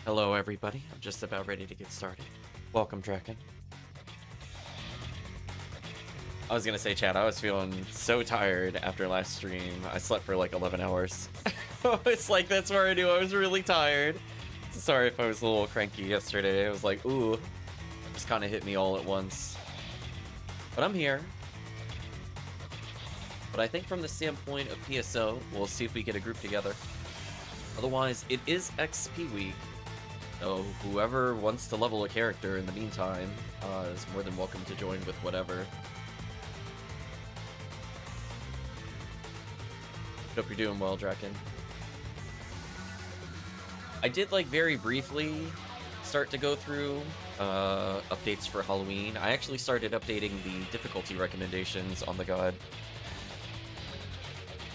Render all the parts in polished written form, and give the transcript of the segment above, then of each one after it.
Hello everybody, I'm just about ready to get started. Welcome, Draken. I was gonna say, chat, I was feeling so tired after last stream. I slept for like 11 hours. It's like, that's where I knew I was really tired. Sorry if I was a little cranky yesterday. I was like, ooh, it just kind of hit me all at once. But I'm here. But I think from the standpoint of PSO, we'll see if we get a group together. Otherwise, it is XP week. So whoever wants to level a character in the meantime is more than welcome to join with whatever. Hope you're doing well, Draken. I did, like, very briefly start to go through updates for Halloween. I actually started updating the difficulty recommendations on the god.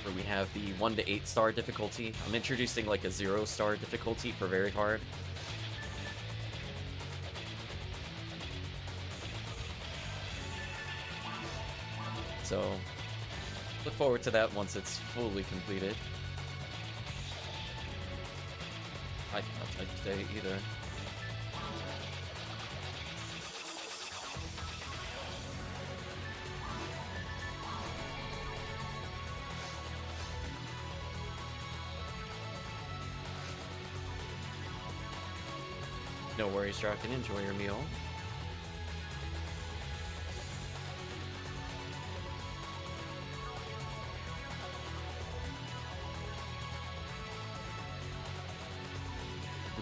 Where we have the 1 to 8 star difficulty. I'm introducing, like, a 0 star difficulty for very hard. So, look forward to that once it's fully completed. I cannot type today either. No worries, Draken. Enjoy your meal.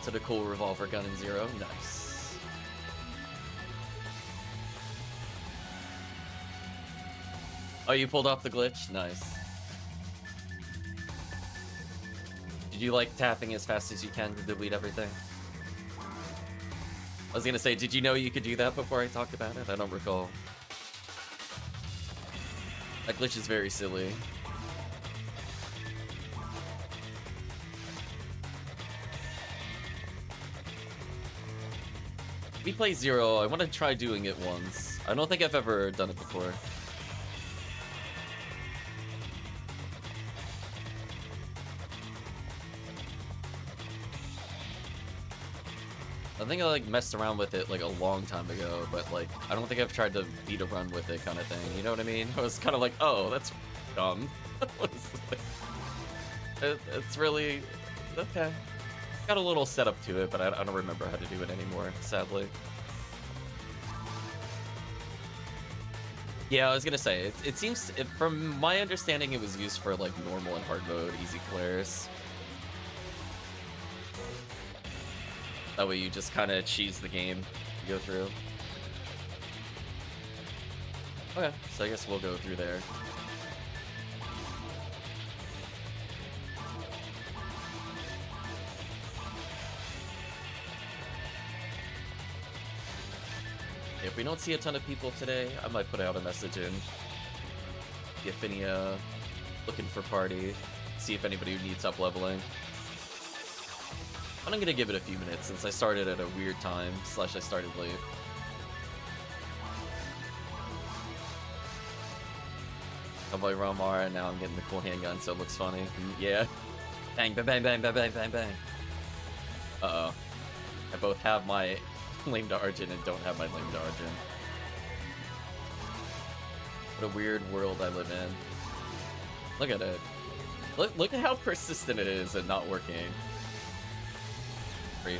To the cool revolver gun in 0. Nice. Oh, you pulled off the glitch? Nice. Did you like tapping as fast as you can to delete everything? I was gonna say, did you know you could do that before I talked about it? I don't recall. That glitch is very silly. We play 0. I want to try doing it once. I don't think I've ever done it before. I think I like messed around with it like a long time ago, but like I don't think I've tried to beat a run with it kind of thing. You know what I mean? I was kind of like, oh, that's dumb. It's really okay. Got a little setup to it, but I don't remember how to do it anymore, sadly. Yeah, I was gonna say, it seems, from my understanding, it was used for like normal and hard mode, easy players. That way you just kind of cheese the game to go through. Okay, so I guess we'll go through there. If we don't see a ton of people today, I might put out a message in the Ephinea, looking for party, see if anybody needs up leveling. But I'm gonna give it a few minutes since I started at a weird time, / I started late. Convoy Romar, and now I'm getting the cool handgun, so it looks funny. Yeah. Bang, bang, bang, bang, bang, bang, bang, bang. Uh-oh. I both have my lame to Argent and don't have my lame to Argent. What a weird world I live in. Look at it. Look at how persistent it is at not working. Crazy.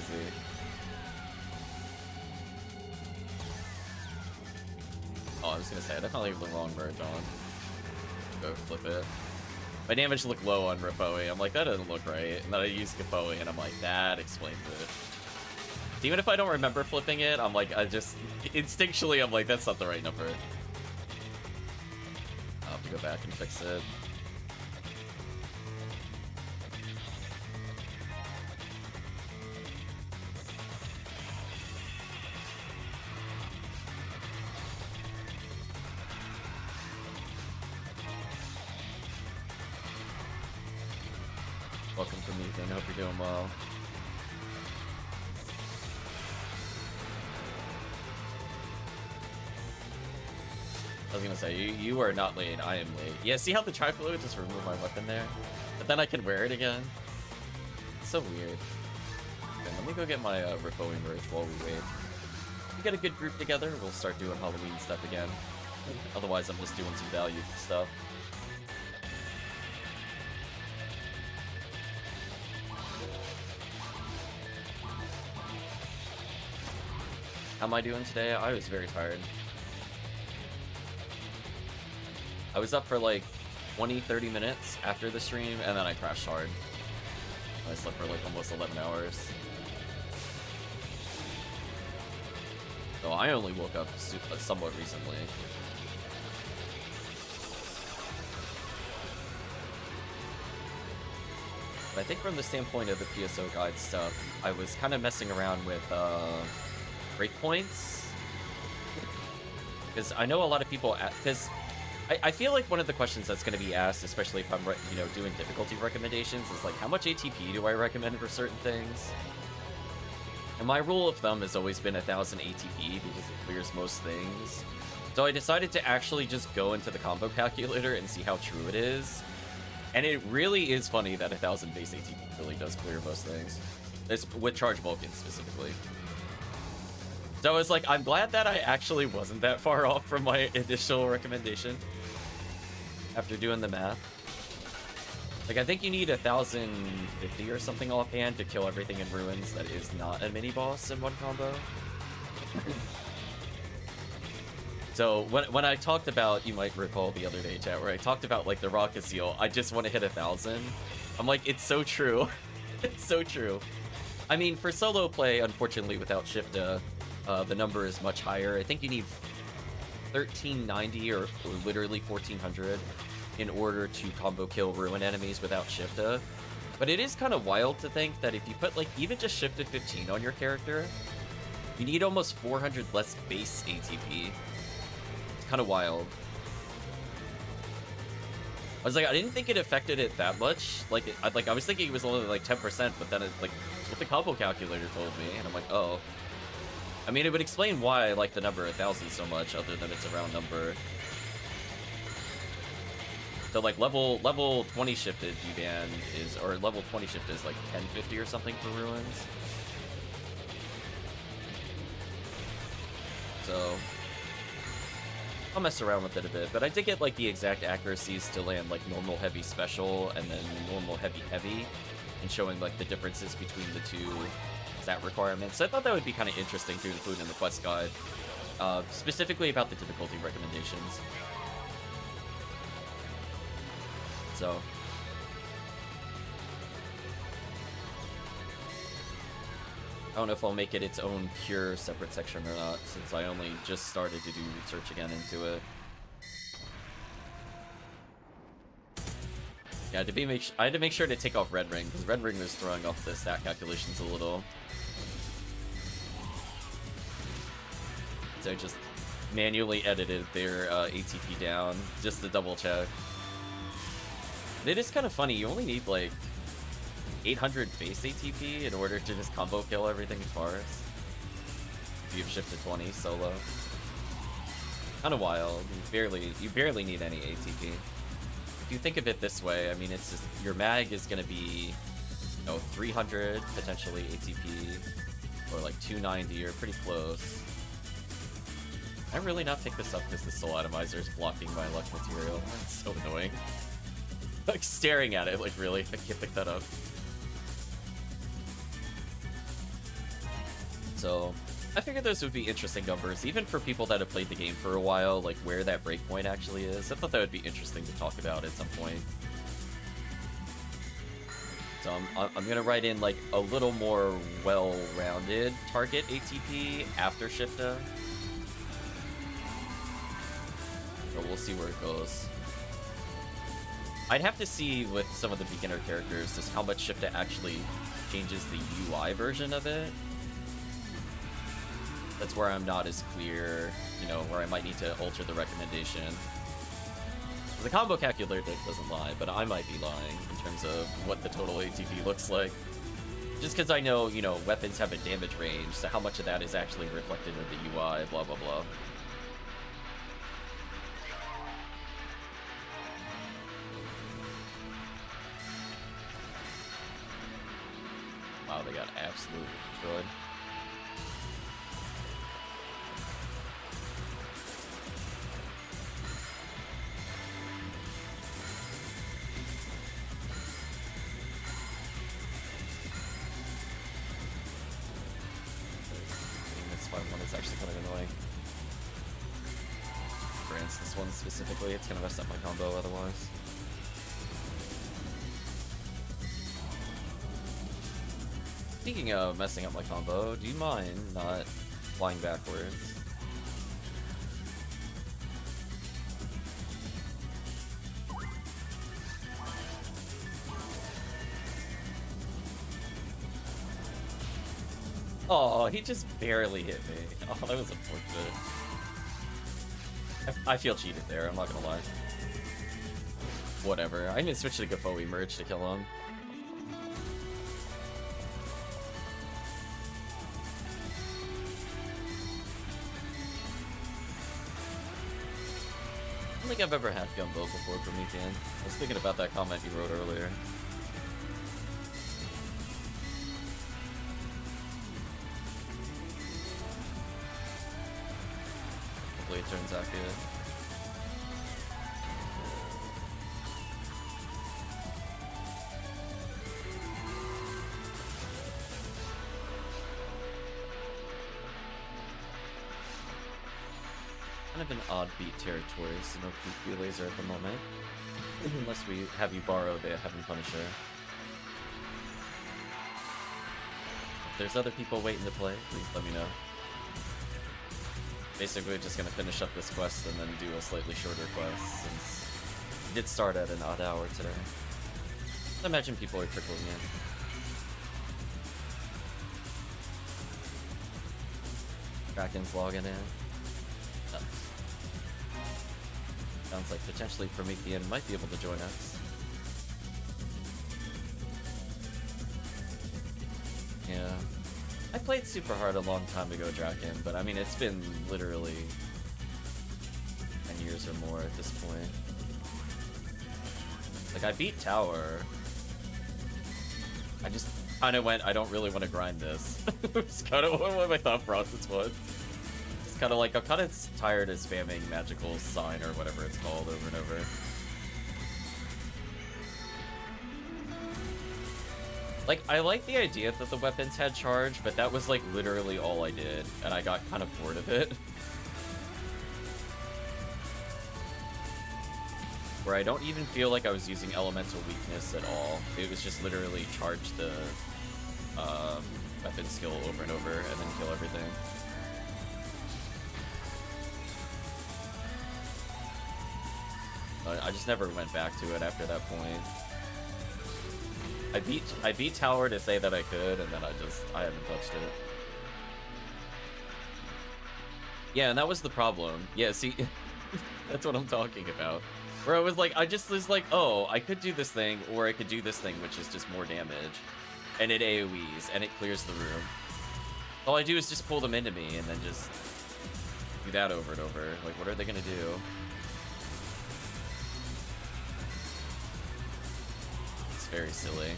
Oh, I was gonna say, I definitely have the wrong merge on. Go flip it. My damage looked low on Ripoe. I'm like, that doesn't look right. And then I used Gapoe, and I'm like, that explains it. Even if I don't remember flipping it, I'm like, I just, instinctually, I'm like, that's not the right number. I'll have to go back and fix it. Welcome to Ethan, I hope you're doing well. I was gonna say, you are not late, I am late. Yeah, see how the tri-fluid just removed my weapon there? But then I can wear it again? It's so weird. And let me go get my Refoing merch while we wait. We get a good group together, we'll start doing Halloween stuff again. Otherwise, I'm just doing some value stuff. How am I doing today? I was very tired. I was up for like 20-30 minutes after the stream, and then I crashed hard. I slept for like almost 11 hours. So I only woke up somewhat recently. But I think from the standpoint of the PSO guide stuff, I was kind of messing around with breakpoints. Because I know a lot of people, because I feel like one of the questions that's going to be asked, especially if I'm, you know, doing difficulty recommendations, is like, how much ATP do I recommend for certain things? And my rule of thumb has always been 1,000 ATP because it clears most things. So I decided to actually just go into the combo calculator and see how true it is. And it really is funny that 1,000 base ATP really does clear most things. It's with Charge Vulcan specifically. So I was like, I'm glad that I actually wasn't that far off from my initial recommendation after doing the math. Like, I think you need 1,050 or something offhand to kill everything in Ruins that is not a mini-boss in one combo. So, when I talked about, you might recall the other day, chat, where I talked about, like, the Rocket Seal, I just want to hit 1,000. I'm like, it's so true. It's so true. I mean, for solo play, unfortunately, without Shifta, the number is much higher. I think you need 1,390 or literally 1,400 in order to combo kill Ruin enemies without Shifta. But it is kind of wild to think that if you put, like, even just Shifted 15 on your character, you need almost 400 less base ATP. It's kind of wild. I was like, I didn't think it affected it that much. Like, I was thinking it was only like 10%, but then it's like what the combo calculator told me, and I'm like, oh. I mean, it would explain why I like the number 1,000 so much, other than it's a round number. So like level 20 shifted G-Ban is, or level 20 shift is like 1050 or something for Ruins. So I'll mess around with it a bit, but I did get like the exact accuracies to land like normal heavy special and then normal heavy, and showing like the differences between the two stat requirements. So I thought that would be kind of interesting to include in the quest guide, specifically about the difficulty recommendations. So I don't know if I'll make it its own pure separate section or not, since I only just started to do research again into it. Yeah, I had to make sure to take off Red Ring, because Red Ring was throwing off the stat calculations a little. So I just manually edited their ATP down, just to double check. And it is kind of funny, you only need like 800 base ATP in order to just combo kill everything in Forest. If you've shifted 20 solo. Kind of wild. You barely need any ATP. If you think of it this way, I mean, it's just your mag is gonna be, you know, 300 potentially ATP, or like 290, or pretty close. Can I really not pick this up because the soul atomizer is blocking my luck material? That's so annoying. Like staring at it, like really, I can't pick that up. So I figured those would be interesting numbers, even for people that have played the game for a while, like where that breakpoint actually is. I thought that would be interesting to talk about at some point. So I'm gonna write in like a little more well-rounded target ATP after Shifta. But we'll see where it goes. I'd have to see with some of the beginner characters just how much Shifta actually changes the UI version of it. That's where I'm not as clear, you know, where I might need to alter the recommendation. The combo calculator doesn't lie, but I might be lying in terms of what the total ATP looks like. Just because I know, you know, weapons have a damage range, so how much of that is actually reflected in the UI, blah, blah, blah. Wow, they got absolutely destroyed. This one is actually kind of annoying. Grants this one specifically, it's gonna mess up my combo otherwise. Speaking of messing up my combo, do you mind not flying backwards? Oh, he just barely hit me. Oh, that was unfortunate. I feel cheated there, I'm not gonna lie. Whatever, I even switched to Gafoe merge to kill him. I don't think I've ever had Gumbo before, Promethean. I was thinking about that comment you wrote earlier. Hopefully it turns out good. Kind of an odd beat territory, so no PQ laser at the moment. Unless we have you borrow the Heaven Punisher. If there's other people waiting to play, please let me know. Basically just gonna finish up this quest and then do a slightly shorter quest, since it did start at an odd hour today. I imagine people are trickling in. Kraken's logging in. Nice. Sounds like potentially Promethean might be able to join us. Yeah. I played super hard a long time ago, Draken, but I mean, it's been literally 10 years or more at this point. Like, I beat Tower. I just kind of went, I don't really want to grind this. It's kind of what my thought process was. It's kind of like, I'm kind of tired of spamming magical sign or whatever it's called over and over. Like, I like the idea that the weapons had charge, but that was like literally all I did, and I got kind of bored of it. Where I don't even feel like I was using elemental weakness at all. It was just literally charge the weapon skill over and over and then kill everything. I just never went back to it after that point. I beat Tower to say that I could, and then I haven't touched it. Yeah, and that was the problem. Yeah, see, that's what I'm talking about. Where I was like, oh, I could do this thing, or I could do this thing, which is just more damage. And it AoEs, and it clears the room. All I do is just pull them into me, and then just do that over and over. Like, what are they gonna do? It's very silly.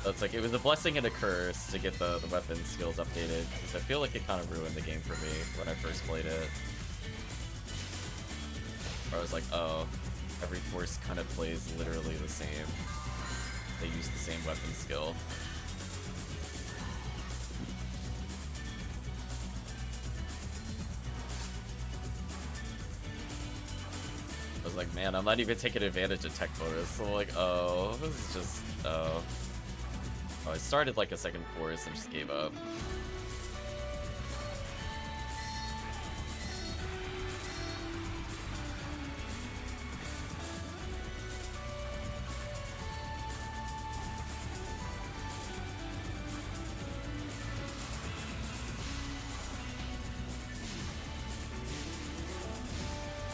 So it's like, it was a blessing and a curse to get the weapon skills updated, because I feel like it kind of ruined the game for me when I first played it. Where I was like, oh, every force kind of plays literally the same. They use the same weapon skill. I was like, man, I'm not even taking advantage of tech bonus. So I'm like, oh, this is just, oh. Oh, I started like a second force and just gave up.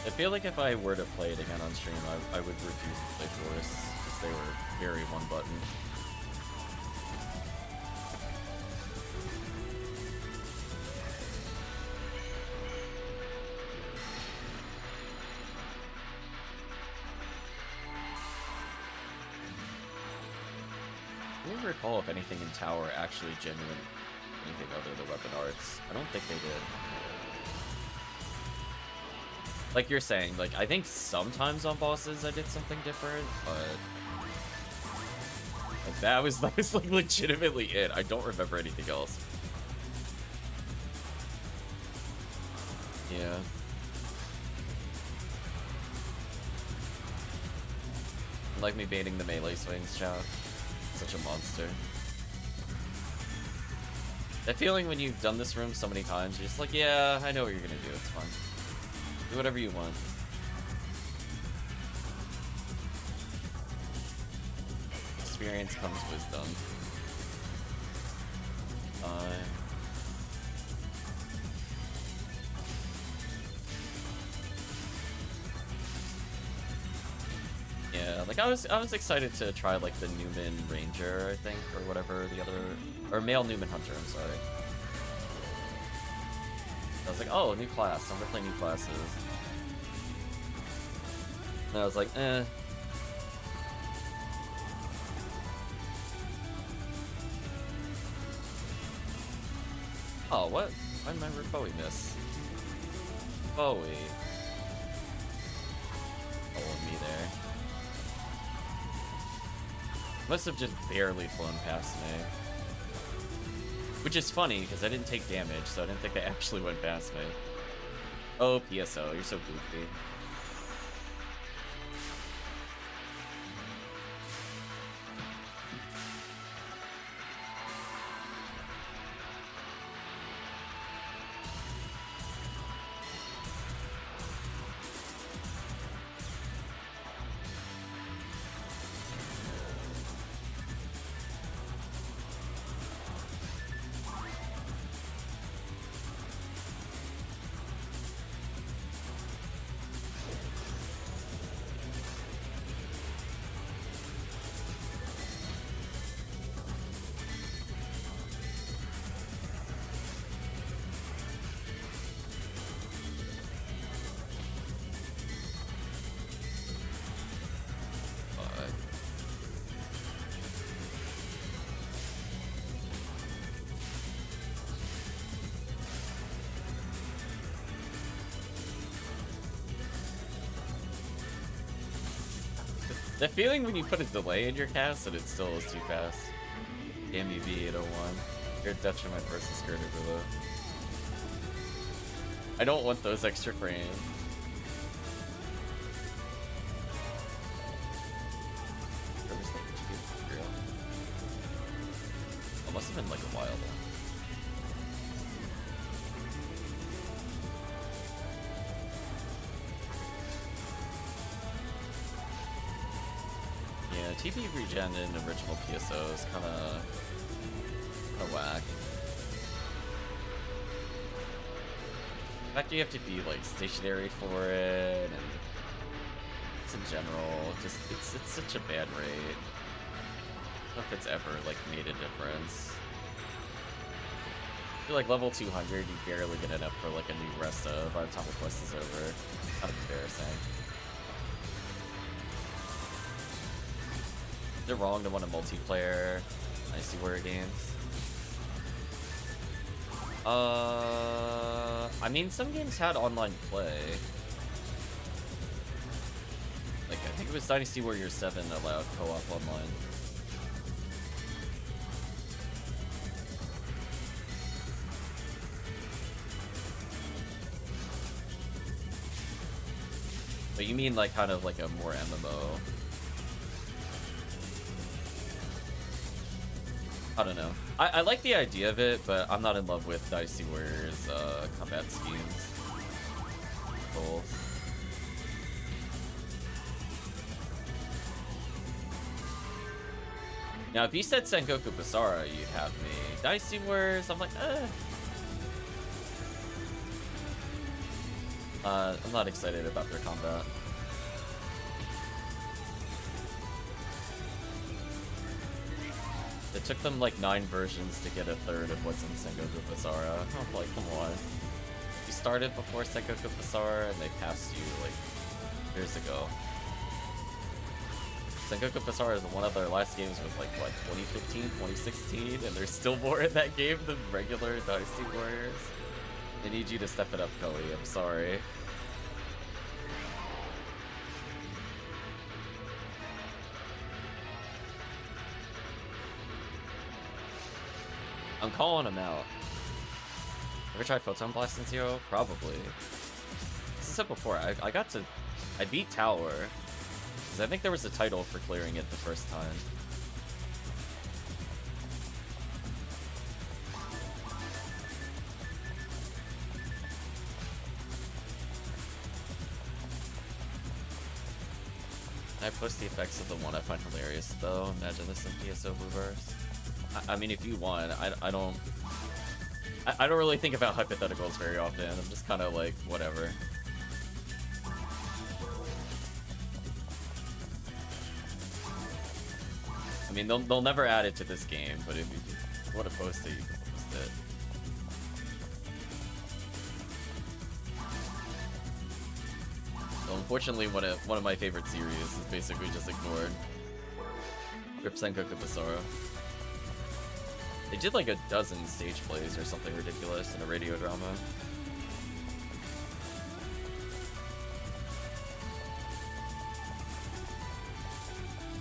I feel like if I were to play it again on stream, I would refuse to play force, because they were very one button. to recall if anything in Tower actually genuine anything other than weapon arts. I don't think they did. Like you're saying, like, I think sometimes on bosses I did something different, but like, that was like legitimately it. I don't remember anything else. Yeah. Like me baiting the melee swings, chat. Such a monster. That feeling when you've done this room so many times, you're just like, yeah, I know what you're gonna do, it's fine. Do whatever you want. Experience comes wisdom. Yeah, like I was excited to try like the Newman Ranger, I think, or whatever the other, or male Newman Hunter. I'm sorry. I was like, oh, a new class. I'm gonna play new classes. And I was like, eh. Oh, what? Why did my Bowie miss? Bowie. Oh, me there. Must have just barely flown past me. Which is funny, because I didn't take damage, so I didn't think they actually went past me. Oh, PSO, you're so goofy. The feeling when you put a delay in your cast and it still is too fast. Damn you, V801. You're a detriment versus Skirter Below. I don't want those extra frames. It must have been like a while though. TP regen in original PSO is kind of whack. In fact, you have to be like stationary for it, and it's in general just it's such a bad rate. I don't know if it's ever like made a difference. I feel like level 200, you barely get it up for like a new resto by the time the quest is over. Kind of embarrassing. Is it wrong to want a multiplayer Icy Warrior games? I mean, some games had online play. Like, I think it was Dynasty Warrior 7 allowed co-op online. But you mean like kind of like a more MMO? I don't know. I like the idea of it, but I'm not in love with Dynasty Warrior's combat schemes. Cool. Now, if you said Sengoku Basara, you'd have me. Dynasty Warriors, I'm like, I'm not excited about their combat. It took them like 9 versions to get a third of what's in Sengoku Basara. I'm like, come on. You started before Sengoku Basara and they passed you like years ago. Sengoku Basara is one of their last games was like, what, 2015, 2016? And there's still more in that game than regular Dynasty Warriors. I need you to step it up, Koei. I'm sorry. I'm calling him out. Ever tried Photon Blast in Zero? Probably. This is it before. I beat Tower. Because I think there was a title for clearing it the first time. I post the effects of the one I find hilarious, though. Imagine this in PSO Blueverse. I mean, if you want, I don't really think about hypotheticals very often. I'm just kind of like, whatever. I mean, they'll never add it to this game, but if you want to post it, you can post it. So unfortunately, one of my favorite series is basically just ignored. Rip Sengoku Basara. They did like a dozen stage plays or something ridiculous in a radio drama.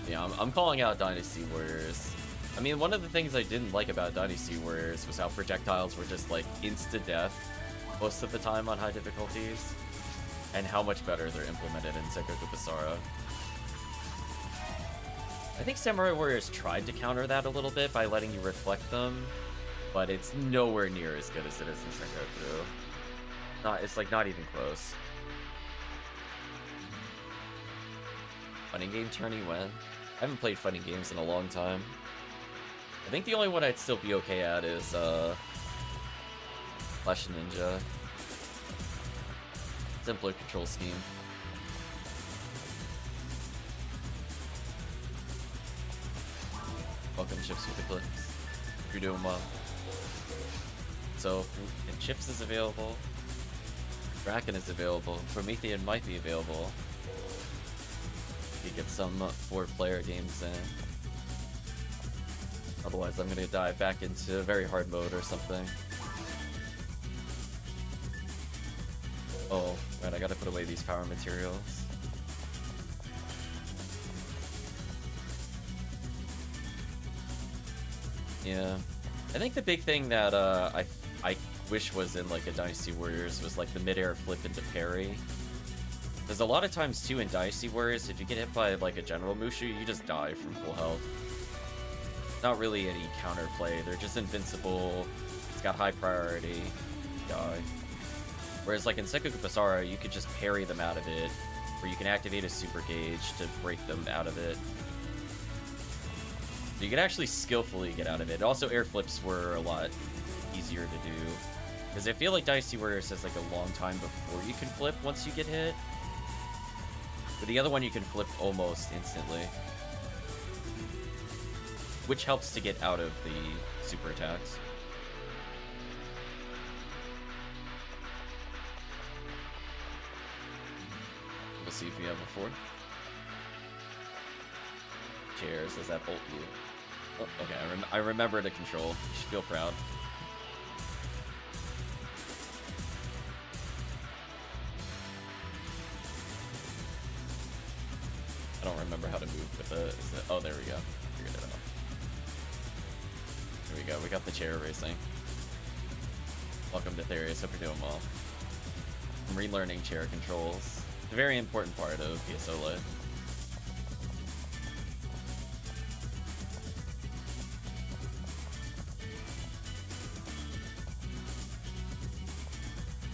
Yeah, I'm calling out Dynasty Warriors. I mean, one of the things I didn't like about Dynasty Warriors was how projectiles were just like insta-death most of the time on high difficulties, and how much better they're implemented in Sengoku Basara. I think Samurai Warriors tried to counter that a little bit by letting you reflect them, but it's nowhere near as good as it is in Sengoku. It's like not even close. Fighting game tourney when? I haven't played fighting games in a long time. I think the only one I'd still be okay at is Flash Ninja. Simpler control scheme. Welcome Chips with the clicks. You're doing well. So, and Chips is available. Kraken is available. Promethean might be available. You get some 4-player games in. Otherwise, I'm gonna dive back into very hard mode or something. Oh, right, I gotta put away these power materials. Yeah, I think the big thing that I wish was in like a Dynasty Warriors was like the mid-air flip into parry. Because a lot of times too in Dynasty Warriors, if you get hit by like a general Mushu, you just die from full health. Not really any counterplay, they're just invincible, it's got high priority, die. Whereas like in Sengoku Basara, you could just parry them out of it, or you can activate a super gauge to break them out of it. You can actually skillfully get out of it. Also, air flips were a lot easier to do. Because I feel like Dynasty Warriors has like a long time before you can flip once you get hit. But the other one you can flip almost instantly. Which helps to get out of the super attacks. We'll see if we have a fourth. Chairs, does that bolt you? Oh, okay, I remember the control. You should feel proud. I don't remember how to move with it. Oh, there we go. Figured it out. There we go. We got the chair racing. Welcome to Therius. Hope you're doing well. I'm relearning chair controls. It's a very important part of PSO life.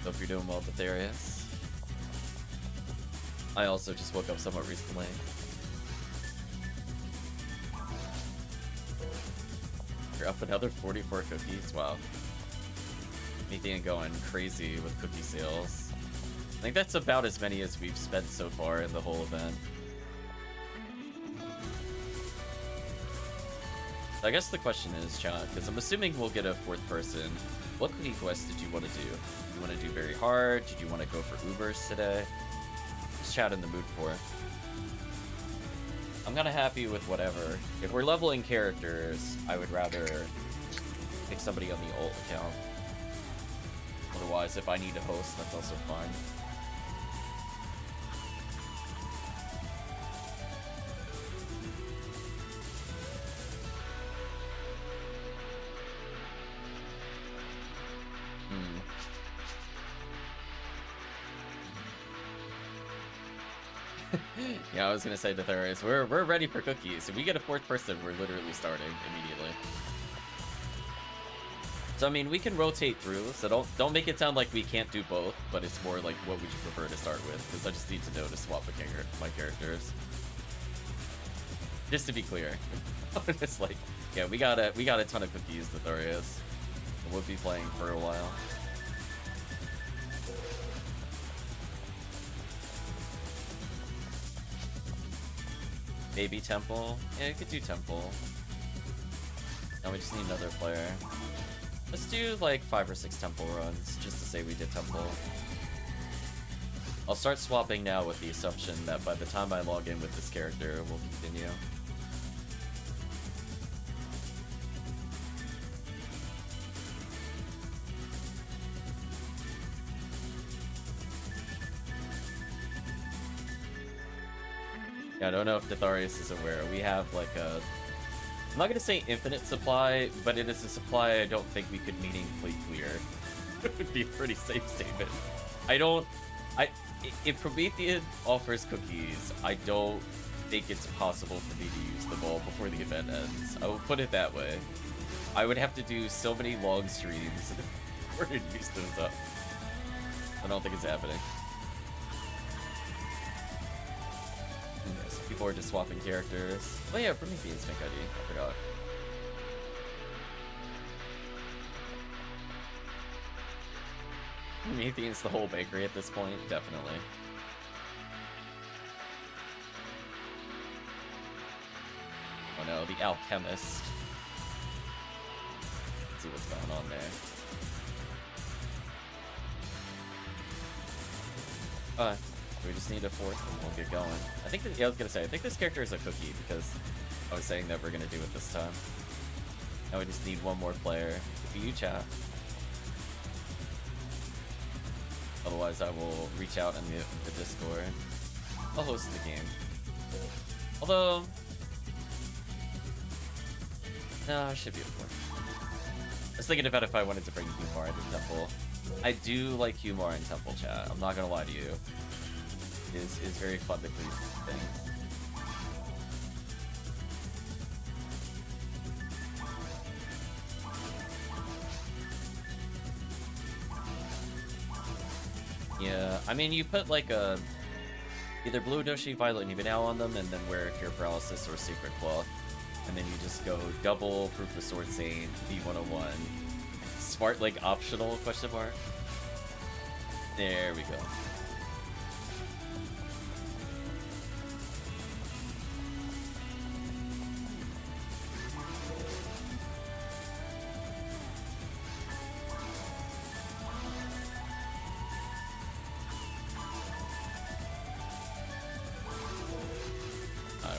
Hope you're doing well, Therius. I also just woke up somewhat recently. You're up another 44 cookies? Wow. Promethean going crazy with cookie sales. I think that's about as many as we've spent so far in the whole event. I guess the question is, chat, because I'm assuming we'll get a fourth person. What cookie quest did you want to do? Did you want to do very hard? Did you want to go for Ubers today? What's chat in the mood for? I'm kind of happy with whatever. If we're leveling characters, I would rather pick somebody on the ult account. Otherwise, if I need to host, that's also fine. Yeah, I was gonna say to Therius, we're ready for cookies. If we get a fourth person, we're literally starting immediately. So I mean, we can rotate through. So don't make it sound like we can't do both, but it's more like what would you prefer to start with? Because I just need to know to swap my characters. Just to be clear, it's like, yeah, we got a ton of cookies to Therius. We'll be playing for a while. Maybe Temple? Yeah, you could do Temple. Now we just need another player. Let's do like 5 or 6 Temple runs, just to say we did Temple. I'll start swapping now with the assumption that by the time I log in with this character, we'll continue. Yeah, I don't know if Detharius is aware. We have like a... I'm not gonna say infinite supply, but it is a supply I don't think we could meaningfully clear. It would be a pretty safe statement. If Promethean offers cookies, I don't think it's possible for me to use them all before the event ends. I will put it that way. I would have to do so many long streams before to use those up. I don't think it's happening. People are just swapping characters. Oh yeah, Promethean's Fink ID. I forgot. Promethean's the whole bakery at this point, definitely. Oh no, the alchemist. Let's see what's going on there. We just need a fourth and we'll get going. I think I was gonna say, I think this character is a cookie because I was saying that we're gonna do it this time. Now we just need one more player. Could be you, chat. Otherwise, I will reach out in the Discord. I'll host the game. Although, no, I should be a fourth. I was thinking about if I wanted to bring Humor into Temple. I do like Humor in Temple, chat. I'm not gonna lie to you. Is very fun to clean things. Yeah, I mean, you put like a either Blue Doshi, Violet, and Evenal on them, and then wear Cure Paralysis or Secret Cloth, and then you just go double Proof of Sword Saint, V101, Smart Link optional, question mark. There we go.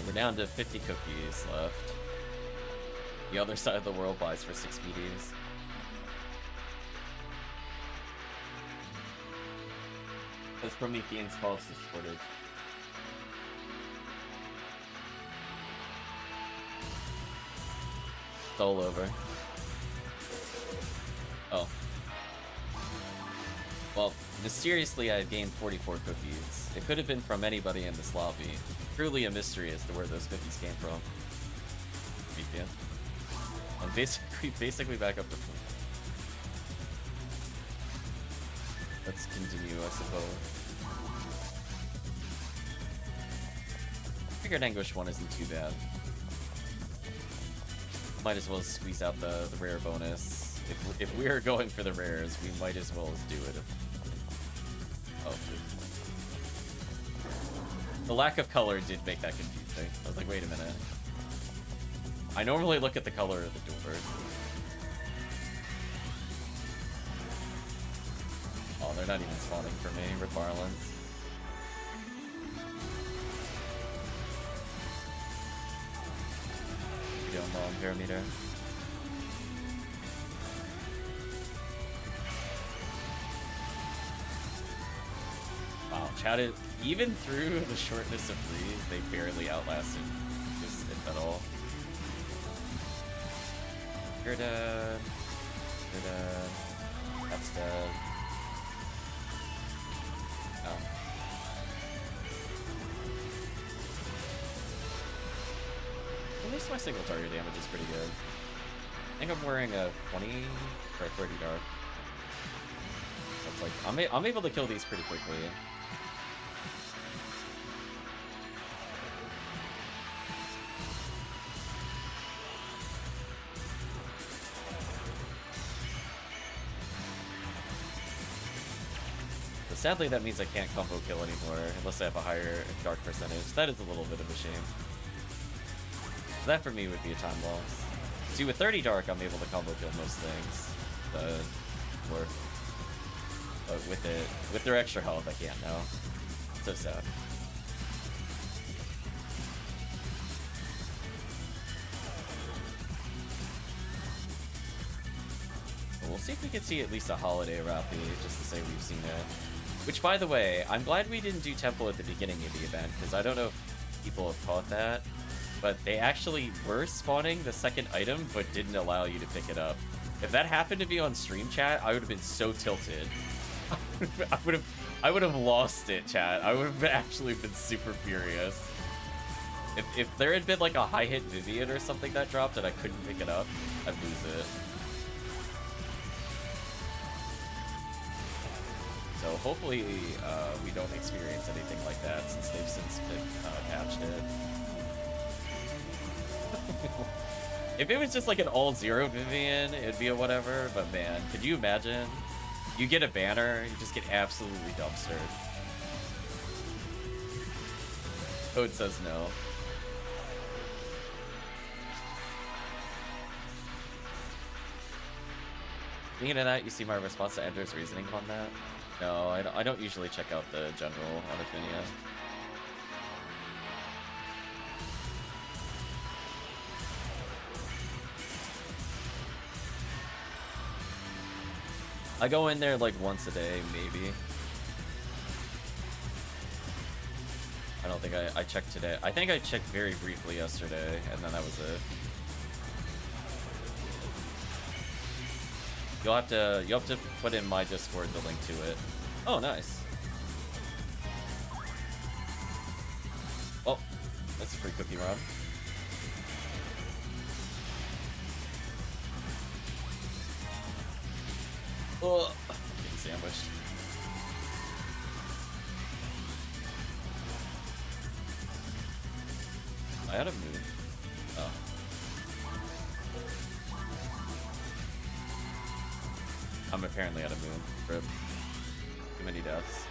We're down to 50 cookies left. The other side of the world buys for 6 BDs. That's Promethean's false shortage. It's all over. Oh. Well, mysteriously I've gained 44 cookies. It could have been from anybody in this lobby. Truly a mystery as to where those cookies came from. VPN. I'm basically back up to 4. Let's continue, I suppose. Figured Anguish 1 isn't too bad. Might as well squeeze out the rare bonus. If we are going for the rares, we might as well do it. Oh, the lack of color did make that confusing. I was like, wait a minute. I normally look at the color of the doors. Oh, they're not even spawning for me, Rip Marlins. long parameter. Wow, chatted even through the shortness of freeze, they barely outlasted this, if at all. You're dead. You're dead. That's dead. Oh. At least my single target damage is pretty good. I think I'm wearing a 20 or a 30 dark. That's like I'm able to kill these pretty quickly. But sadly, that means I can't combo kill anymore unless I have a higher dark percentage. That is a little bit of a shame. That for me would be a time loss. See, with 30 dark, I'm able to combo kill most things. But with their extra health, I can't now. So sad. But we'll see if we can see at least a holiday Rappi, just to say we've seen it. Which, by the way, I'm glad we didn't do Temple at the beginning of the event, because I don't know if people have caught that. But they actually were spawning the second item, but didn't allow you to pick it up. If that happened to be on stream chat, I would have been so tilted. I would have lost it, chat. I would have actually been super furious. If there had been like a high hit Vivian or something that dropped and I couldn't pick it up, I'd lose it. So hopefully we don't experience anything like that since they've since patched it. If it was just like an all zero Vivian, it'd be a whatever, but man, could you imagine? You get a banner, you just get absolutely dumpstered. Code says no. Speaking of that, you see my response to Ender's reasoning on that? No, I don't usually check out the general on Ephinea. I go in there like once a day, maybe. I don't think I checked today. I think I checked very briefly yesterday, and then that was it. You'll have to put in my Discord the link to it. Oh, nice. Oh, that's a free cookie run. Oh, I'm getting sandwiched. I had a moon. Oh. I'm apparently out of moon. Rip. Too many deaths.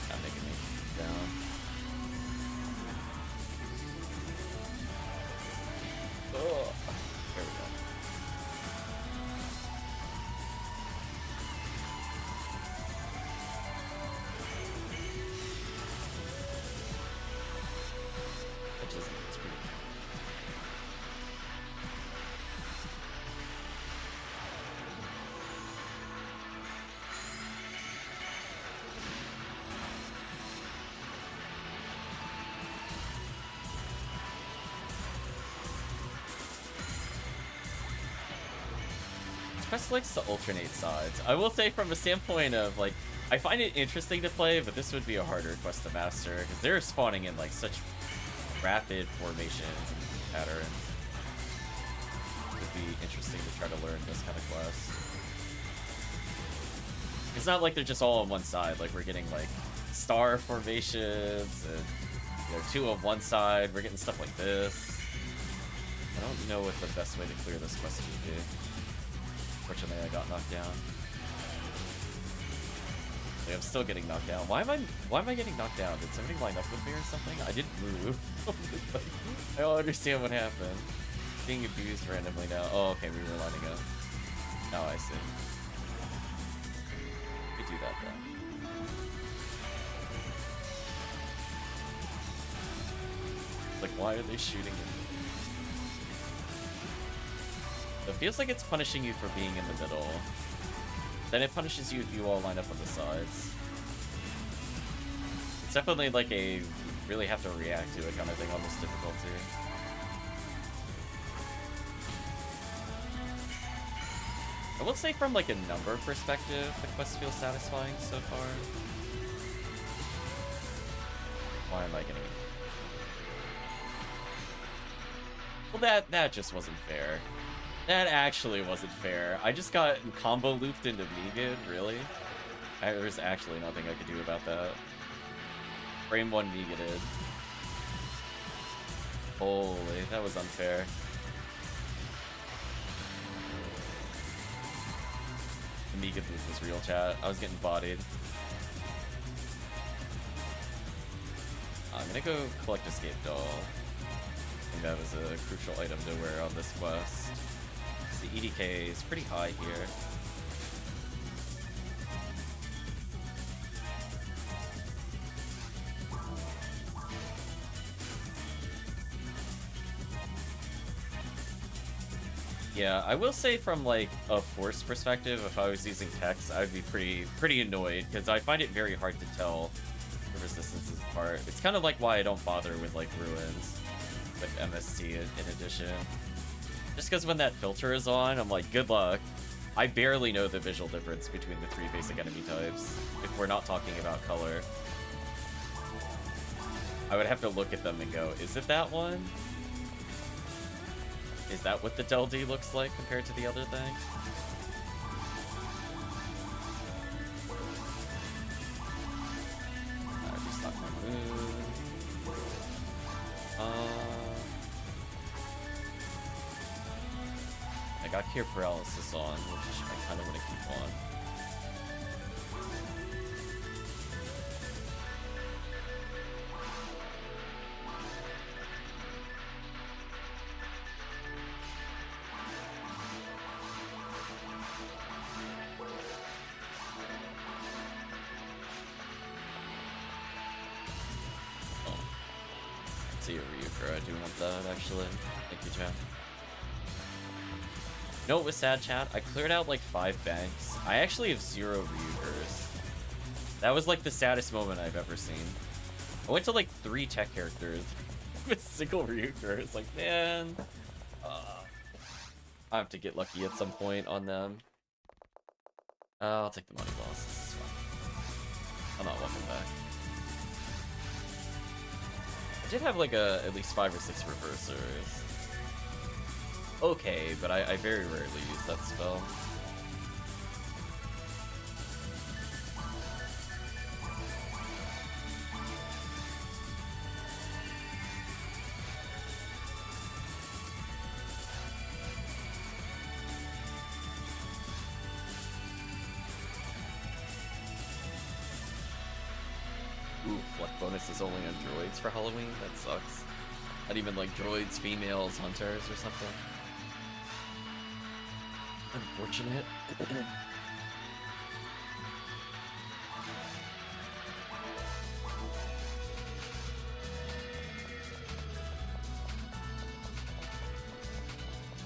Not making me down. Oh, there we go. It's pretty. Quest likes to alternate sides. I will say from a standpoint of, like, I find it interesting to play, but this would be a harder quest to master, because they're spawning in, like, such rapid formations and patterns. It would be interesting to try to learn this kind of quest. It's not like they're just all on one side, like, we're getting, like, star formations, and, you know, 2 on one side, we're getting stuff like this. I don't know what the best way to clear this quest would be. Unfortunately, I got knocked down. Like, I'm still getting knocked down. Why am I getting knocked down? Did somebody line up with me or something? I didn't move. I don't understand what happened. Being abused randomly now. Oh, okay, we were lining up. Now I see. We do that then. Like, why are they shooting at me? It feels like it's punishing you for being in the middle. Then it punishes you if you all line up on the sides. It's definitely like a you really have to react to it kind of thing on this difficulty. I will say from like a number perspective, the quest feels satisfying so far. Why am I getting it? Well, that just wasn't fair. That actually wasn't fair. I just got combo looped into Negan, really? There's actually nothing I could do about that. Frame 1 Negated. Holy, that was unfair. The Negan loop was real, chat. I was getting bodied. I'm gonna go collect Escape Doll. I think that was a crucial item to wear on this quest. The EDK is pretty high here. Yeah, I will say from like a Force perspective, if I was using text, I would be pretty annoyed because I find it very hard to tell the resistances apart. It's kind of like why I don't bother with like Ruins with MST in addition. Just because when that filter is on, I'm like, good luck. I barely know the visual difference between the 3 basic enemy types, if we're not talking about color. I would have to look at them and go, is it that one? Is that what the Del D looks like compared to the other thing? I restock my mood. I got Cure Paralysis on, which I kind of want to keep on. Oh. I see a Ryuker. I do want that, actually. Thank you, chat. You know what was sad, chat? I cleared out like 5 banks. I actually have 0 Ryukers. That was like the saddest moment I've ever seen. I went to like 3 tech characters with a single Ryuker. It's like, man, I have to get lucky at some point on them. I'll take the money loss. This is fine. I'm not welcome back. I did have like at least 5 or 6 reversers. Okay, but I very rarely use that spell. Ooh, luck bonus is only on droids for Halloween? That sucks. Not even like droids, females, hunters, or something. Unfortunate.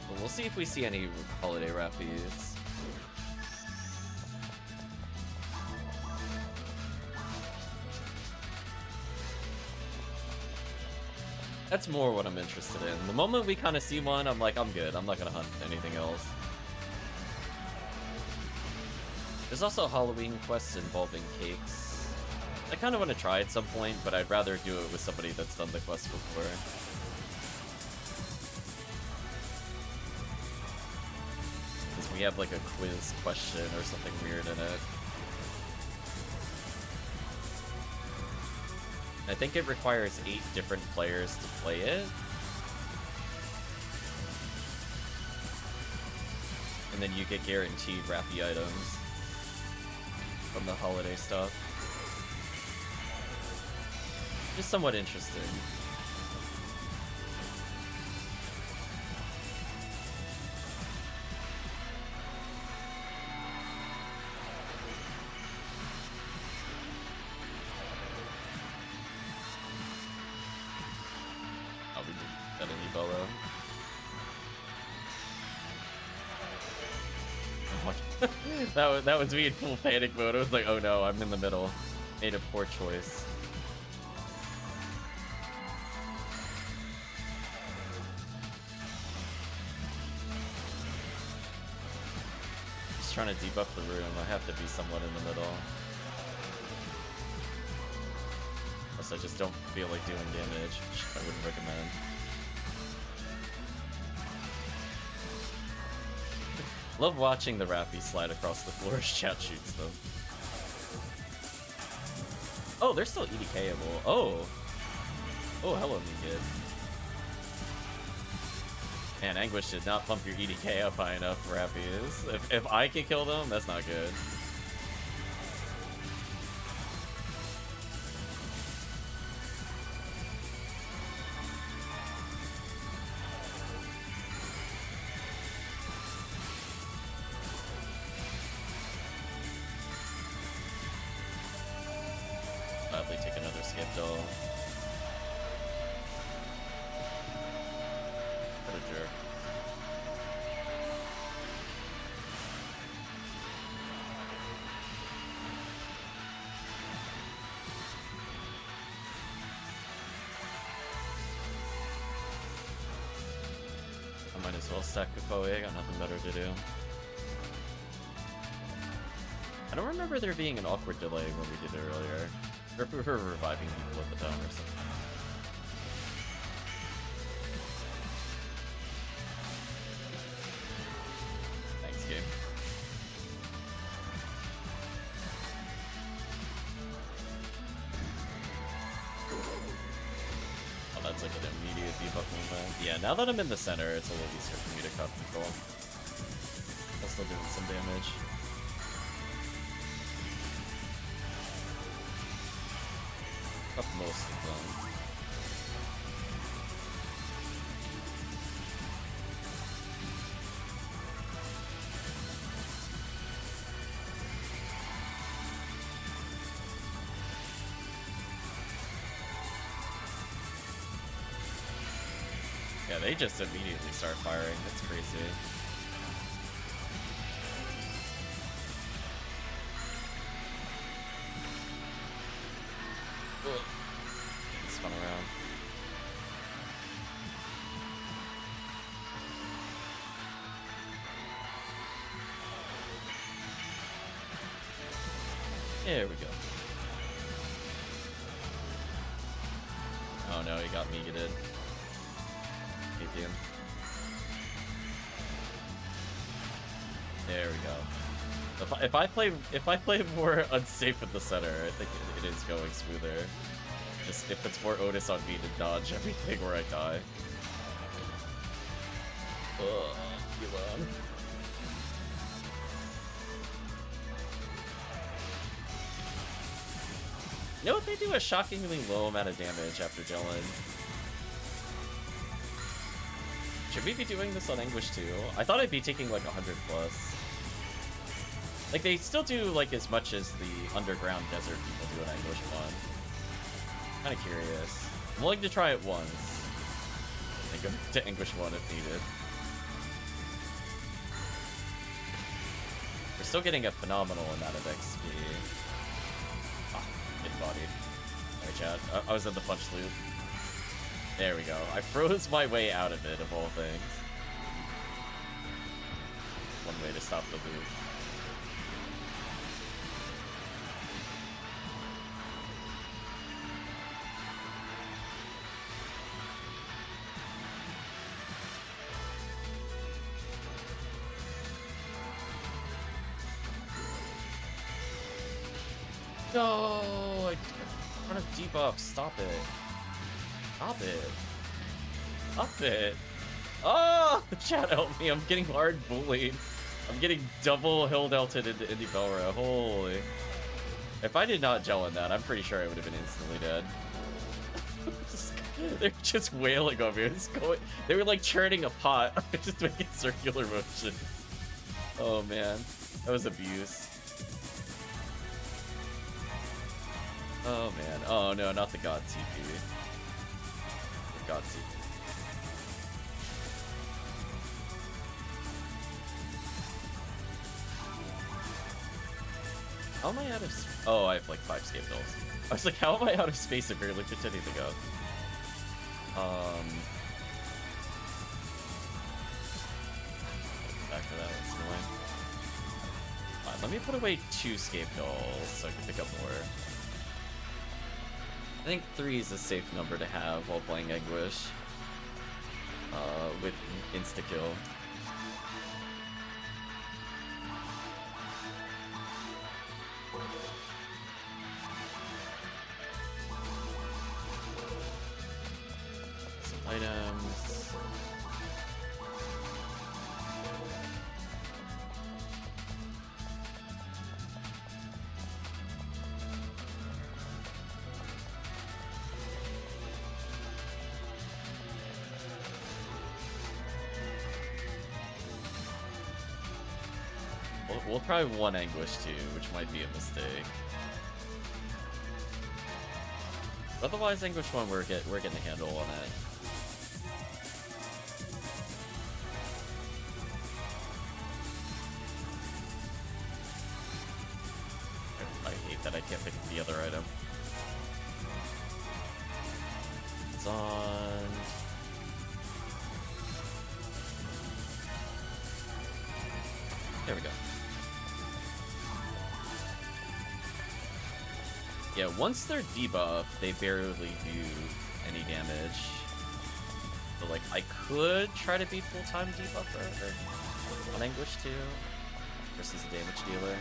Well, we'll see if we see any holiday rappies. That's more what I'm interested in. The moment we kind of see one, I'm like, I'm good. I'm not gonna hunt anything else. There's also Halloween quests involving cakes. I kind of want to try at some point, but I'd rather do it with somebody that's done the quest before. Because we have like a quiz question or something weird in it. I think it requires 8 different players to play it. And then you get guaranteed rappy items from the holiday stuff. Just somewhat interesting. That was me in full panic mode. I was like, oh no, I'm in the middle. Made a poor choice. Just trying to debuff the room. I have to be somewhat in the middle. Unless I just don't feel like doing damage, which I wouldn't recommend. Love watching the Rappy slide across the floor as chat shoots them. Oh, they're still EDKable. Oh. Oh, hello, me kid. Man, Anguish did not pump your EDK up high enough for Rappies. If I can kill them, that's not good. Gladly take another skip doll. What a jerk. I might as well stack Kafoe, I got nothing better to do. I don't remember there being an awkward delay when we did it earlier. Or if we were reviving people at the time or something. Thanks, game. Oh, that's like an immediate debuff movement. Yeah, now that I'm in the center, it's a little easier for me to cut control. I'm still doing some damage. Up most of them. Yeah, they just immediately start firing. That's crazy. Spun around. There we go. Oh no, he got me good. Tekkium. There we go. If I play more unsafe with the center, I think it is going smoother. Just if it's more Otis on me to dodge everything where I die. Ugh, Elon. You know what? They do a shockingly low amount of damage after gelling. Should we be doing this on Anguish too? I thought I'd be taking like 100 plus. Like they still do like as much as the underground desert people do in Anguish 1. Kind of curious. I'm willing to try it once. And go to Anguish 1 if needed. We're still getting a phenomenal amount of XP. Ah, getting bodied. Alright, chat. I was in the punch loop. There we go. I froze my way out of it, of all things. One way to stop the loop. No, I want to debuff. Stop it. Stop it. Stop it. Oh, chat, help me. I'm getting hard bullied. I'm getting double hill delted into Indie Belra. Holy. If I did not gel in that, I'm pretty sure I would have been instantly dead. They're just wailing on me. They were like churning a pot. Just making circular motions. Oh man. That was abuse. Oh man. Oh no, not the God TP. The God TP. How am I out of... Oh, I have like 5 escape dolls. I was like, how am I out of space? I barely picked anything up. Back to that, that's annoying. Fine, let me put away 2 escape dolls so I can pick up more. I think 3 is a safe number to have while playing Anguish. With insta-kill. Some items. We'll probably one Anguish too, which might be a mistake. Otherwise, Anguish 1, we're getting a handle on it. I hate that I can't pick up the other item. It's on... There we go. Yeah, once they're debuffed, they barely do any damage. So, like, I could try to be full-time debuffer on Anguish 2 versus a damage dealer.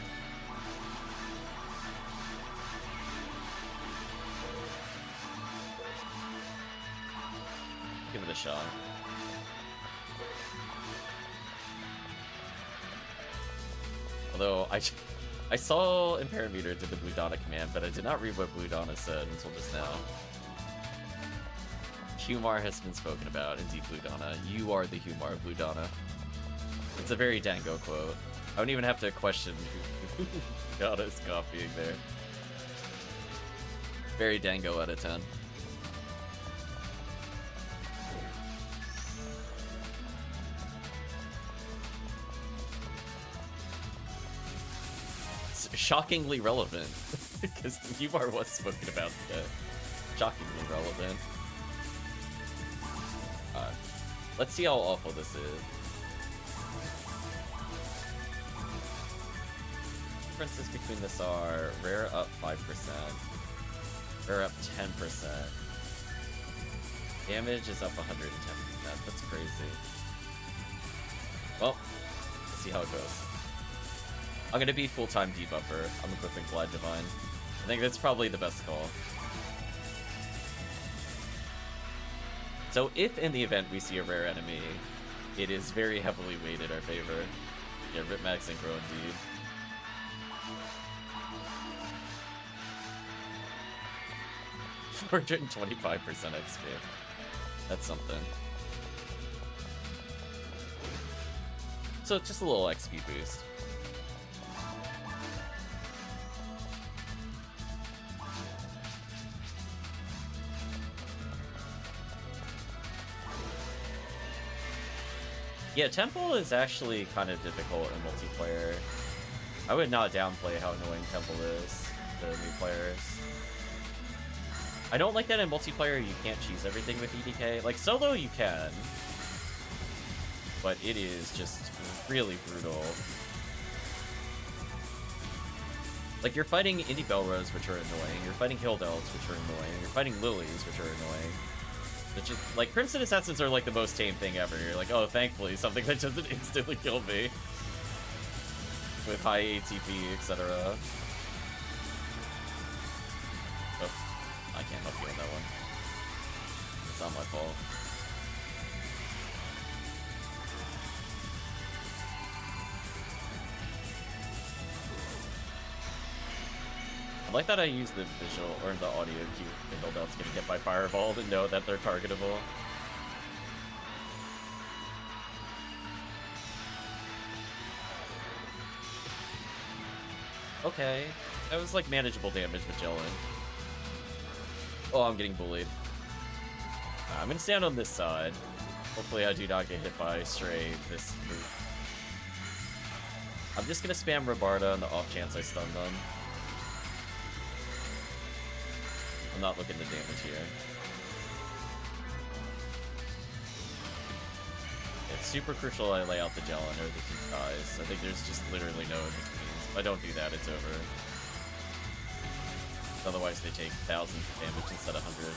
Give it a shot. Although, I saw Imperameter did the Blue Donna command, but I did not read what Blue Donna said until just now. Humar has been spoken about, indeed, Blue Donna. You are the Humar, Blue Donna. It's a very Dango quote. I don't even have to question who Donna is copying there. Very Dango out of 10. Shockingly relevant, because the Humar was spoken about today. Shockingly relevant. Let's see how awful this is. Differences between this are rare up 5%, rare up 10%. Damage is up 110%. That's crazy. Well, let's see how it goes. I'm gonna be full-time debuffer. I'm equipping Glide Divine. I think that's probably the best call. So if in the event we see a rare enemy, it is very heavily weighted our favor. Yeah, Rip Max Synchro indeed. $425% XP. That's something. So just a little XP boost. Yeah, Temple is actually kind of difficult in multiplayer. I would not downplay how annoying Temple is to new players. I don't like that in multiplayer you can't cheese everything with EDK. Like, solo you can, but it is just really brutal. Like, you're fighting Indie Belros, which are annoying. You're fighting Hill Delves, which are annoying. You're fighting Lilies, which are annoying. It's just, like, Crimson Assassins are, like, the most tame thing ever. You're like, oh, thankfully, something that doesn't instantly kill me. With high ATP, etc. Oh, I can't help you on that one. It's not my fault. I like that I use the visual, or the audio cue the Hill Delves gonna get by Fireball to know that they're targetable. Okay, that was like manageable damage with Gelling. Oh, I'm getting bullied. I'm gonna stand on this side. Hopefully I do not get hit by Stray this move. I'm just gonna spam Rabarda on the off chance I stun them. I'm not looking to damage here. It's super crucial I lay out the gel under the two ties. I think there's just literally no in-betweens. If I don't do that, it's over. Otherwise, they take thousands of damage instead of hundreds.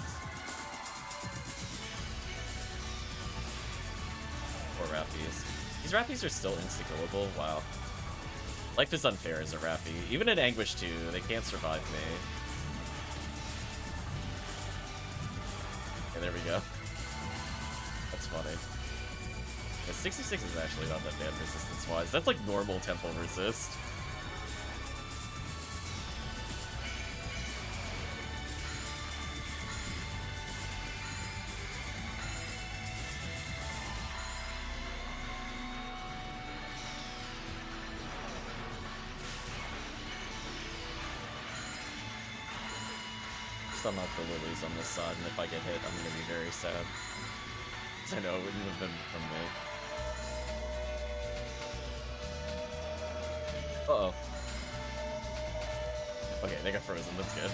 Or Rappies. These Rappies are still insta-killable? Wow. Life is unfair as a Rappy. Even in Anguish 2, they can't survive me. Okay, there we go. That's funny. Yeah, 66 is actually not that bad resistance-wise. That's like normal temple resist. Unlock the lilies on this side, and if I get hit, I'm gonna be very sad. Because I know it wouldn't have been from me. Uh-oh. Okay, they got frozen, that's good.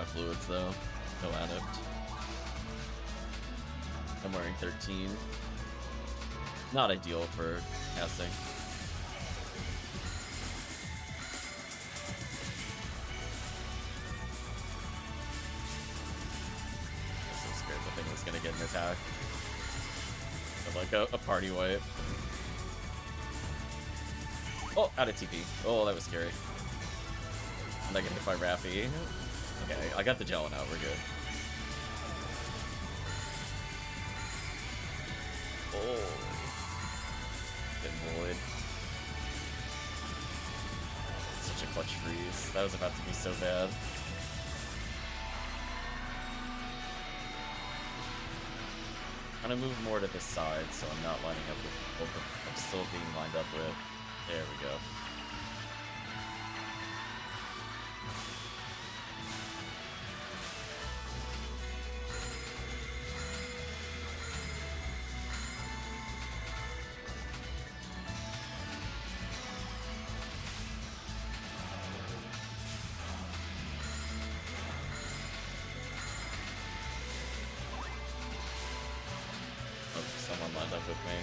Fluids though, no adept. I'm wearing 13. Not ideal for casting. I'm so scared the thing was gonna get an attack. But like a party wipe. Oh, out of TP. Oh, that was scary. I'm not gonna hit by Rappy. Okay, I got the gel out, we're good. Oh. Good void. Such a clutch freeze. That was about to be so bad. I'm gonna move more to this side so I'm not lining up with both of I'm still being lined up with. There we go.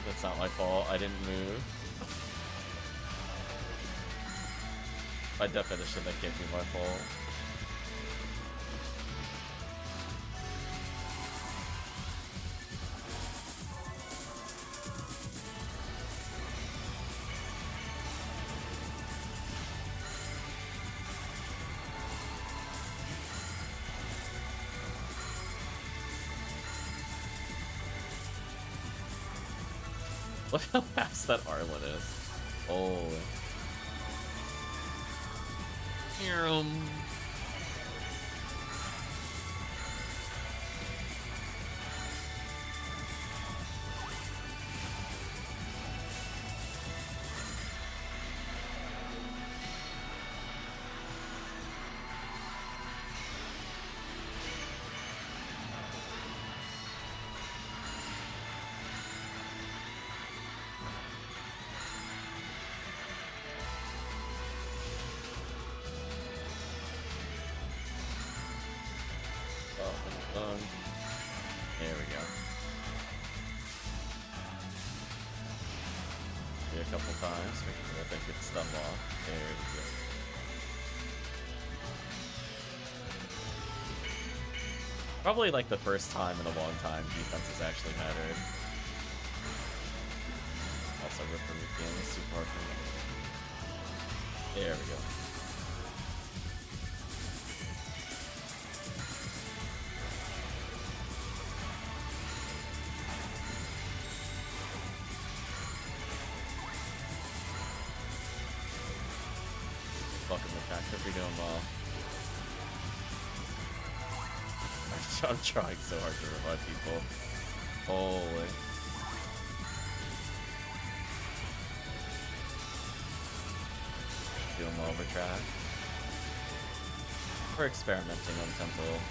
It's not my fault, I didn't move. By definition, that can't be my fault. Look how fast that Arlen is. Oh. There we go. A couple times, making sure that gets stun locked. There we go. Probably like the first time in a long time defense has actually mattered. Also, Promethean is super hard for me. There we go. Welcome to Pack. Hope you're doing well. I'm trying so hard to revive people. Holy. Doing well over track. We're experimenting on Temple.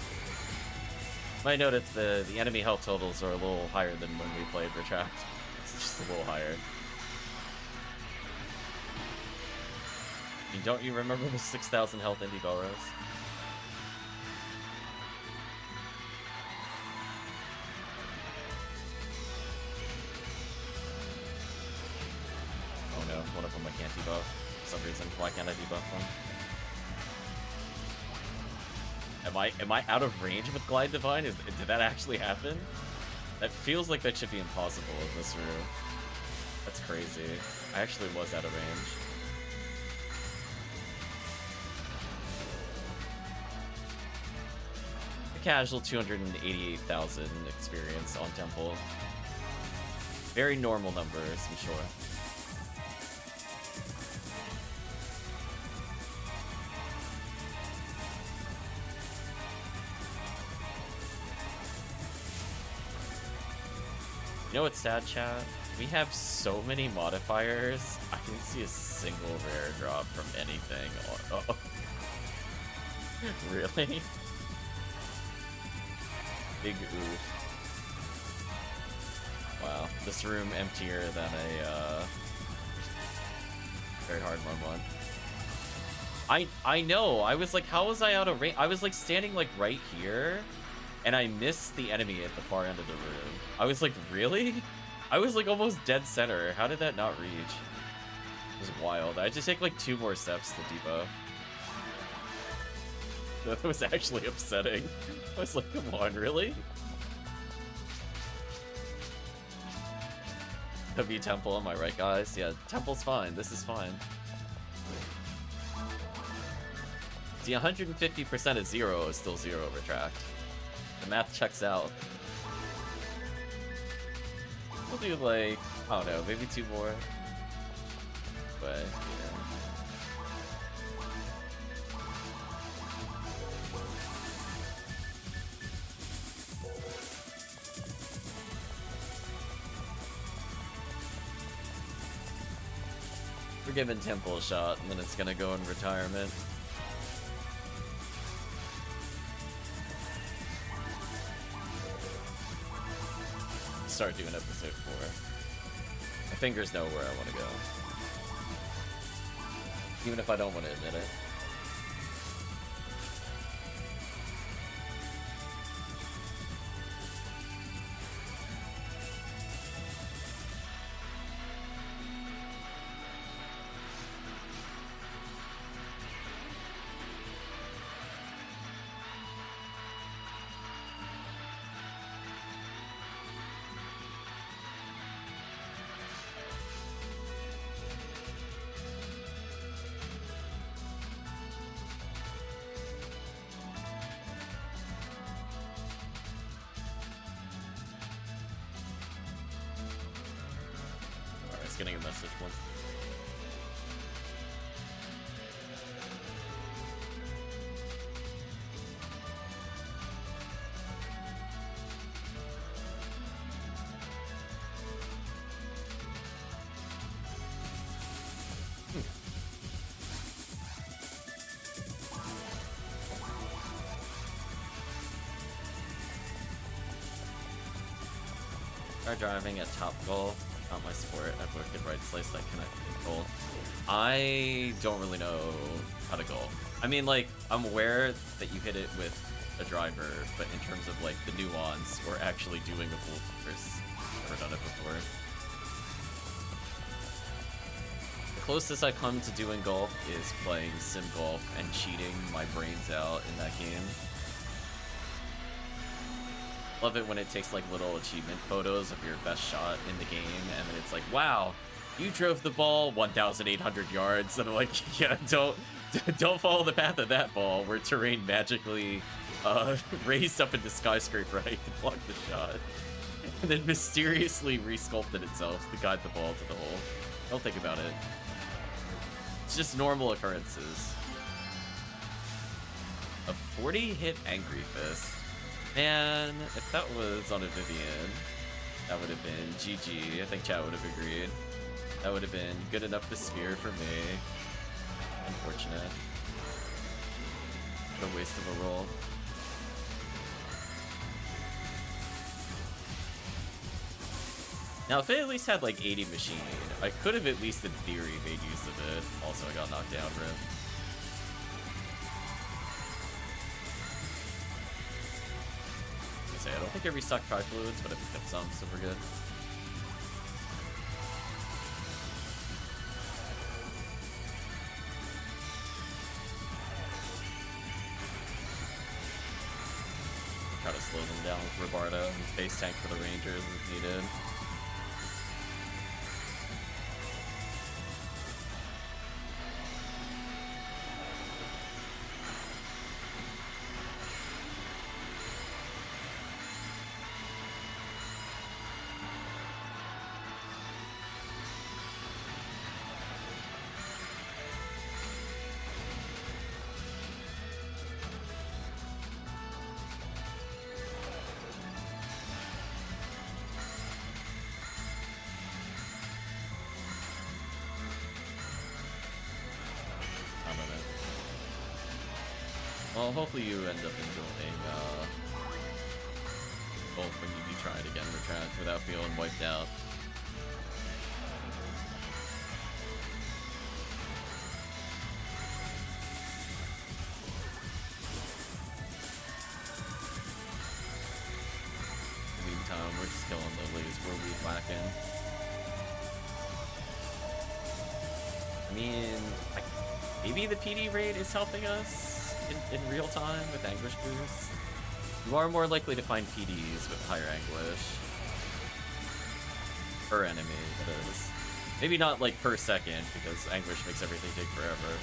Might note it's the enemy health totals are a little higher than when we played Retract. It's just a little higher. I mean, don't you remember the 6,000 health Indie Belrose? Oh no, one of them I can't debuff for some reason. Why can't I debuff them? Am I out of range with Glide Divine? Did that actually happen? That feels like that should be impossible in this room. That's crazy. I actually was out of range. A casual 288,000 experience on Temple. Very normal numbers, I'm sure. You know what's sad, chat? We have so many modifiers, I didn't see a single rare drop from anything. Oh. Really? Big oof. Wow, this room emptier than a very hard 1-1. I know, I was like, how was I out of range? I was like standing like right here, and I missed the enemy at the far end of the room. I was like, really? I was like almost dead center. How did that not reach? It was wild. I had to take like 2 more steps to debuff. That was actually upsetting. I was like, come on, really? W Temple, am I right, guys? Yeah, Temple's fine. This is fine. See, 150% of 0 is still 0 Retract. The math checks out. We'll do like, I don't know, maybe 2 more. But, yeah. We're giving Temple a shot, and then it's gonna go in retirement. Start doing episode 4. My fingers know where I want to go. Even if I don't want to admit it. Getting a message once. Start driving at top goal. Not my sport. I have a good right slice that cannot control. I don't really know how to golf. I mean, like, I'm aware that you hit it with a driver, but in terms of like the nuance or actually doing a full course, never done it before. The closest I come to doing golf is playing sim golf and cheating my brains out in that game. Love it when it takes like little achievement photos of your best shot in the game, and then it's like, wow, you drove the ball 1,800 yards, and I'm like, yeah, don't follow the path of that ball, where terrain magically raised up into skyscraper height to block the shot, and then mysteriously resculpted itself to guide the ball to the hole. Don't think about it. It's just normal occurrences. A 40-hit Angry Fist. Man, if that was on a Vivian, that would have been GG. I think chat would have agreed. That would have been good enough to spear for me. Unfortunate. What a waste of a roll. Now, if it at least had like 80 machine, I could have at least in theory made use of it. Also, I got knocked down, Rip. I don't think I restocked Tri Fluids, but I picked up some, so we're good. Try to slow them down with Robarda and face tank for the Rangers if needed. Well, hopefully you end up enjoying both when you do try it again without feeling wiped out. In the meantime, we're just killing lilies. We're weed whacking. I mean, maybe the PD raid is helping us in real time with Anguish boosts. You are more likely to find PDs with higher Anguish. Per enemy, that is. Maybe not like per second, because Anguish makes everything take forever.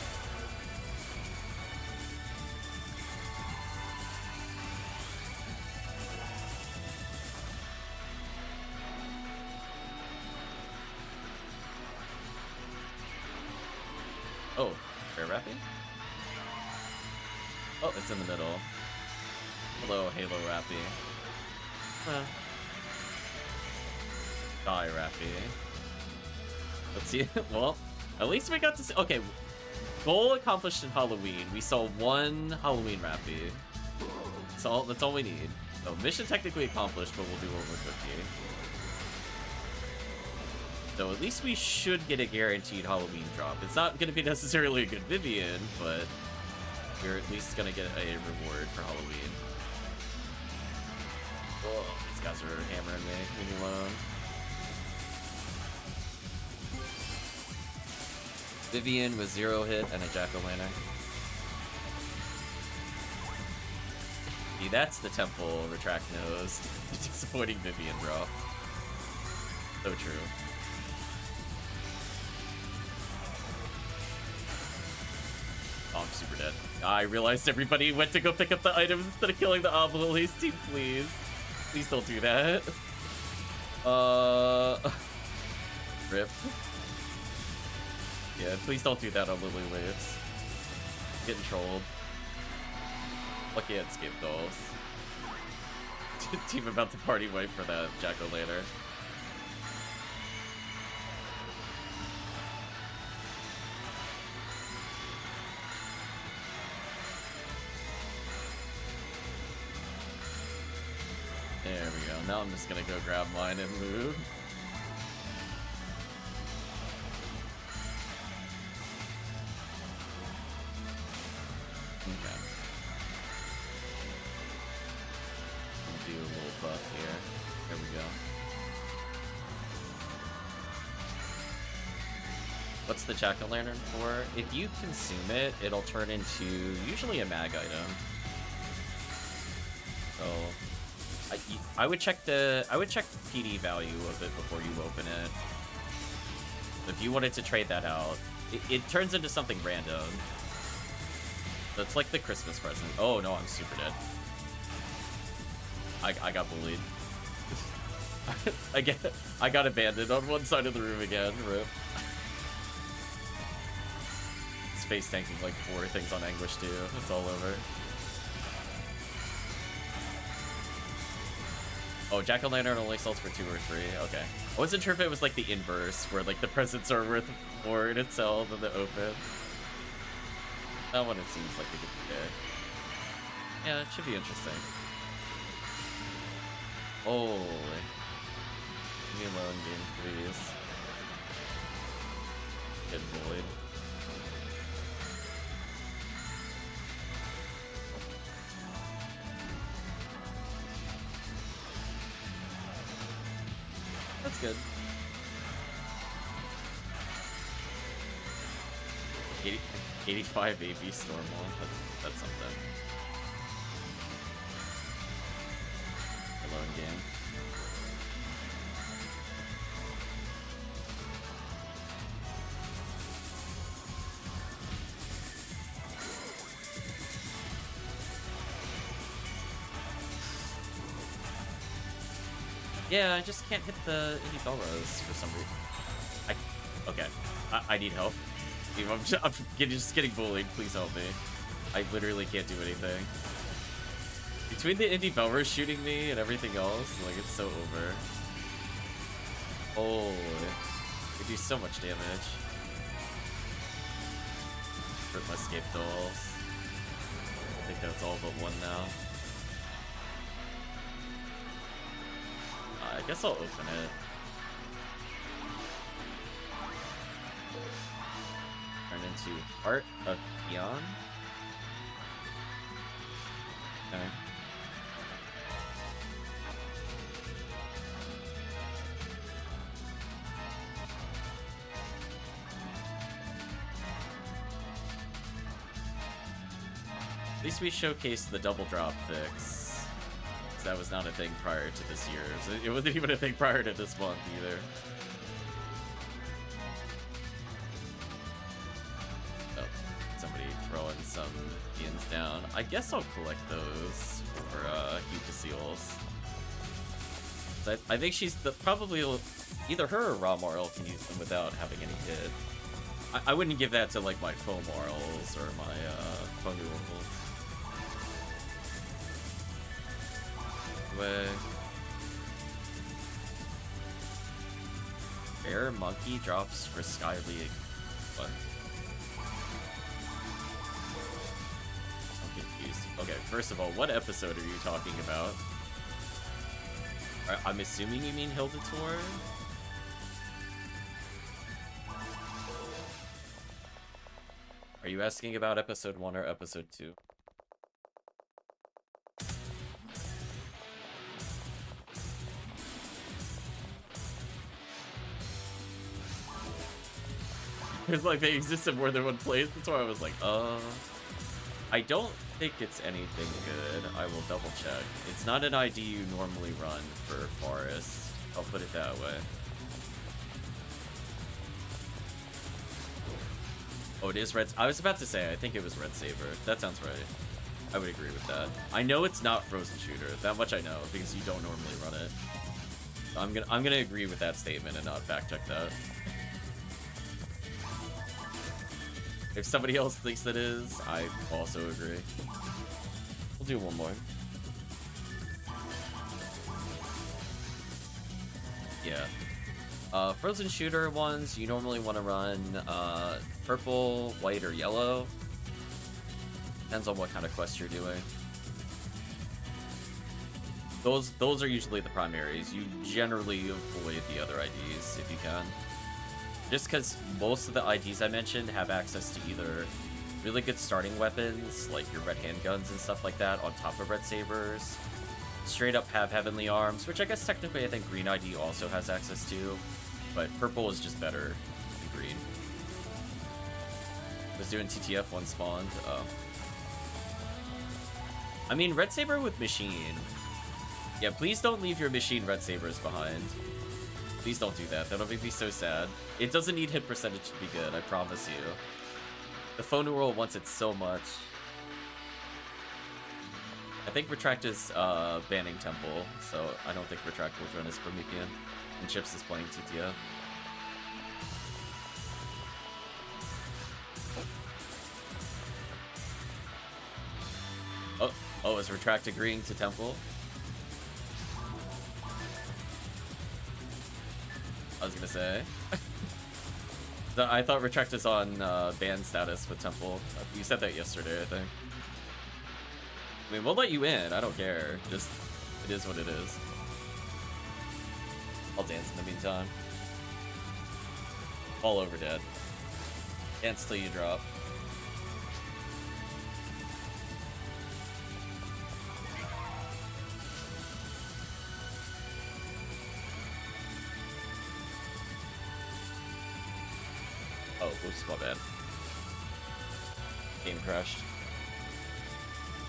Oh, air wrapping? Oh, it's in the middle. Hello, Halo Rappy. Die Rappy. Let's see. Well, at least we got to see. Okay, goal accomplished in Halloween. We saw one Halloween Rappy. That's all we need. So mission technically accomplished, but we'll do over 50. So at least we should get a guaranteed Halloween drop. It's not going to be necessarily a good Vivian, but we're at least going to get a reward for Halloween. Oh, these guys are hammering me. Leave me alone. Vivian with 0 hit and a jack-o'-lantern. See, that's the temple retract nosed. Disappointing Vivian drop. So true. Oh, I'm super dead. I realized everybody went to go pick up the items instead of killing the Oblilies. Team, please. Please don't do that. Rip. Yeah, please don't do that on Lily Waves. Getting trolled. Lucky I had skip dolls. Team about to party wipe for that jack-o'-lantern. There we go. Now I'm just gonna go grab mine and move. Okay. We'll do a little buff here. There we go. What's the jack-o'-lantern for? If you consume it, it'll turn into usually a mag item. So I would check the PD value of it before you open it. If you wanted to trade that out, it turns into something random. That's like the Christmas present. Oh no, I'm super dead. I got bullied. I got abandoned on one side of the room again. Rip. Space tanking like 4 things on Anguish too. It's all over. Oh, jack-o'-lantern only sells for 2 or 3. Okay. I wasn't sure if it was like the inverse, where like the presents are worth more in itself than the open. That one it seems like a good day. Yeah, it should be interesting. Oh. Leave me alone, game, please. Get bullied. That's good. 85 AB Storm wall. That's something. Alone game. Yeah, I just can't hit the indie Belras for some reason. Okay. I need help. I'm just getting bullied. Please help me. I literally can't do anything. Between the indie Belras shooting me and everything else, like, it's so over. Oh, they do so much damage. Hurt my escape dolls. I think that's all but one now. I guess I'll open it. Turn into Heart of Eon. Okay. At least we showcased the double drop fix. That was not a thing prior to this year. It wasn't even a thing prior to this month either. Oh, somebody throwing some Ians down. I guess I'll collect those for Heat to Seals. So I think she's probably either her or Raw Marl can use them without having any hit. I wouldn't give that to like my Foam Marls or my Fungi Oracles. Way. Bear Monkey drops for Sky League. What? I'm confused. Okay, first of all, what episode are you talking about? I'm assuming you mean Hilda Tour? Are you asking about episode 1 or episode 2? It's like they exist in more than one place. That's why I was like, I don't think it's anything good. I will double check. It's not an ID you normally run for Forest. I'll put it that way. Oh, it is Red. I was about to say, I think it was Red Saber. That sounds right. I would agree with that. I know it's not Frozen Shooter. That much I know, because you don't normally run it. So I'm gonna agree with that statement and not fact check that. If somebody else thinks that is, I also agree. We'll do one more. Yeah. Frozen Shooter ones, you normally want to run purple, white, or yellow. Depends on what kind of quest you're doing. Those are usually the primaries. You generally avoid the other IDs if you can. Just because most of the IDs I mentioned have access to either really good starting weapons, like your red handguns and stuff like that, on top of red sabers. Straight up have heavenly arms, which I guess technically I think green ID also has access to, but purple is just better than green. I was doing TTF one spawned. Oh. I mean, red saber with machine. Yeah, please don't leave your machine red sabers behind. Please don't do that. That'll make me so sad. It doesn't need hit percentage to be good, I promise you. The phone world wants it so much. I think Retract is banning Temple, so I don't think Retract will join us Promethean. And Chips is playing TTF. Oh, is Retract agreeing to Temple? I was gonna say. I thought Retract is on ban status with Temple. You said that yesterday, I think. I mean, we'll let you in. I don't care. Just, it is what it is. I'll dance in the meantime. Fall over dead. Dance till you drop. Oh, oops, my bad. Game crashed.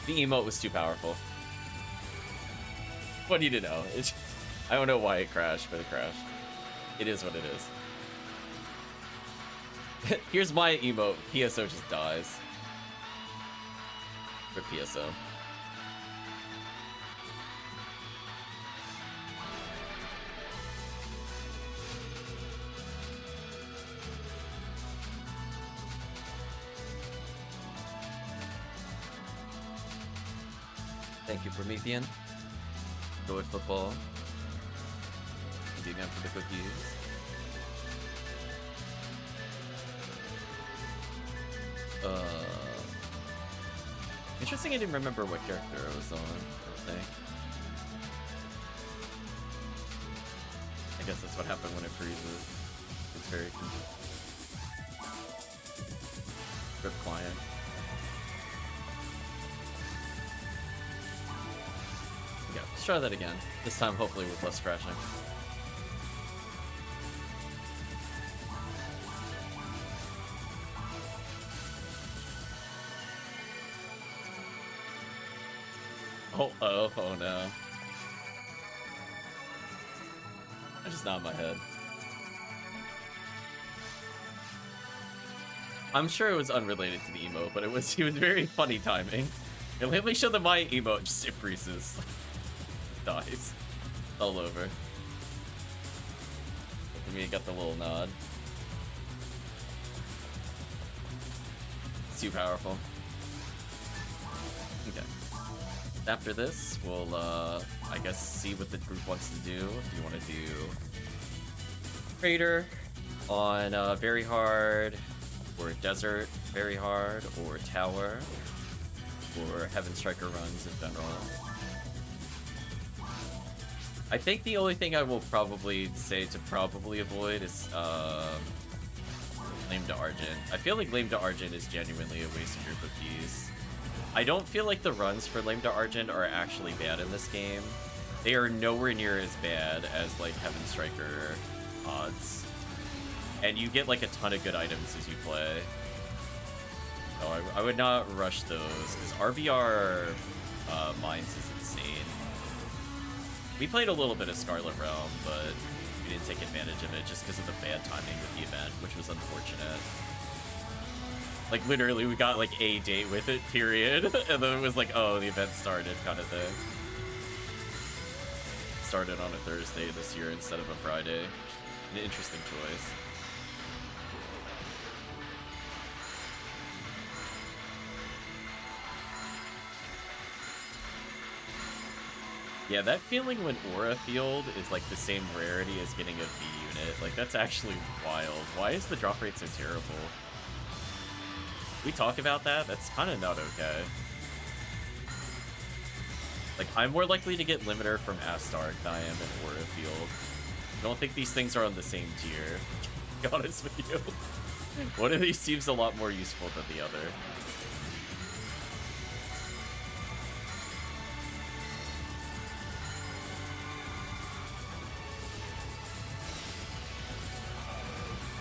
The emote was too powerful. What do you know? I don't know why it crashed, but it crashed. It is what it is. Here's my emote. PSO just dies. For PSO. Thank you, Promethean. Enjoy football. Dig down for the cookies. Interesting, I didn't remember what character I was on, I think. I guess that's what happened when it freezes. It's very good client. Okay, let's try that again. This time, hopefully, with less crashing. Oh no. I just nod my head. I'm sure it was unrelated to the emote, but it was very funny timing. And let me show them my emote, just it freezes. Dies. All over. For me, got the little nod. It's too powerful. Okay. After this, we'll, I guess, see what the group wants to do. If you want to do Crater on very hard, or Desert very hard, or Tower, or Heaven Striker runs in general. I think the only thing I will probably say to probably avoid is Lame to Argent. I feel like Lame to Argent is genuinely a waste of your cookies. I don't feel like the runs for Lame to Argent are actually bad in this game. They are nowhere near as bad as like Heaven Striker odds. And you get like a ton of good items as you play. So I would not rush those, because RBR Mines is insane. We played a little bit of Scarlet Realm, but we didn't take advantage of it just because of the bad timing with the event, which was unfortunate. Like, literally, we got, like, a date with it, period. And then it was like, oh, the event started, kind of thing. Started on a Thursday this year instead of a Friday. An interesting choice. Yeah, that feeling when Aura Field is, like, the same rarity as getting a V unit. Like, that's actually wild. Why is the drop rate so terrible? We talk about that? That's kind of not okay. Like, I'm more likely to get Limiter from Astark than I am in Aura Field. I don't think these things are on the same tier, to be honest with you. One of these seems a lot more useful than the other.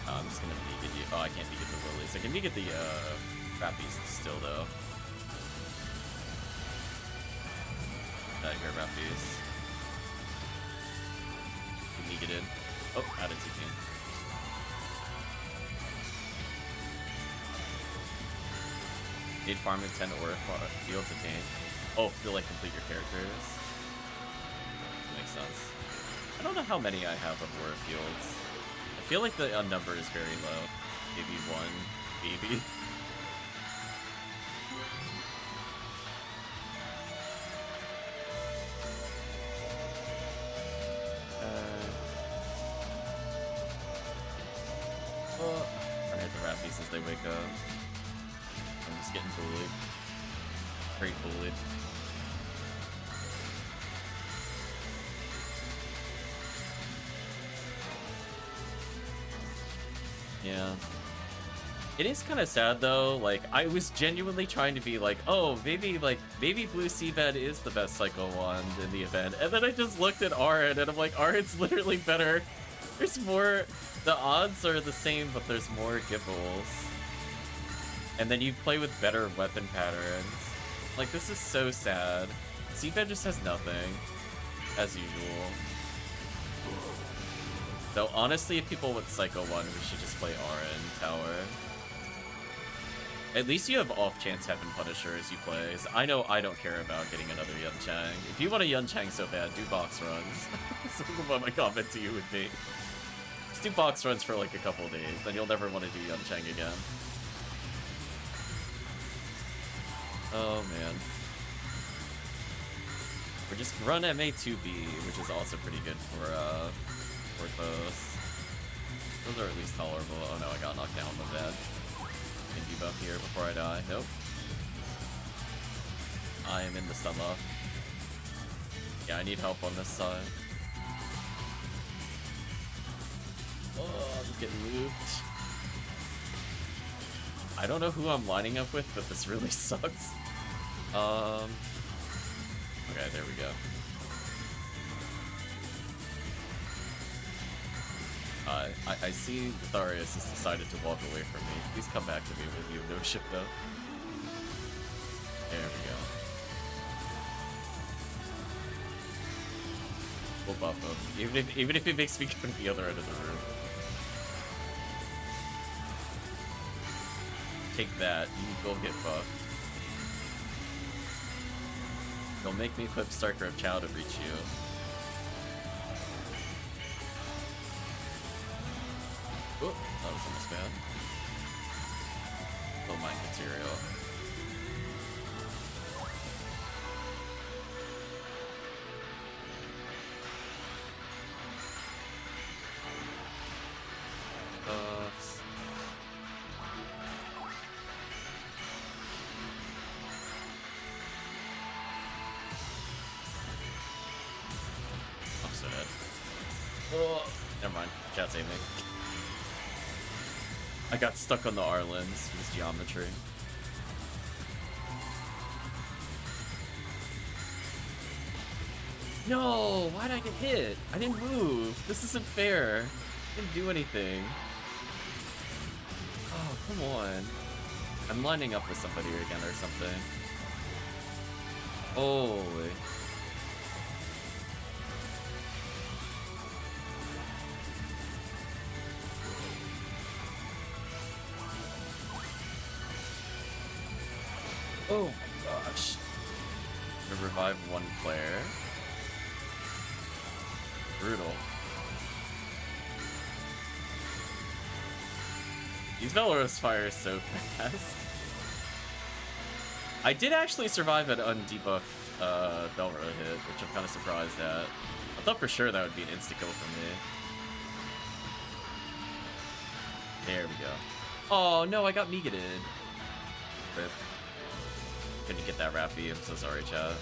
I'm just gonna Mega you. Oh, I can't Mega the Lilies. I can Mega the Rappies still, though. Here, Rappies. Mega did. Oh, added TP. Need farm in 10 Aura Fields obtained. Oh, to like complete your characters. Makes sense. I don't know how many I have of Aura Fields. I feel like the number is very low. Maybe one, maybe. I hit the Rappies as they wake up. I'm just getting bullied. Great bullied. Yeah. It is kind of sad though, like, I was genuinely trying to be like, oh, maybe Blue Seabed is the best Psycho Wand in the event, and then I just looked at Arid, and I'm like, Arid's literally better. There's more, the odds are the same, but there's more Gibbles. And then you play with better weapon patterns. Like, this is so sad. Seabed just has nothing, as usual. So honestly, if people with Psycho 1, we should just play Aura and Tower. At least you have off-chance Heaven Punisher as you play. So I know I don't care about getting another Yunchang. If you want a Yunchang so bad, do box runs. That's what my comment to you would be. Just do box runs for like a couple days, then you'll never want to do Yunchang again. Oh man. Or just run MA2B, which is also pretty good for Orthos. Those are at least tolerable. Oh no, I got knocked down with that. Can debuff here before I die. Nope. I am in the stun lock. Yeah, I need help on this side. Oh, I'm getting looped. I don't know who I'm lining up with, but this really sucks. Okay, there we go. I see Tharius has decided to walk away from me. Please come back to me with you. No ship though. There we go. We'll buff him. Even if it makes me go to the other end of the room. Take that. You go get buffed. They'll make me put Starcraft Chow to reach you. Oh, that was almost bad. Oh, mine material. I'm so dead. Oh, never mind. Chat saved me. I got stuck on the R-lens with geometry. No! Why'd I get hit? I didn't move. This isn't fair. I didn't do anything. Oh, come on. I'm lining up with somebody again or something. Holy. Oh my gosh. I'm gonna revive one player. Brutal. These Valorous fire so fast. I did actually survive an undebuffed Belra hit, which I'm kind of surprised at. I thought for sure that would be an insta-kill for me. There we go. Oh no, I got megated. Rip. Couldn't get that Rappy, I'm so sorry, chat.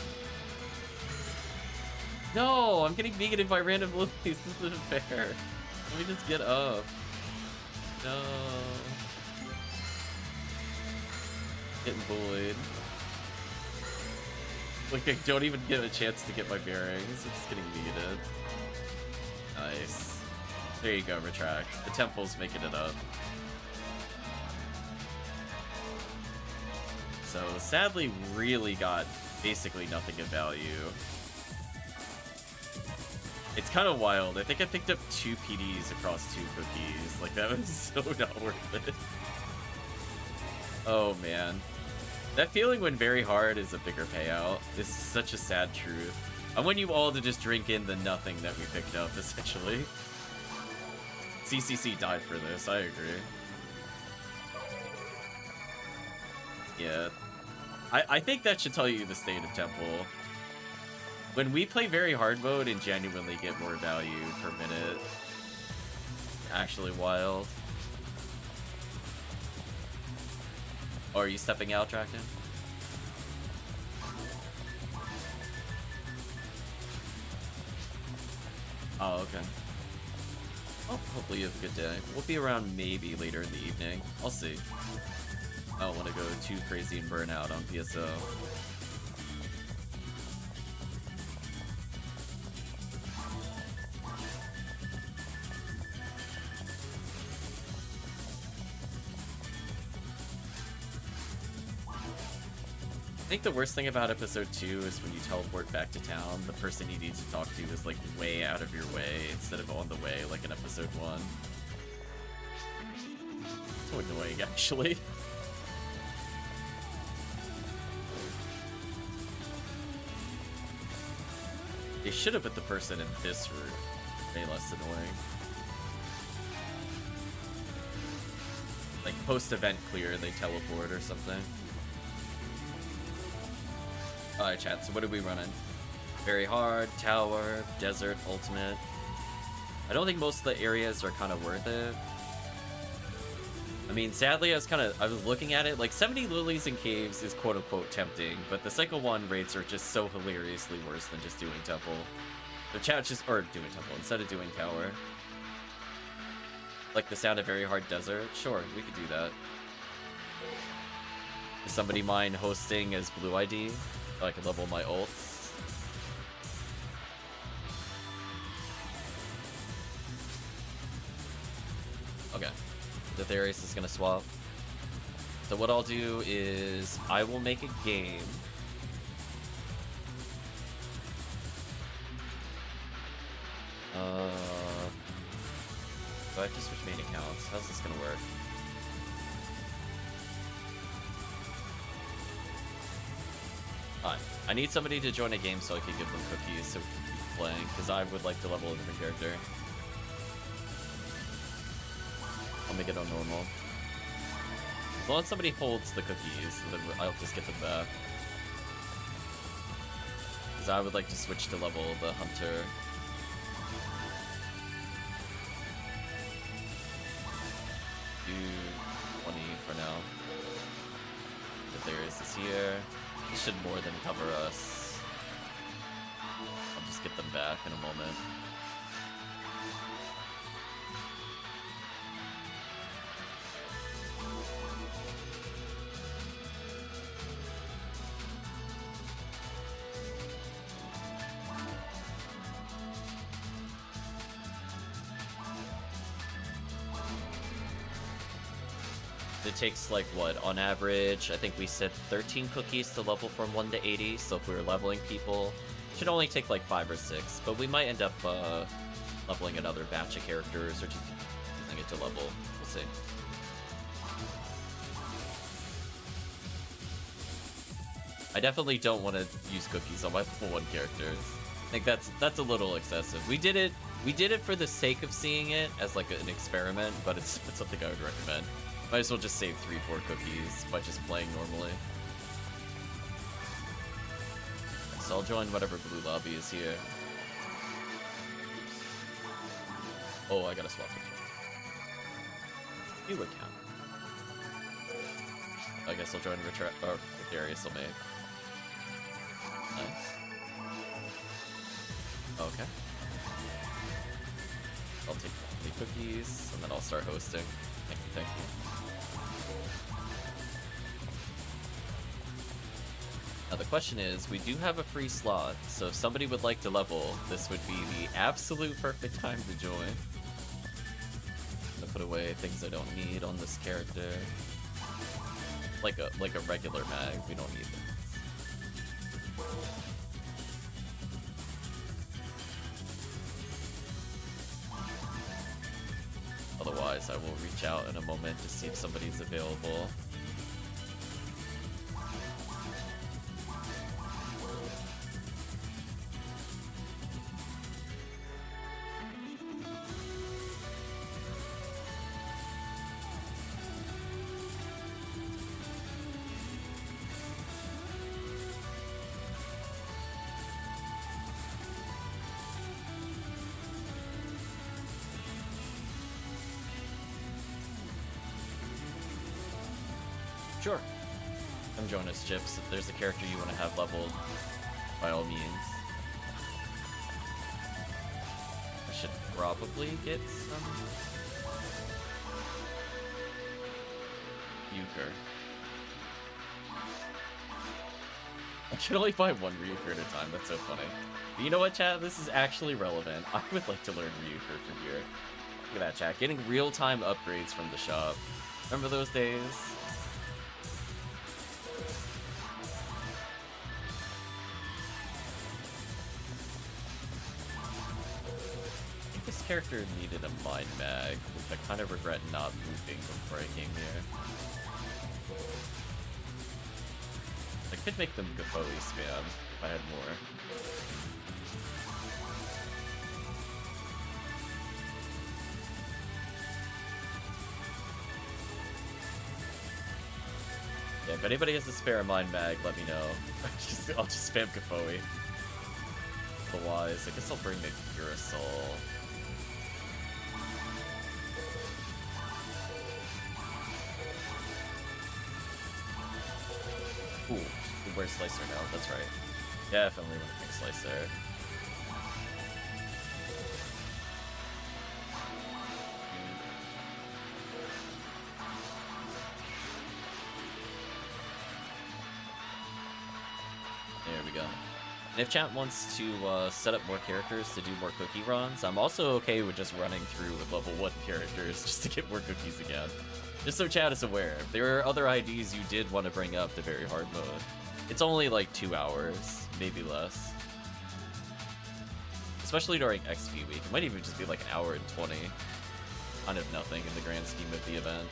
No, I'm getting vegated by random lilies. This isn't fair. Let me just get up. No. Getting bullied. Like, I don't even get a chance to get my bearings. I'm just getting vegated. Nice. There you go, retract. The temple's making it up. So, sadly, really got basically nothing of value. It's kind of wild. I think I picked up 2 PDs across 2 cookies. Like, that was so not worth it. Oh, man. That feeling when very hard is a bigger payout is such a sad truth. I want you all to just drink in the nothing that we picked up, essentially. CCC died for this, I agree. Yeah. I think that should tell you the state of Temple. When we play very hard mode and genuinely get more value per minute, actually wild. Oh, are you stepping out, Draken? Oh, okay. Oh, hopefully you have a good day. We'll be around maybe later in the evening. I'll see. I don't want to go too crazy and burn out on PSO. I think the worst thing about episode 2 is when you teleport back to town, the person you need to talk to is like way out of your way instead of on the way like in episode 1. So annoying, actually. They should have put the person in this route. Way less annoying. Like post-event clear, they teleport or something. Alright, chat, so what are we running? Very hard, tower, desert, ultimate. I don't think most of the areas are kind of worth it. I mean, sadly, I was looking at it, like 70 lilies and caves is quote-unquote tempting, but the cycle 1 rates are just so hilariously worse than just doing temple. The chat just, or doing temple instead of doing tower. Like the sound of very hard desert? Sure, we could do that. Does somebody mind hosting as Blue ID? So I can level my ults. Okay. The Therius is gonna swap. So what I'll do is I will make a game. Do I have to switch main accounts? How's this gonna work? Fine. I need somebody to join a game so I can give them cookies so we can keep playing, because I would like to level a different character. I'll make it on normal. As long as somebody holds the cookies, then I'll just get them back. Because I would like to switch to level the hunter. Do 20 for now. The Therius is here. This should more than cover us. I'll just get them back in a moment. It takes like what, on average, I think we said 13 cookies to level from 1 to 80, so if we were leveling people, it should only take like 5 or 6, but we might end up leveling another batch of characters or just using it to level. We'll see. I definitely don't want to use cookies on my level 1 characters. I think that's a little excessive. We did it for the sake of seeing it as like an experiment, but it's something I would recommend. Might as well just save 3-4 cookies by just playing normally. So I'll join whatever blue lobby is here. Oh, I gotta swap it. New account. I guess I'll join Darius will make. Nice. Okay. I'll take the cookies and then I'll start hosting. Thank you. Now the question is, we do have a free slot, so if somebody would like to level, this would be the absolute perfect time to join. I'm gonna put away things I don't need on this character. Like a regular mag, we don't need them. Otherwise, I will reach out in a moment to see if somebody's available. Sure. Come join us, Chips. If there's a character you want to have leveled, by all means. probably get some Euchre. I can only buy one Ryuker at a time, that's so funny. But you know what, chat? This is actually relevant. I would like to learn Ryuker from here. Look at that, chat. Getting real-time upgrades from the shop. Remember those days? I think this character needed a mind mag, which I kind of regret not moving before I came here. I could make them Gafoe spam if I had more. Yeah, if anybody has a spare mind mag, let me know. I'll just spam Gafoe. Otherwise, I guess I'll bring the Curasol. Ooh, where's Slicer now? That's right. Definitely want to pick Slicer. There we go. And if chat wants to set up more characters to do more cookie runs, I'm also okay with just running through with level 1 characters just to get more cookies again. Just so chat is aware, if there are other IDs you did want to bring up to very hard mode, it's only like 2 hours, maybe less. Especially during XP week, it might even just be like an hour and 20. Kind of nothing in the grand scheme of the event.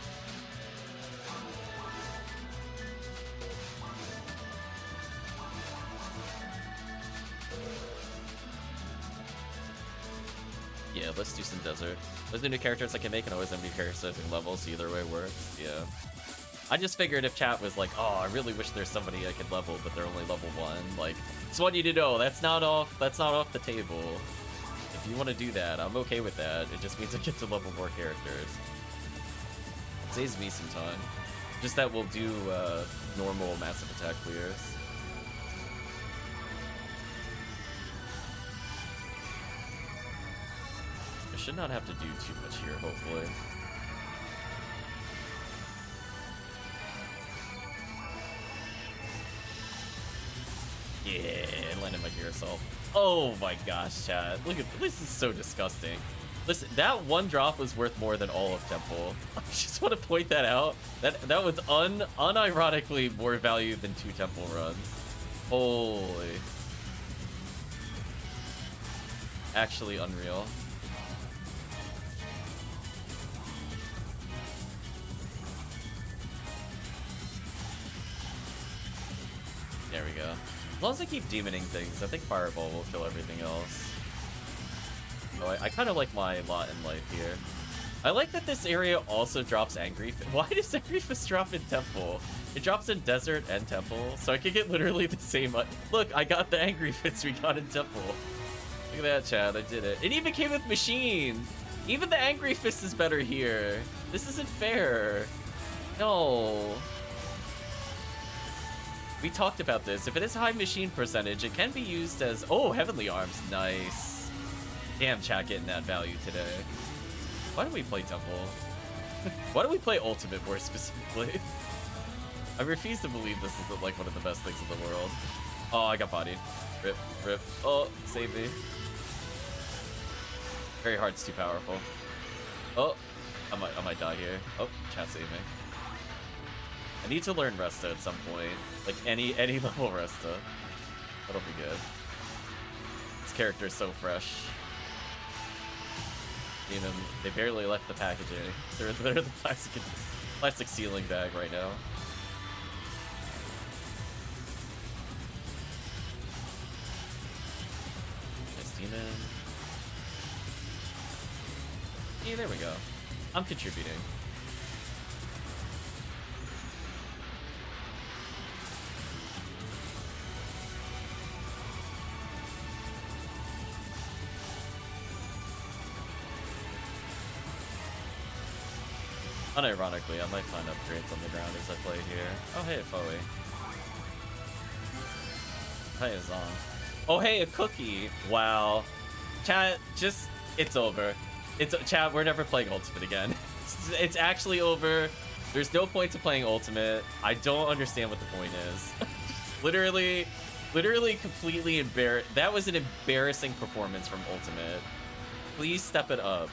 Yeah, let's do some desert. Those are new characters I can make and always have new characters at levels, so either way works. Yeah. I just figured if chat was like, oh, I really wish there's somebody I could level, but they're only level 1, like, just want you to know that's not off the table. If you want to do that, I'm okay with that. It just means I get to level more characters. It saves me some time. Just that we'll do normal massive attack clears. I should not have to do too much here, hopefully. Yeah, landed my Curasol. Oh my gosh, chat. Look at this. Is so disgusting. Listen, that one drop was worth more than all of Temple. I just want to point that out. That was unironically more value than 2 Temple runs. Holy. Actually unreal. There we go. As long as I keep demoning things, I think Fireball will kill everything else. Oh, I kind of like my lot in life here. I like that this area also drops Angry Fist. Why does Angry Fist drop in Temple? It drops in Desert and Temple, so I could get literally the same... Look, I got the Angry Fist we got in Temple. Look at that, Chad. I did it. It even came with Machine. Even the Angry Fist is better here. This isn't fair. No. We talked about this. If it is high machine percentage, it can be used as... Oh, Heavenly Arms. Nice. Damn, chat getting that value today. Why do we play Temple? Why do we play Ultimate more specifically? I refuse to believe this isn't like one of the best things in the world. Oh, I got bodied. Rip, rip. Oh, save me. Very hard's too powerful. Oh, I might die here. Oh, chat save me. I need to learn Resta at some point. Like any level Resta. That'll be good. This character is so fresh. Even they barely left the packaging. They're the plastic sealing bag right now. Nice demon. Yeah, there we go. I'm contributing. Unironically, I might find upgrades on the ground as I play here. Oh, hey, Foey. Hey, Zon. Oh, hey, a cookie. Wow. Chat, just It's over. Chat, we're never playing Ultimate again. It's actually over. There's no point to playing Ultimate. I don't understand what the point is. literally completely embarrassed. That was an embarrassing performance from Ultimate. Please step it up.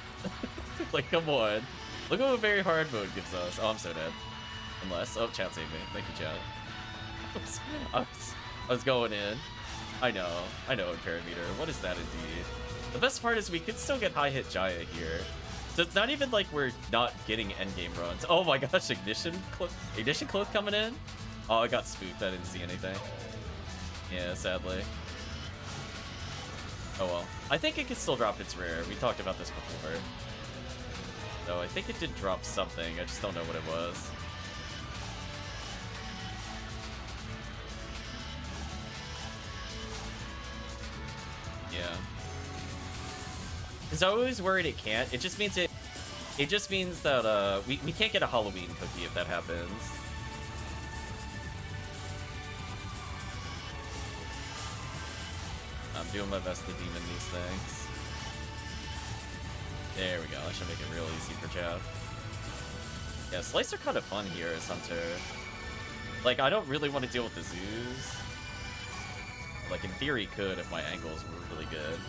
Like, come on. Look what a very hard mode gives us. Oh, I'm so dead. Unless, oh, chat saved me. Thank you, chat. I was going in. I know, ertamperometer. What is that indeed? The best part is we could still get high hit Jaya here. So it's not even like we're not getting endgame runs. Oh my gosh, ignition cloak coming in? Oh, I got spooked. I didn't see anything. Yeah, sadly. Oh well. I think it could still drop its rare. We talked about this before. So I think it did drop something. I just don't know what it was. Yeah. Because I always worried it can't. It just means it just means that we can't get a Halloween cookie if that happens. I'm doing my best to demon these things. There we go. I should make it real easy for chat. Yeah, Slicer kind of fun here as Hunter. Like, I don't really want to deal with the zoos. Like, in theory, could if my angles were really good.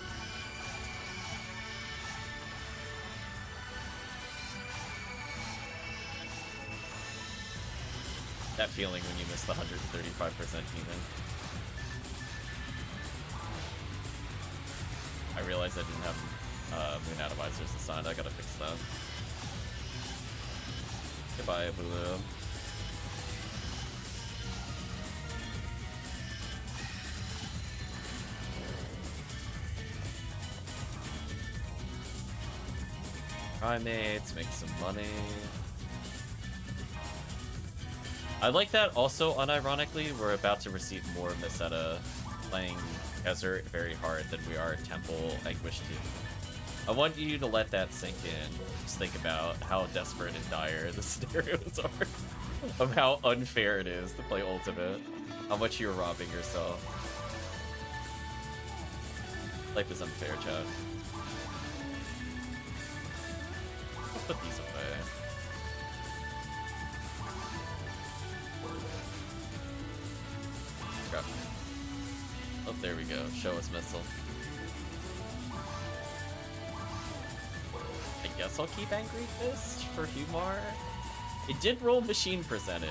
That feeling when you miss the 135% demon. I realized I didn't have moon atomizers assigned. I gotta fix that. Goodbye, Bulu. Primates, make some money. I like that also, unironically, we're about to receive more Meseta playing Desert very hard than we are Temple Anguish 2. I want you to let that sink in. Just think about how desperate and dire the scenarios are. Of how unfair it is to play Ultimate. How much you're robbing yourself. Life is unfair, chat. I'll put these away. Crap. Oh, there we go. Show us missile. I guess I'll keep Angry Fist for Humar. It did roll machine percentage,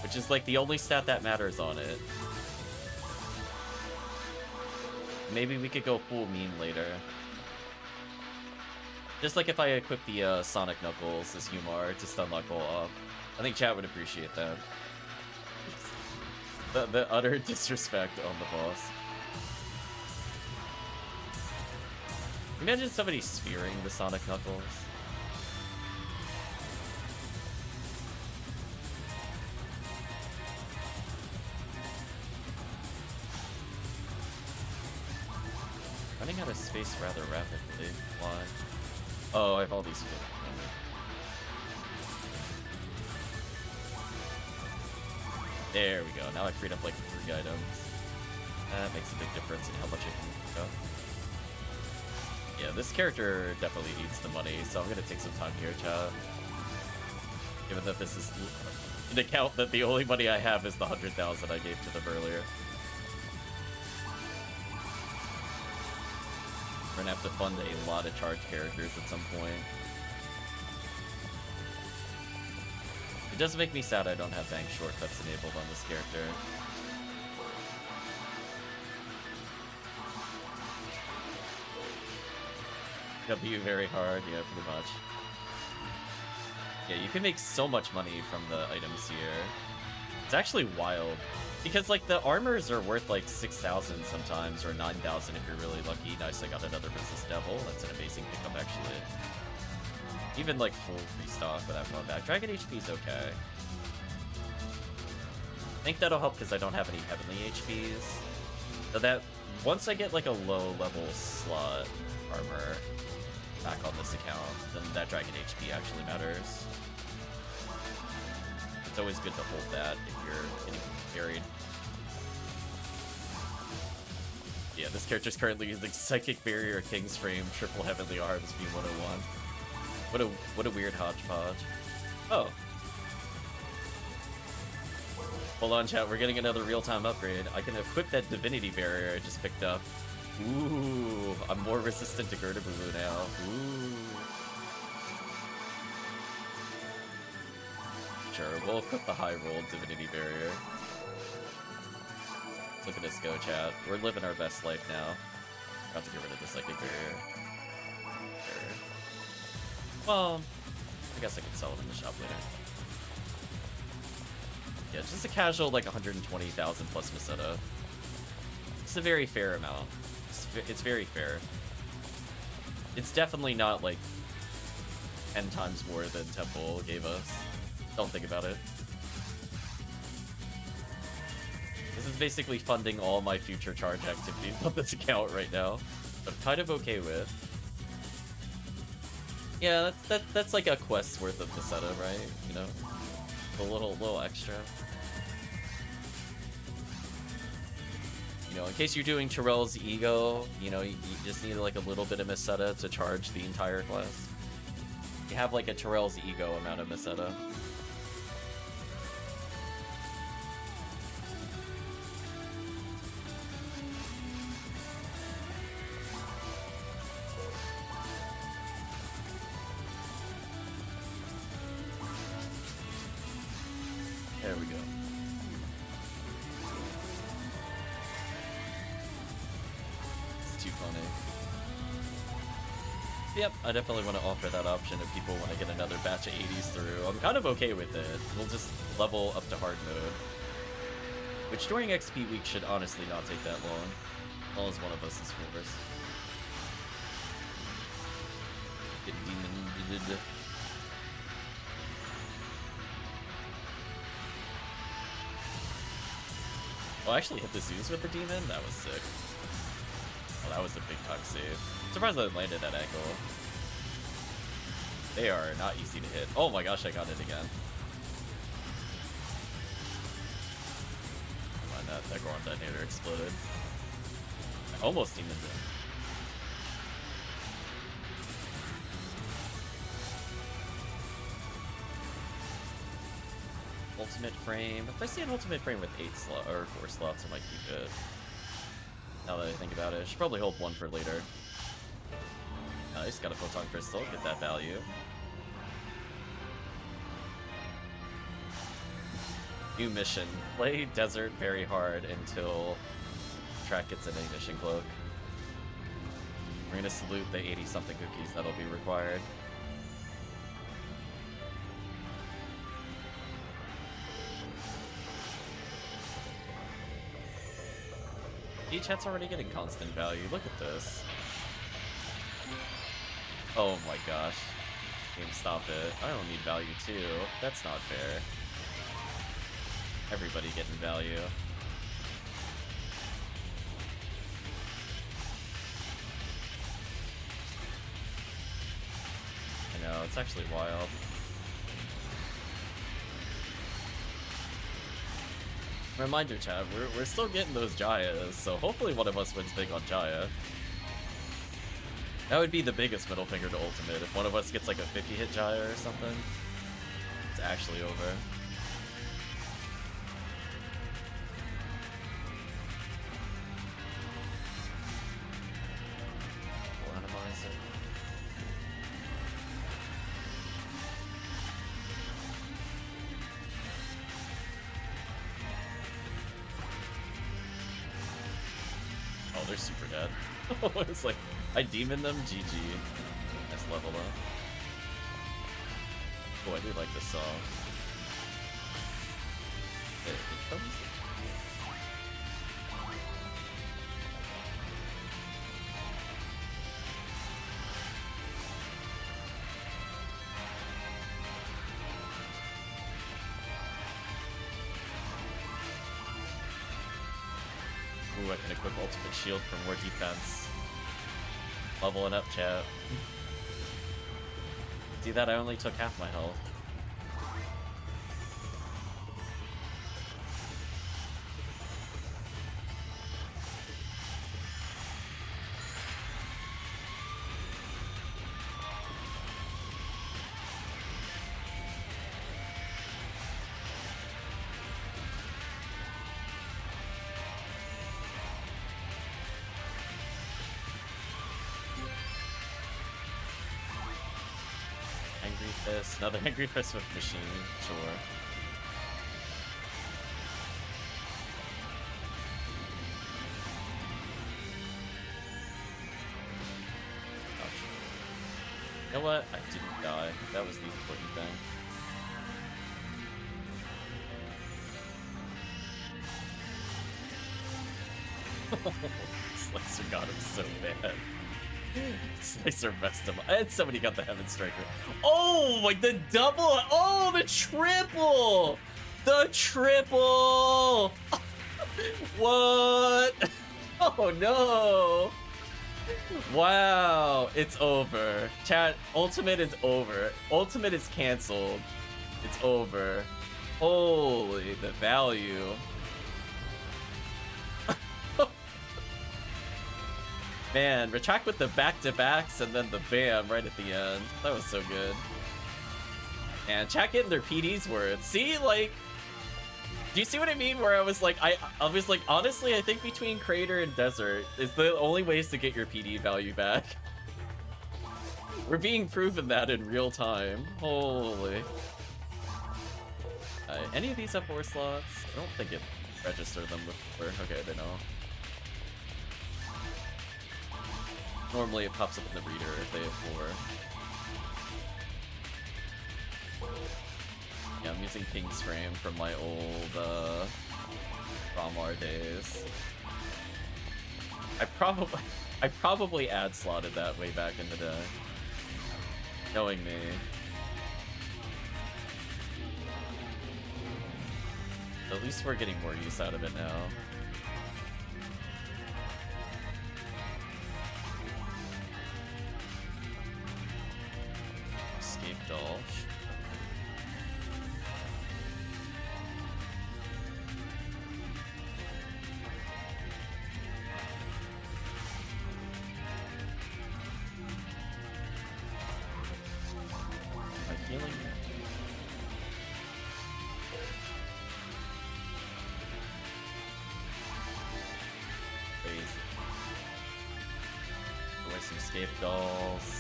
which is like the only stat that matters on it. Maybe we could go full meme later. Just like if I equip the Sonic Knuckles as Humar to stun Knuckle off. I think chat would appreciate that. The utter disrespect on the boss. Imagine somebody spearing the Sonic Knuckles. Running out of space rather rapidly. Why? Oh, I have all these. There we go. Now I freed up like 3 items. That makes a big difference in how much I can go. Yeah, this character definitely needs the money, so I'm gonna take some time here, chat. Given that this is an account that the only money I have is the 100,000 I gave to them earlier. We're gonna have to fund a lot of charged characters at some point. It does make me sad I don't have bank shortcuts enabled on this character. W very hard, yeah, pretty much. Yeah, you can make so much money from the items here. It's actually wild. Because, like, the armors are worth, like, 6,000 sometimes, or 9,000 if you're really lucky. Nice, I got another Resist Devil. That's an amazing pickup, actually. Even, like, full restock without going back. Dragon HP is okay. I think that'll help because I don't have any Heavenly HPs. So that, once I get, like, a low-level slot armor back on this account, then that Dragon HP actually matters. It's always good to hold that if you're getting carried. Yeah, Yeah, this character's currently using Psychic Barrier, King's Frame, Triple Heavenly Arms, V101. What a weird hodgepodge. Oh. Hold on, chat. We're getting another real-time upgrade. I can equip that Divinity Barrier I just picked up. Ooh, I'm more resistant to Girdablue now. Ooh. Sure, we'll equip the high-rolled Divinity Barrier. Look at us go, chat. We're living our best life now. Got to get rid of the Psychic Barrier. Well, I guess I could sell it in the shop later. Yeah, just a casual, like, 120,000 plus Meseta. It's a very fair amount. It's very fair. It's definitely not, like, 10 times more than Temple gave us. Don't think about it. This is basically funding all my future charge activities on this account right now. But I'm kind of okay with. Yeah, that's like a quest's worth of Meseta, right? You know? A little extra. You know, in case you're doing Terrell's Ego, you know, you just need like a little bit of Meseta to charge the entire quest. You have like a Terrell's Ego amount of Meseta. There we go. It's too funny. Yep, I definitely want to offer that option if people want to get another batch of 80s through. I'm kind of okay with it. We'll just level up to hard mode. Which during XP week should honestly not take that long. As long as one of us is forced. Get demon. Oh, I actually hit the Zeus with the demon? That was sick. Oh, that was a big time save. Surprised I landed that angle. They are not easy to hit. Oh my gosh, I got it again. Mind that Gorm detonator exploded. I almost demoned him. Ultimate frame. If I see an ultimate frame with 8 slots or 4 slots, I might keep it. Now that I think about it, I should probably hold one for later. Nice, got a photon crystal, get that value. New mission. Play desert very hard until track gets an ignition cloak. We're gonna salute the 80-something cookies that'll be required. Chat's already getting constant value. Look at this. Oh my gosh. Game, stop it. I don't need value too. That's not fair. Everybody getting value. I know, it's actually wild. Reminder, chat, we're still getting those Jayas, so hopefully one of us wins big on Jaya. That would be the biggest middle finger to ultimate, if one of us gets like a 50-hit Jaya or something. It's actually over. Randomizer. Oh, they're super dead. It's like, I demon them, GG. Nice level up. Oh, I do like this song. Ooh, I can equip ultimate shield for more defense. Leveling up, chat. See that? I only took half my health. Angry Fist. Another Angry Fist with Machine. Sure. Ouch. You know what? I didn't die. That was the important thing. Slicer got him so bad. Slicer messed him up. And somebody got the Heaven Striker. Oh, like the double. Oh, the triple. The triple. What? Oh, no. Wow. It's over. Chat, Ultimate is over. Ultimate is canceled. It's over. Holy, the value. Man, retract with the back-to-backs and then the bam right at the end. That was so good. And chat getting their PD's worth. See, like, do you see what I mean? Where I was like, I was like, honestly, I think between Crater and Desert is the only ways to get your PD value back. We're being proven that in real time. Holy. Any of these have 4 slots? I don't think it registered them before. Okay, they know. Normally it pops up in the reader if they have 4. Yeah, I'm using King's Frame from my old Ramar days. I probably ad slotted that way back in the day. Knowing me. At least we're getting more use out of it now. Escape Dolch. Am I healing? Crazy. Away some escape dolls.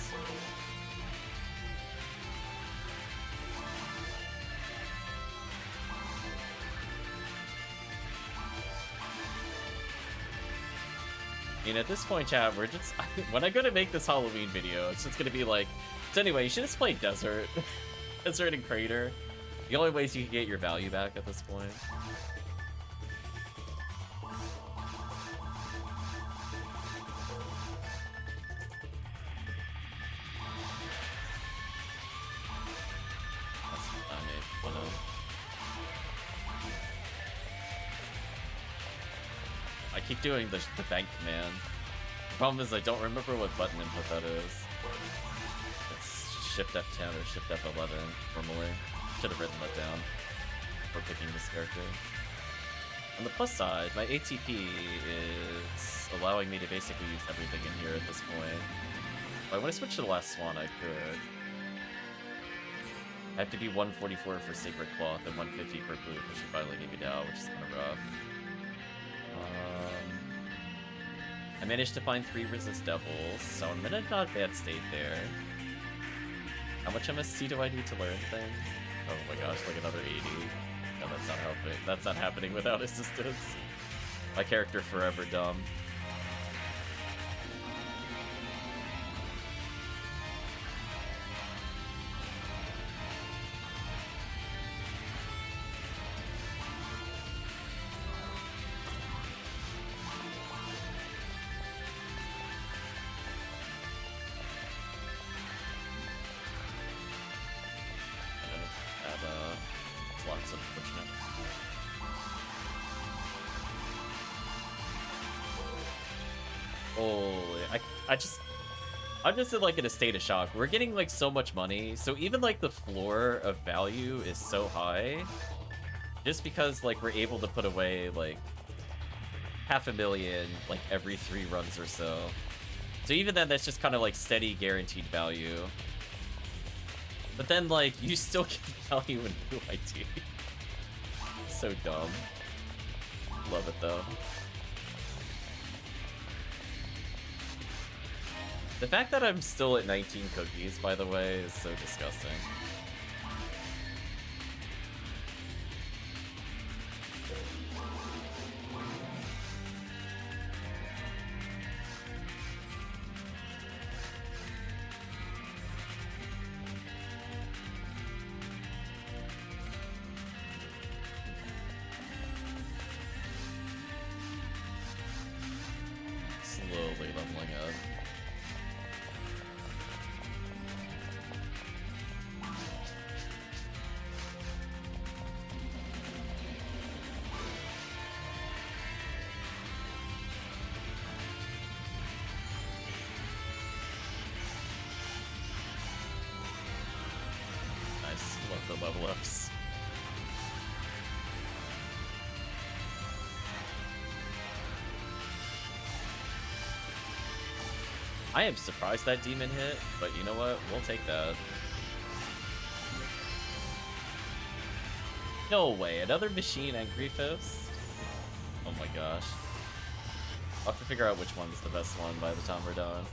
I mean, at this point, chat, we're just... when I go to make this Halloween video, it's just gonna be like... So anyway, you should just play Desert. Desert and Crater. The only ways you can get your value back at this point. I keep doing the bank command. The problem is I don't remember what button input that is. It's Shift F10 or Shift F11 normally. Should have written that down before picking this character. On the plus side, my ATP is allowing me to basically use everything in here at this point. But when I switch to the last Swan, I could. I have to be 144 for Sacred Cloth and 150 for Blue, which should finally get me down, which is kind of rough. I managed to find 3 Resist Devils, so I'm in a not bad state there. How much MSC do I need to learn things? Oh my gosh, like another 80. No, that's not helping. That's not happening without assistance. My character forever dumb. I'm just like in a state of shock. We're getting like so much money, so even like the floor of value is so high, just because like we're able to put away like $500,000 like every 3 runs or so. So even then, that's just kind of like steady guaranteed value. But then like you still get value in new ID. So dumb. Love it though. The fact that I'm still at 19 cookies, by the way, is so disgusting. Slowly leveling up. Nice, love the level ups. I am surprised that demon hit, but you know what? We'll take that. No way, another machine Angry Fist? Oh my gosh. I'll have to figure out which one's the best one by the time we're done.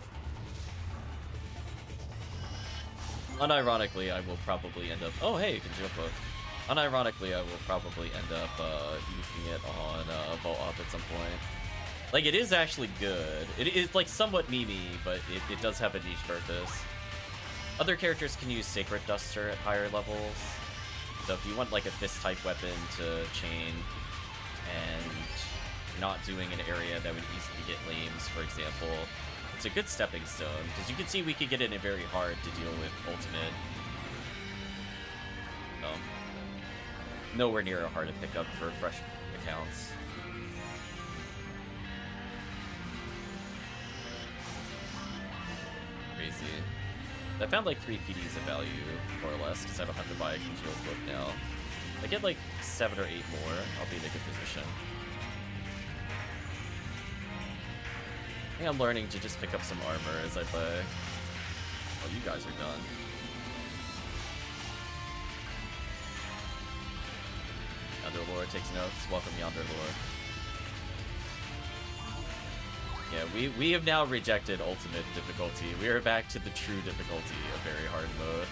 Unironically, I will probably end up... Oh, hey, you can jump up. Unironically, I will probably end up using it on Vault Up at some point. Like, it is actually good. It is, like, somewhat memey, but it does have a niche purpose. Other characters can use Sacred Duster at higher levels. So if you want, like, a fist-type weapon to chain, and you're not doing an area that would easily get lames, for example, it's a good stepping stone. Because you can see we could get it in very hard to deal with Ultimate. No. Nowhere near hard to pick up for fresh accounts. Crazy. I found like 3 PDs of value, more or less, because I don't have to buy a congealed book now. If I get like 7 or 8 more, I'll be in a good position. I think I'm learning to just pick up some armor as I play. Oh, you guys are done. Yonder Lore takes notes. Welcome, Yonder Lore. Yeah, we have now rejected ultimate difficulty. We are back to the true difficulty of very hard mode.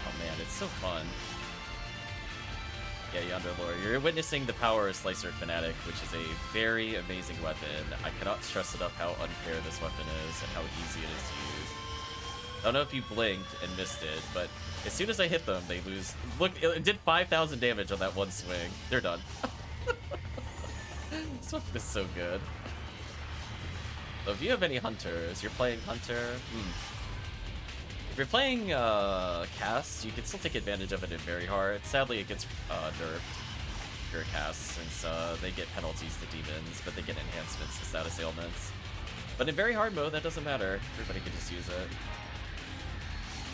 Oh man, it's so fun. Yeah, Yonder Lore, you're witnessing the power of Slicer Fanatic, which is a very amazing weapon. I cannot stress enough how unfair this weapon is and how easy it is to use. I don't know if you blinked and missed it, but as soon as I hit them, they lose. Look, it did 5,000 damage on that one swing. They're done. This weapon is so good. So if you have any hunters, you're playing hunter. If you're playing casts, you can still take advantage of it in very hard. Sadly, it gets nerfed for casts since they get penalties to demons, but they get enhancements to status ailments. But in very hard mode, that doesn't matter. Everybody can just use it.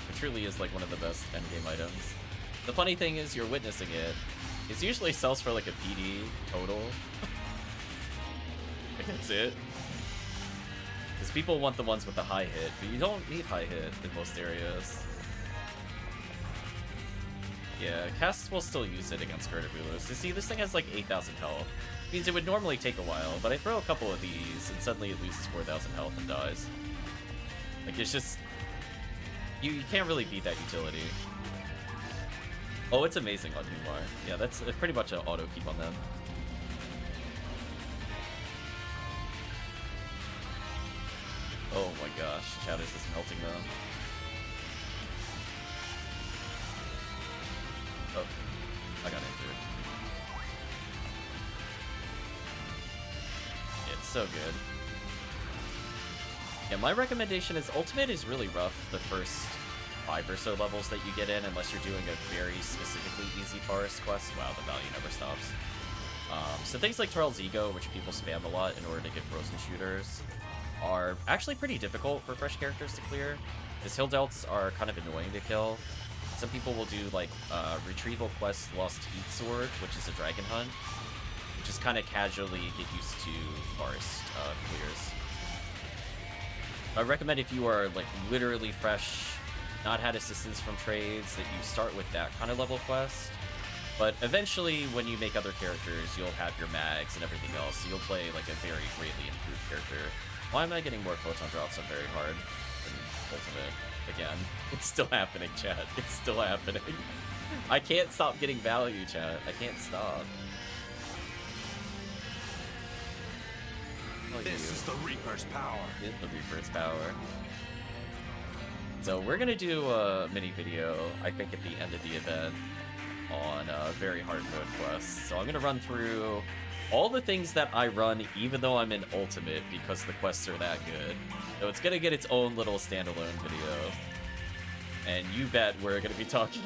It truly is like one of the best endgame items. The funny thing is, you're witnessing it. It usually sells for like a PD total. That's it. Because people want the ones with the high hit, but you don't need high hit in most areas. Yeah, casts will still use it against Gertabulus. You see, this thing has like 8,000 health. Means it would normally take a while, but I throw a couple of these, and suddenly it loses 4,000 health and dies. Like, it's just... You can't really beat that utility. Oh, it's amazing on Humar. Yeah, that's pretty much an auto keep on them. Oh my gosh, Shadows is melting them. Oh, I got injured. It's so good. Yeah, my recommendation is Ultimate is really rough the first 5 or so levels that you get in, unless you're doing a very specifically easy forest quest. Wow, the value never stops. So things like Turl's Ego, which people spam a lot in order to get frozen shooters, are actually pretty difficult for fresh characters to clear. His hill delts are kind of annoying to kill. Some people will do like Retrieval Quest Lost Heat Sword, which is a dragon hunt, which is kind of casually get used to forest clears. I recommend if you are like literally fresh, not had assistance from trades, that you start with that kind of level quest. But eventually, when you make other characters, you'll have your mags and everything else, so you'll play like a very greatly improved character. Why am I getting more photon drops on very hard than ultimate? Again, it's still happening, chat. It's still happening. I can't stop getting value, chat. I can't stop. This is the Reaper's power. It's the Reaper's power. So we're gonna do a mini video, I think, at the end of the event on very hard mode quests. So I'm gonna run through all the things that I run even though I'm in Ultimate because the quests are that good. So it's gonna get its own little standalone video. And you bet we're gonna be talking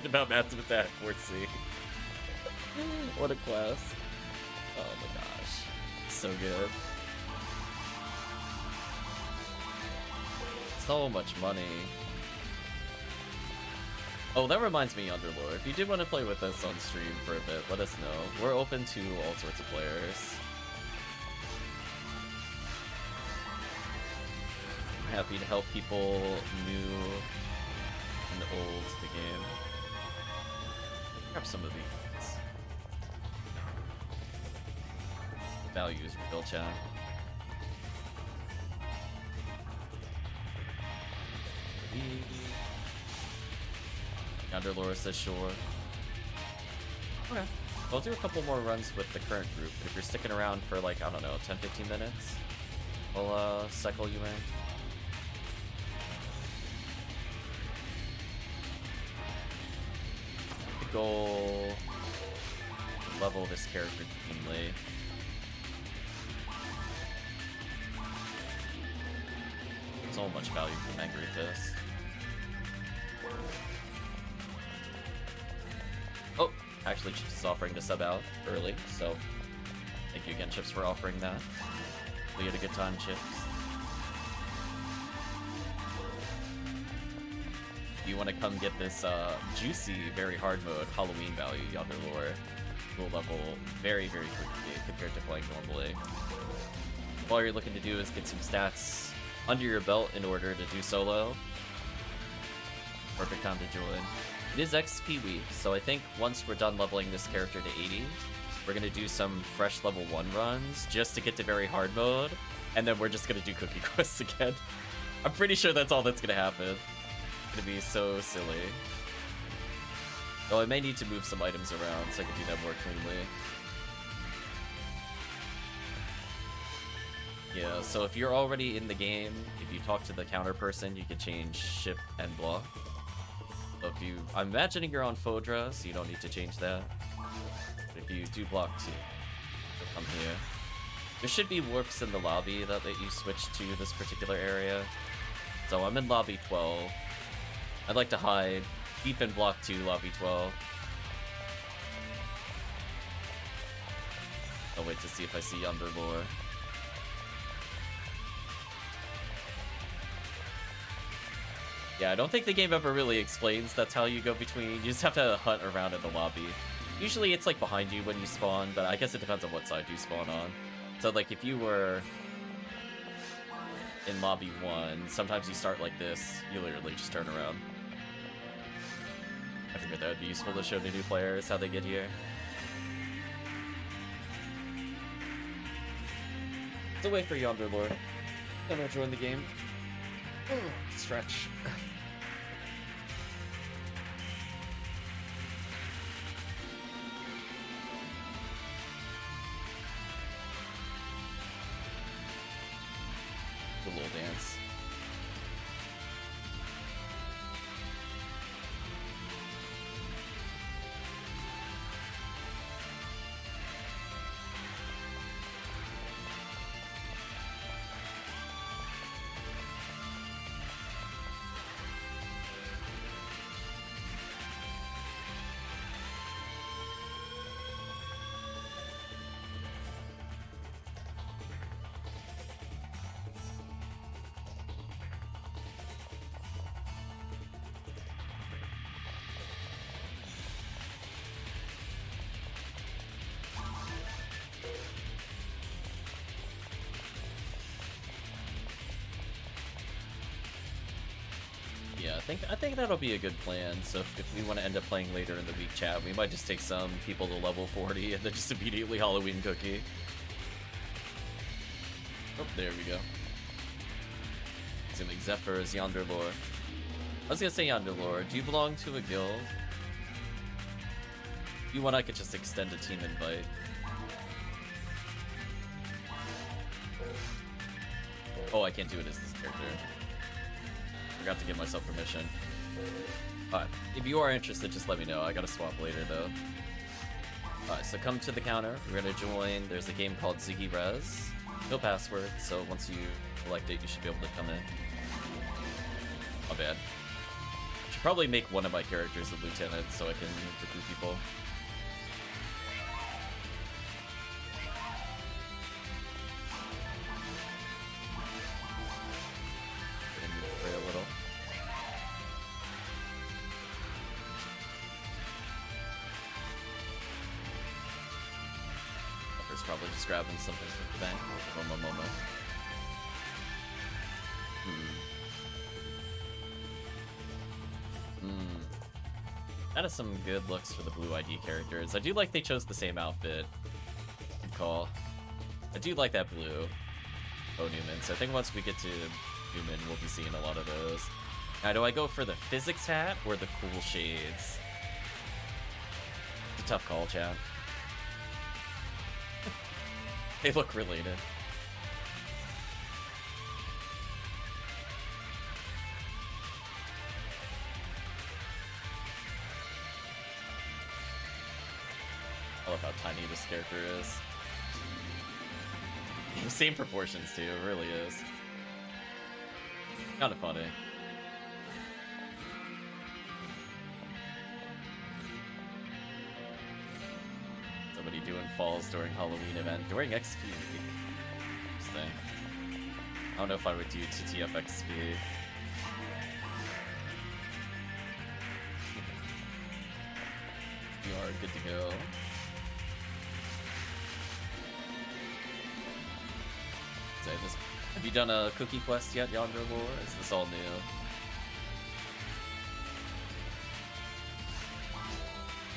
about Massive Attack 4C. What a quest. Oh my gosh. So good. So much money. Oh, that reminds me, Underlord. If you did want to play with us on stream for a bit, let us know. We're open to all sorts of players. I'm happy to help people new and old to the game. Grab some of these. Values real chat. Underlord says sure. Okay. I'll do a couple more runs with the current group, but if you're sticking around for like, I don't know, 10-15 minutes, we'll cycle you in. The goal, level this character cleanly. So much value from Angry Fist. Oh, actually Chips is offering to sub out early, so thank you again, Chips, for offering that. We had a good time, Chips. You want to come get this juicy, very hard mode Halloween value, Yonder Lore. Cool level very, very quickly compared to playing normally. All you're looking to do is get some stats under your belt in order to do solo. Perfect time to join. It is XP week, so I think once we're done leveling this character to 80, we're gonna do some fresh level 1 runs just to get to very hard mode, and then we're just gonna do cookie quests again. I'm pretty sure that's all that's gonna happen. It's gonna be so silly. Though I may need to move some items around so I can do that more cleanly. Yeah, so if you're already in the game, if you talk to the counter person, you can change ship and block. So if you, I'm imagining you're on Fodra, so you don't need to change that. But if you do block 2, you'll come here. There should be warps in the lobby that let you switch to this particular area. So I'm in lobby 12. I'd like to hide deep in block 2, lobby 12. I'll wait to see if I see Underlore. Yeah, I don't think the game ever really explains that's how you go between. You just have to hunt around in the lobby. Usually it's like behind you when you spawn, but I guess it depends on what side you spawn on. So like if you were in lobby 1, sometimes you start like this, you literally just turn around. I figured that would be useful to show to new players how they get here. Still wait for Yonder Lord. I'm gonna join the game. Stretch. A little dance. Yeah, I think that'll be a good plan. So if we want to end up playing later in the week, chat, we might just take some people to level 40 and then just immediately Halloween cookie. Oh, there we go. Assuming Zephyr is Yonder Lore. I was gonna say Yonder Lore. Do you belong to a guild? If you want, I could just extend a team invite. Oh, I can't do it as this character. Forgot to give myself permission. Alright, if you are interested, just let me know. I gotta swap later, though. Alright, so come to the counter. We're gonna join. There's a game called Ziggy Res. No password, so once you select it, you should be able to come in. Not bad. Should probably make one of my characters a lieutenant so I can recruit people. Pray a little. Pepper's probably just grabbing something from the bank. Momo. That is some good looks for the blue ID characters. I do like they chose the same outfit. Good call. I do like that blue. Oh, Newman. So I think once we get to Newman, we'll be seeing a lot of those. Now, do I go for the physics hat or the cool shades? It's a tough call, chat. They look related. I love how tiny this character is. Same proportions too, it really is. Kinda funny. Somebody doing falls during Halloween event. During XP. Interesting. I don't know if I would do TTF XP. We are good to go. Say this. Have you done a cookie quest yet, Yonder Lore? Is this all new?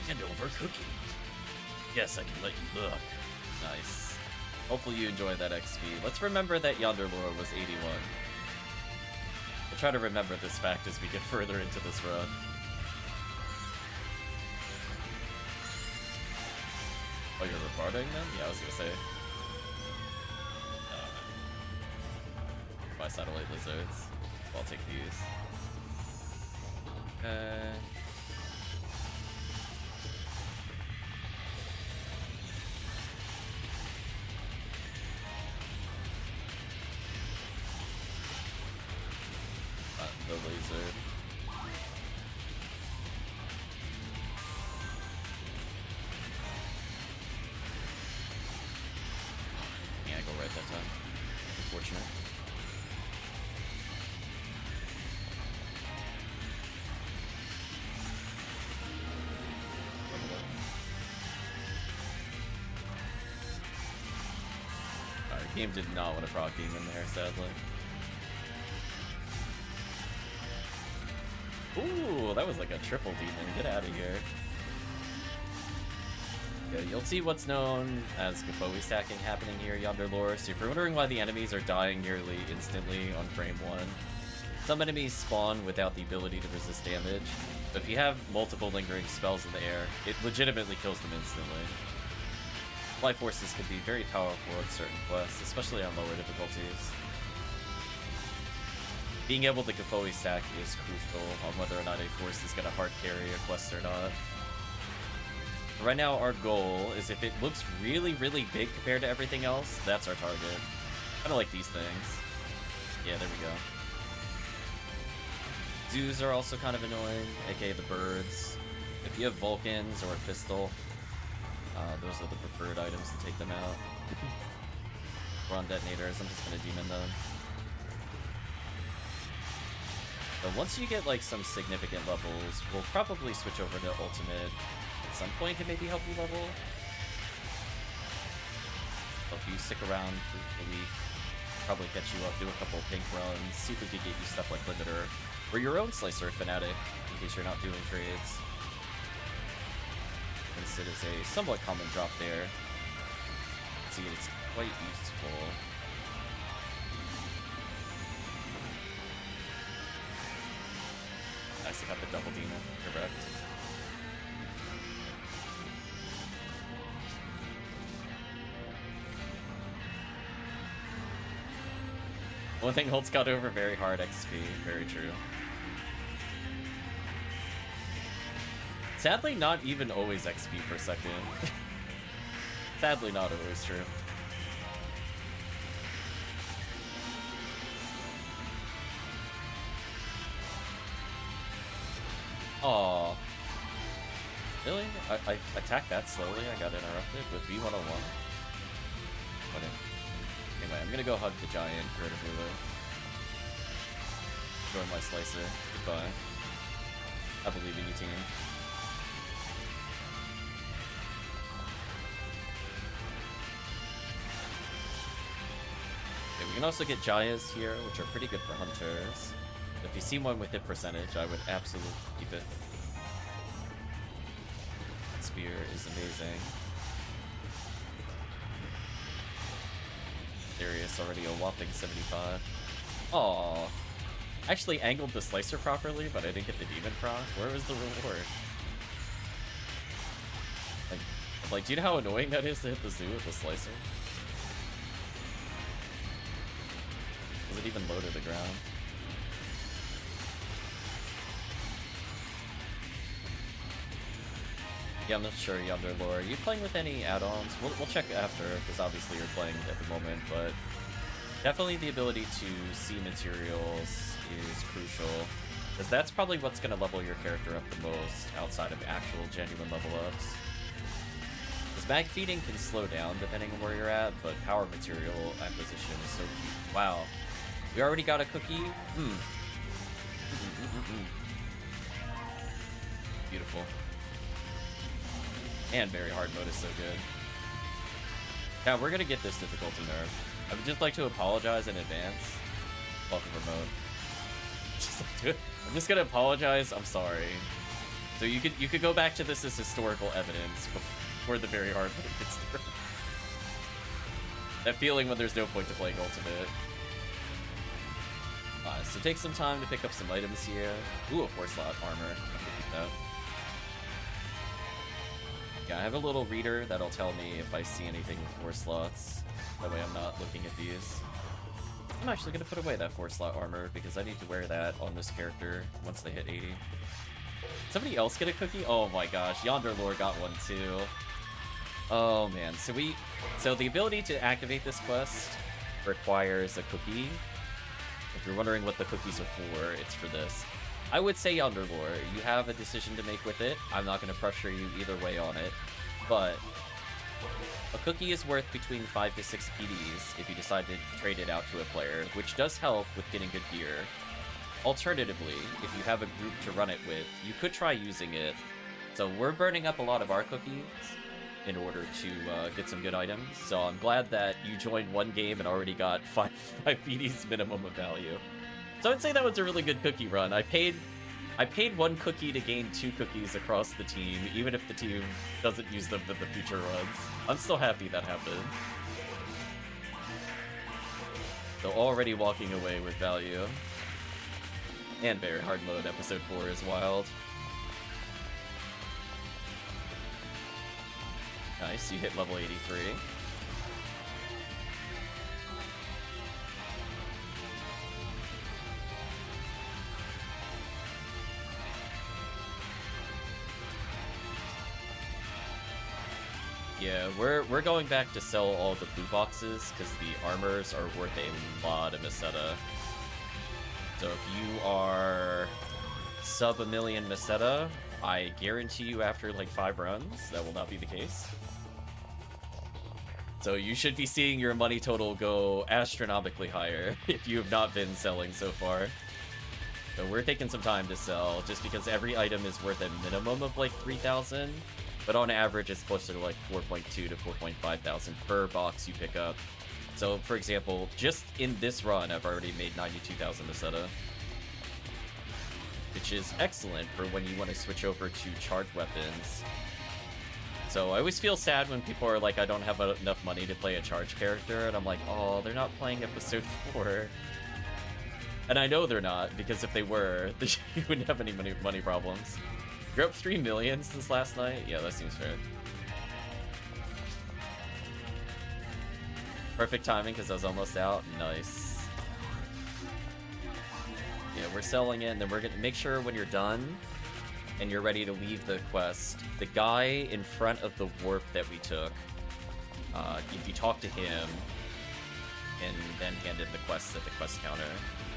Hand over cookie. Yes, I can let you look. Nice. Hopefully you enjoy that XP. Let's remember that Yonder Lore was 81. We'll try to remember this fact as we get further into this run. Oh, you're recording them? Yeah, I was gonna say. By satellite lizards. I'll take these. Okay. The lizard. Yeah, I go right that time. Unfortunate. Alright, game did not want a proc demon there, sadly. Ooh, that was like a triple demon. Get out of here. Yeah, you'll see what's known as Gafoi stacking happening here, Yonder Lore. So if you're wondering why the enemies are dying nearly instantly on frame 1, some enemies spawn without the ability to resist damage. But if you have multiple lingering spells in the air, it legitimately kills them instantly. Fly forces can be very powerful in certain quests, especially on lower difficulties. Being able to Gafoi stack is crucial on whether or not a force is going to hard carry a quest or not. Right now, our goal is if it looks really, really big compared to everything else, that's our target. Kind of like these things. Yeah, there we go. Zoos are also kind of annoying, aka the birds. If you have Vulcans or a pistol, those are the preferred items to take them out. We're on detonators, I'm just going to demon them. But once you get like some significant levels, we'll probably switch over to ultimate at some point to maybe help you level. So if you stick around for the week, probably catch you up, do a couple pink runs, see if we could get you stuff like Limiter, or your own Slicer Fanatic, in case you're not doing trades. Since it is a somewhat common drop there, see, it's quite useful. Nice, I got the double demon. Correct. One thing Holtz got over very hard XP. Very true. Sadly, not even always XP per second. Sadly, not always true. Aww. Really? I attacked that slowly, I got interrupted with V101. Whatever. Anyway, I'm gonna go hug the giant Ertamperometer. Join my slicer. Goodbye. I believe in you, team. Okay, we can also get Jayas here, which are pretty good for hunters. If you see one with hit percentage, I would absolutely keep it. That spear is amazing. Darius already a whopping 75. Aww. I actually angled the slicer properly, but I didn't get the demon proc. Where was the reward? Like, do you know how annoying that is to hit the zoo with the slicer? Does it even low to the ground? Yeah, I'm not sure, Yonder Lore. Are you playing with any add-ons? We'll check after, because obviously you're playing at the moment, but definitely the ability to see materials is crucial, because that's probably what's going to level your character up the most outside of actual genuine level ups. Because mag feeding can slow down depending on where you're at, but power material acquisition is so cute. Wow. We already got a cookie? Beautiful. And very hard mode is so good. Yeah, we're gonna get this difficulty nerf. I would just like to apologize in advance. Welcome, Remote. I'm just gonna apologize. I'm sorry. So you could go back to this as historical evidence before the very hard mode gets nerfed. That feeling when there's no point to playing Ultimate. So take some time to pick up some items here. Ooh, a 4-slot armor. I could keep that. Yeah, I have a little reader that'll tell me if I see anything with 4 slots. That way I'm not looking at these. I'm actually going to put away that 4-slot armor because I need to wear that on this character once they hit 80. Somebody else get a cookie? Oh my gosh, Yonder Lore got one too. Oh man, so the ability to activate this quest requires a cookie. If you're wondering what the cookies are for, it's for this. I would say Yonder Lore, you have a decision to make with it. I'm not going to pressure you either way on it, but a cookie is worth between 5 to 6 PDs if you decide to trade it out to a player, which does help with getting good gear. Alternatively, if you have a group to run it with, you could try using it. So we're burning up a lot of our cookies in order to get some good items, so I'm glad that you joined one game and already got 5 PDs minimum of value. So I'd say that was a really good cookie run. I paid 1 cookie to gain 2 cookies across the team, even if the team doesn't use them in the future runs. I'm still happy that happened. So already walking away with value. And very hard mode, episode 4 is wild. Nice, you hit level 83. Yeah, we're going back to sell all the blue boxes because the armors are worth a lot of Meseta. So if you are sub 1 million Meseta, I guarantee you after like 5 runs, that will not be the case. So you should be seeing your money total go astronomically higher if you have not been selling so far. So we're taking some time to sell just because every item is worth a minimum of like 3,000. But on average, it's closer to like 4.2 to 4.5 thousand per box you pick up. So, for example, just in this run, I've already made 92,000 Meseta, which is excellent for when you want to switch over to charged weapons. So I always feel sad when people are like, I don't have enough money to play a charged character, and I'm like, oh, they're not playing episode 4. And I know they're not, because if they were, you wouldn't have any money problems. You're up 3 million since last night? Yeah, that seems fair. Perfect timing, because I was almost out. Nice. Yeah, we're selling it, and then we're gonna make sure when you're done, and you're ready to leave the quest, the guy in front of the warp that we took, you talk to him, and then hand in the quests at the quest counter.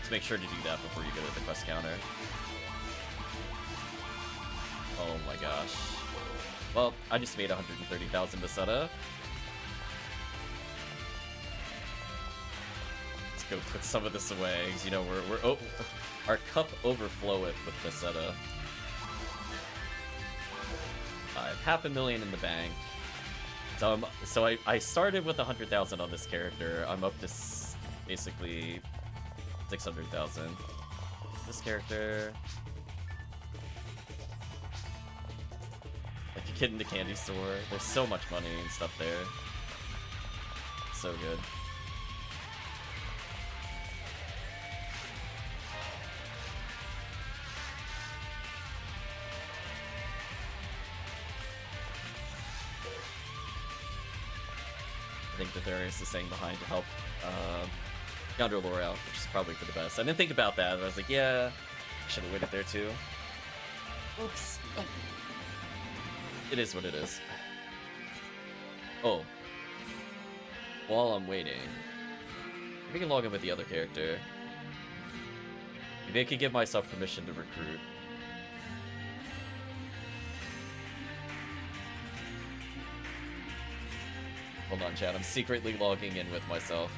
So make sure to do that before you go to the quest counter. Oh my gosh. Well, I just made 130,000 Meseta. Let's go put some of this away, because, you know, our cup overfloweth with Meseta. I have 500,000 in the bank. So I started with 100,000 on this character. I'm up to basically 600,000. This character. Like a kid in the candy store. There's so much money and stuff there. So good. I think that there is this thing behind to help counter lore out, which is probably for the best. I didn't think about that, but I was like, yeah, I should have waited there too. Oops. Oh. It is what it is. Oh. While I'm waiting, we can log in with the other character. Maybe I could give myself permission to recruit. Hold on, chat. I'm secretly logging in with myself.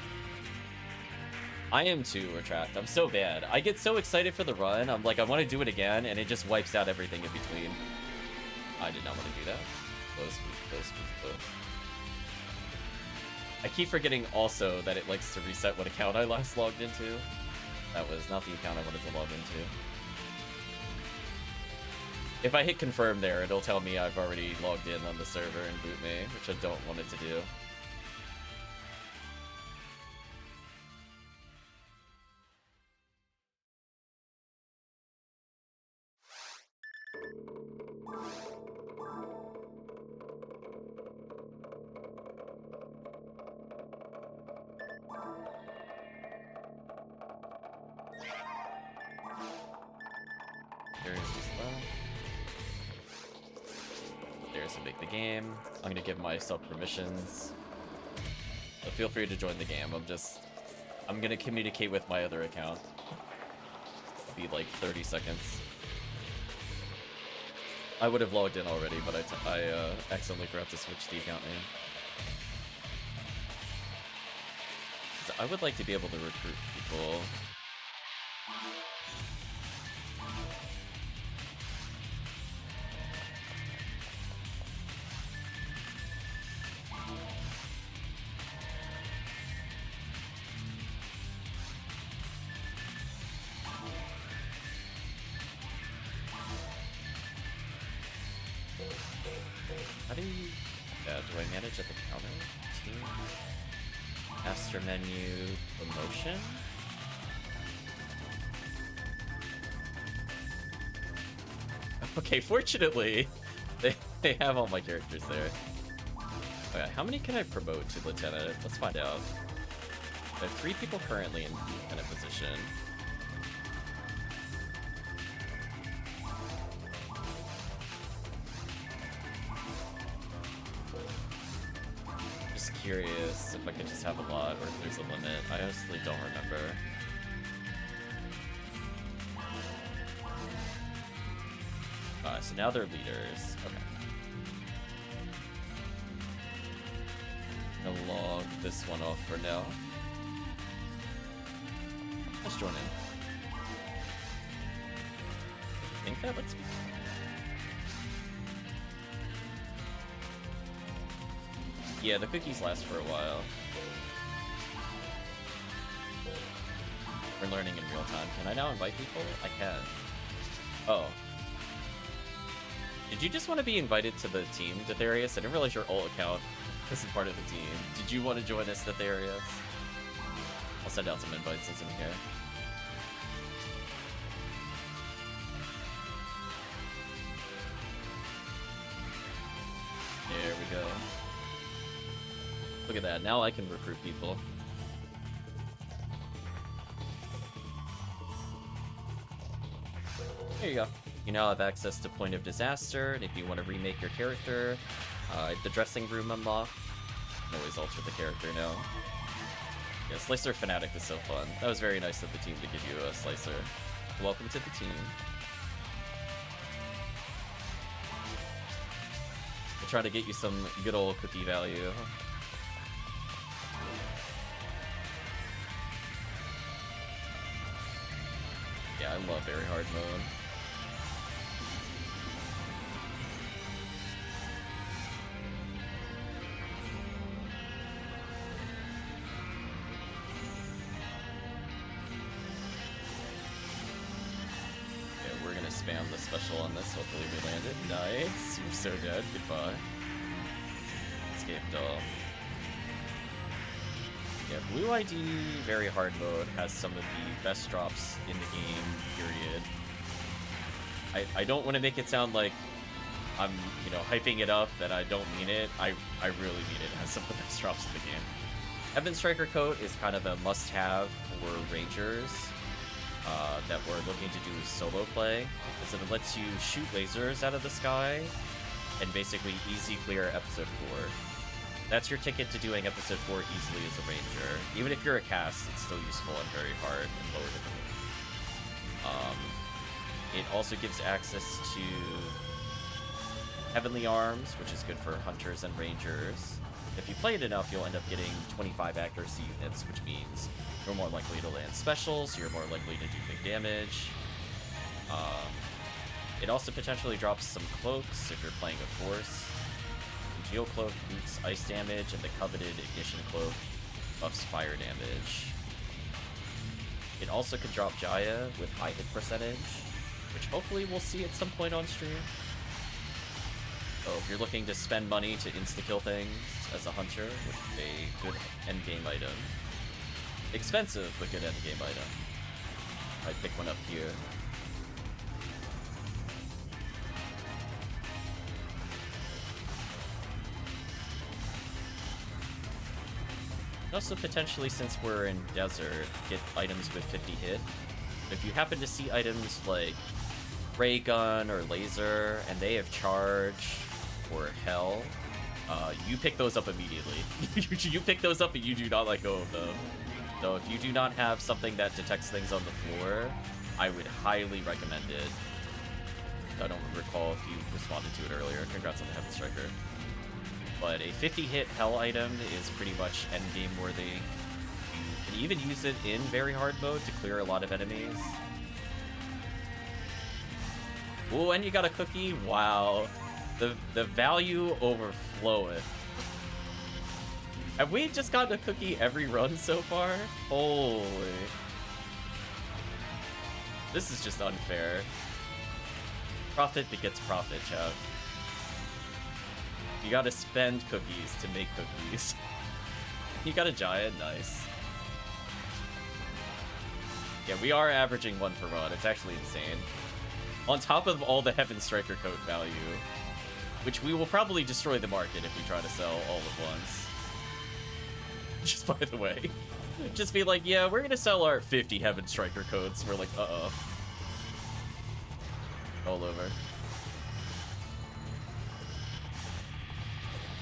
I am too, Retract. I'm so bad. I get so excited for the run. I'm like, I want to do it again, and it just wipes out everything in between. I did not want to do that. Close, close, close. I keep forgetting also that it likes to reset what account I last logged into. That was not the account I wanted to log into. If I hit confirm there, it'll tell me I've already logged in on the server and boot me, which I don't want it to do. Game. I'm gonna give myself permissions. So feel free to join the game. I'm gonna communicate with my other account. It'll be like 30 seconds. I would have logged in already, but I accidentally forgot to switch the account name. 'Cause I would like to be able to recruit people. At the counter, team, master menu, promotion. Okay, fortunately, they have all my characters there. Okay, how many can I promote to lieutenant? Let's find out. I have 3 people currently in lieutenant position. Curious if I could just have a lot or if there's a limit. I honestly don't remember. So now they're leaders. Okay. I'll log this one off for now. Let's join in. I think that lets me. Yeah, the cookies last for a while. We're learning in real time. Can I now invite people? I can. Oh. Did you just want to be invited to the team, Ditharius? I didn't realize your alt account isn't part of the team. Did you want to join us, Ditharius? I'll send out some invites since I'm here. Look at that, now I can recruit people. There you go. You now have access to Point of Disaster, and if you want to remake your character, the dressing room unlock. You can always alter the character now. Yeah, Slicer Fanatic is so fun. That was very nice of the team to give you a Slicer. Welcome to the team. We'll try to get you some good old cookie value. Yeah, I love very hard mode. Spam the special on this, hopefully we land it. Nice, you're so dead, goodbye. Escape doll. Yeah, Blue ID very hard mode has some of the best drops in the game, period. I don't want to make it sound like I'm, you know, hyping it up, and I don't mean it. I really mean it. It has some of the best drops in the game. Heaven Striker Coat is kind of a must-have for Rangers. That we're looking to do solo play, is that it lets you shoot lasers out of the sky and basically easy clear episode 4. That's your ticket to doing episode 4 easily as a ranger. Even if you're a cast, it's still useful and very hard and lower difficulty. It also gives access to Heavenly Arms, which is good for hunters and rangers. If you play it enough, you'll end up getting 25 accuracy units, which means you're more likely to land specials, you're more likely to do big damage. It also potentially drops some cloaks if you're playing a force. The Geocloak boosts ice damage, and the coveted Ignition Cloak buffs fire damage. It also could drop Jaya with high hit percentage, which hopefully we'll see at some point on stream. So if you're looking to spend money to insta-kill things as a hunter with a good endgame item. Expensive, but good endgame item. I'd pick one up here. Also potentially, since we're in desert, get items with 50 hit. If you happen to see items like ray gun or laser, and they have charge or hell, you pick those up immediately. You pick those up and you do not let go of them. So if you do not have something that detects things on the floor, I would highly recommend it. I don't recall if you responded to it earlier. Congrats on the Heaven Striker. But a 50 hit hell item is pretty much endgame worthy. You can even use it in very hard mode to clear a lot of enemies. Oh, and you got a cookie? Wow. The value overfloweth. Have we just gotten a cookie every run so far? Holy. This is just unfair. Profit begets profit, chat. You gotta spend cookies to make cookies. You got a giant, nice. Yeah, we are averaging 1 per run. It's actually insane. On top of all the Heaven Striker Coat value, which we will probably destroy the market if we try to sell all at once. Just by the way. Just be like, yeah, we're gonna sell our 50 Heaven Striker Coats. We're like, uh-oh. All over.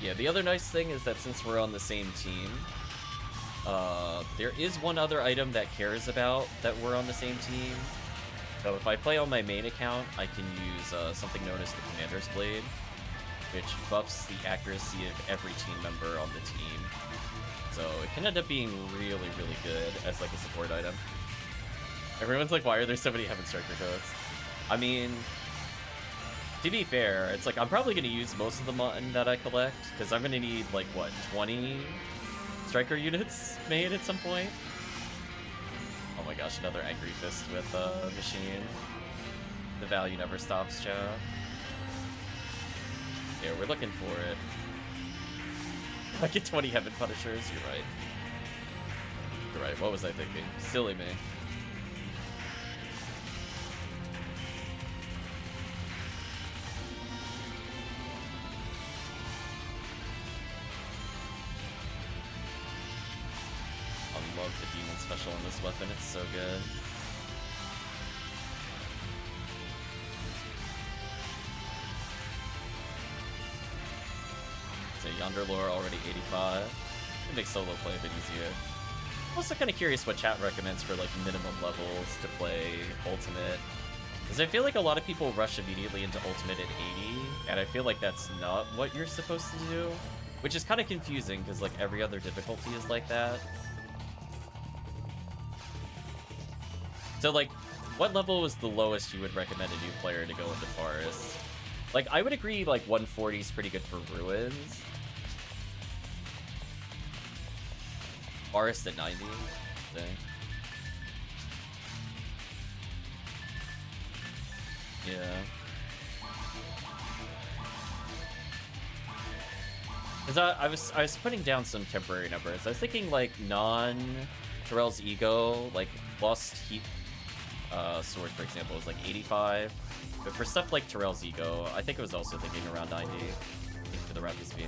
Yeah, the other nice thing is that since we're on the same team, there is one other item that cares about that we're on the same team. So if I play on my main account, I can use something known as the Commander's Blade, which buffs the accuracy of every team member on the team. So it can end up being really, really good as like a support item. Everyone's like, why are there so many Heaven Striker Coats? I mean, to be fair, it's like I'm probably going to use most of the mutton that I collect, because I'm going to need like, what, 20 Striker units made at some point? Oh my gosh, another Angry Fist with Machine. The value never stops, chat. Yeah, we're looking for it. I get 20 Heaven Punishers, you're right. You're right, what was I thinking? Silly me. love the demon special on this weapon, it's so good. So Yonder Lore already 85. It makes solo play a bit easier. I'm also kind of curious what chat recommends for like minimum levels to play Ultimate. Because I feel like a lot of people rush immediately into Ultimate at 80, and I feel like that's not what you're supposed to do. Which is kind of confusing, because like every other difficulty is like that. So like, what level was the lowest you would recommend a new player to go into Forest? Like, I would agree like 140 is pretty good for Ruins. Forest at 90, I think. Yeah. Because I was putting down some temporary numbers. I was thinking like non-Terrell's Ego, like Lost Heat Sword, for example, is like 85. But for stuff like Terrell's Ego, I think it was also thinking around 90 for the Rapid Speed.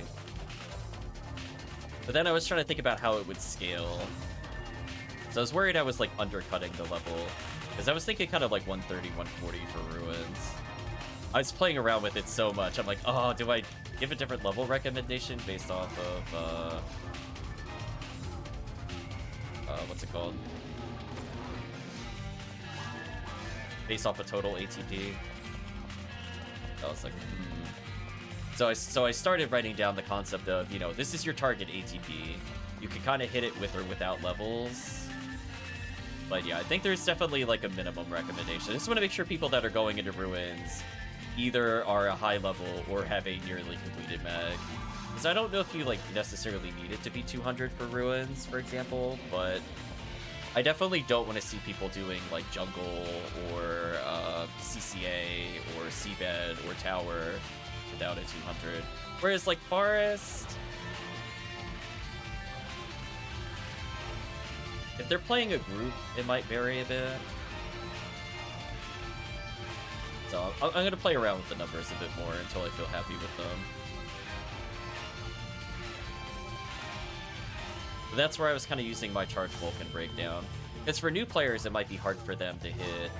But then I was trying to think about how it would scale. So I was worried I was like undercutting the level. Because I was thinking kind of like 130, 140 for Ruins. I was playing around with it so much. I'm like, oh, do I give a different level recommendation based off of, what's it called? Based off a total ATP. I was like, So I started writing down the concept of, you know, this is your target ATP. You can kind of hit it with or without levels. But yeah, I think there's definitely like a minimum recommendation. I just want to make sure people that are going into Ruins either are a high level or have a nearly completed mag. Because I don't know if you like necessarily need it to be 200 for Ruins, for example, but I definitely don't want to see people doing like jungle or CCA or seabed or tower without a 200. Whereas like Forest, if they're playing a group, it might vary a bit. So I'm going to play around with the numbers a bit more until I feel happy with them. But that's where I was kind of using my Charge Vulcan breakdown. Because for new players, it might be hard for them to hit.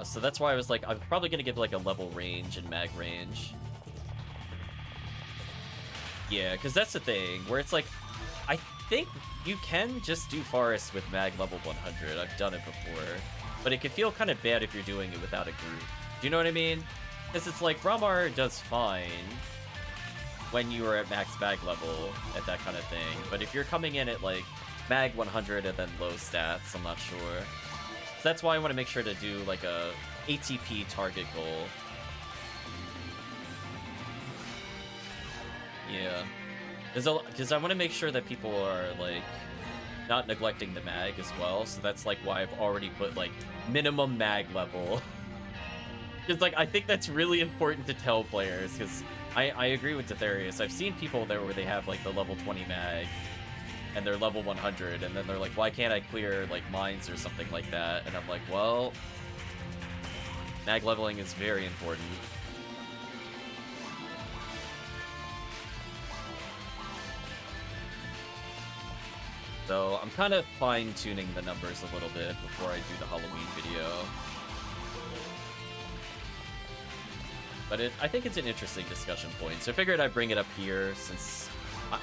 So that's why I was like, I'm probably going to give like a level range and mag range. Yeah, because that's the thing, where it's like, I think you can just do Forest with mag level 100. I've done it before. But it can feel kind of bad if you're doing it without a group. Do you know what I mean? Because it's like, Ramar does fine when you are at max mag level at that kind of thing. But if you're coming in at like mag 100 and then low stats, I'm not sure. So that's why I want to make sure to do like a ATP target goal. Yeah. Because I want to make sure that people are like not neglecting the mag as well. So that's like why I've already put like minimum mag level. Because like I think that's really important to tell players. Because I agree with Detherius. I've seen people there where they have like the level 20 mag and they're level 100, and then they're like, why can't I clear like mines or something like that? And I'm like, well, mag leveling is very important. So I'm kind of fine-tuning the numbers a little bit before I do the Halloween video. But I think it's an interesting discussion point, so I figured I'd bring it up here since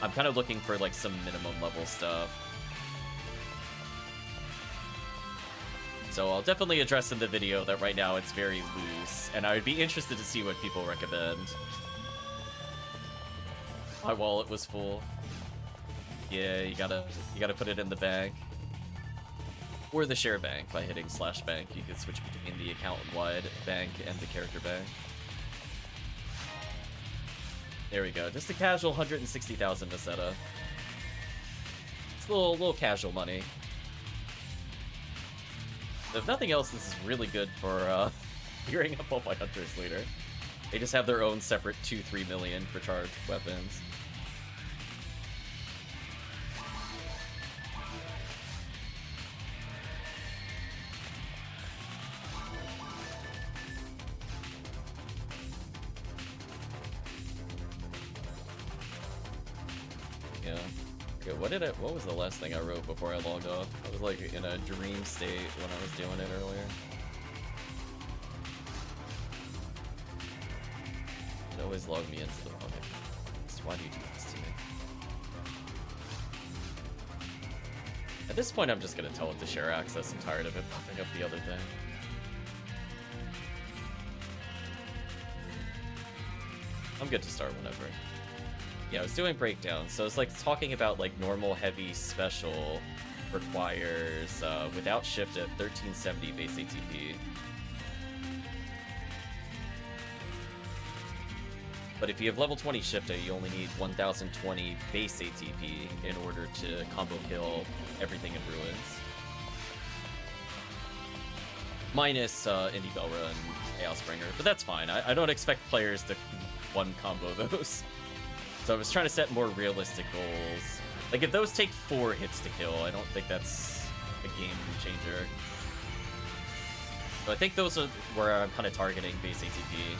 I'm kind of looking for like some minimum level stuff. So I'll definitely address in the video that right now it's very loose, and I would be interested to see what people recommend. My wallet was full. Yeah, you gotta put it in the bank. Or the share bank by hitting /bank. You can switch between the account-wide bank and the character bank. There we go. Just a casual 160,000 Meseta. It's a little casual money. If nothing else, this is really good for gearing up all my hunters later. They just have their own separate 2-3 million for charged weapons. Yeah, what was the last thing I wrote before I logged off? I was like in a dream state when I was doing it earlier. It always logged me into the login. Why do you do this to me? At this point, I'm just gonna tell it to share access. I'm tired of it popping up the other thing. I'm good to start whenever. Yeah, I was doing breakdowns, so it's like talking about like normal, heavy, special requires without shift at 1370 base ATP. But if you have level 20 Shifter, you only need 1020 base ATP in order to combo kill everything in Ruins. Minus Indie Belra and Chaos Bringer, but that's fine. I don't expect players to one combo those. So I was trying to set more realistic goals. Like if those take 4 hits to kill, I don't think that's a game changer. So I think those are where I'm kind of targeting base ATP.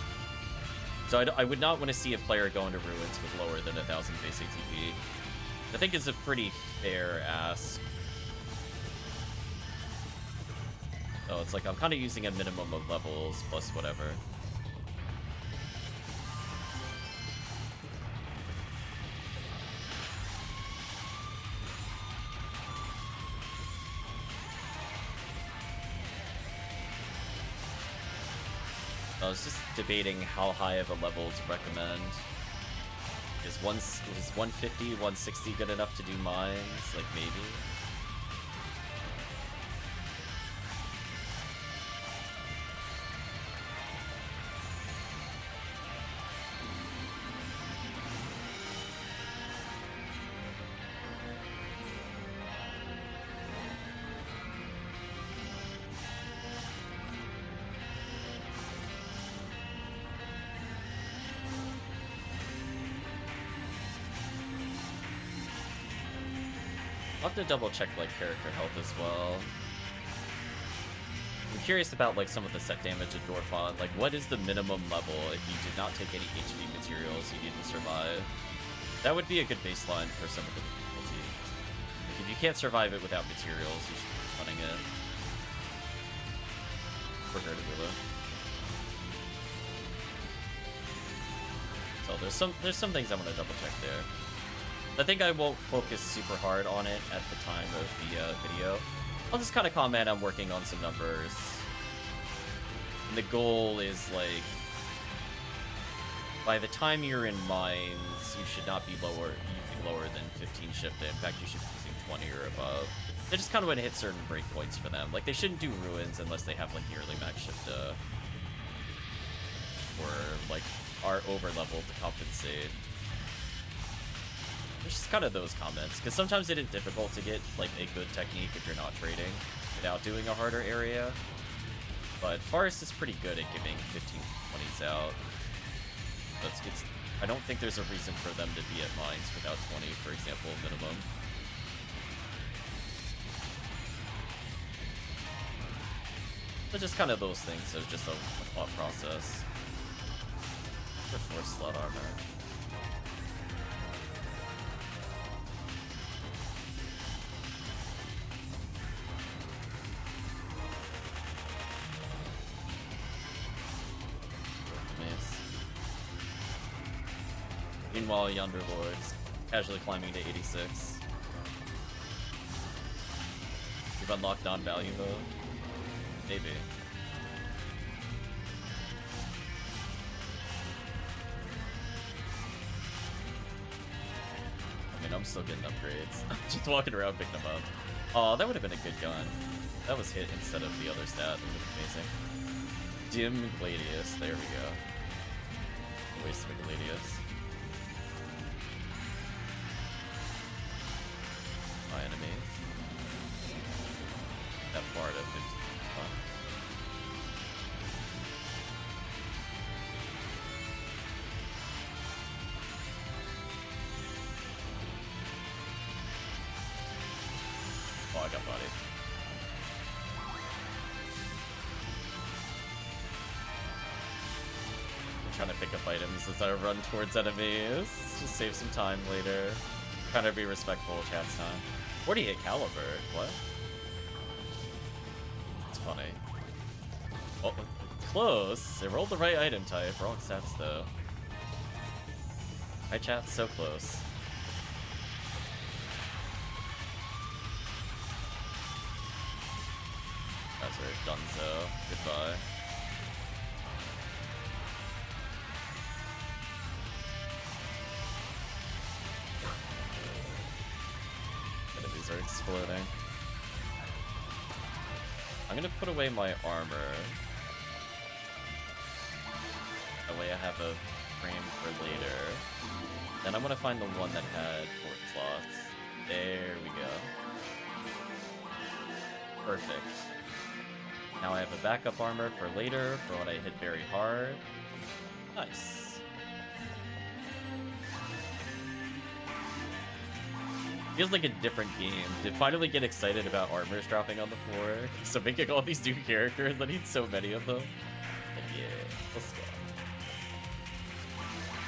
So I would not want to see a player go into Ruins with lower than 1000 base ATP. I think it's a pretty fair ask. So it's like I'm kind of using a minimum of levels plus whatever. I was just debating how high of a level to recommend. Is 150, 160 good enough to do mines? Like, maybe? I'll have to double check like character health as well. I'm curious about like some of the set damage of Dorfon. Like what is the minimum level if you did not take any HP materials you need to survive? That would be a good baseline for some of the difficulty. Like, if you can't survive it without materials, you should be running it. For Gertigula. So there's some things I'm gonna double check there. I think I won't focus super hard on it at the time of the video. I'll just kind of comment I'm working on some numbers. And the goal is, like, by the time you're in mines, you should not be lower than 15 shifted. In fact, you should be using 20 or above. They just kind of want to hit certain breakpoints for them. Like, they shouldn't do Ruins unless they have, like, nearly max shifta. Or, like, are over-leveled to compensate. Just kind of those comments, because sometimes it is difficult to get like a good technique if you're not trading without doing a harder area. But Forest is pretty good at giving 15 20s out. I don't think there's a reason for them to be at mines without 20, for example, minimum. So just kind of those things, so just a thought process. For force slot armor. Meanwhile, Yonder Lord's casually climbing to 86. You've unlocked non-value mode? Maybe. I mean, I'm still getting upgrades. I'm just walking around picking them up. Oh, that would have been a good gun. That was hit instead of the other stat. That would have been amazing. Dim Gladius. There we go. Waste of a Gladius. My enemy. That bar to 15. Fun. Oh, I got bodied. I'm trying to pick up items as I run towards enemies. Just save some time later. Trying to be respectful of chat's time. 48 caliber. What? It's funny. Oh, it's close. It rolled the right item type. Wrong stats though. My chat's so close. That's right, Dunzo. Goodbye. Enemies are exploding. I'm gonna put away my armor. That way I have a frame for later. Then I'm gonna find the one that had 4 slots. There we go. Perfect. Now I have a backup armor for later, for when I hit very hard. Nice. Feels like a different game. To finally get excited about armors dropping on the floor. So making all these new characters, I need so many of them. But yeah, let's go. I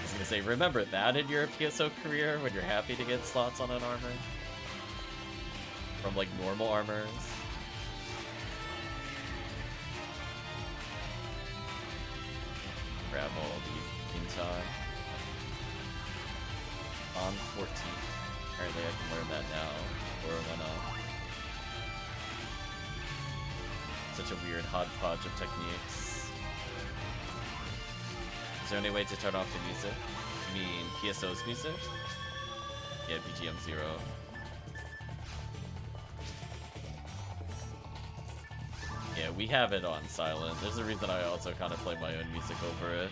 was gonna say, remember that in your PSO career when you're happy to get slots on an armor? From like normal armors. Grab all these in time. On 14. Apparently I can learn that now. Or why not? Such a weird hodgepodge of techniques. Is there any way to turn off the music? You mean PSO's music? Yeah, BGM 0. Yeah, we have it on silent. There's a reason I also kind of play my own music over it.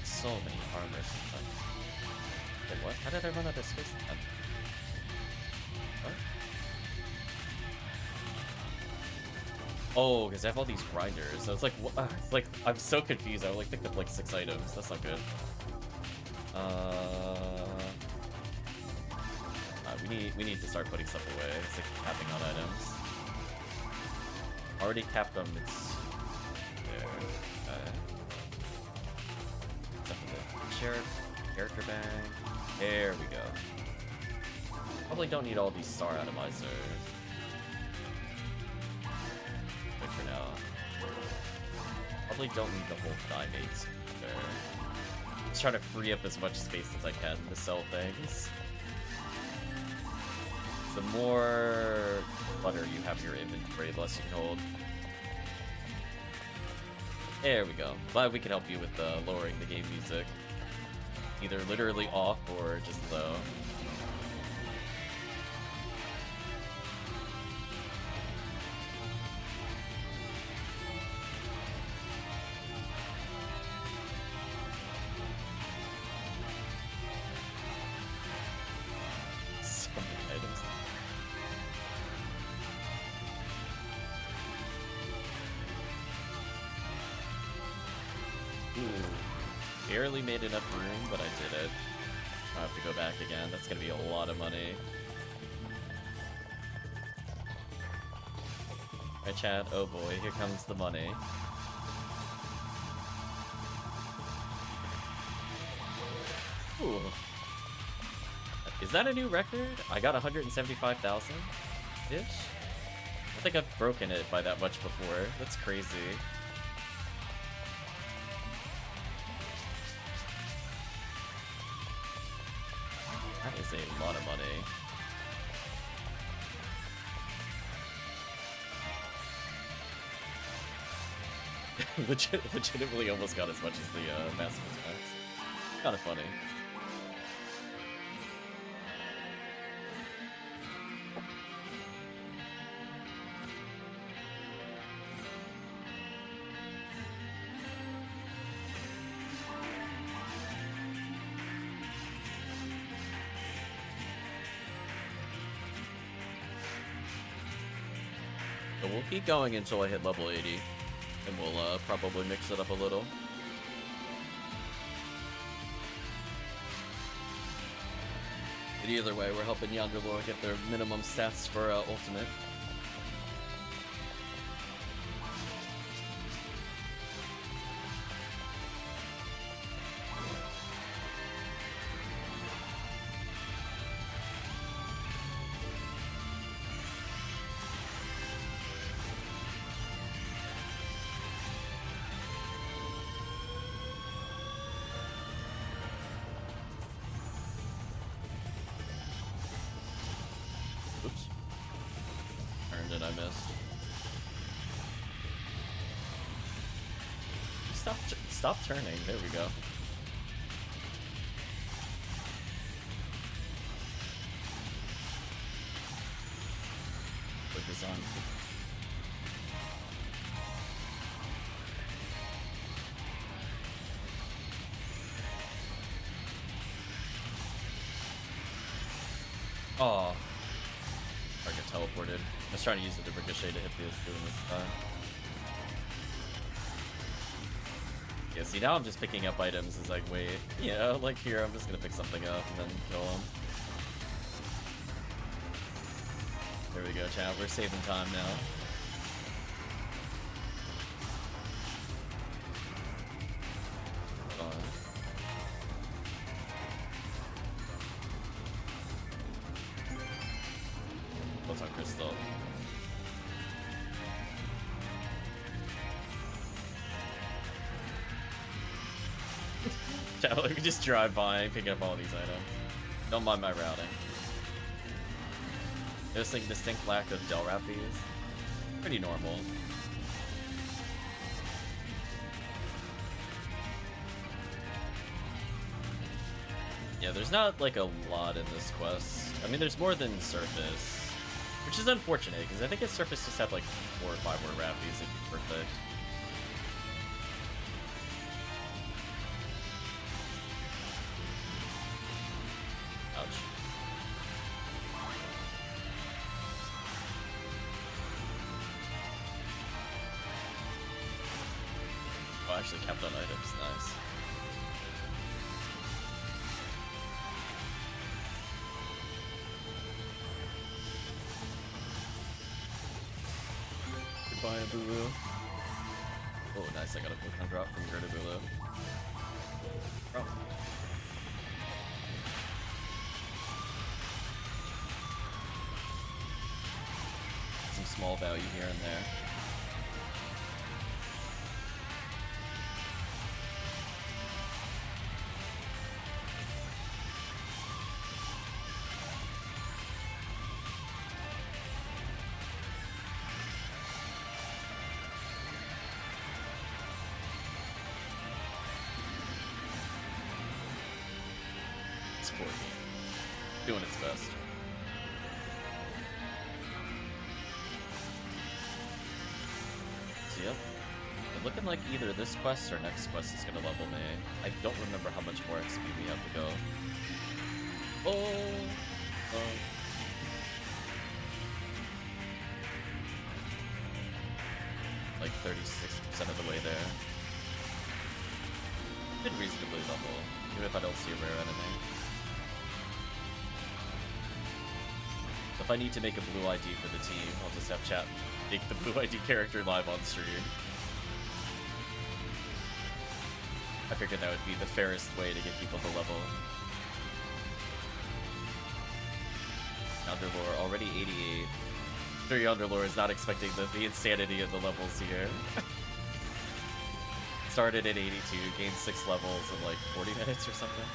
So many armors. Wait, what? How did I run out of space? What? Oh, because I have all these grinders. So it's like, I'm so confused. I only picked up like 6 items. That's not good. We need to start putting stuff away. It's like capping on items. Already capped them. It's there. Character bang. There we go. Probably don't need all these star atomizers. But for now. Probably don't need the whole dimates there. Just trying to free up as much space as I can to sell things. The more clutter you have in your inventory, the less you can hold. There we go. Glad we can help you with lowering the game music. Either literally off or just low. So many items. Ooh. Barely made enough room, but I did it. I'll have to go back again. That's gonna be a lot of money. Alright, chat. Oh boy, here comes the money. Ooh. Is that a new record? I got 175,000-ish? I think I've broken it by that much before. That's crazy. That is a lot of money. Legitimately almost got as much as the massive attacks. Kinda funny. So we'll keep going until I hit level 80, and we'll probably mix it up a little. But either way, we're helping Yonderlord get their minimum stats for ultimate. Oops. Turned and I missed. Stop turning. There we go. Put this on. Oh. I get teleported. I was trying to use the ricochet to hit the doing this time. Yeah, see, now I'm just picking up items as like, wait, yeah, like here, I'm just gonna pick something up and then kill him. There we go, chat. We're saving time now. Hold on. What's on Crystal? Chat, let me just drive by, pick up all these items. Don't mind my routing. There's like distinct lack of Del Rappies. Pretty normal. Yeah, there's not like a lot in this quest. I mean, there's more than surface, which is unfortunate because I think its surface just had like 4 or 5 more Rappies. It'd be perfect. Ouch. Oh, I actually kept on items. Nice. Goodbye, Boo-Boo. Oh, nice. I got a Pokemon drop from Gerda-Bulu. Oh. Some small value here and there. It's 4. Doing its best. So yep. It's looking like either this quest or next quest is gonna level me. I don't remember how much more XP we have to go. Oh! Like 36% of the way there. Been reasonably level, even if I don't see a rare enemy. So if I need to make a blue ID for the team, I'll just have chat make the blue ID character live on stream. I figured that would be the fairest way to get people to level. Yonderlore already 88. Sure, Yonderlore is not expecting the insanity of the levels here. Started at 82, gained 6 levels in like 40 minutes or something.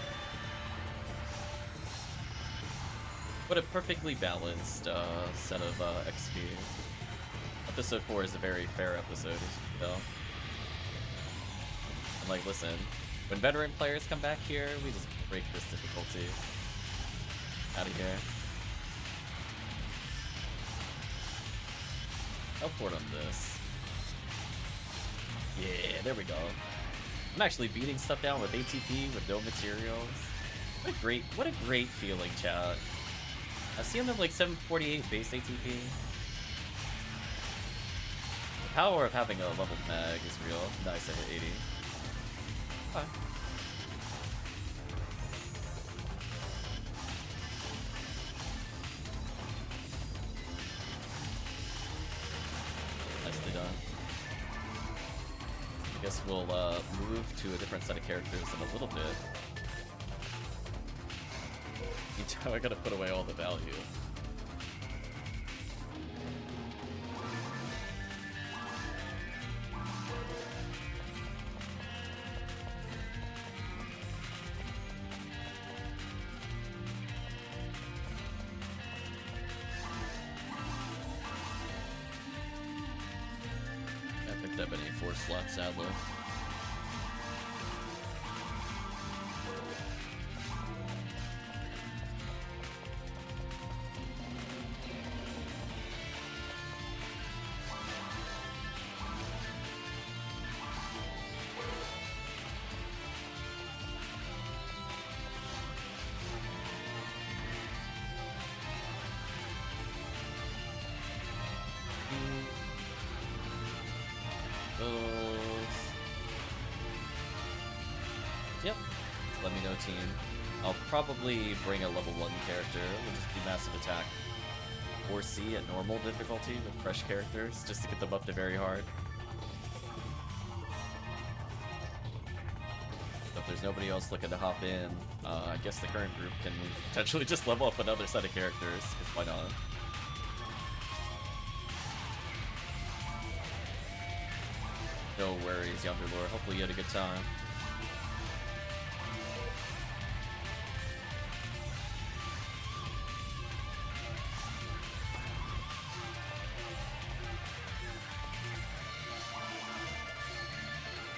What a perfectly balanced set of XP. Episode 4 is a very fair episode, as you can tell. I'm like, listen, when veteran players come back here, we just break this difficulty. Out of here. Teleport on this. Yeah, there we go. I'm actually beating stuff down with ATP with no materials. What a great feeling, chat. I've seen them like 748 base ATP. The power of having a leveled mag is real. Nice, I hit 80. Okay. guess we'll move to a different set of characters in a little bit. I gotta put away all the value. I picked up any 4 slots, sadly. Yep. Let me know, team. I'll probably bring a level 1 character. We'll just do massive attack. Or C at normal difficulty with fresh characters, just to get them up to very hard. So if there's nobody else looking to hop in, I guess the current group can potentially just level up another set of characters, because why not? No worries, Yonder Lore. Hopefully you had a good time.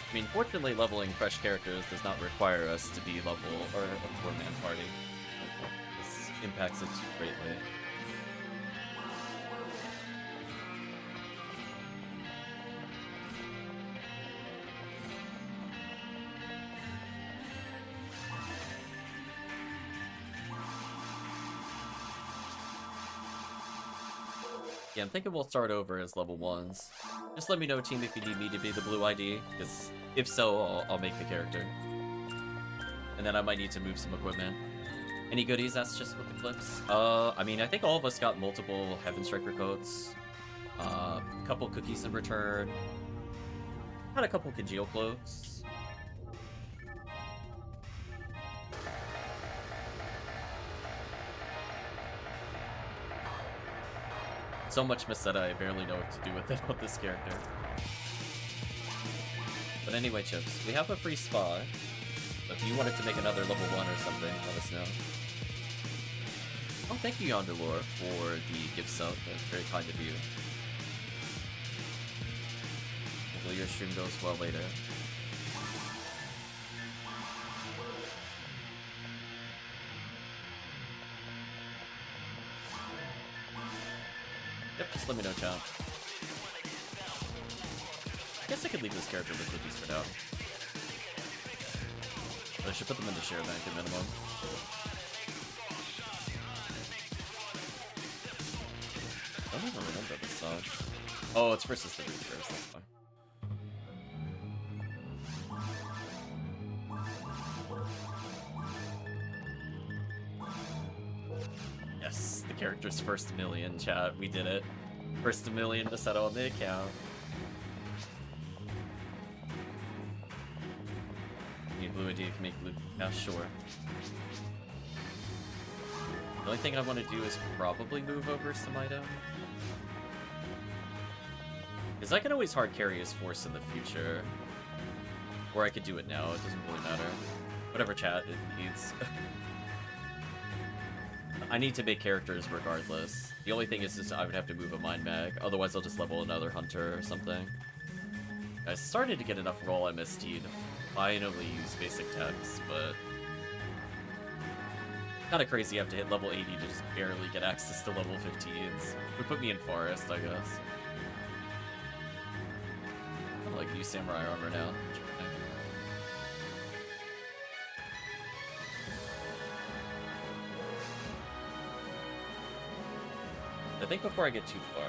I mean, fortunately, leveling fresh characters does not require us to be level or a 4-man party. This impacts it greatly. Yeah, I'm thinking we'll start over as level 1s. Just let me know, team, if you need me to be the blue ID, because if so, I'll make the character. And then I might need to move some equipment. Any goodies? That's just with the clips. I mean, I think all of us got multiple Heaven Striker coats. A couple cookies in return. Had a couple congeal cloaks. So much Meseta, I barely know what to do with it with this character. But anyway, Chips, we have a free spot. So if you wanted to make another level 1 or something, let us know. Oh, thank you, Yonderlore, for the gift sub. That's very kind of you. Hopefully your stream goes well later. Yep, just let me know, chat. I guess I could leave this character with cookies for now. But I should put them in the share bank at minimum. I don't even remember this song. Oh, it's versus the Reapers, that's fine. Yes, the character's first million, chat. We did it. First million to settle on the account. Need blue ID can make blue. Yeah, sure. The only thing I want to do is probably move over some item. Because I can always hard carry his force in the future. Or I could do it now, it doesn't really matter. Whatever, chat, it needs. I need to make characters regardless. The only thing is just I would have to move a mind mag, otherwise I'll just level another hunter or something. I started to get enough roll MST to finally use basic techs, but kind of crazy you have to hit level 80 to just barely get access to level 15s. Would put me in forest, I guess. I like new samurai armor now. I think before I get too far,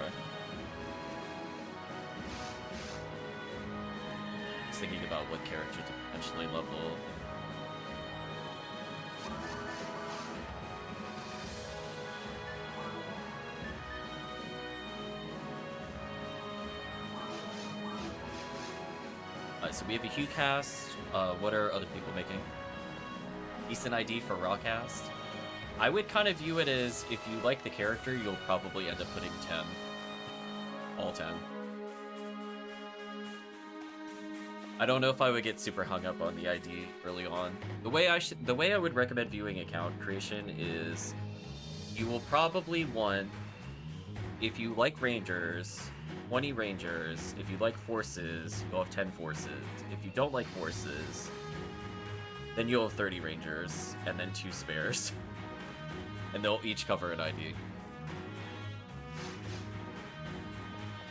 just thinking about what character to potentially level. So we have a Hugh cast. What are other people making? Decent ID for raw cast. I would kind of view it as, if you like the character, you'll probably end up putting 10. All 10. I don't know if I would get super hung up on the ID early on. The way I would recommend viewing account creation is, you will probably want, if you like Rangers, 20 Rangers. If you like Forces, you'll have 10 Forces. If you don't like Forces, then you'll have 30 Rangers, and then 2 spares. And they'll each cover an ID.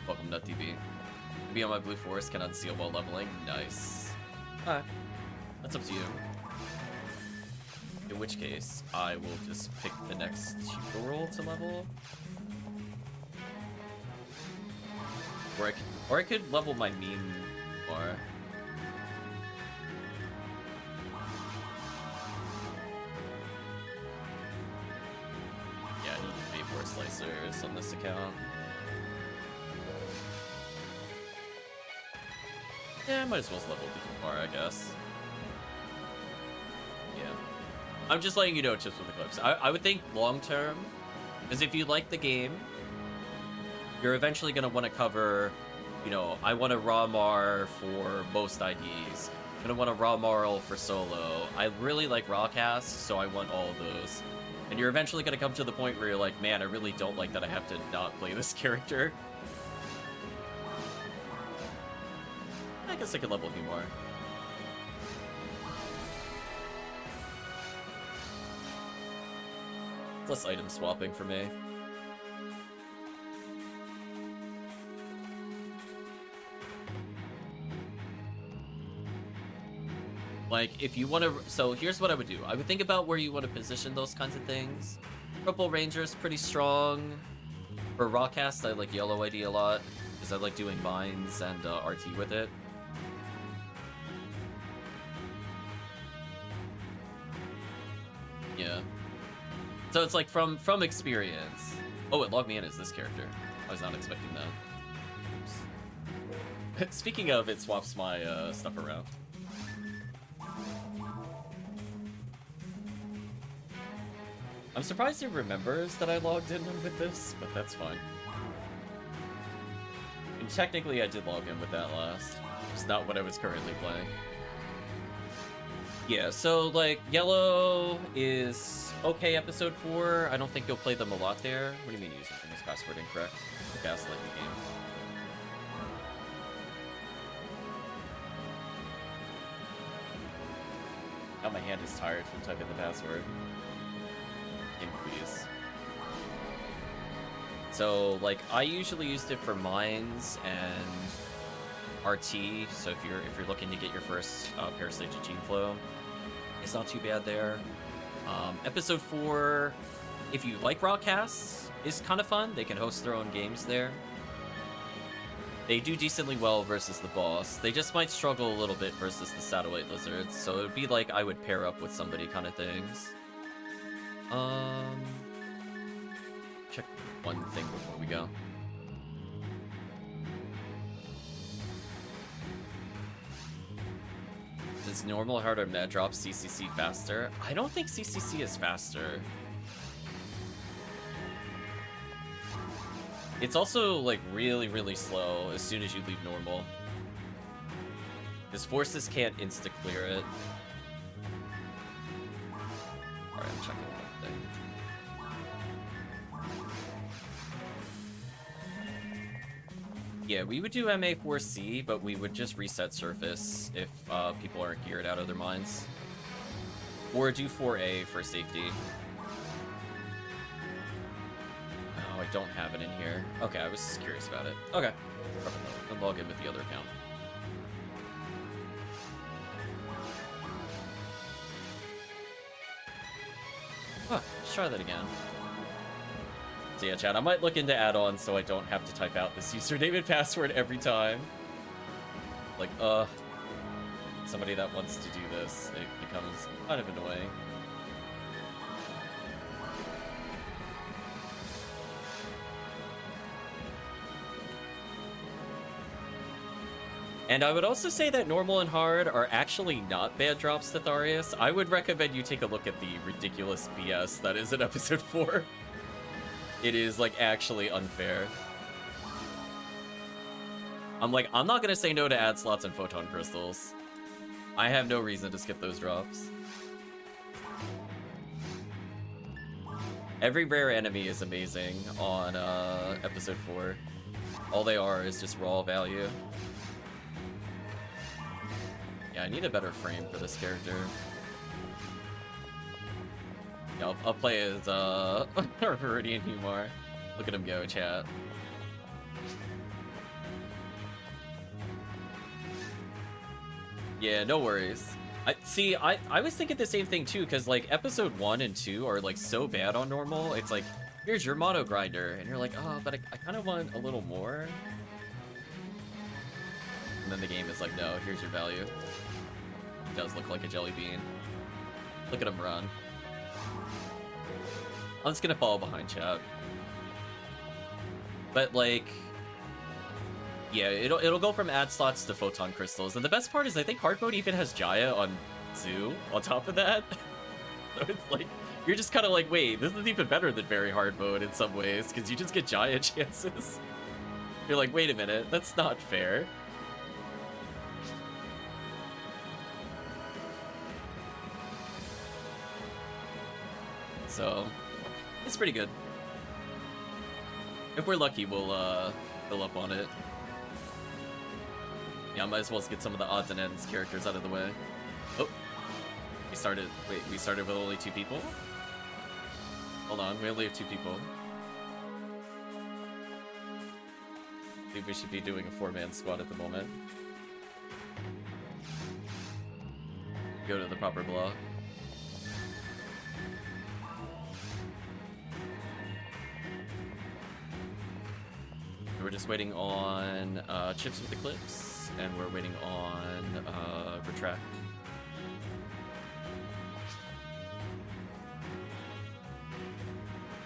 Welcome, NutTV. Be on my blue forest, can unseal while leveling. Nice. Alright. That's up to you. In which case, I will just pick the next tutorial to level. Or I could level my meme more. Yeah, I need to pay more slicers on this account. Yeah, I might as well level the more, I guess. Yeah. I'm just letting you know just with the clips. I would think long term, because if you like the game, you're eventually going to want to cover, you know, I want a raw Mar for most IDs. I'm going to want a raw Marl for solo. I really like Rawcast, so I want all of those. And you're eventually going to come to the point where you're like, man, I really don't like that I have to not play this character. I guess I could level a few more. Less item swapping for me. Like, if you want to... So, here's what I would do. I would think about where you want to position those kinds of things. Purple Ranger's pretty strong. For Rawcast, I like Yellow ID a lot, because I like doing binds and RT with it. Yeah. So it's like from experience. Oh, it logged me in as this character. I was not expecting that. Oops. Speaking of, it swaps my stuff around. I'm surprised it remembers that I logged in with this, but that's fine. And technically I did log in with that last. It's not what I was currently playing. Yeah, so, like, Yellow is okay episode 4. I don't think you'll play them a lot there. What do you mean using this password incorrect? The gaslight the game. Now my hand is tired from typing the password. Game, please. So, like, I usually used it for mines and RT. So if you're looking to get your first Parastage Gene Flow, it's not too bad there. Episode 4, if you like Rawcasts, is kind of fun. They can host their own games there. They do decently well versus the boss. They just might struggle a little bit versus the Satellite Lizards. So it would be like I would pair up with somebody kind of things. Check one thing before we go. Does normal, hard, or mad drop CCC faster? I don't think CCC is faster. It's also, like, really, really slow as soon as you leave normal. Because Forces can't insta-clear it. Alright, I'm checking one thing. Yeah, we would do MA4C, but we would just reset surface if people aren't geared out of their minds. Or do 4A for safety. Oh, I don't have it in here. Okay, I was just curious about it. Okay. I'll log in with the other account. Huh, let's try that again. So yeah, chat, I might look into add-ons so I don't have to type out this username and password every time. Like, somebody that wants to do this, it becomes kind of annoying. And I would also say that normal and hard are actually not bad drops to Tharius. I would recommend you take a look at the ridiculous BS that is in episode 4. It is, like, actually unfair. I'm not gonna say no to ad slots and photon crystals. I have no reason to skip those drops. Every rare enemy is amazing on episode 4. All they are is just raw value. Yeah, I need a better frame for this character. Yeah, I'll play as Viridian Humor. Look at him go, chat. Yeah, no worries. I was thinking the same thing too, because like episode 1 and 2 are like so bad on normal. It's like, here's your mono grinder, and you're like, oh, but I kind of want a little more. And then the game is like, no, here's your value. It does look like a jelly bean. Look at him run. I'm just gonna follow behind chat. But like, yeah, it'll go from ad slots to photon crystals, and the best part is I think hard mode even has Jaya on Zoo on top of that. So it's like you're just kind of like, wait, this is even better than very hard mode in some ways because you just get Jaya chances. You're like, wait a minute, that's not fair. So it's pretty good. If we're lucky, we'll fill up on it. Yeah, I might as well get some of the odds and ends characters out of the way. Oh, we started with only 2 people? Hold on, we only have 2 people. I think we should be doing a 4-man squad at the moment. Go to the proper block. We're just waiting on chips with Eclipse, and we're waiting on Retract.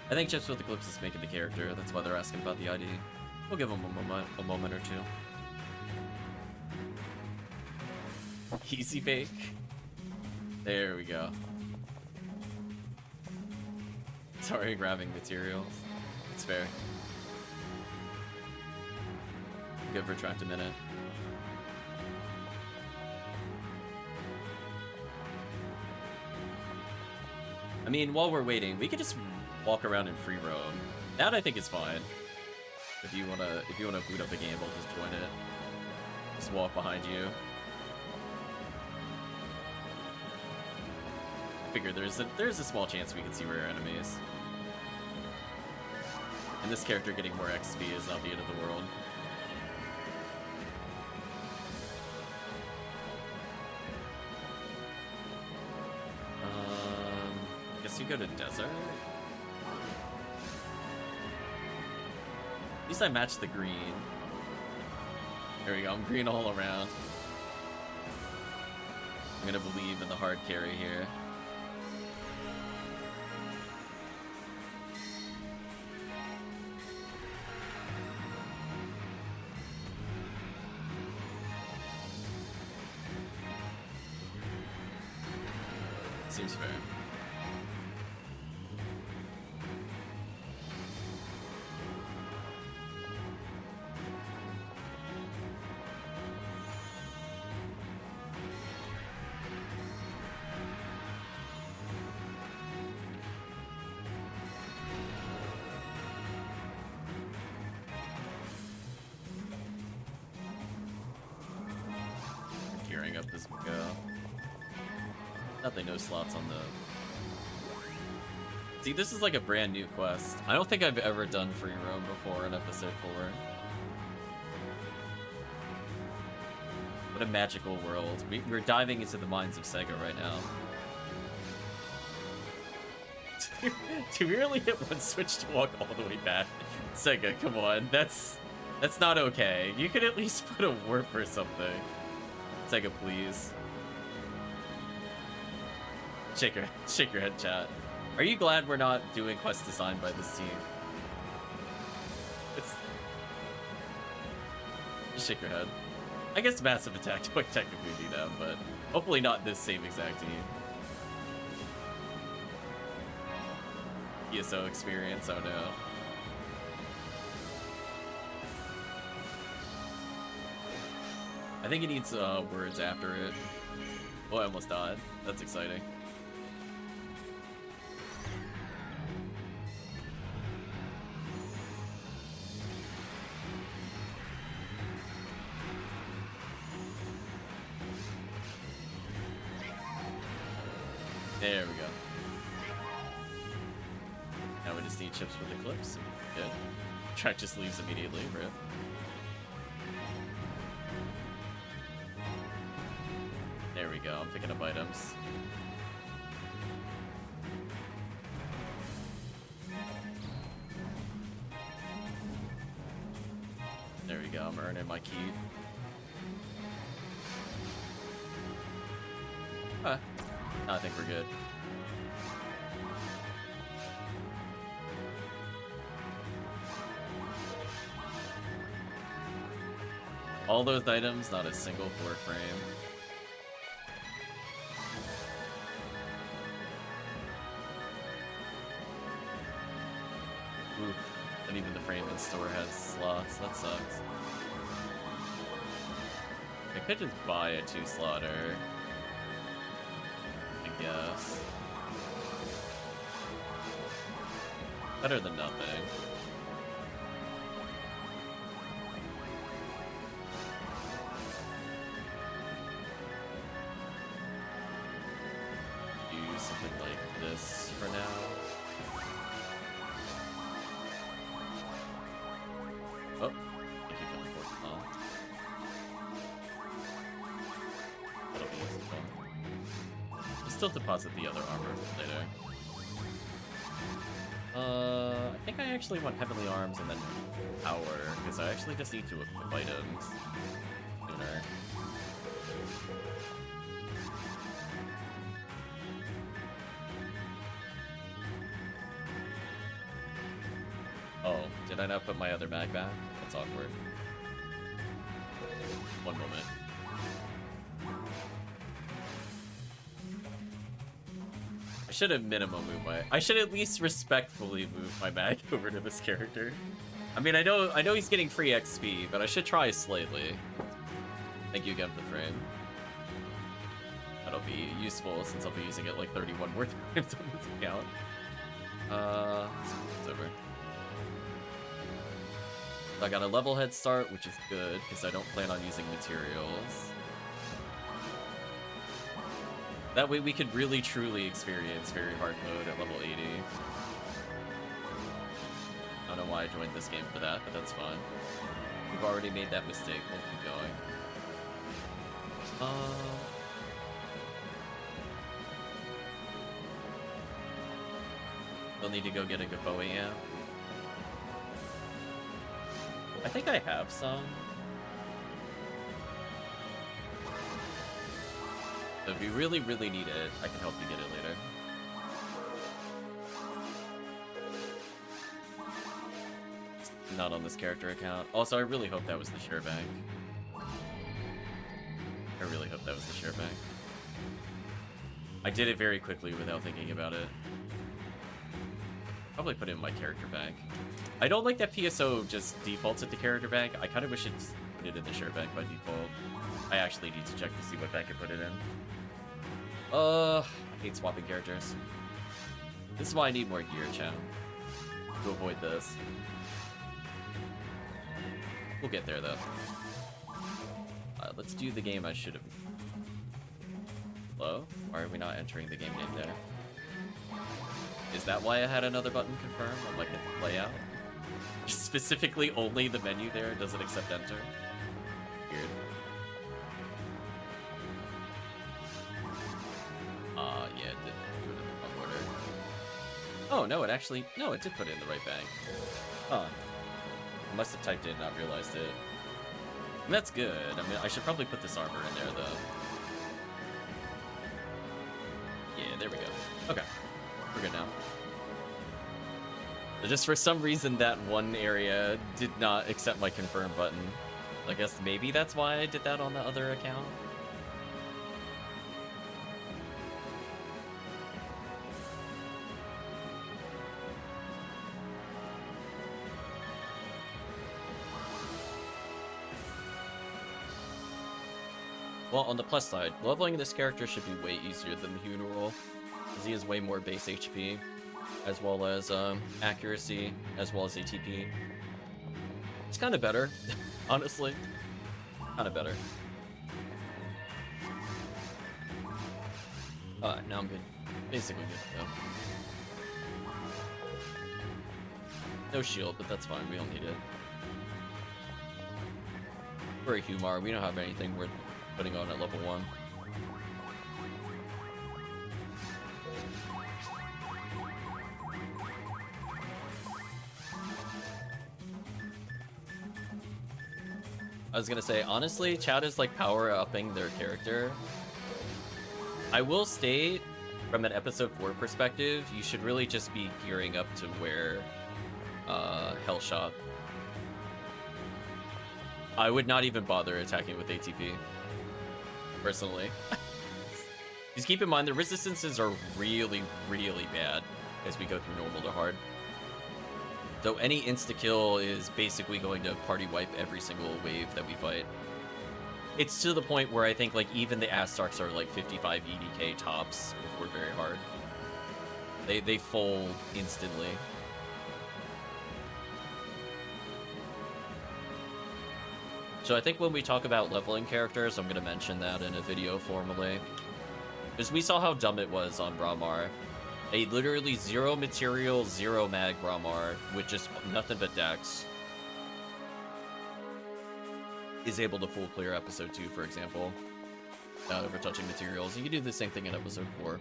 I think chips with Eclipse is making the character. That's why they're asking about the ID. We'll give them a moment or two. Easy bake. There we go. Sorry, grabbing materials. It's fair. Give Retract a minute. I mean, while we're waiting, we could just walk around and free roam. That I think is fine. If you wanna boot up the game, we'll just join it. Just walk behind you. I figure there's a small chance we can see rare enemies. And this character getting more XP is not the end of the world. Guess you go to desert? At least I matched the green. There we go, I'm green all around. I'm gonna believe in the hard carry here. Seems fair. Gearing up as we go. Nothing, no slots on the... See, this is like a brand new quest. I don't think I've ever done free roam before in episode 4. What a magical world. We're diving into the minds of Sega right now. Do we really hit one switch to walk all the way back? Sega, come on. That's not okay. You could at least put a warp or something. Sega, please. Shake your head, chat. Are you glad we're not doing quests designed by this team? Just shake your head. I guess Massive Attack would technically be them, but hopefully not this same exact team. PSO experience, oh no. I think it needs words after it. Oh, I almost died. That's exciting. There we go. Now we just need chips with Eclipse. Good. Track just leaves immediately, rip. There we go, I'm picking up items. There we go, I'm earning my keep. Huh. I think we're good. All those items, not a single floor frame. Oof. And even the frame in store has slots. That sucks. I could just buy a 2-slotter. I guess. Better than nothing. Do something like this for now. Oh, thank you for the fourth claw. That'll be useful. I'll still deposit the other armor later. I think I actually want Heavenly Arms and then Power, because I actually just need to equip items sooner. Oh, did I not put my other mag back? That's awkward. One moment. I should have minimum moved my... I should at least respectfully move my mag over to this character. I mean, I know he's getting free XP, but I should try slightly. Thank you again for the frame. That'll be useful since I'll be using it like 31 more times on this account. It's over. I got a level head start, which is good, because I don't plan on using materials. That way we could really truly experience very hard mode at level 80. I don't know why I joined this game for that, but that's fine. We've already made that mistake, we'll keep going. We'll need to go get a Gaboe amp. I think I have some. So if you really, really need it, I can help you get it later. It's not on this character account. Also, I really hope that was the share bank. I really hope that was the share bank. I did it very quickly without thinking about it. Probably put it in my character bank. I don't like that PSO just defaults at the character bank. I kind of wish it put it in the share bank by default. I actually need to check to see what bank I put it in. I hate swapping characters. This is why I need more gear, chat. To avoid this. We'll get there, though. Let's do the game I should have... Hello? Why are we not entering the game name there? Is that why I had another button confirm on like a layout? Specifically only the menu there doesn't accept enter? Weird. Yeah, it did put it in the wrong order. Oh, no, it actually... No, it did put it in the right bank. Huh. I must have typed it and not realized it. And that's good. I mean, I should probably put this armor in there, though. Yeah, there we go. Okay. We're good now. Just for some reason, that one area did not accept my confirm button. I guess maybe that's why I did that on the other account. Well, on the plus side, leveling this character should be way easier than the Funeral, because he has way more base HP, as well as accuracy, as well as ATP. It's kind of better, honestly. Kind of better. Now I'm good. Basically good, though. No shield, but that's fine. We don't need it. For a Humar, we don't have anything worth putting on at level 1. I was gonna say, honestly, chat is like power-upping their character. I will state, from an episode 4 perspective, you should really just be gearing up to wear Hell Shot. I would not even bother attacking with ATP, personally. Just keep in mind, the resistances are really, really bad as we go through normal to hard. So any insta-kill is basically going to party wipe every single wave that we fight. It's to the point where I think like even the Astarks are like 55 EDK tops before very hard. They fold instantly. So I think when we talk about leveling characters, I'm going to mention that in a video formally. Because we saw how dumb it was on Bramar. A literally 0 material, 0 mag Bramar with just nothing but dex is able to full clear episode 2, for example, without ever touching materials. You can do the same thing in episode 4.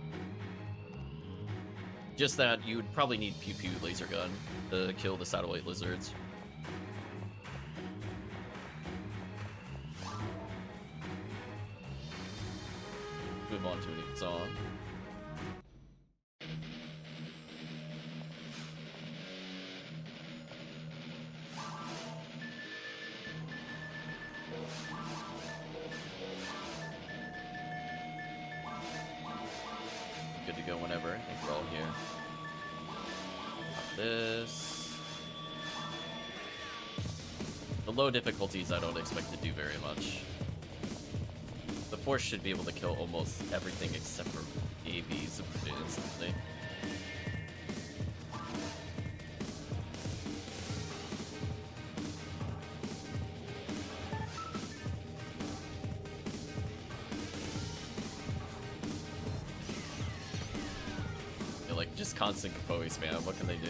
Just that you would probably need Pew Pew laser gun to kill the satellite lizards. Move on to a new song. Good to go whenever. I think we're all here. This. The low difficulties I don't expect to do very much. The Force should be able to kill almost everything except for ABs instantly. You're like just constant Kapoe spam. What can they do?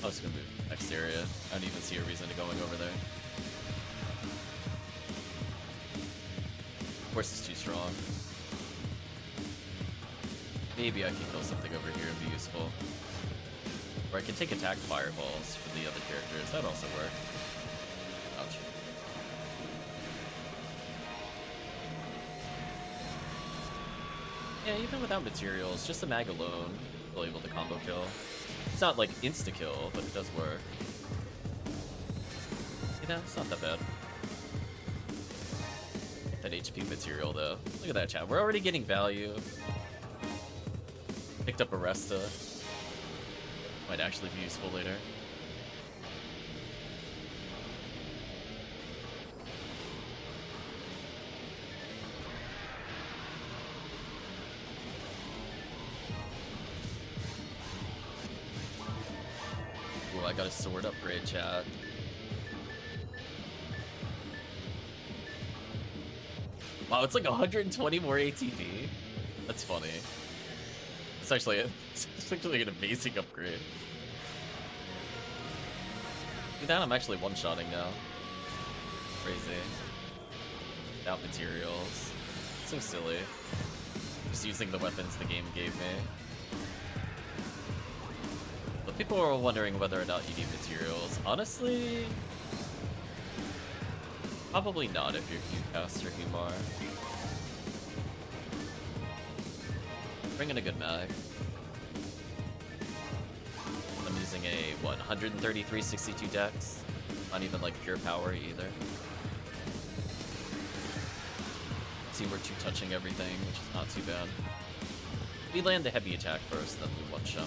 I was gonna move next area. I don't even see a reason to going over there. Force is too strong. Maybe I can kill something over here and be useful. Or I can take attack fireballs for the other characters. That'd also work. Ouch. Yeah, even without materials, just the mag alone, we'll be able to combo kill. It's not like insta-kill, but it does work. You know, it's not that bad. That HP material, though. Look at that, chat. We're already getting value. Picked up Arresta. Might actually be useful later. I got a sword upgrade, chat. Wow, it's like 120 more ATP. That's funny. It's actually an amazing upgrade. See that? I'm actually one-shotting now. Crazy. Without materials. So silly. Just using the weapons the game gave me. People are wondering whether or not you need materials. Honestly, probably not if you're Qcast or Humar. Bring in a good mag. I'm using a, what, 133, 62 dex? Not even like pure power either. See, we're two touching everything, which is not too bad. We land the heavy attack first, then we one shot.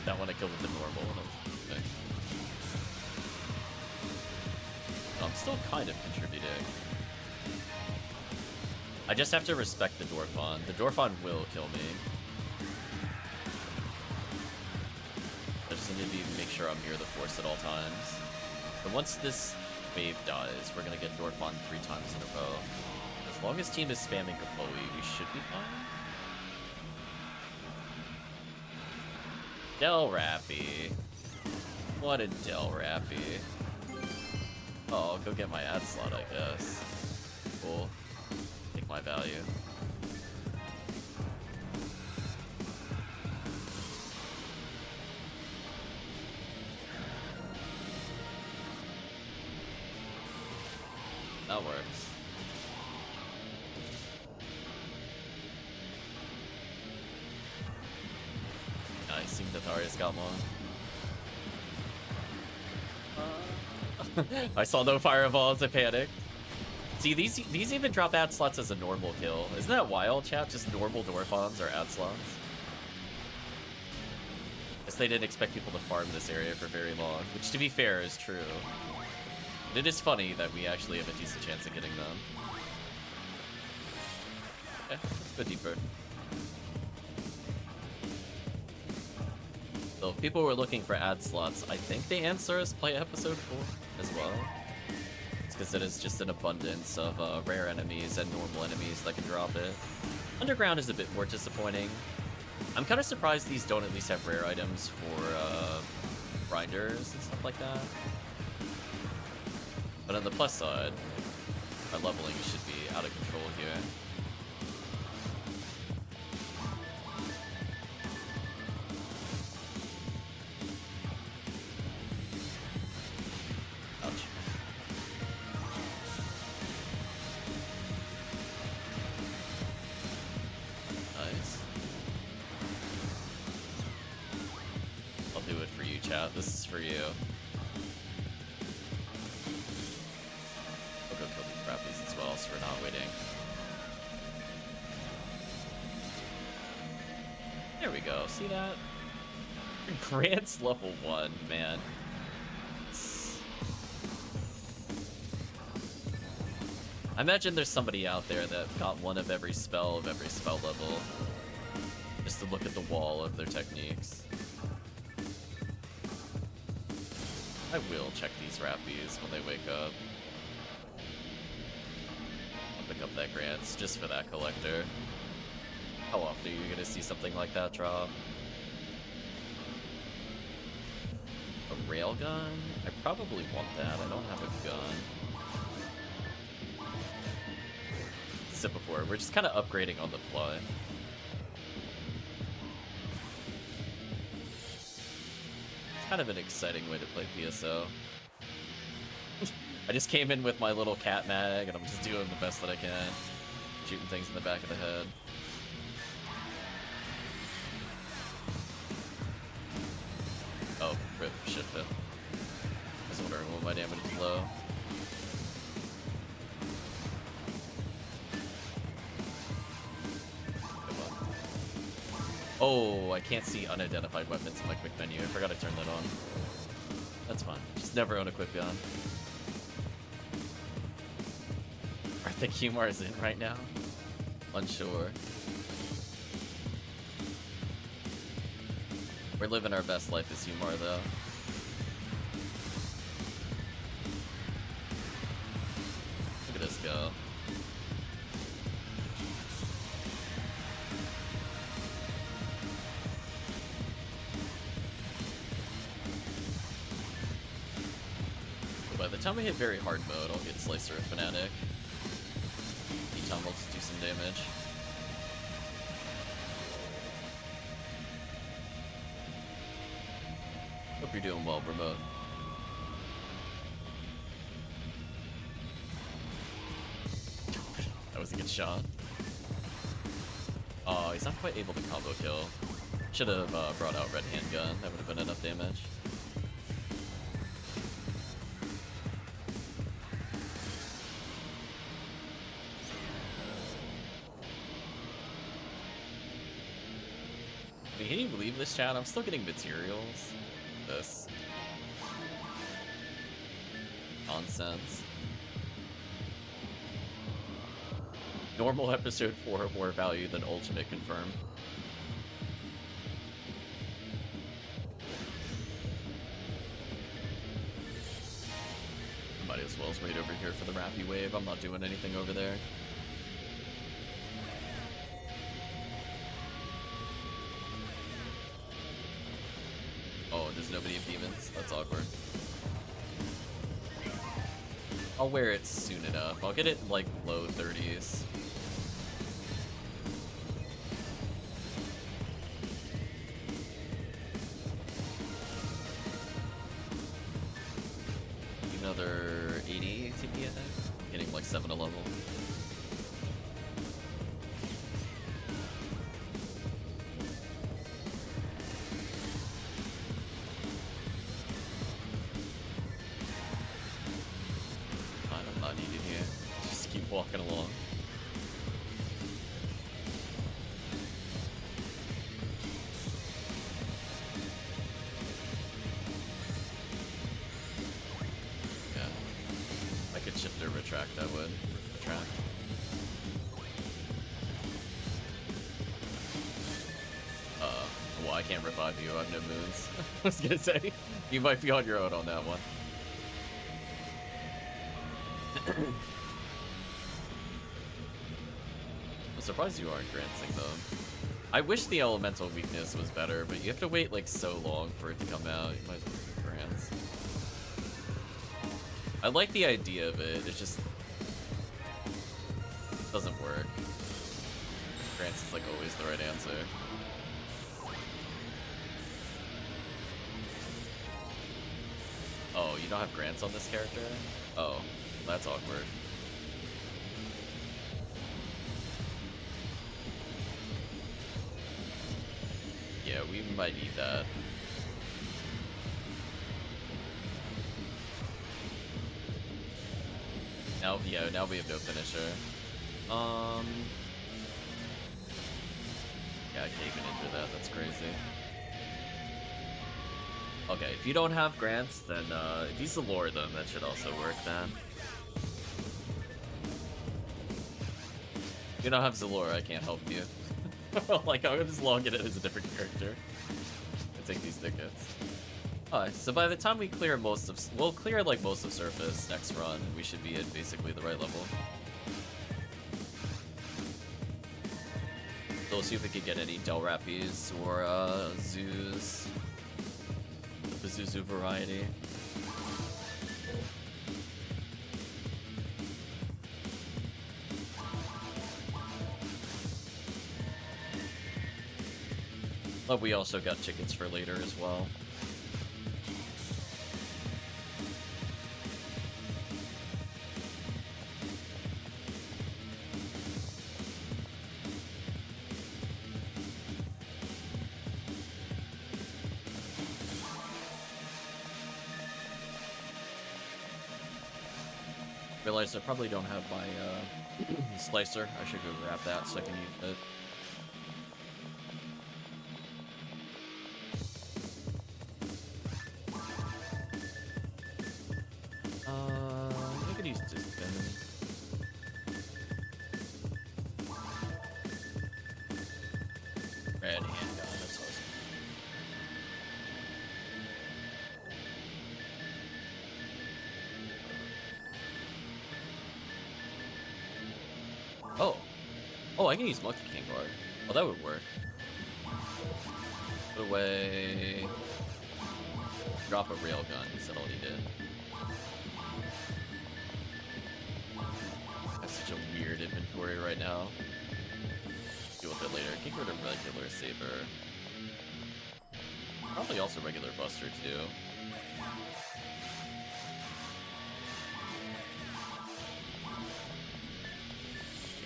That one I killed with the normal. Okay. I'm still kind of contributing. I just have to respect the Dwarfon. The Dwarfon will kill me. I just need to make sure I'm near the force at all times. But once this wave dies, we're gonna get Dwarfon 3 times in a row. As long as team is spamming Kafoi, we should be fine. Del Rappy. What a Del Rappy. Oh, I'll go get my ad slot, I guess. Cool. Take my value. That works. Nice, seeing that Arya's got one. I saw no fireballs, I panicked. See, these even drop ad slots as a normal kill. Isn't that wild, chat? Just normal Dwarfons or ad slots? Guess they didn't expect people to farm this area for very long, which to be fair is true. But it is funny that we actually have a decent chance of getting them. Okay, let's go deeper. So if people were looking for ad slots, I think the answer is play episode 4 as well. It's because it is just an abundance of rare enemies and normal enemies that can drop it. Underground is a bit more disappointing. I'm kind of surprised these don't at least have rare items for grinders and stuff like that. But on the plus side, our leveling should be out of control here. Ouch. Nice. I'll do it for you, chat. This is for you. I'll go kill these crappies as well, so we're not waiting. There we go. See that? Grant's level 1, man. I imagine there's somebody out there that got one of every spell level, just to look at the wall of their techniques. I will check these rappies when they wake up. I'll pick up that Grants just for that collector. How often are you gonna see something like that drop? A railgun? I probably want that. I don't have a gun. Before. We're just kind of upgrading on the fly. It's kind of an exciting way to play PSO. I just came in with my little cat mag and I'm just doing the best that I can. Shooting things in the back of the head. Oh, rip, shifted. I was wondering when my damage is low. Oh, I can't see unidentified weapons in my quick menu. I forgot to turn that on. That's fine. Just never own a quick gun. I think Humar is in right now. Unsure. We're living our best life as Humar, though. Look at us go. By the time we hit very hard mode, I'll get Slicer or Fnatic. Meantime, we'll just do some damage. Hope you're doing well, Remote. I was a good shot. Oh, he's not quite able to combo kill. Should have brought out red handgun. That would have been enough damage. Wait, can you believe this, chat? I'm still getting materials. This nonsense. Normal episode 4 more value than ultimate confirmed. Might as well wait over here for the Rappy wave. I'm not doing anything over there. Oh, there's nobody in demons? That's awkward. I'll wear it soon enough. I'll get it in like low 30s. Another 80 ATP, I think. Getting like 7 a level. I'm not needed here. Just keep walking along. Shift or retract, I would. Retract. Well, I can't revive you, I have no moons. I was gonna say, you might be on your own on that one. I'm surprised you aren't glancing though. I wish the elemental weakness was better, but you have to wait like so long for it to come out. You might as well glance. I like the idea of it, it just doesn't work. Grants is like always the right answer. Oh, you don't have grants on this character? Oh, that's awkward. Yeah, we might need that. Now, yeah, now we have no finisher. Yeah, I can't even enter that, that's crazy. Okay, if you don't have grants, then, if he's the lore, then that should also work, then. If you don't have Zalora, I can't help you. Like, I'll just log it as a different character and take these tickets. Alright, so by the time we clear most of... We'll clear, like, most of surface next run. We should be at basically the right level. So we'll see if we can get any Del Rappies or, Zoos. The Zuzu variety. But we also got tickets for later as well. Realized I probably don't have my slicer. I should go grab that so I can use it. I could use this pen. Red handgun, that's awesome. Oh. Oh, I can use Monkey King Guard. Oh, that would work. Put away. Drop a railgun. Is that all he did? That's such a weird inventory right now. Deal with it later. King Guard a regular saber. Probably also regular Buster too.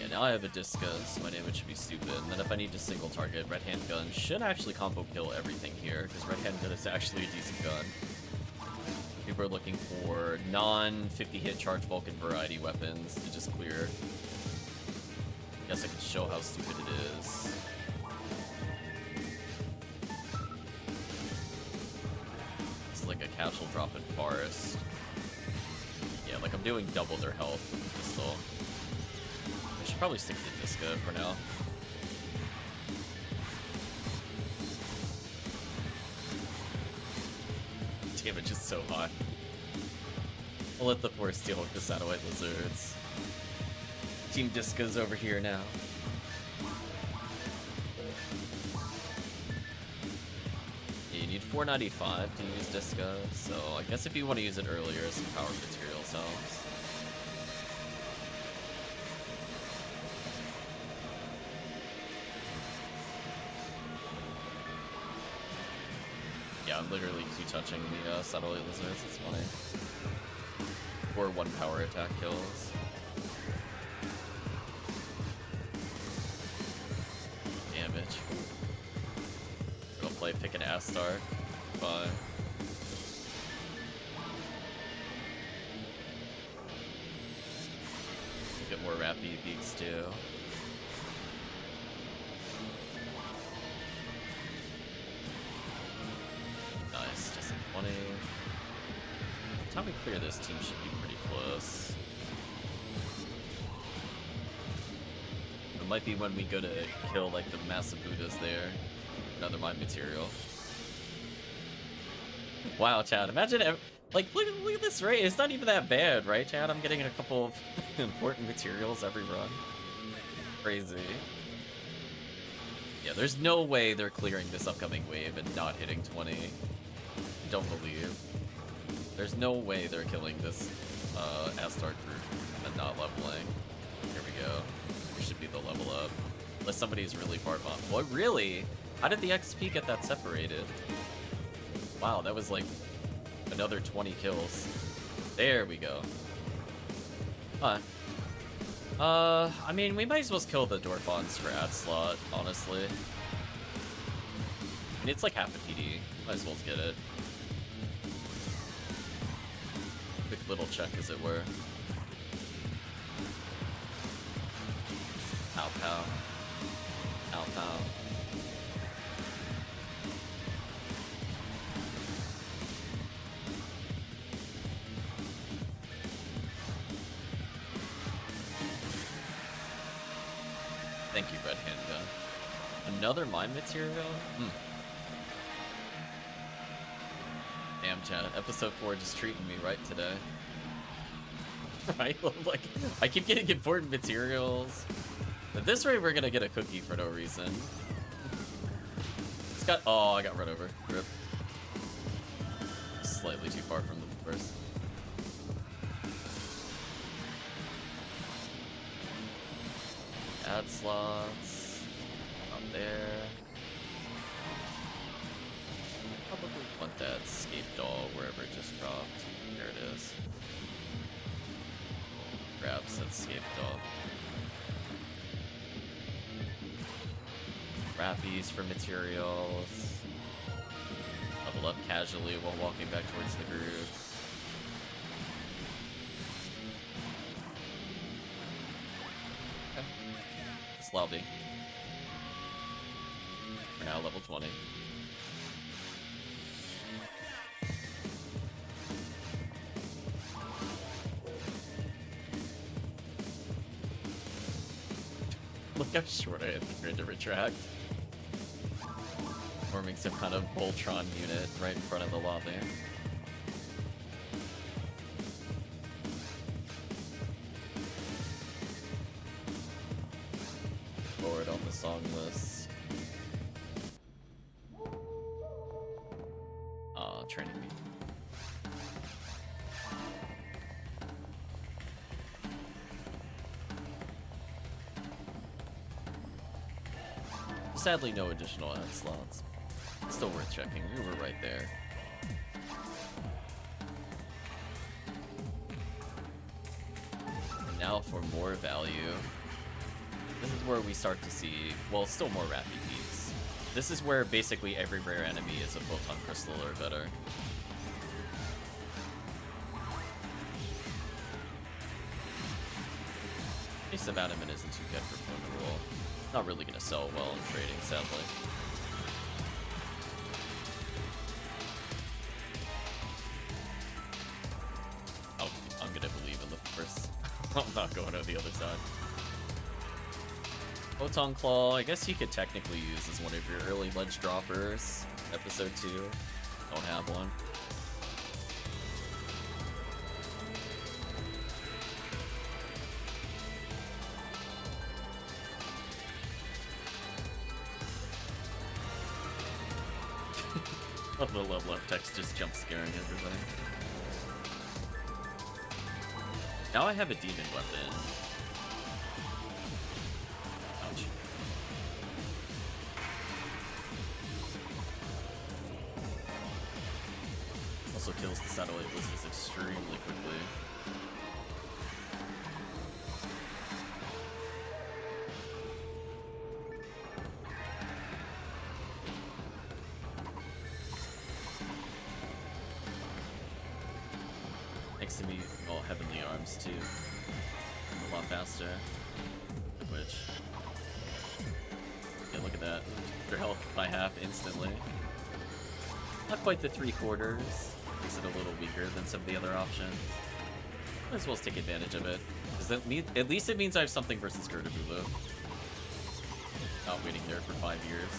Yeah, now I have a discus, so my damage should be stupid. And then if I need to single target, red handgun should actually combo kill everything here, because red handgun is actually a decent gun. People are looking for non-50 hit charge Vulcan variety weapons to just clear. Guess I can show how stupid it is. It's like a casual drop in forest. Yeah, like I'm doing double their health with the pistol. I should probably stick to Disca for now. Damage is so high. I'll let the force deal with the satellite lizards. Team Disca's over here now. Yeah, you need 495 to use Disca, so I guess if you want to use it earlier, some power materials helps. Yeah, I'm literally two-touching the satellite lizards, it's funny. Or one power attack kills. Damage. We'll play pick an Astar. Fine. Get more rapid beaks too. Nice, just a 20. By the time we clear this, team should be pretty close. It might be when we go to kill like the massive Buddhas there. Another mind material. Wow, Chad, imagine like look at this rate. It's not even that bad, right, Chad? I'm getting a couple of important materials every run. Crazy. Yeah, there's no way they're clearing this upcoming wave and not hitting 20. Don't believe. There's no way they're killing this Astar group and not leveling. Here we go. We should be the level up. Unless somebody's really far behind. Boy, really? How did the XP get that separated? Wow, that was like another 20 kills. There we go. Huh. I mean, we might as well kill the Dorfons for ad slot, honestly. I mean, it's like half a PD. Might as well get it. Quick little check, as it were. Pow pow. Pow pow. Thank you, Red Handgun. Another mine material? Damn, Chad. Episode 4 just treating me right today. Right? Like, I keep getting important materials. At this rate, we're gonna get a cookie for no reason. It's got. Oh, I got run over. Rip. Slightly too far from the first. Add slots. Up there. Probably want that scape doll wherever it just dropped. There it is. Grab said scape doll. Rappies for materials. Level up casually while walking back towards the groove. Okay. This lobby. We're now level 20. Look how short I am trying to retract. Forming some kind of Voltron unit right in front of the lobby. Forward on the song list. Training me. Sadly, no additional ad slots. Still worth checking. We were right there. And now for more value. This is where we start to see, well, still more rapid peaks. This is where basically every rare enemy is a photon crystal or better. Ace of Adamant isn't too good for Funeral. Not really gonna sell well in trading, sadly. Oh, I'm gonna believe in the first. I'm not going to the other side. Photon Claw, I guess you could technically use as one of your early ledge droppers. Episode 2. Don't have one. Love the level up text just jump scaring everybody. Now I have a demon weapon. Ouch. Also kills the satellite blizzards extremely quickly. Next to me, all heavenly arms too. A lot faster. Which, yeah, look at that. Your health by half instantly. Not quite the 3/4. Makes it a little weaker than some of the other options. Might as well take advantage of it. Because at least it means I have something versus Gertabulu. Not waiting there for 5 years.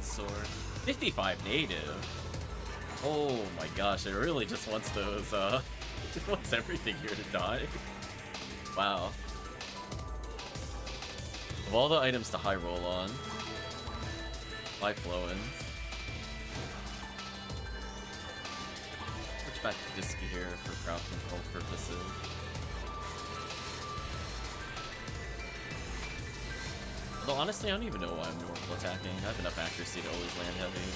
Sword. 55 native. Oh my gosh, it really just wants those, it wants everything here to die. Wow. Of all the items to high roll on, 5 flow-ins. Switch back to Disky here for crowd control purposes. Although honestly, I don't even know why I'm normal attacking. I have enough accuracy to always land heavy.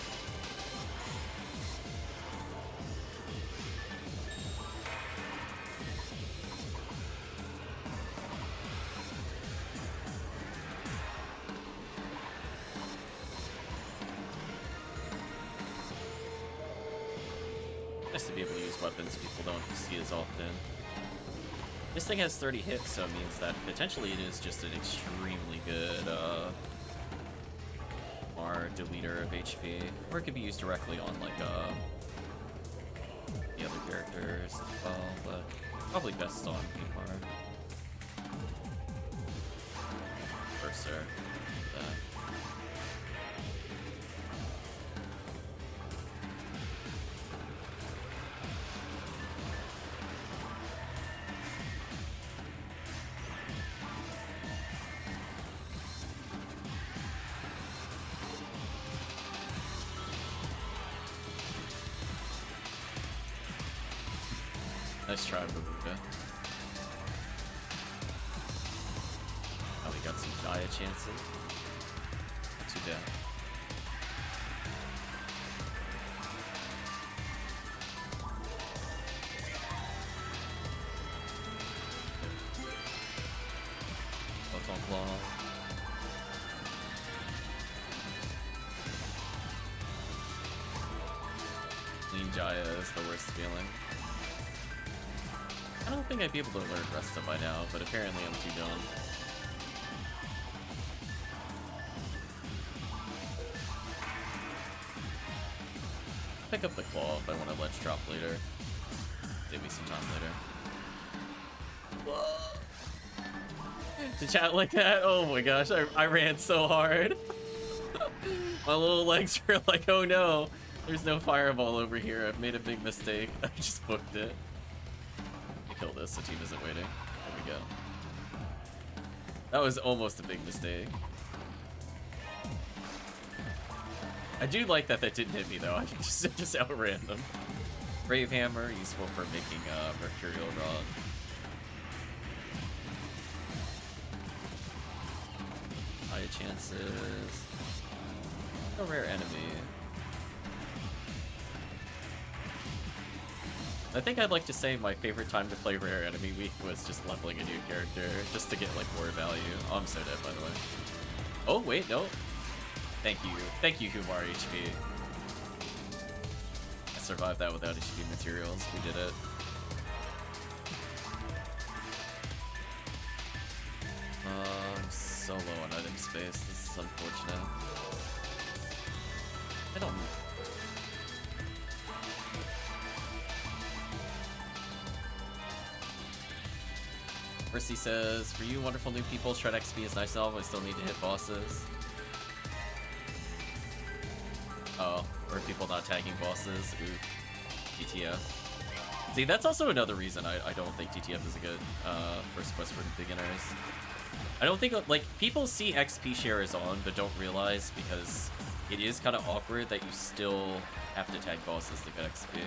Nice to be able to use weapons people don't see as often. This thing has 30 hits, so it means that potentially it is just an extremely good deleter of HP. Or it could be used directly on like the other characters as well, but probably best on Pmar. Cursor. Nice try, Babuka. Oh, we got some Jaya chances. Not too bad. Photon Claw. Clean Jaya is the worst feeling. I don't think I'd be able to learn Resta by now, but apparently I'm too dumb. Pick up the claw if I want to ledge drop later. Save me some time later. To chat like that? Oh my gosh, I ran so hard. My little legs were like, oh no, there's no fireball over here. I've made a big mistake. I just booked it. Kill this, the team isn't waiting. There we go. That was almost a big mistake. I do like that didn't hit me though. I just outran them. Brave Hammer, useful for making Mercurial Rod. chances. A rare enemy. I think I'd like to say my favorite time to play Rare Enemy Week was just leveling a new character, just to get, like, more value. Oh, I'm so dead, by the way. Oh, wait, no. Thank you. Thank you, Kumar HP. I survived that without HP materials. We did it. I'm so low on item space. This is unfortunate. I don't... Mercy says, for you wonderful new people, Shred XP is nice elf, I still need to hit bosses. Oh, or people not tagging bosses. Ooh, TTF. See, that's also another reason I don't think TTF is a good first quest for beginners. I don't think, like, people see XP share is on, but don't realize because it is kind of awkward that you still have to tag bosses to get XP.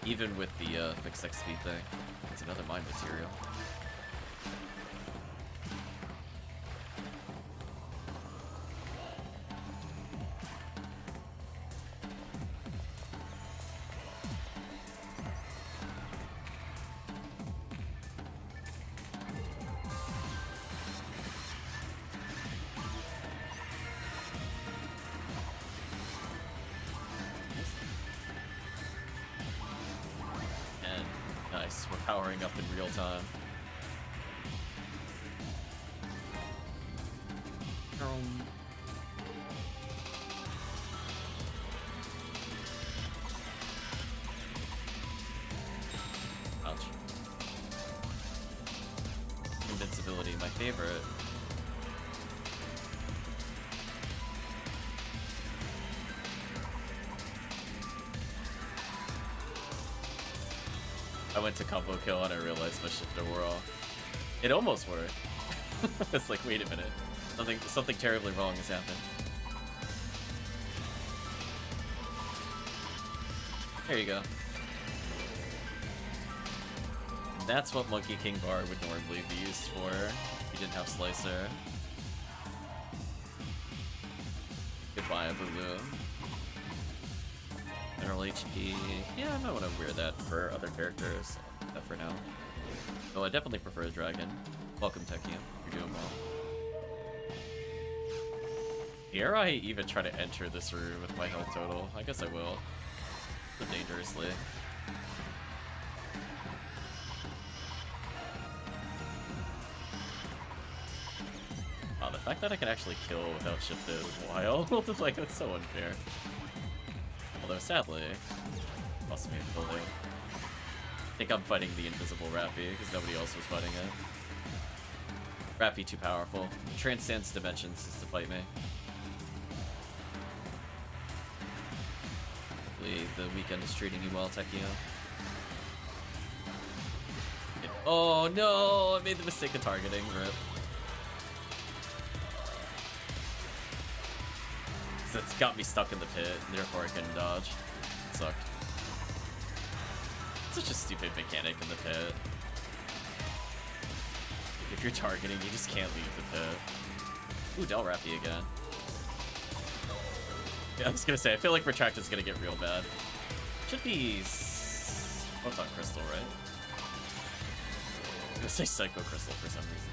Even with the fixed XP thing. It's another mine material. We're powering up in real time. Ouch. Invincibility, my favorite. I went to combo kill and I realized my shifter wore off. It almost worked. It's like, wait a minute. Something terribly wrong has happened. There you go. That's what Monkey King Bar would normally be used for if you didn't have Slicer. Goodbye, Abulu. Mineral HP. Yeah, I might want to wear that for other characters. That for now. Oh, I definitely prefer a dragon. Welcome, Tekkium. You're doing well. Dare I even try to enter this room with my health total? I guess I will. But dangerously. Wow, the fact that I can actually kill without shifted is wild. Like, that's so unfair. Although, sadly, lost me a building. I think I'm fighting the invisible Rappy, because nobody else was fighting it. Rappy too powerful. Transcends dimensions just to fight me. Hopefully the weekend is treating you well, Tekkium. Oh no! I made the mistake of targeting, rip. It's got me stuck in the pit, and therefore I couldn't dodge. It sucked. Such a stupid mechanic in the pit. If you're targeting, you just can't leave the pit. Ooh, Del Rappy again. Yeah, I was gonna say, I feel like Retracted's gonna get real bad. Should be Photon Crystal, right? I'm gonna say Psycho Crystal for some reason.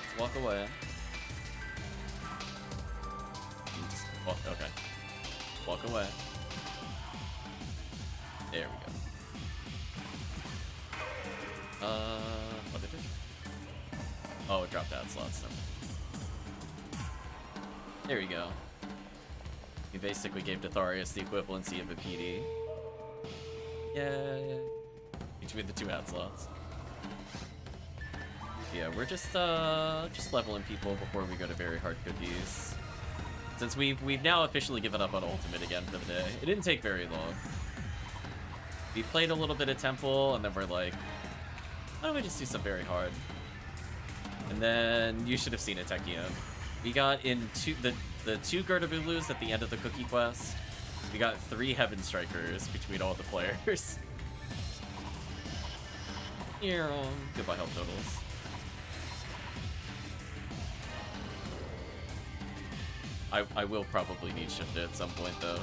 Let's walk away. Walk, okay. Walk away. There we go. What did it do? Oh, it dropped out slots. There we go. We basically gave Deatharius the equivalency of a PD. Yeah. Between the two ad slots. Yeah, we're just leveling people before we go to very hard cookies. Since we've now officially given up on Ultimate again for the day. It didn't take very long. We played a little bit of Temple, and then we're like, why don't we just do some very hard? And then you should have seen it, Tekkium. We got into the two Gertabulus at the end of the cookie quest. We got 3 Heaven Strikers between all the players. Here, goodbye health totals. I will probably need shift at some point though.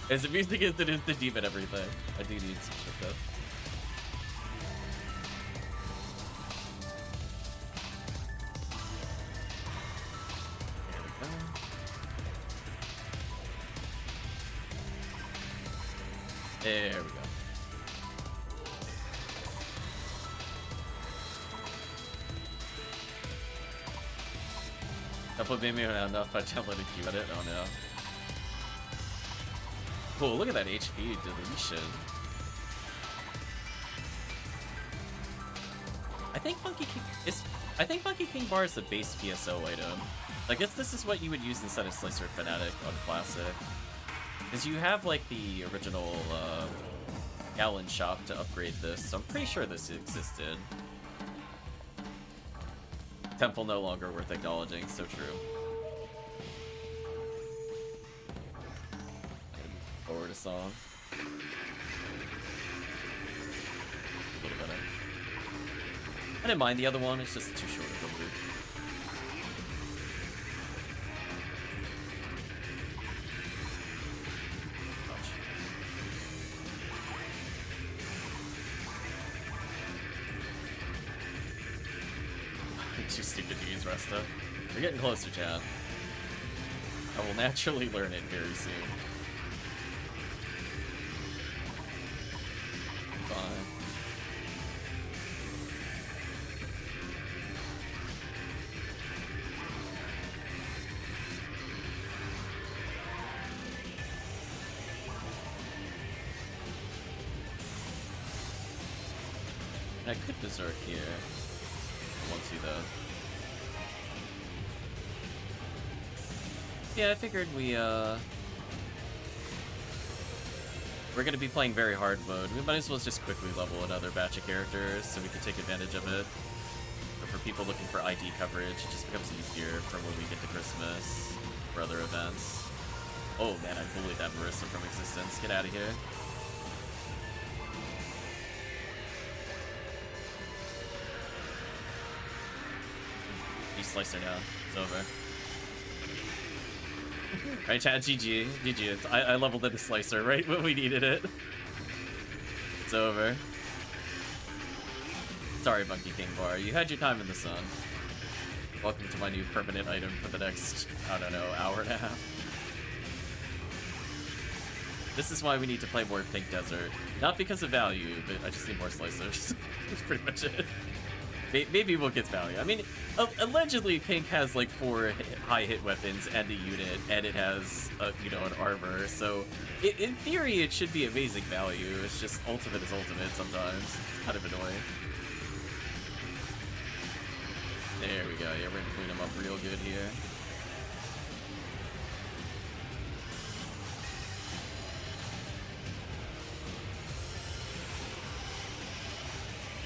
As amusing as it is to demon everything, I do need some shift up. There we go. That put me around enough. I downloaded Q edit. Oh no. Cool, look at that HP deletion. I think Monkey King Bar is the base PSO item. I guess this is what you would use instead of Slicer Fanatic on Classic. Because you have like the original Gallon shop to upgrade this, so I'm pretty sure this existed. Temple no longer worth acknowledging, so true. Forward a song. A little better. I didn't mind the other one, it's just too short of a loop. Too stupid to use Resta. We're getting closer, chat. I will naturally learn it very soon. Fine. I could Berserk here. Once you though. Yeah, I figured we're gonna be playing very hard mode. We might as well just quickly level another batch of characters so we can take advantage of it. But for people looking for ID coverage, it just becomes easier from when we get to Christmas or other events. Oh man, I bullied that Marissa from existence. Get out of here. Slicer now. It's over. Right, chat. GG. GG. I leveled in the Slicer right when we needed it. It's over. Sorry, Monkey King Bar. You had your time in the sun. Welcome to my new permanent item for the next, I don't know, hour and a half. This is why we need to play more Pink Desert. Not because of value, but I just need more Slicers. That's pretty much it. Maybe we'll get value. I mean, allegedly Pink has like 4 high hit weapons and a unit, and it has, you know, an armor. So, in theory, it should be amazing value. It's just ultimate is ultimate sometimes. It's kind of annoying. There we go. Yeah, we're gonna clean them up real good here.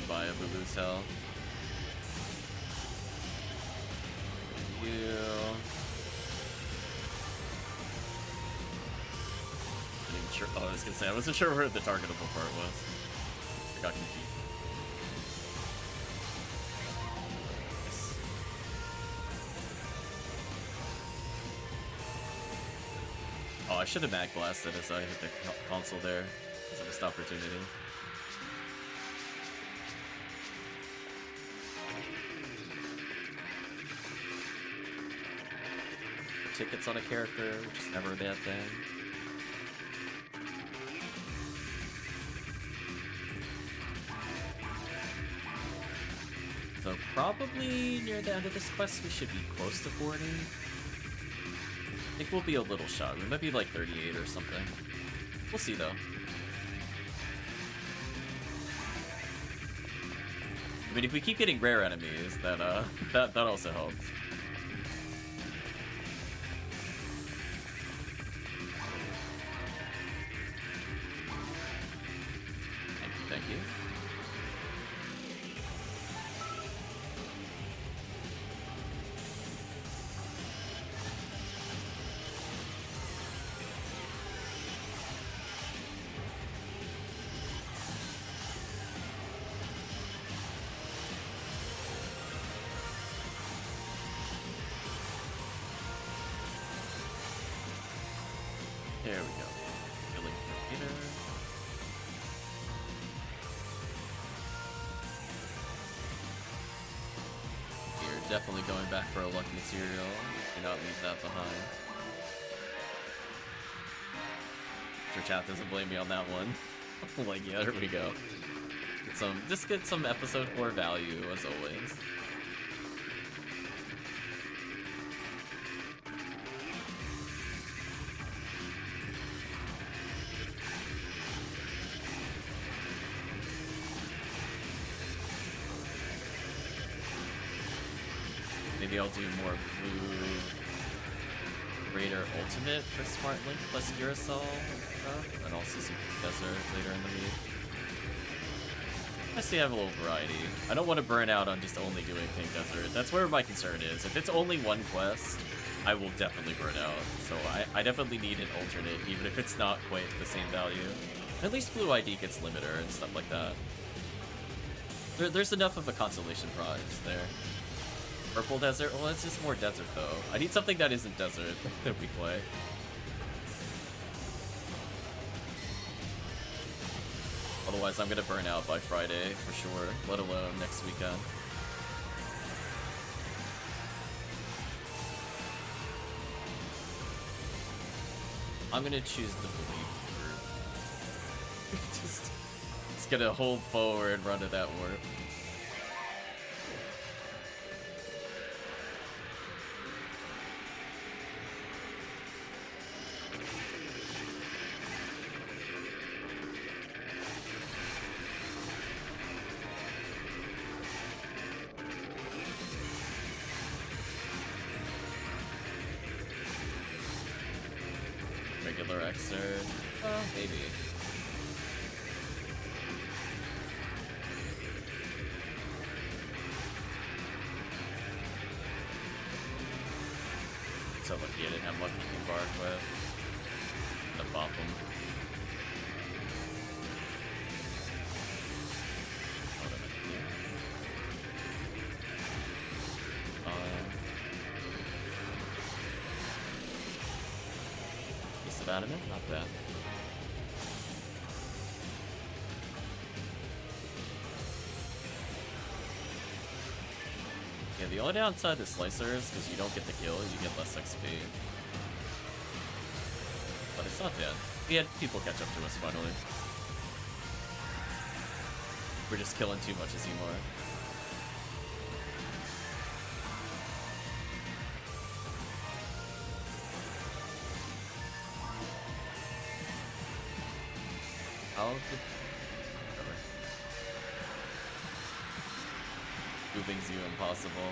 Buy a Boo-Boo's Hell. You. Sure. Oh, I was gonna say I wasn't sure where the targetable part was. I got confused. Nice. Oh, I should have mag blasted as I hit the console there. It's a missed opportunity. Tickets on a character, which is never a bad thing. So probably near the end of this quest we should be close to 40. I think we'll be a little shot. We might be like 38 or something. We'll see though. I mean, if we keep getting rare enemies, that also helps. Thank you. There we go. Healing for Peter. You're definitely going back for a luck material. Do not leave that behind. Sure, chat doesn't blame me on that one. Like, yeah, there we go. Just get some episode 4 value, as always. Maybe I'll do more Blue Raider Ultimate for Smart Link plus Urasol and stuff, and also some Desert later in the week. I see I have a little variety. I don't want to burn out on just only doing Pink Desert. That's where my concern is. If it's only one quest, I will definitely burn out. So I definitely need an alternate, even if it's not quite the same value. At least Blue ID gets limiter and stuff like that. There's enough of a consolation prize there. Purple Desert? Well, it's just more desert, though. I need something that isn't desert that we play. Otherwise, I'm gonna burn out by Friday, for sure. Let alone next weekend. I'm gonna choose the Believe group. Just gonna hold forward, run to that warp. Regular Xrd? Maybe. So lucky I didn't have lucky to embark with. The bop him. Adamant? Not bad. Yeah, the only downside to Slicer is because you don't get the kill, you get less XP. But it's not bad. We had people catch up to us finally. We're just killing too much as Seymour. Moving's you impossible.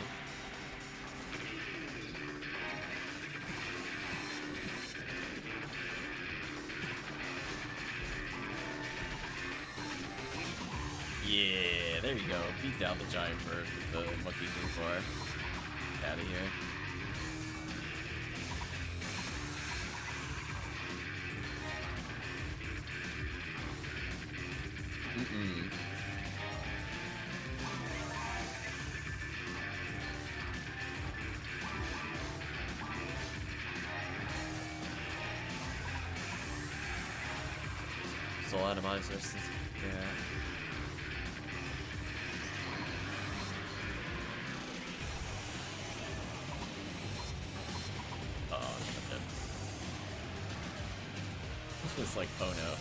Yeah, there you go. Beat down the giant bird with the monkey thing for. Out of here. Soul Atomizers, yeah. Oh, shit. It's like, oh no.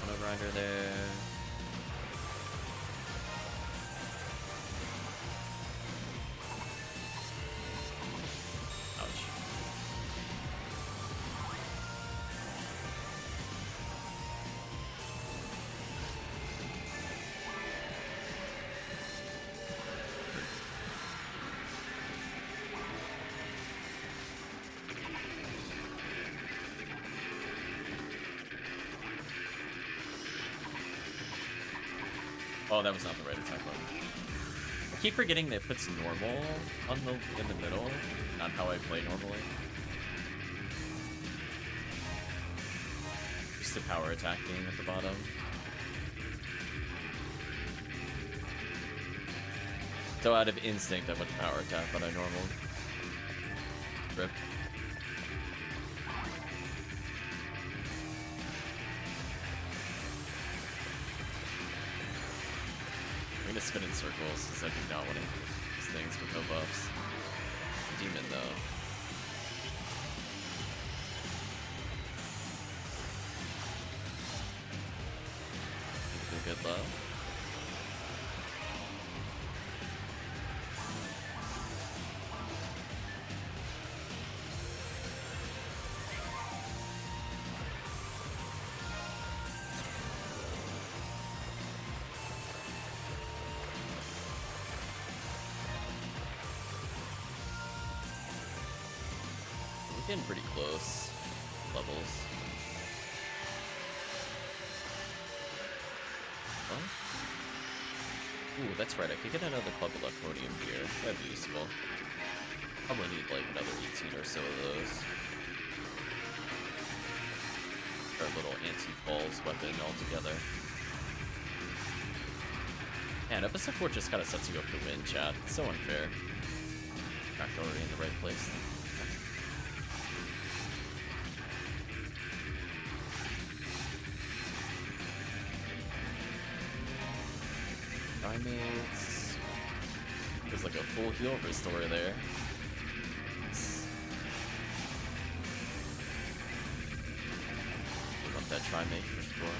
Mono grinder there. Oh, that was not the right attack button. I keep forgetting that it puts normal on in the middle, not how I play normally. Just the power attacking at the bottom. So out of instinct, I went to power attack, but I normal. Rip. I'm gonna spin in circles since I do not want to these things with no buffs. Demon though. Good love. We're getting pretty close levels. Ooh, that's right, I could get another Club Electronium here. That'd be useful. Probably need like another 18 or so of those. Our little anti-falls weapon altogether. Man, episode 4 just kind of sets you up to win, chat. It's so unfair. Not already in the right place. Primates. There's like a full heal restore there. I want that Trimate for sure.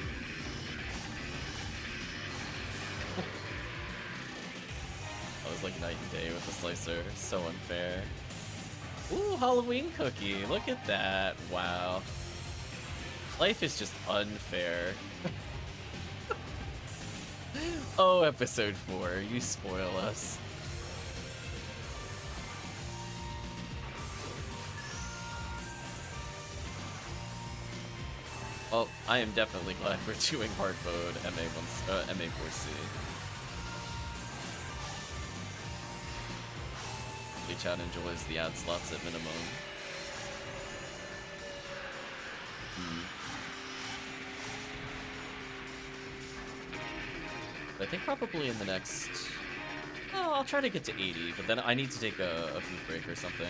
That was like night and day with the slicer. So unfair. Ooh, Halloween cookie. Look at that. Wow. Life is just unfair. Oh, episode 4, you spoil us. Well, I am definitely glad we're doing hard mode MA4C. Chat enjoys the ad slots at minimum. I think probably in the next... Oh, I'll try to get to 80, but then I need to take a food break or something.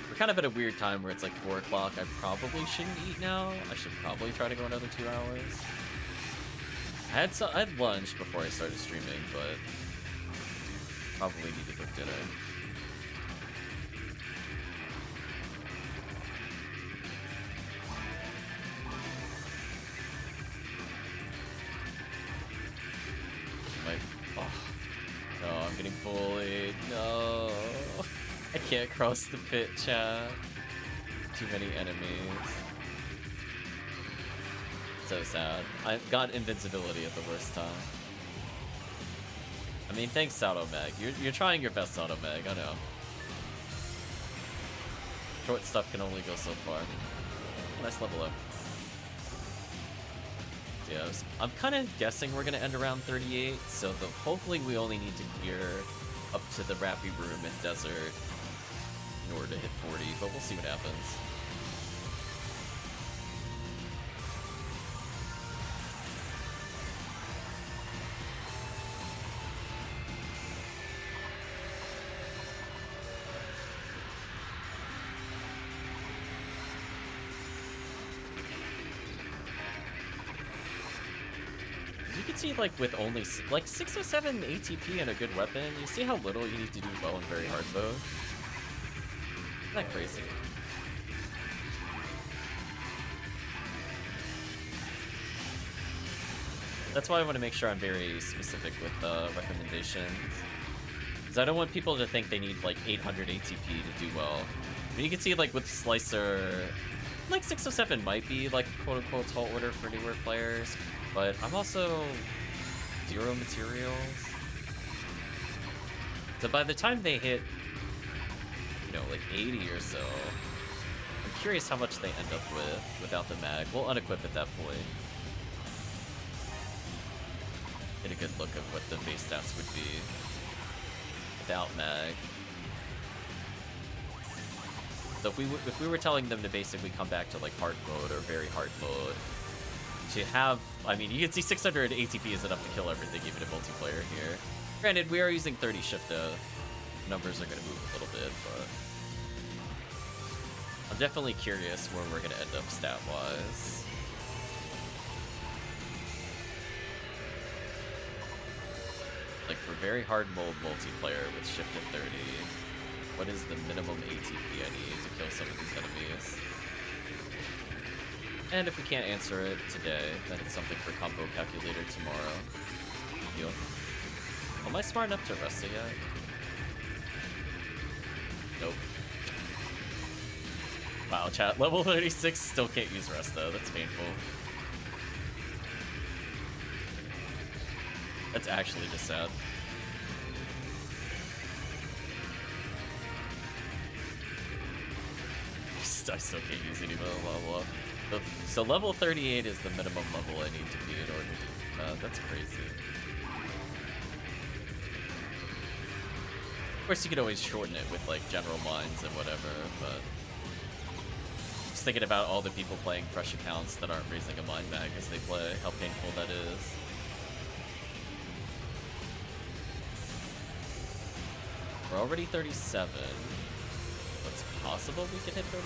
We're kind of at a weird time where it's like 4 o'clock. I probably shouldn't eat now. I should probably try to go another 2 hours. I had lunch before I started streaming, but probably need to cook dinner. I'm getting bullied. No. I can't cross the pit, chat. Too many enemies. So sad. I got invincibility at the worst time. I mean, thanks, Sautomeg. You're trying your best, Sautomeg. I know. Short stuff can only go so far. Nice level up. Yeah, I'm kind of guessing we're gonna end around 38, so hopefully we only need to gear up to the Rappy Room and Desert in order to hit 40, but we'll see what happens. See, like with only like 607 ATP and a good weapon, you see how little you need to do well in very hard mode. Isn't that crazy? That's why I want to make sure I'm very specific with recommendations, because I don't want people to think they need like 800 ATP to do well. I mean, you can see like with Slicer, like 607 might be like quote-unquote tall order for newer players. But I'm also 0 materials. So by the time they hit, you know, like 80 or so, I'm curious how much they end up with without the mag. We'll unequip at that point. Get a good look at what the base stats would be without mag. So if we were telling them to basically come back to like hard mode or very hard mode, to have, I mean, you can see 600 ATP is enough to kill everything, even in multiplayer here. Granted, we are using 30 shift, numbers are going to move a little bit, but I'm definitely curious where we're going to end up stat-wise. Like, for very hard mode multiplayer with shift and 30, what is the minimum ATP I need to kill some of these enemies? And if we can't answer it today, then it's something for combo calculator tomorrow. Deal. Am I smart enough to Resta yet? Nope. Wow, chat. Level 36 still can't use Resta. That's painful. That's actually just sad. I still can't use any level up. So level 38 is the minimum level I need to be in order to... that's crazy. Of course, you could always shorten it with, like, general minds and whatever, but... Just thinking about all the people playing fresh accounts that aren't raising a mind bag as they play, how painful that is. We're already 37. It's possible we could hit 38?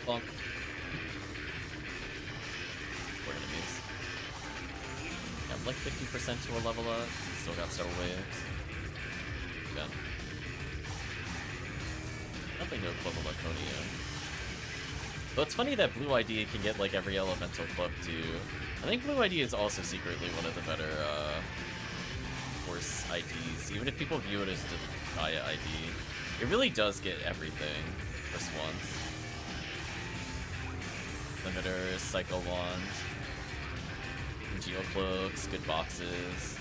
Bonk. We're enemies. Yeah, I'm like 50% to a level up. Still got several waves. Done. Nothing to level Laconia. Though it's funny that Blue ID can get like every elemental club too. I think Blue ID is also secretly one of the better horse IDs. Even if people view it as the Gaia ID, it really does get everything just once. Limiters, Psycho Wand, Geocloaks, good boxes.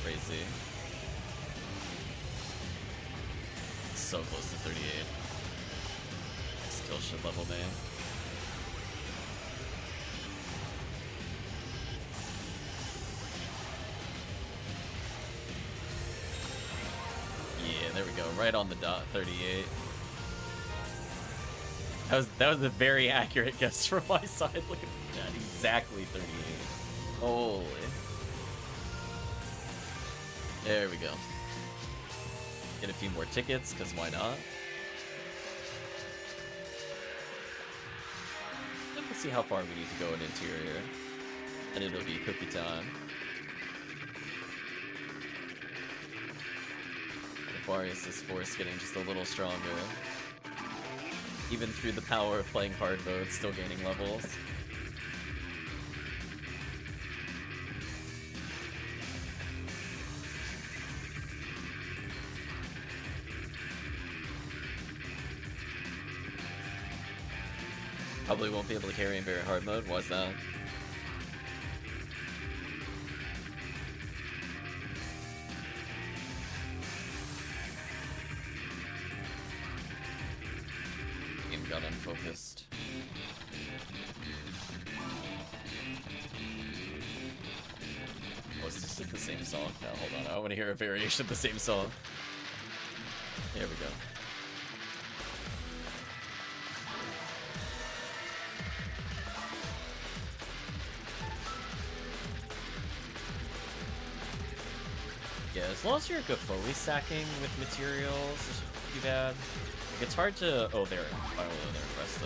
Crazy. So close to 38. Still should level me. Yeah, there we go. Right on the dot, 38. That was a very accurate guess from my side. Look at that, exactly 38. Holy. There we go. Get a few more tickets, because why not? And we'll see how far we need to go in interior. And it'll be cookie time. Nefarious' force getting just a little stronger. Even through the power of playing hard mode, still gaining levels. Probably won't be able to carry in very hard mode. Why's that? Got unfocused. Oh, is this the same song? No, hold on. I want to hear a variation of the same song. There we go. Yeah, as long as you're fully stacking with materials, it shouldn't be bad. It's hard to... Oh, there. Finally, there. Press the...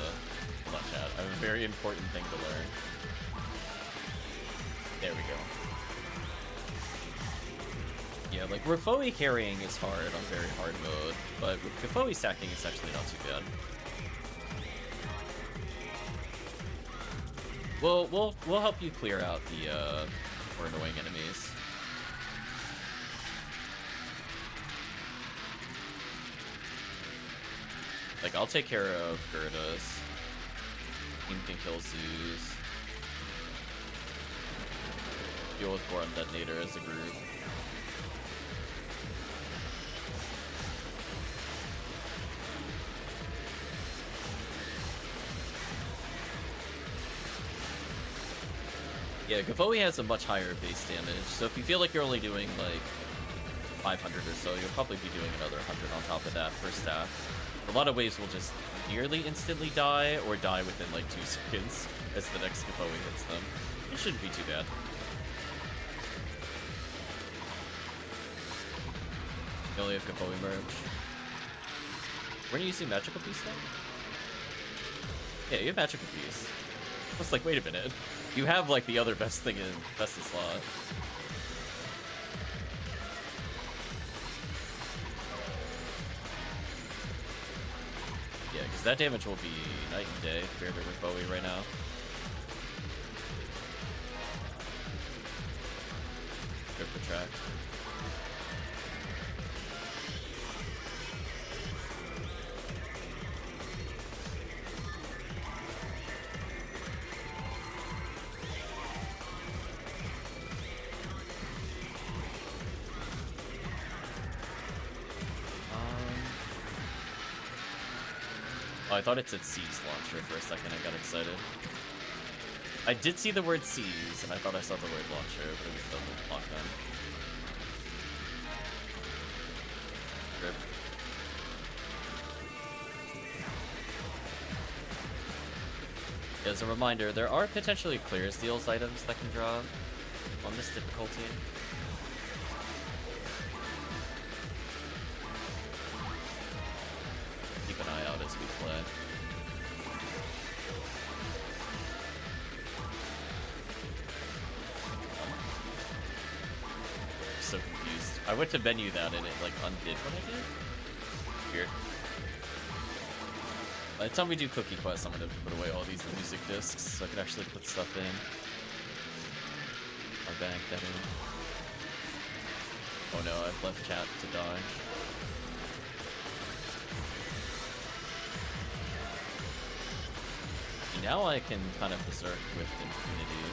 Hold on, chat. I have a very important thing to learn. There we go. Yeah, like, Rafoi carrying is hard on very hard mode, but with Rafoi stacking, it's actually not too bad. We'll help you clear out the, more annoying enemies. Like, I'll take care of Gerdas. Team can kill Zeus. Deal with Boron Detonator as a group. Yeah, Gavoe has a much higher base damage, so if you feel like you're only doing like 500 or so, you'll probably be doing another 100 on top of that per stack. A lot of waves will just nearly instantly die or die within like 2 seconds as the next Gavoe hits them. It shouldn't be too bad. You only have Gavoe merge. Weren't you using Magical Piece though? Yeah, you have Magical Piece. I was like, wait a minute. You have like the other best thing in best in slot. Yeah, because that damage will be night and day compared to Bowie right now. Grip the track. Oh, I thought it said Seize Launcher for a second. I got excited. I did see the word Seize, and I thought I saw the word Launcher, but it was the lockdown. Grip. As a reminder, there are potentially clear steals items that can draw on this difficulty. Keep an eye out as we play. So confused. I went to menu that and it like undid what I did. Weird. By the time we do Cookie Quest, I'm gonna put away all these music discs so I can actually put stuff in. Or bank that in. Oh no, I've left chat to die. Now I can kind of berserk with impunity.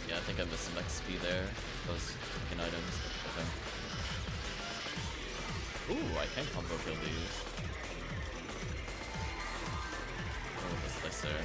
Yeah, I think I missed some XP there. Those fucking items. Okay. Ooh, I can combo kill these. Oh, this slicer.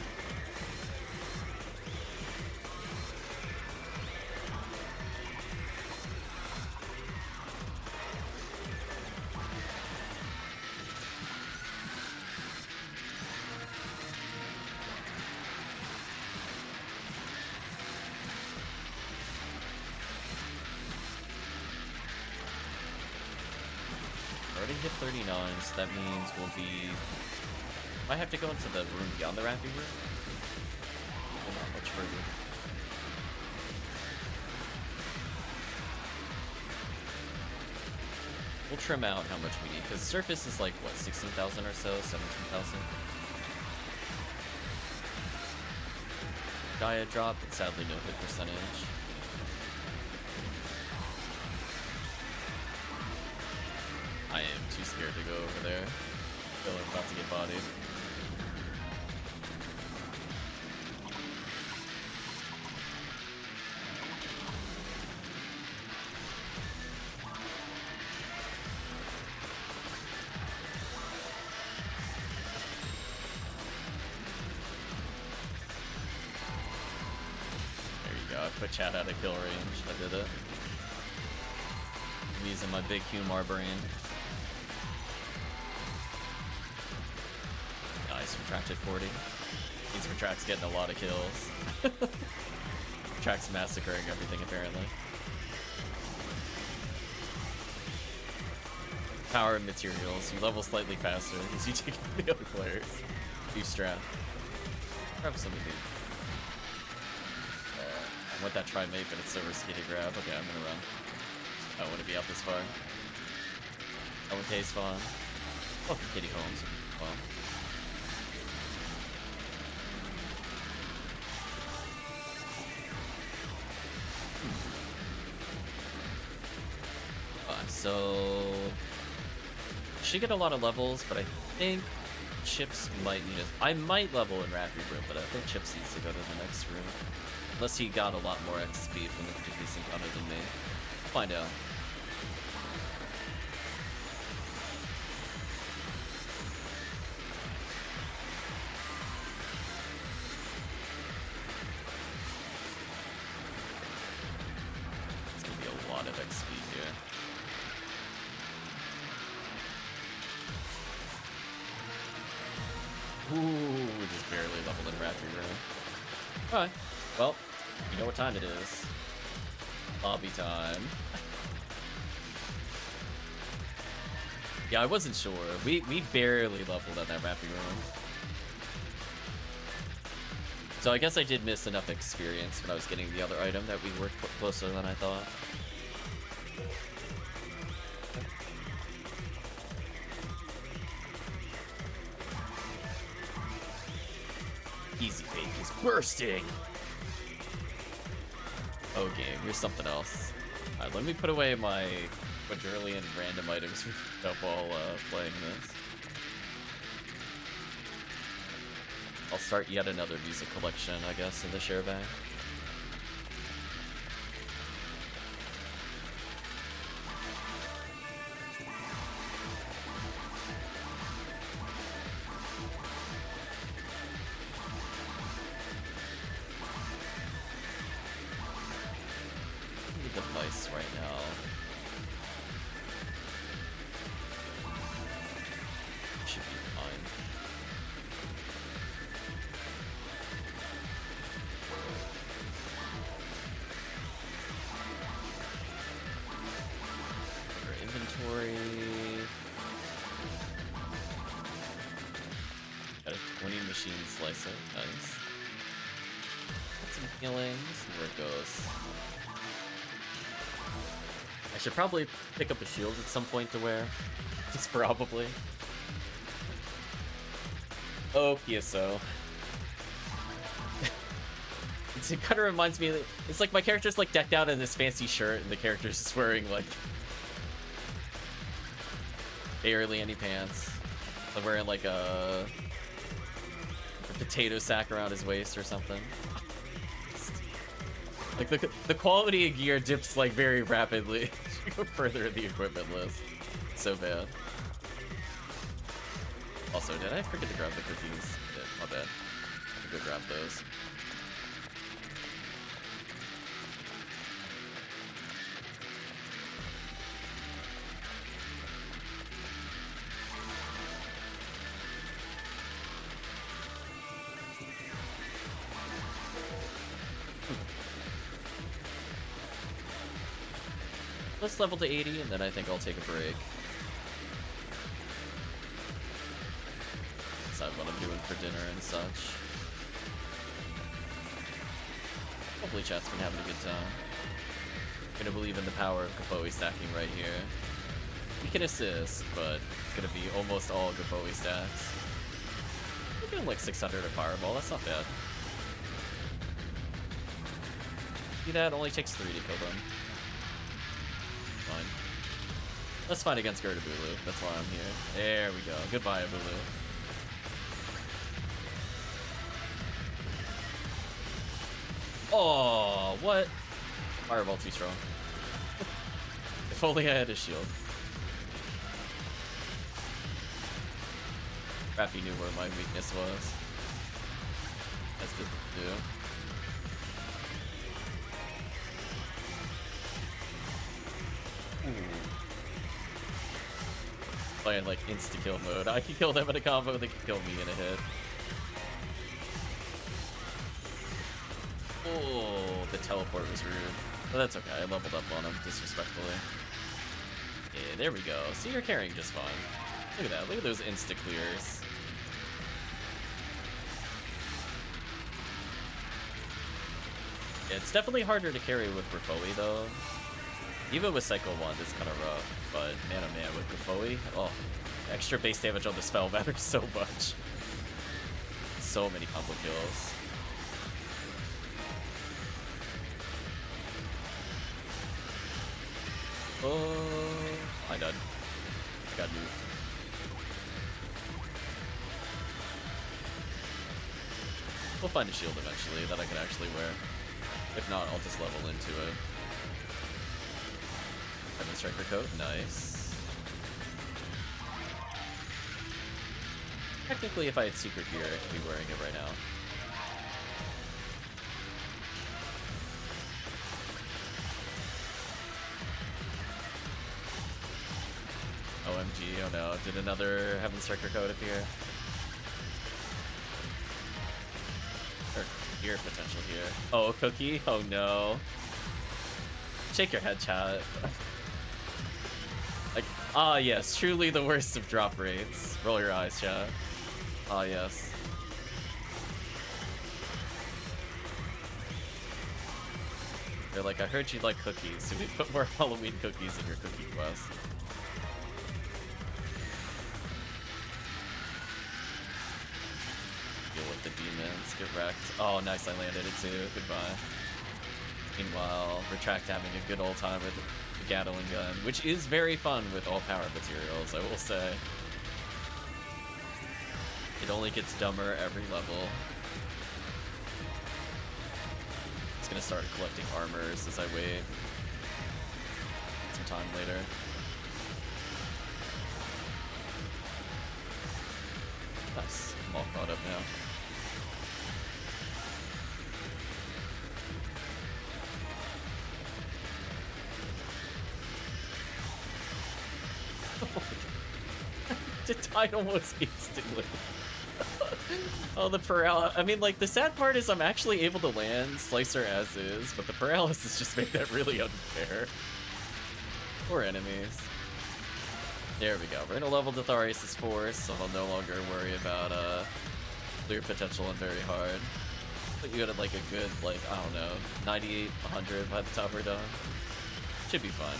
Hit 39, so that means we'll be... Might have to go into the room beyond the Rappy room? Well, not much further. We'll trim out how much we need, because surface is like, what, 16,000 or so? 17,000? Gaia drop, but sadly no hit percentage. I am too scared to go over there. I feel like I'm about to get bodied. There you go, I put chat out of kill range. I did it. I'm using my big Humar brain. Retracted 40. Means Retract's getting a lot of kills. Retract's massacring everything apparently. Power and materials. You level slightly faster as you take the other players. You strap. Grab some of these. I want that tri-mate, but it's so risky to grab. Okay, I'm gonna run. I don't want to be out this far. LMK's fun. Welcome Kitty Holmes. Well. So should get a lot of levels, but I think Chips might need it. I might level in Rappy room, but I think Chips needs to go to the next room. Unless he got a lot more XP from the previous encounter than me. I'll find out. Alright. Well, you know what time it is. Lobby time. Yeah, I wasn't sure. We barely leveled at that wrapping room. So I guess I did miss enough experience when I was getting the other item that we were closer than I thought. Easy bake is bursting! Okay, here's something else. Alright, let me put away my quadrillion random items while playing this. I'll start yet another music collection, I guess, in the share bag. Device right now. Should be fine. Our inventory. Got a 20 machine slicer. Nice. Got some healing. See where it goes. I should probably pick up a shield at some point to wear. Just probably. Oh, PSO. It kind of reminds me, it's like my character's like decked out in this fancy shirt and the character's just wearing like barely any pants. Like wearing like a potato sack around his waist or something. Like the quality of gear dips like very rapidly. Go further in the equipment list. So bad. Also, did I forget to grab the cookies? Yeah, my bad. I have to go grab those. Let's level to 80, and then I think I'll take a break. Decide what I'm doing for dinner and such. Hopefully chat's been having a good time. I'm gonna believe in the power of Gafoe stacking right here. He can assist, but it's gonna be almost all Gafoe stacks. We're getting like 600 a fireball, that's not bad. See that? Only takes 3 to kill them. Fine. Let's fight against Gertabulu. That's why I'm here. There we go. Goodbye, Abulu. Oh, what? Fireball too strong. If only I had a shield. Raffy knew where my weakness was. As did do. Playing like insta-kill mode. I can kill them in a combo, they can kill me in a hit. Oh, the teleport was rude. But that's okay, I leveled up on him disrespectfully. Yeah, there we go. See, you're carrying just fine. Look at that, look at those insta-clears. Yeah, it's definitely harder to carry with Gafoe though. Even with Cycle 1, it's kind of rough, but man oh man, with Gafoe, oh, extra base damage on the spell matters so much. So many combo kills. Oh, I died. Got moved. We'll find a shield eventually that I can actually wear. If not, I'll just level into it. Striker coat, nice. Technically, if I had secret gear, I could be wearing it right now. OMG, oh no, did another Heaven Striker coat appear? Or Ear potential here. Oh, a cookie? Oh no. Shake your head, chat. Like, ah yes, truly the worst of drop rates. Roll your eyes, chat. Ah yes. They're like, I heard you like cookies, so we put more Halloween cookies in your cookie quest. Deal with the demons, get wrecked. Oh, nice, I landed it too. Goodbye. Meanwhile, Retract having a good old time with the Gatling gun, which is very fun with all power materials, I will say. It only gets dumber every level. It's gonna start collecting armors as I wait. Some time later. Nice. I'm all caught up now. It died almost instantly. Oh, the paralysis. I mean, like, the sad part is I'm actually able to land Slicer as is, but the paralysis just made that really unfair. Poor enemies. There we go. We're gonna level Ditharius' force, so I'll no longer worry about clear potential and very hard. Put you at like a good, like, I don't know, 98, 100 by the time we're done. Should be fun.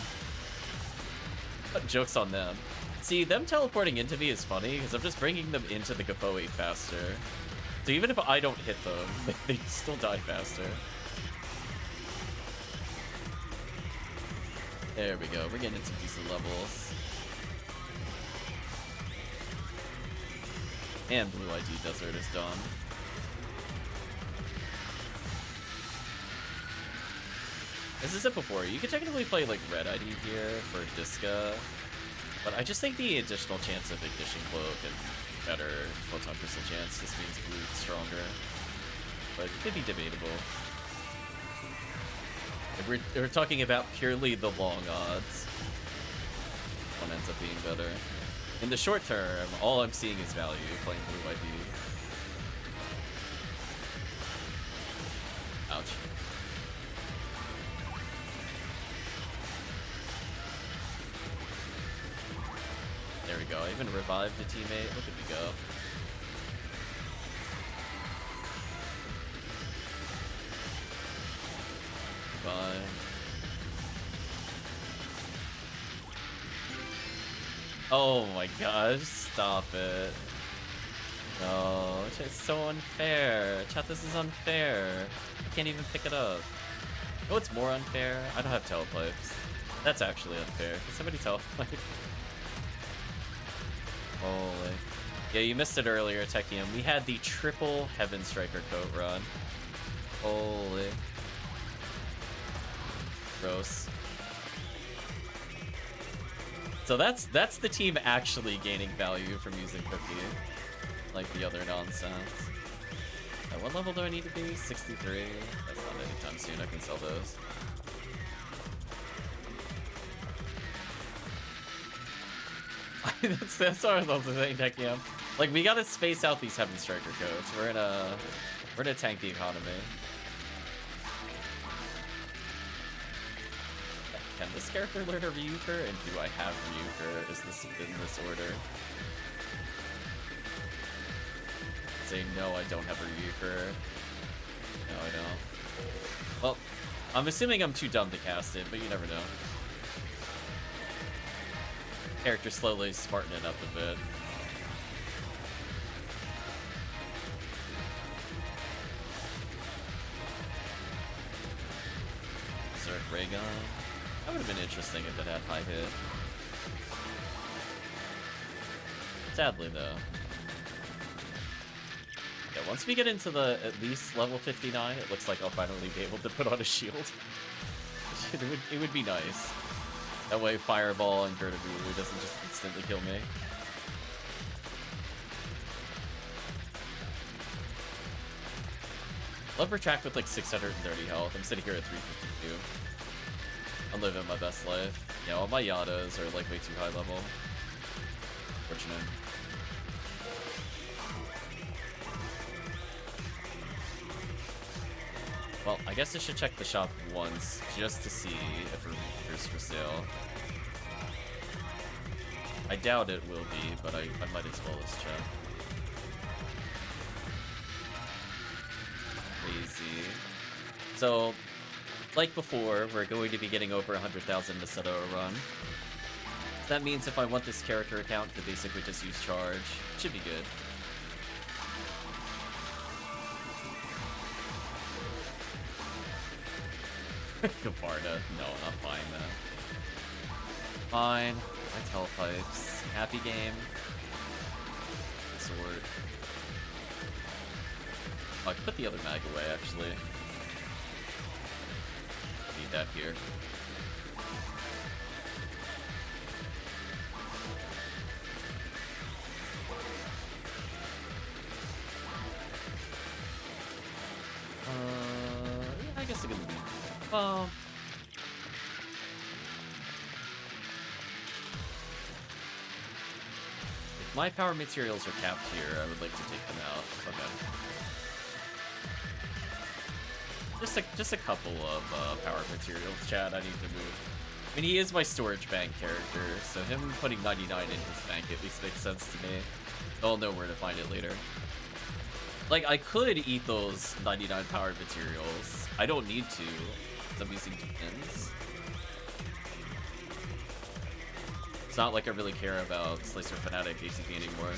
But joke's on them. See, them teleporting into me is funny, because I'm just bringing them into the Gapoe faster. So even if I don't hit them, they still die faster. There we go, we're getting into decent levels. And Blue ID Desert is done. As I said before, you could technically play like Red ID here for Disca, but I just think the additional chance of Ignition Cloak and better Photon Crystal chance just means Blue is stronger. But it could be debatable. Like we're talking about purely the long odds. One ends up being better. In the short term, all I'm seeing is value playing Blue ID. Ouch. There we go. I even revived a teammate. Look at me go. Goodbye. Oh my gosh, stop it. No, it's so unfair. Chat, this is unfair. I can't even pick it up. Oh, it's more unfair? I don't have telepipes. That's actually unfair. Can somebody telepipe? Holy. Yeah, you missed it earlier, Tekkium. We had the triple Heaven Striker coat run. Holy. Gross. So that's the team actually gaining value from using Cookie. Like the other nonsense. At what level do I need to be? 63. That's not anytime soon. I can sell those. that's what I love the thing, Tekkium. Like, we gotta space out these Heaven Striker codes. We're gonna tank the economy. Can this character learn a Ryuker? And do I have Ryuker? Is this in this order? Say no, I don't have a Ryuker. No, I don't. Well, I'm assuming I'm too dumb to cast it, but you never know. Character slowly smartening up a bit. Zerk Ray Gun. That would have been interesting if it had high hit. Sadly, though. Yeah, once we get into the at least level 59, it looks like I'll finally be able to put on a shield. it would be nice. That way Fireball and Gertavulu doesn't just instantly kill me. Love Retract with like 630 health. I'm sitting here at 352. I'm living my best life. Yeah, all my Yadas are like way too high level. Fortunate. guess I should check the shop once just to see if Remoter's for sale. I doubt it will be, but I might as well just check. Crazy. So, like before, we're going to be getting over 100,000 to settle a run. So that means if I want this character account to basically just use charge, it should be good. Gabarda. No, not fine, man. Fine. My tailpipes. Happy game. Sword. Oh, I can put the other mag away, actually. Need that here. Yeah, I guess a good move. Well, if my power materials are capped here, I would like to take them out. Okay. Just a couple of power materials, chat. I need to move. I mean, he is my storage bank character, so him putting 99 in his bank at least makes sense to me. I'll know where to find it later. Like, I could eat those 99 power materials. I don't need to. I'm using 2 pins. It's not like I really care about Slicer Fanatic ATP anymore.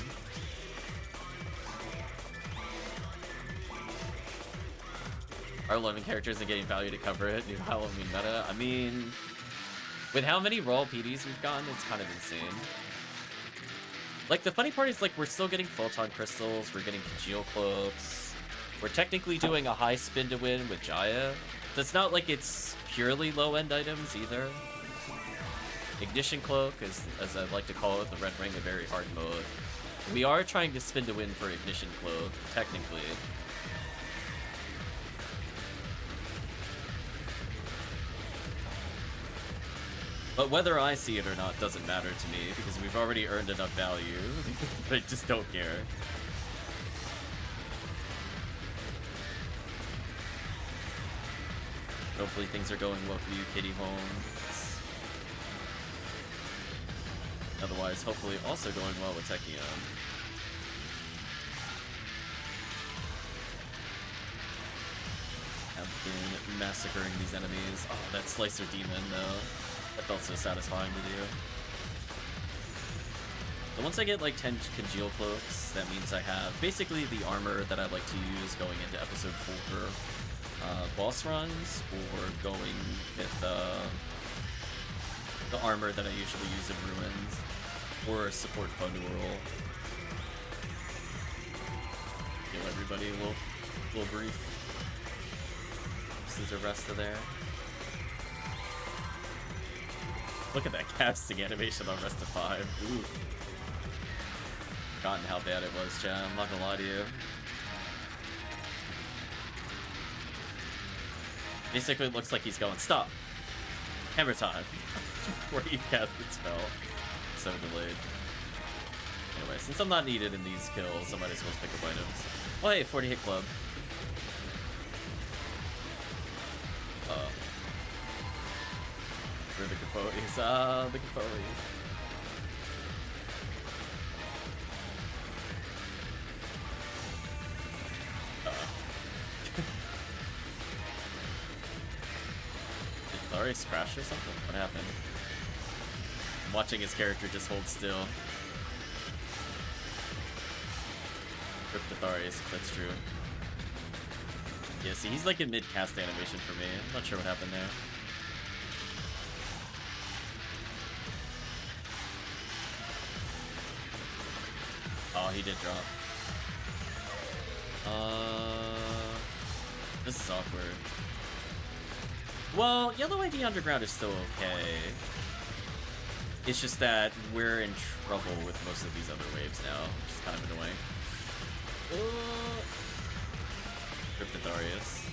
Our 11 characters and getting value to cover it. New Halloween meta. I mean, with how many raw PDs we've gotten, it's kind of insane. Like, the funny part is, like, we're still getting Photon Crystals, we're getting Congeal Cloaks. We're technically doing a high spin to win with Jaya. So it's not like it's purely low-end items, either. Ignition Cloak, as I like to call it, the Red Ring of very hard mode. We are trying to spin to win for Ignition Cloak, technically. But whether I see it or not doesn't matter to me, because we've already earned enough value. I just don't care. Hopefully things are going well for you, Kitty Holmes. Otherwise, hopefully also going well with Tekkium. Have been massacring these enemies. Oh, that Slicer Demon, though. That felt so satisfying to do. So once I get like 10 Congeal Cloaks, that means I have basically the armor that I like to use going into episode 4 boss runs, or going with the armor that I usually use in Ruins, or support Fundural. Heal everybody a little brief. This is the rest of there. Look at that casting animation on Rest of 5. Ooh. Forgotten how bad it was, chat. I'm not gonna lie to you. Basically, it looks like he's going, stop! Hammer time! Before he cast the spell. So delayed. Anyway, since I'm not needed in these kills, I might as well pick up items. Oh, hey, 40 hit club. For the Capoes. Ah, the Capoes. Did Darius crash or something? What happened? I'm watching his character just hold still. Rip the Darius, if that's true. Yeah, see, he's like in mid-cast animation for me. I'm not sure what happened there. Oh, he did drop. This is awkward. Well, Yellow ID Underground is still okay. It's just that we're in trouble with most of these other waves now, which is kind of annoying. Cryptodarius.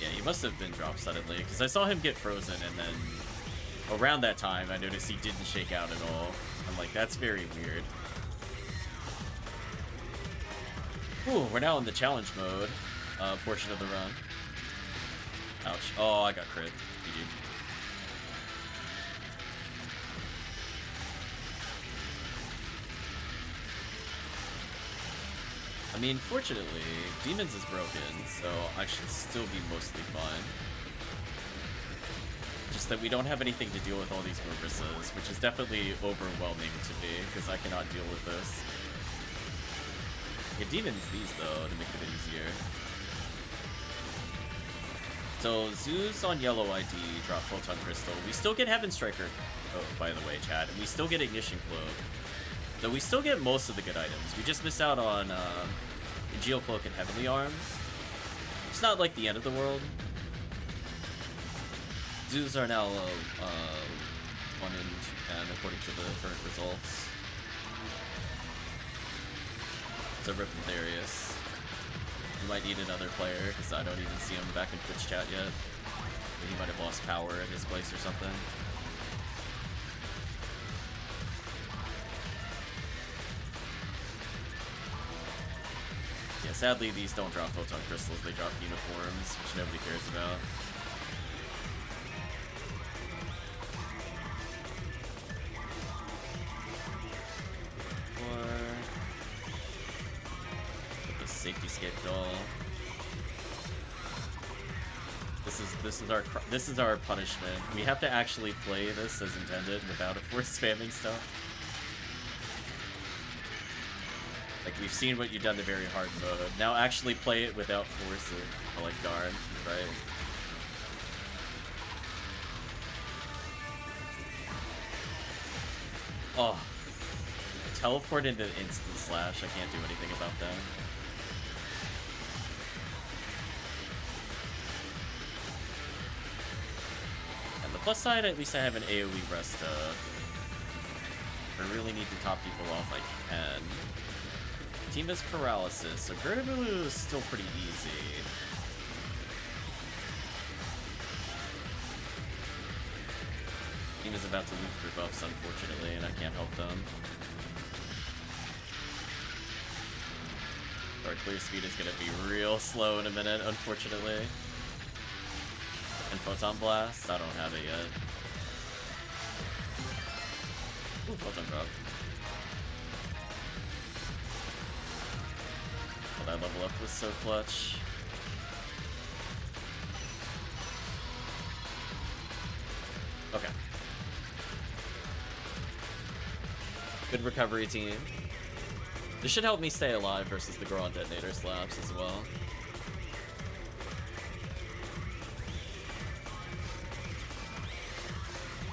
Yeah, he must have been dropped suddenly, because I saw him get frozen, and then around that time, I noticed he didn't shake out at all. I'm like, that's very weird. Ooh, we're now in the challenge mode portion of the run. Ouch. Oh, I got crit. GG. I mean, fortunately, Demons is broken, so I should still be mostly fine. Just that we don't have anything to deal with all these Murbuses, which is definitely overwhelming to me, because I cannot deal with this. Yeah, Demons these, though, to make it a bit easier. So, Zeus on yellow ID, drop Photon Crystal. We still get Heaven Striker, oh, by the way, chat, and we still get Ignition Cloak. So we still get most of the good items. We just miss out on Geocloak and Heavenly Arms. It's not like the end of the world. Zoos are now 1 in 10 according to the current results. So Rip and Darius. We might need another player because I don't even see him back in Twitch chat yet. He might have lost power at his place or something. Yeah, sadly these don't drop Photon Crystals, they drop uniforms, which nobody cares about. Put the safety escape doll. This is our punishment. We have to actually play this as intended without it force spamming stuff. Like, we've seen what you've done to very hard mode. Now actually play it without force it. Oh, like, darn, right? Oh. Teleport into instant slash. I can't do anything about that. And the plus side, at least I have an AoE rest. If I really need to top people off, I can. Team is paralysis, so Gerdabu is still pretty easy. Team is about to lose their buffs, unfortunately, and I can't help them. Our clear speed is gonna be real slow in a minute, unfortunately. And Photon Blast, I don't have it yet. Ooh, Photon Drop. That level up was so clutch. Okay. Good recovery, team. This should help me stay alive versus the Goron Detonator slaps as well.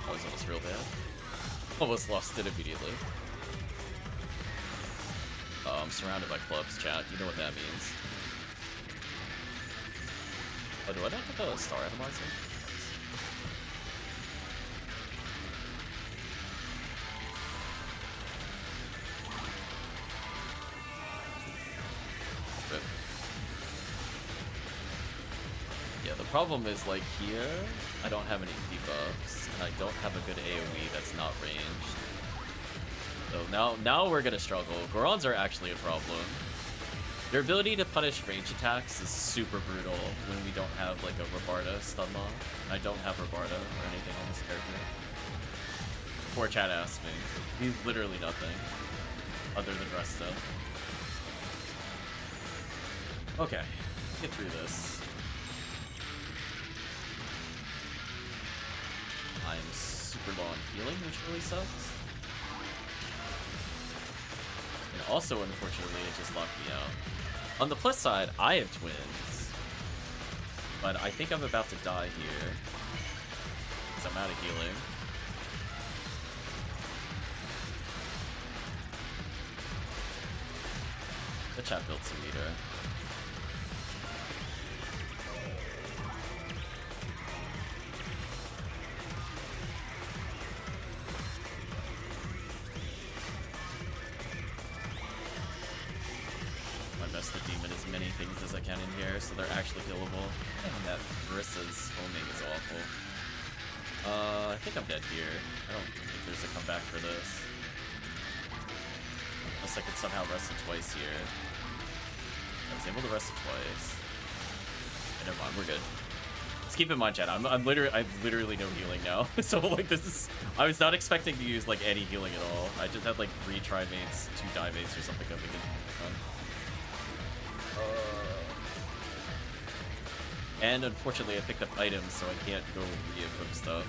That was almost real bad. Almost lost it immediately. Oh, I'm surrounded by clubs, chat. You know what that means. Oh, do I not have a star atomizer? Rip. Yeah, the problem is, like, here, I don't have any debuffs, and I don't have a good AoE that's not ranged. So now we're gonna struggle. Gorons are actually a problem. Their ability to punish range attacks is super brutal when we don't have like a Rabarda stun lock. I don't have Rabarda or anything on this character. Poor chat asked me. He's literally nothing other than rest stuff. Okay, get through this. I'm super low on healing, which really sucks. And also, unfortunately, it just locked me out. On the plus side, I have twins. But I think I'm about to die here. Because I'm out of healing. The chat built some meter. The demon as many things as I can in here, so they're actually healable. And that Marissa's homing is awful. I think I'm dead here. I don't think there's a comeback for this. Unless I could somehow rest it twice here. I was able to rest twice. Okay, never mind, we're good. Let's keep in mind, chat. I've literally no healing now. So like this is, I was not expecting to use like any healing at all. I just had like 3 tri-mates, 2 die-mates or something that we could run. And unfortunately I picked up items, so I can't go re-equip stuff.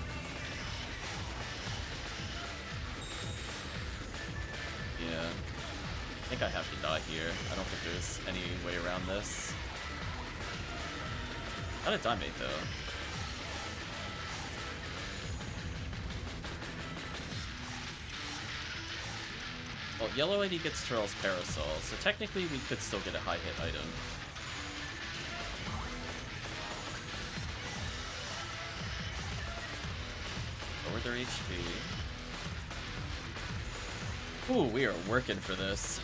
Yeah. I think I have to die here. I don't think there's any way around this. Not a die-mate though. Well, yellow ID gets Turtle's Parasol, so technically we could still get a high hit item. Lower their HP. Ooh, we are working for this.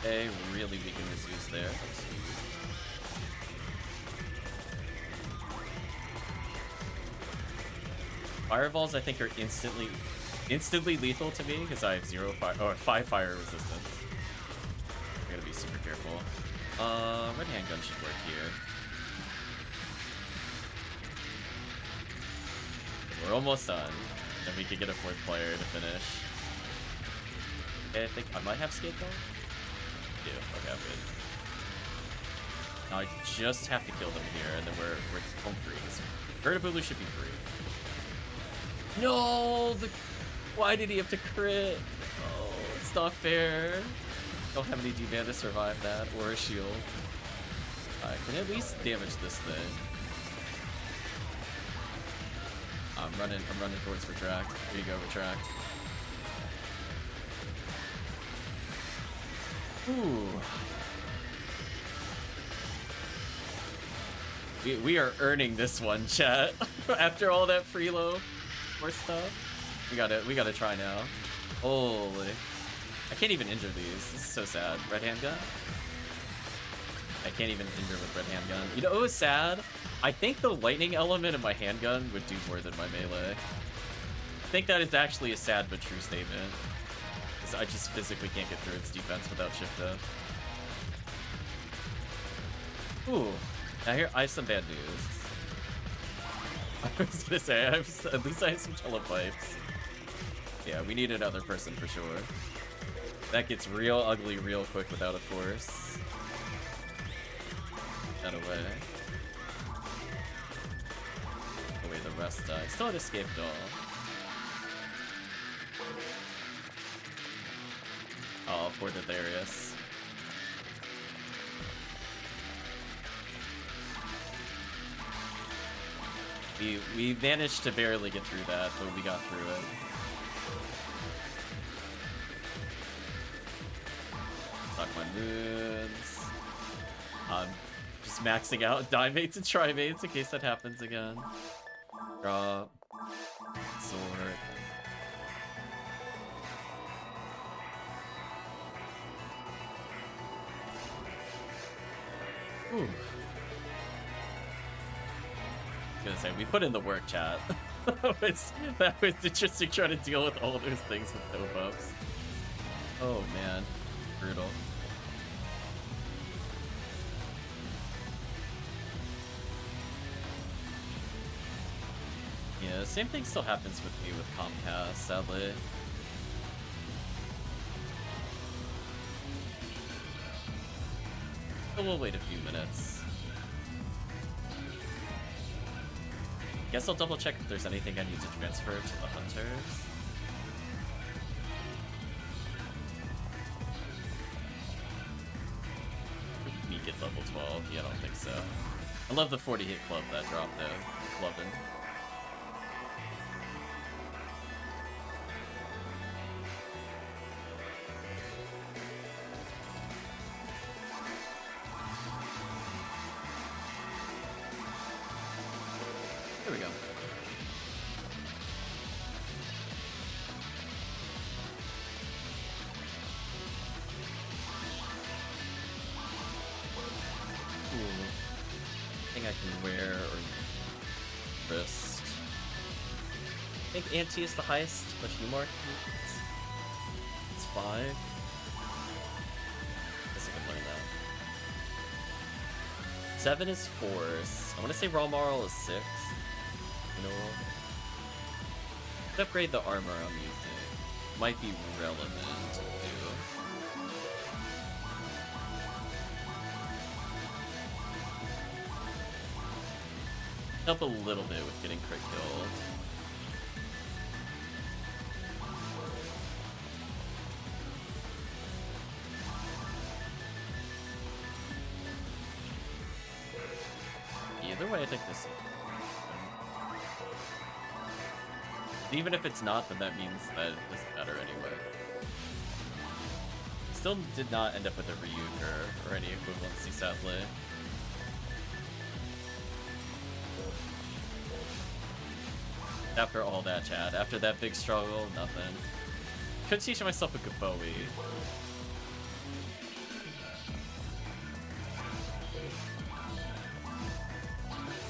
Okay, really weaken his use there. That's huge. Fireballs, I think, are instantly lethal to me because I have 5 fire resistance. I gotta be super careful. Red handgun should work here. We're almost done. Then we could get a 4th player to finish. Okay, I think I might have skate though. I do. Okay, I'm good. Now I just have to kill them here, and then we're home free. Vertibulu should be free. No! Why did he have to crit? Oh, it's not fair. Don't have any D-Band to survive that, or a shield. I can at least damage this thing. I'm running towards Retract. Here you go, Retract. Ooh. We are earning this one, chat. After all that freelo or stuff. We gotta try now. Holy. I can't even injure these. This is so sad. Red handgun? I can't even injure with red handgun. You know, it was sad. I think the lightning element in my handgun would do more than my melee. I think that is actually a sad but true statement. Because I just physically can't get through its defense without shift up. Ooh. Now here, I have some bad news. I was gonna say, at least I have some telepipes. Yeah, we need another person for sure. That gets real ugly real quick without a force. That away. The way the rest die. Still had escaped all. Oh, poor Ditharius. We managed to barely get through that, but we got through it. Suck my moons. I'm just maxing out die-mates and tri-mates in case that happens again. Drop. Sword. Ooh. I was gonna say, we put in the work, chat. that was interesting trying to deal with all those things with no buffs. Oh man, brutal. Yeah, same thing still happens with me with Comcast, sadly. But we'll wait a few minutes. Guess I'll double check if there's anything I need to transfer to the hunters. Me get level 12? Yeah, I don't think so. I love the 40 hit club that dropped though. Loving. There we go. Ooh. Thing I can wear or wrist. I think Ante is the highest, but Humor it's 5. Guess I can learn that. 7 is Force. I want to say Raw Moral is 6. You know, upgrade the armor I'm using. Might be relevant to do. Help a little bit with getting crit killed. Either way, I think this. Even if it's not, then that means that it's better anyway. Still did not end up with a Ryuger or any equivalency, sadly. After all that, Chad, after that big struggle, nothing. Could teach myself a Gaboe.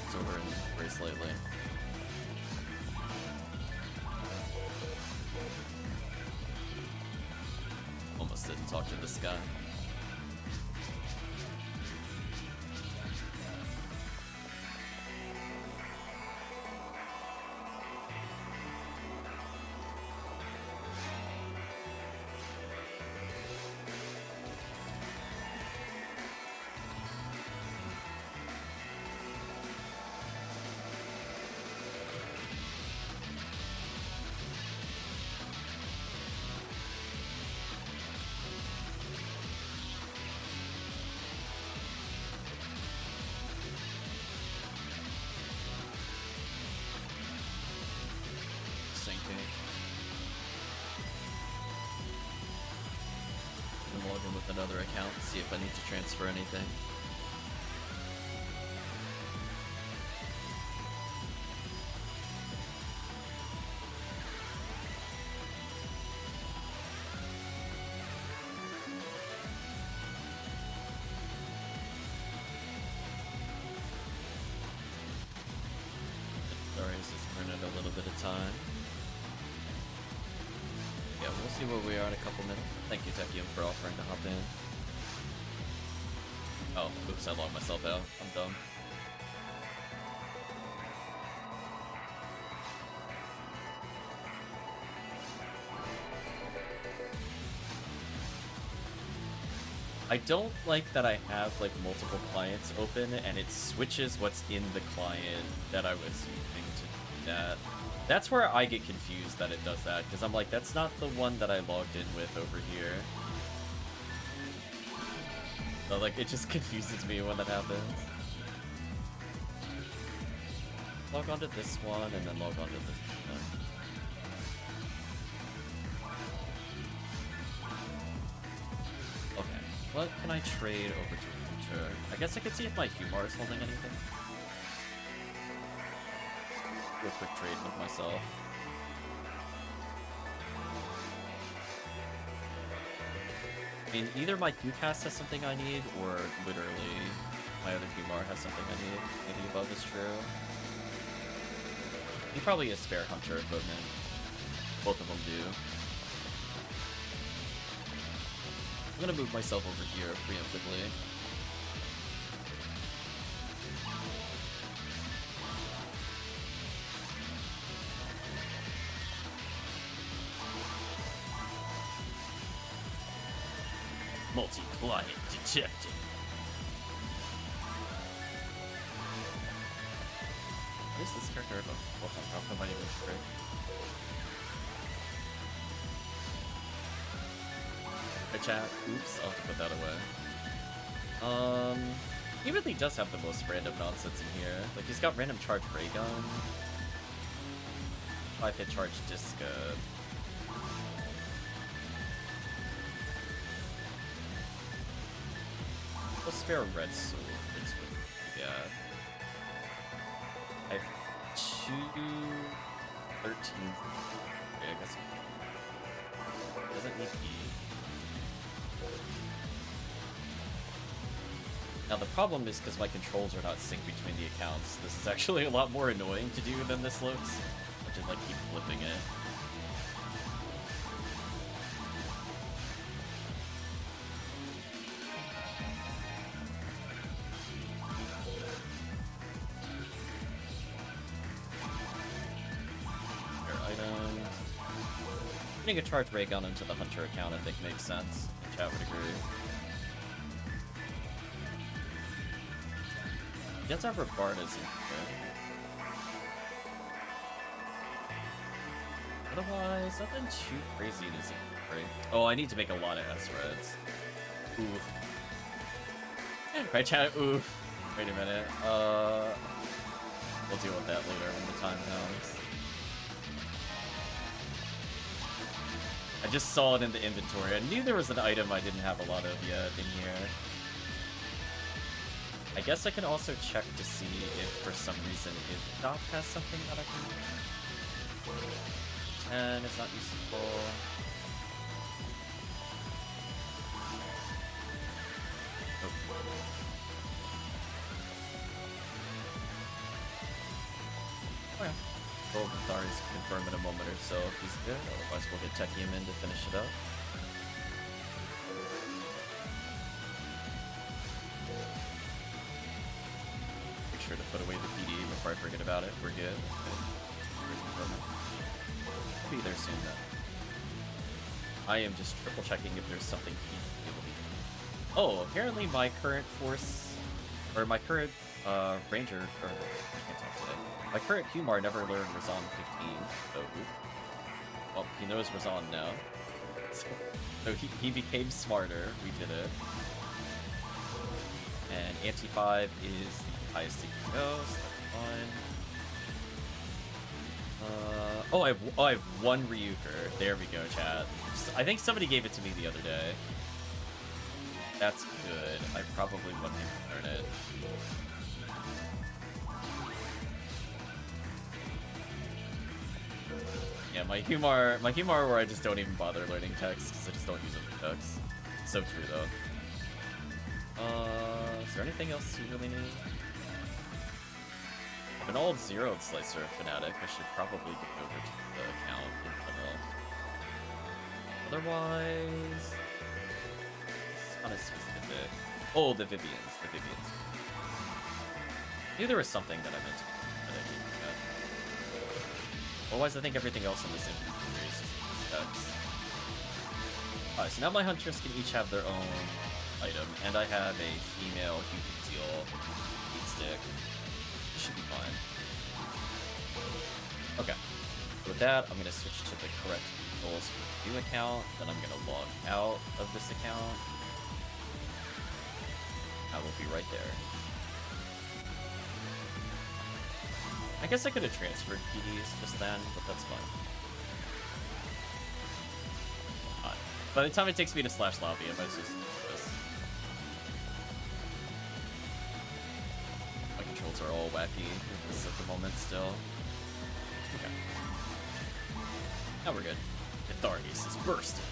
It's over in race lately. Almost didn't talk to this guy. Another account, see if I need to transfer anything. Sorry, this is running a little bit of time. Yeah, we'll see where we are in a couple minutes. Thank you, Tekkium, for offering to hop in. Oh, oops, I logged myself out. I'm dumb. I don't like that I have like multiple clients open and it switches what's in the client that I was using to do that. That's where I get confused that it does that, because I'm like, that's not the one that I logged in with over here. So like, it just confuses me when that happens. Log on to this one, and then log on to this one. Okay, what can I trade over to Hunter? I guess I could see if my Humor is holding anything. Do a quick trade with myself. I mean, either my Qcast has something I need, or literally my other Humor has something I need. Maybe above is true. He probably has spare Hunter equipment. Both of them do. I'm gonna move myself over here preemptively. Multi-client detected. What is this character about? What's on top of my even trick? Hi chat. Oops, I'll have to put that away. He really does have the most random nonsense in here. Like, he's got random charge ray gun. 5-hit charge disco. We'll spare a red sword. Yeah. I have 2 13. Yeah, I guess. Doesn't need E. Now the problem is because my controls are not synced between the accounts. This is actually a lot more annoying to do than this looks. to like keep flipping it. Items. Putting a charged ray gun into the Hunter account I think makes sense. Chat would agree. Gets our Bardas in here. Otherwise, nothing too crazy in his inventory. Oh, I need to make a lot of S-Reds. Oof. Right, chat? Oof. Wait a minute. We'll deal with that later when the time comes. I just saw it in the inventory. I knew there was an item I didn't have a lot of yet in here. I guess I can also check to see if for some reason if Doc has something that I can... 10 is not useful. Oh. Okay. Well, Thari's confirm in a moment or so if he's good. Otherwise, we'll get Tekkium in to finish it up. Make sure to put away the PD before I forget about it. We're good. Be there soon though. I am just triple checking if there's something Oh, apparently my current force or my current ranger or I can't talk today. My current Humar never learned Razan 15, so well he knows Razan now. So he became smarter, we did it. And anti-5 is the highest it can go, so that's fine. Oh, I have one Ryuker. There we go, chat. I think somebody gave it to me the other day. That's good. I probably wouldn't even learn it. Yeah, my Humar where I just don't even bother learning text because I just don't use it for text. So true though. Is there anything else you really need? I have an old zeroed slicer fanatic. I should probably get over to the account in Fennel. Otherwise, it's kind of specific. Oh, the Vivians. The Vivians. I knew there was something that I meant to that I didn't get. Otherwise, I think everything else in this inventory is just specs. Alright, so now my hunters can each have their own item, and I have a female Human Seal heat stick. Should be fine. Okay. With that, I'm gonna switch to the correct controls for the new account. Then I'm gonna log out of this account. I will be right there. I guess I could have transferred PDs just then, but that's fine. By the time it takes me to slash lobby, I might just do this. My controls are all wacky with this at the moment still. Okay. Now we're good. Catharsis is bursting.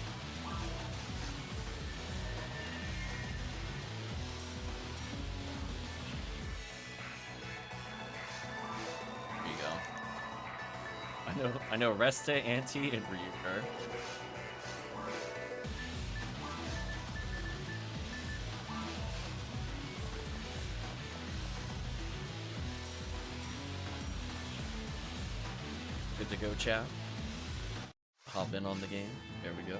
There you go. I know Resta, Anti, and Ryuker. Good to go, chat. Hop in on the game. There we go.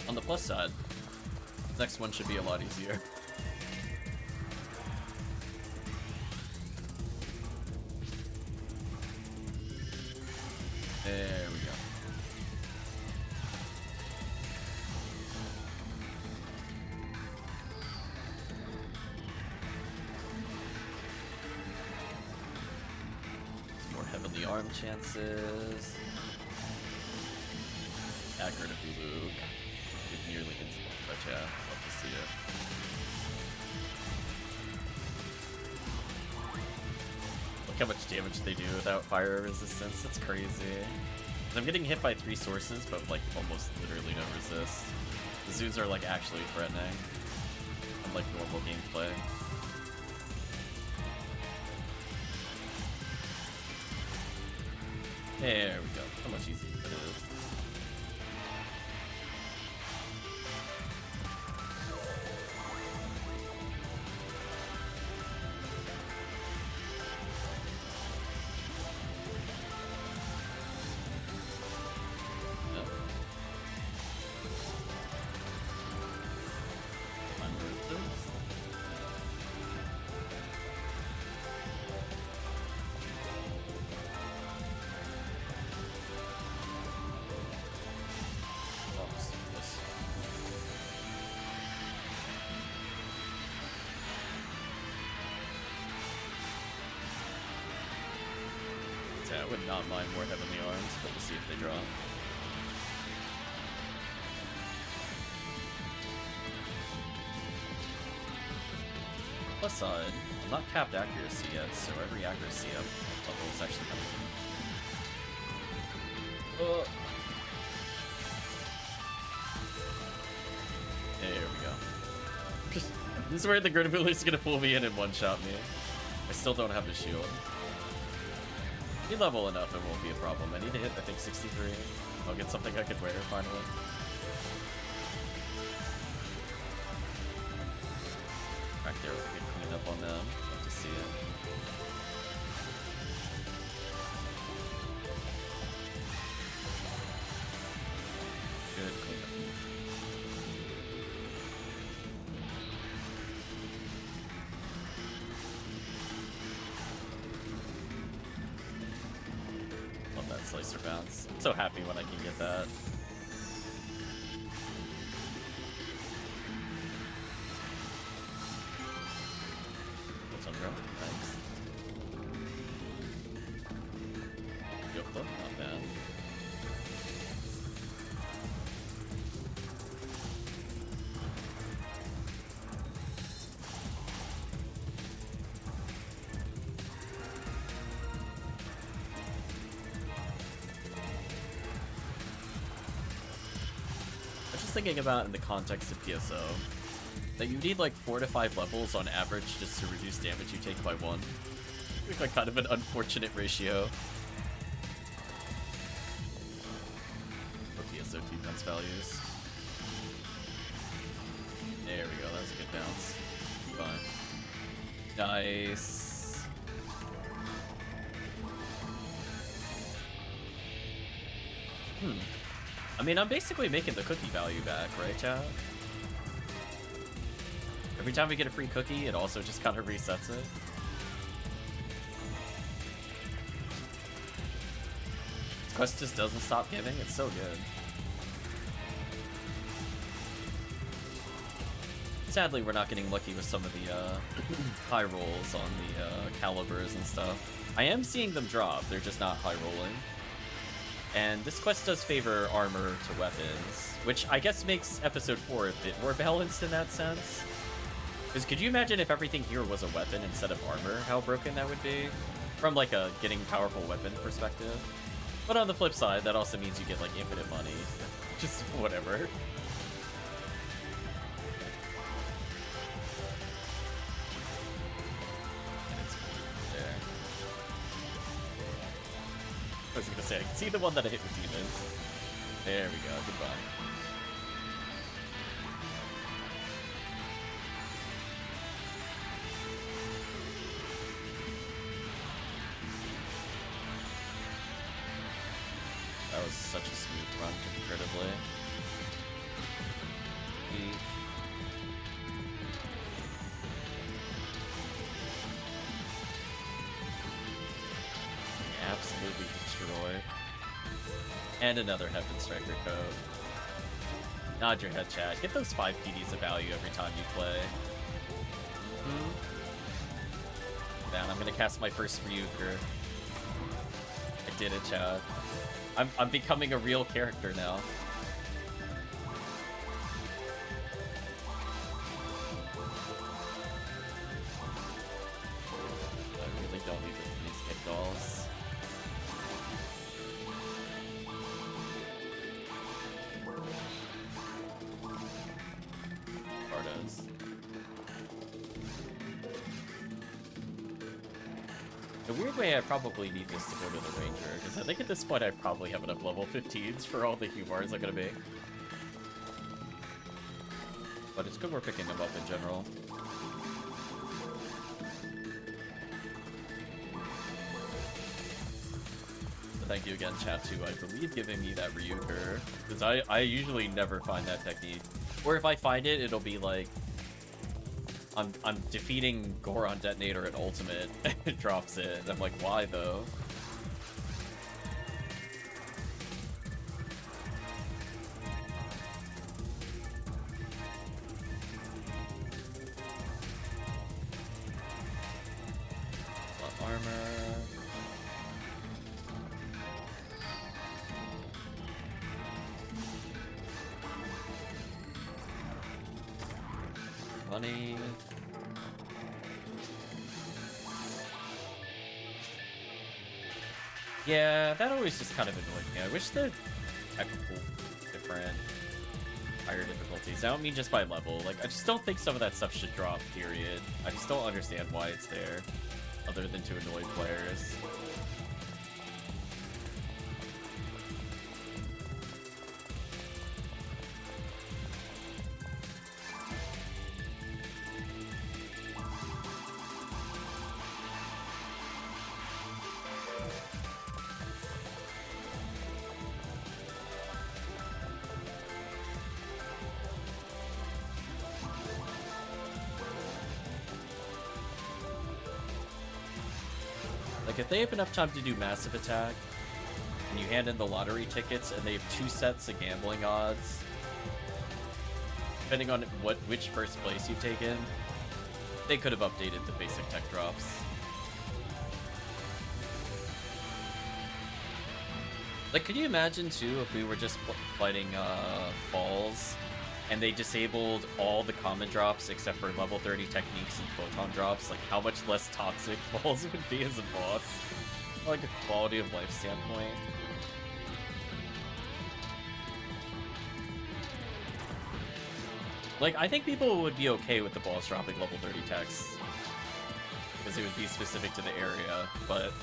On the plus side, the next one should be a lot easier. There we go. arm chances. Accurate if you Luke. It nearly instant, but yeah, love to see it. Look how much damage they do without fire resistance, that's crazy. I'm getting hit by 3 sources, but like almost literally no resist. The zoos are like actually threatening, unlike normal gameplay. There we go. How much easier it is. Yeah, I would not mind more Heavenly Arms, but we'll see if they draw. Plus side, I'm not capped accuracy yet, so every accuracy up level is actually coming in. There we go. This is where the Gridability is gonna pull me in and one-shot me. I still don't have the shield. If you level enough, it won't be a problem. I need to hit, I think, 63. I'll get something I could wear, finally. Back there, we can clean up on them. Love to see it. Good cleanup. Slicer bounce. I'm so happy when I can get that. What's on ground? Thanks. Go flip, not bad. Thinking about in the context of PSO that you need like 4 to 5 levels on average just to reduce damage you take by 1. Like kind of an unfortunate ratio for PSO defense values. There we go, that's a good bounce. Fine. Nice. I mean, I'm basically making the cookie value back, right, chat? Every time we get a free cookie, it also just kind of resets it. This quest just doesn't stop giving. It's so good. Sadly, we're not getting lucky with some of the high rolls on the calibers and stuff. I am seeing them drop. They're just not high rolling. And this quest does favor armor to weapons, which I guess makes episode 4 a bit more balanced in that sense. Because could you imagine if everything here was a weapon instead of armor, how broken that would be? From like a getting powerful weapon perspective. But on the flip side, that also means you get like infinite money. Just whatever. And it's there. I was gonna say, I can see the one that I hit with demons. There we go, goodbye. That was such a smooth run comparatively. Absolutely destroy. And another Heaven Striker code. Nod your head, chat. Get those 5 PDs of value every time you play. Down, I'm gonna cast my first Ryuker. did it, Chad. I'm becoming a real character now. I really don't need these kick dolls. Ardas. The weird way I probably need this to go to the Ranger, because I think at this point I probably have enough level 15s for all the Humars I'm gonna make. But it's good we're picking them up in general. So thank you again, chat, too, I believe, giving me that Ryuker, because I usually never find that technique. Or if I find it, it'll be like, I'm defeating Goron Detonator at Ultimate, and it drops it, and I'm like, why though? Armor. Money. Yeah, that always just kind of annoyed me. I wish the tech were different, higher difficulties. I don't mean just by level. Like, I just don't think some of that stuff should drop, period. I just don't understand why it's there, other than to annoy players. If they have enough time to do massive attack, and you hand in the lottery tickets, and they have 2 sets of gambling odds, depending on which first place you've taken, they could have updated the basic tech drops. Like, could you imagine, too, if we were just fighting Falls, and they disabled all the common drops except for level 30 techniques and photon drops? Like, how much less toxic Falls would be as a boss? Like, a quality of life standpoint. Like, I think people would be okay with the boss dropping level 30 techs, because it would be specific to the area, but...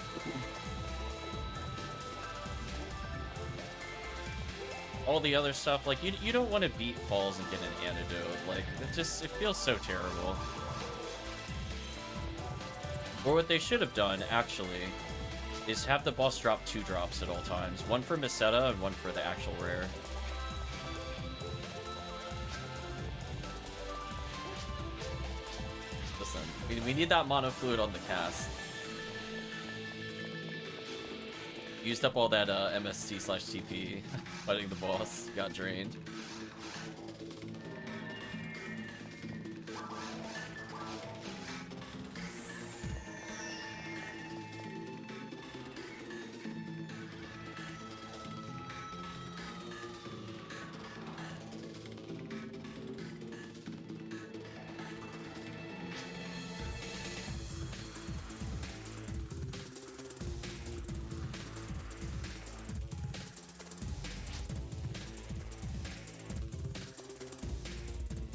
all the other stuff, like, you don't want to beat Falls and get an antidote. Like, it feels so terrible. Or what they should have done, actually, is have the boss drop 2 drops at all times. One for Meseta and one for the actual rare. Listen, we need that mono fluid on the cast. Used up all that MST/TP fighting the boss. Got drained.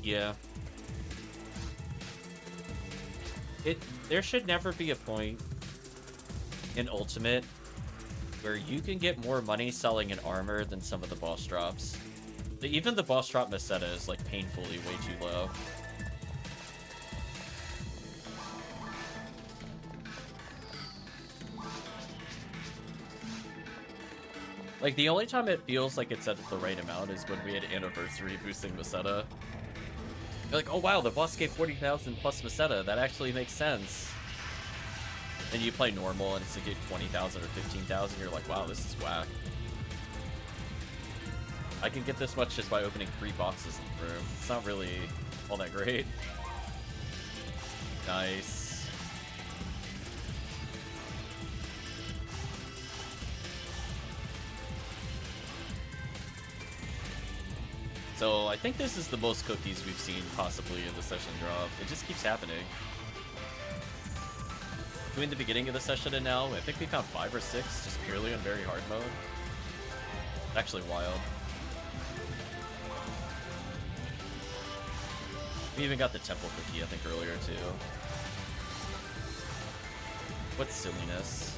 Yeah. There should never be a point in Ultimate where you can get more money selling an armor than some of the boss drops. Even the boss drop Meseta is, like, painfully way too low. Like, the only time it feels like it's at the right amount is when we had Anniversary boosting Meseta. You're like, oh wow, the boss gave 40,000 plus Meseta. That actually makes sense. And you play normal and it's to get 20,000 or 15,000. You're like, wow, this is whack. I can get this much just by opening 3 boxes in the room. It's not really all that great. Nice. So I think this is the most cookies we've seen possibly in the session drop. It just keeps happening. Between the beginning of the session and now, I think we found 5 or 6 just purely on very hard mode. Actually wild. We even got the temple cookie, I think, earlier too. What silliness.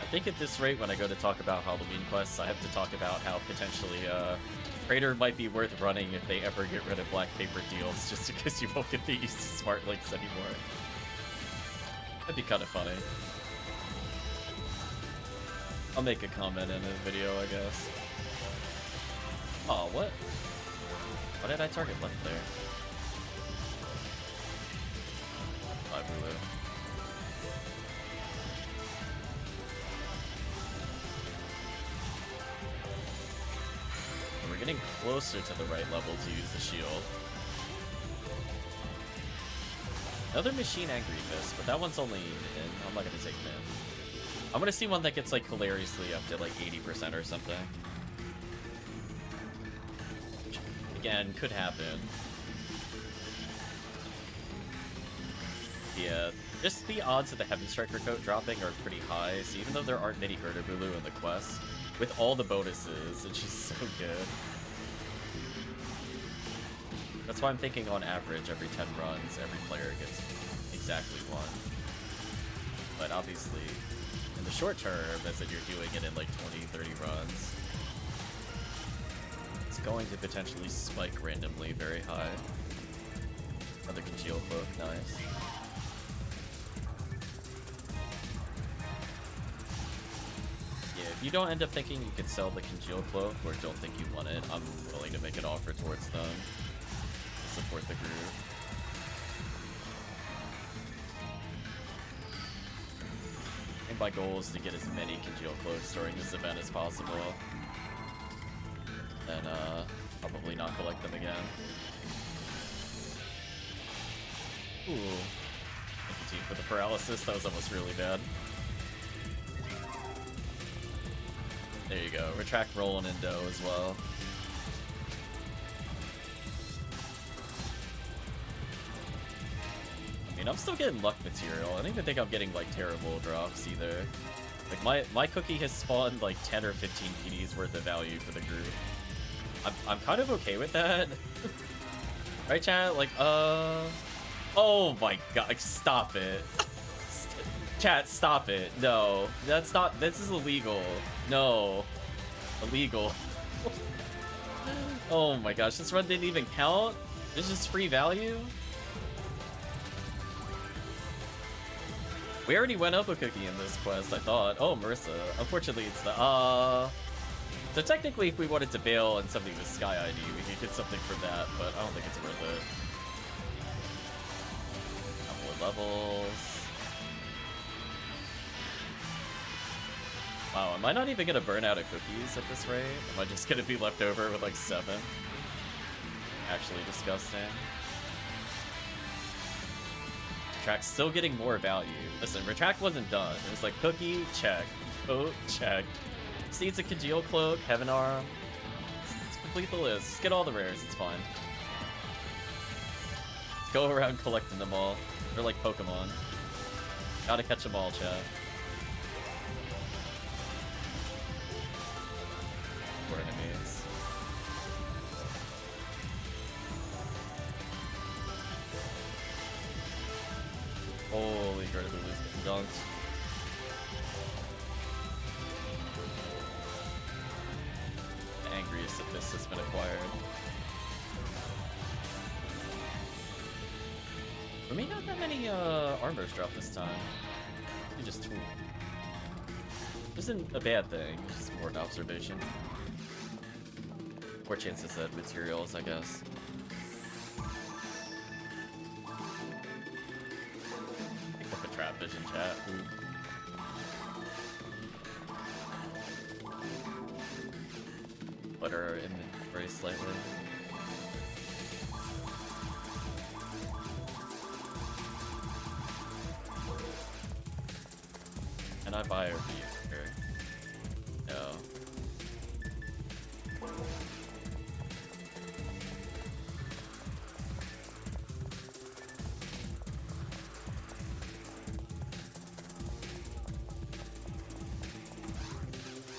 I think at this rate, when I go to talk about Halloween quests, I have to talk about how potentially Crater might be worth running if they ever get rid of black paper deals, just because you won't get the easy smart links anymore. That'd be kind of funny. I'll make a comment in the video, I guess. Oh, what? Why did I target left there? I blew it. We're getting closer to the right level to use the shield. Another machine angry fist, but that one's only in. I'm not gonna take him in. I'm gonna see one that gets like hilariously up to like 80% or something. Which, again, could happen. Yeah, just the odds of the Heaven Striker coat dropping are pretty high, so even though there aren't many Bulu in the quest, with all the bonuses, it's just so good. That's why I'm thinking on average, every 10 runs, every player gets exactly one. But obviously, in the short term, as if you're doing it in like 20, 30 runs, it's going to potentially spike randomly very high. Another Congeal Cloak, nice. If you don't end up thinking you can sell the Congeal Cloak or don't think you want it, I'm willing to make an offer towards them to support the group. And my goal is to get as many Congeal Cloaks during this event as possible. And probably not collect them again. Ooh. Thank you, team, for the paralysis. That was almost really bad. There you go. Retract, roll, and Indo as well. I mean, I'm still getting luck material. I don't even think I'm getting, like, terrible drops either. Like, my cookie has spawned, like, 10 or 15 PDs worth of value for the group. I'm kind of okay with that. Right, chat? Like, oh my god. Stop it. Chat, stop it. No, that's not. This is illegal. No. Illegal. Oh my gosh, this run didn't even count? This is free value? We already went up a cookie in this quest, I thought. Oh, Marissa. Unfortunately, it's the, So technically, if we wanted to bail and somebody with Sky ID, we could get something for that, but I don't think it's worth it. Couple of levels. Wow, am I not even gonna burn out of cookies at this rate? Am I just gonna be left over with like 7? Actually disgusting. Retract still getting more value. Listen, Retract wasn't done. It was like cookie, check. Coat, check. Seeds of Congeal Cloak, Heaven Arm. Let's complete the list. Let's get all the rares, it's fine. Let's go around collecting them all. They're like Pokemon. Gotta catch them all, chat. Enemies. Holy Gerda Bulu's getting dunked. The angriest of this has been acquired. For me, not that many armors drop this time. You just tool. Isn't a bad thing, it's just more an observation. More chances at materials, I guess. Vision chat. Butter our inventory slightly. Can I buy a reaper? No.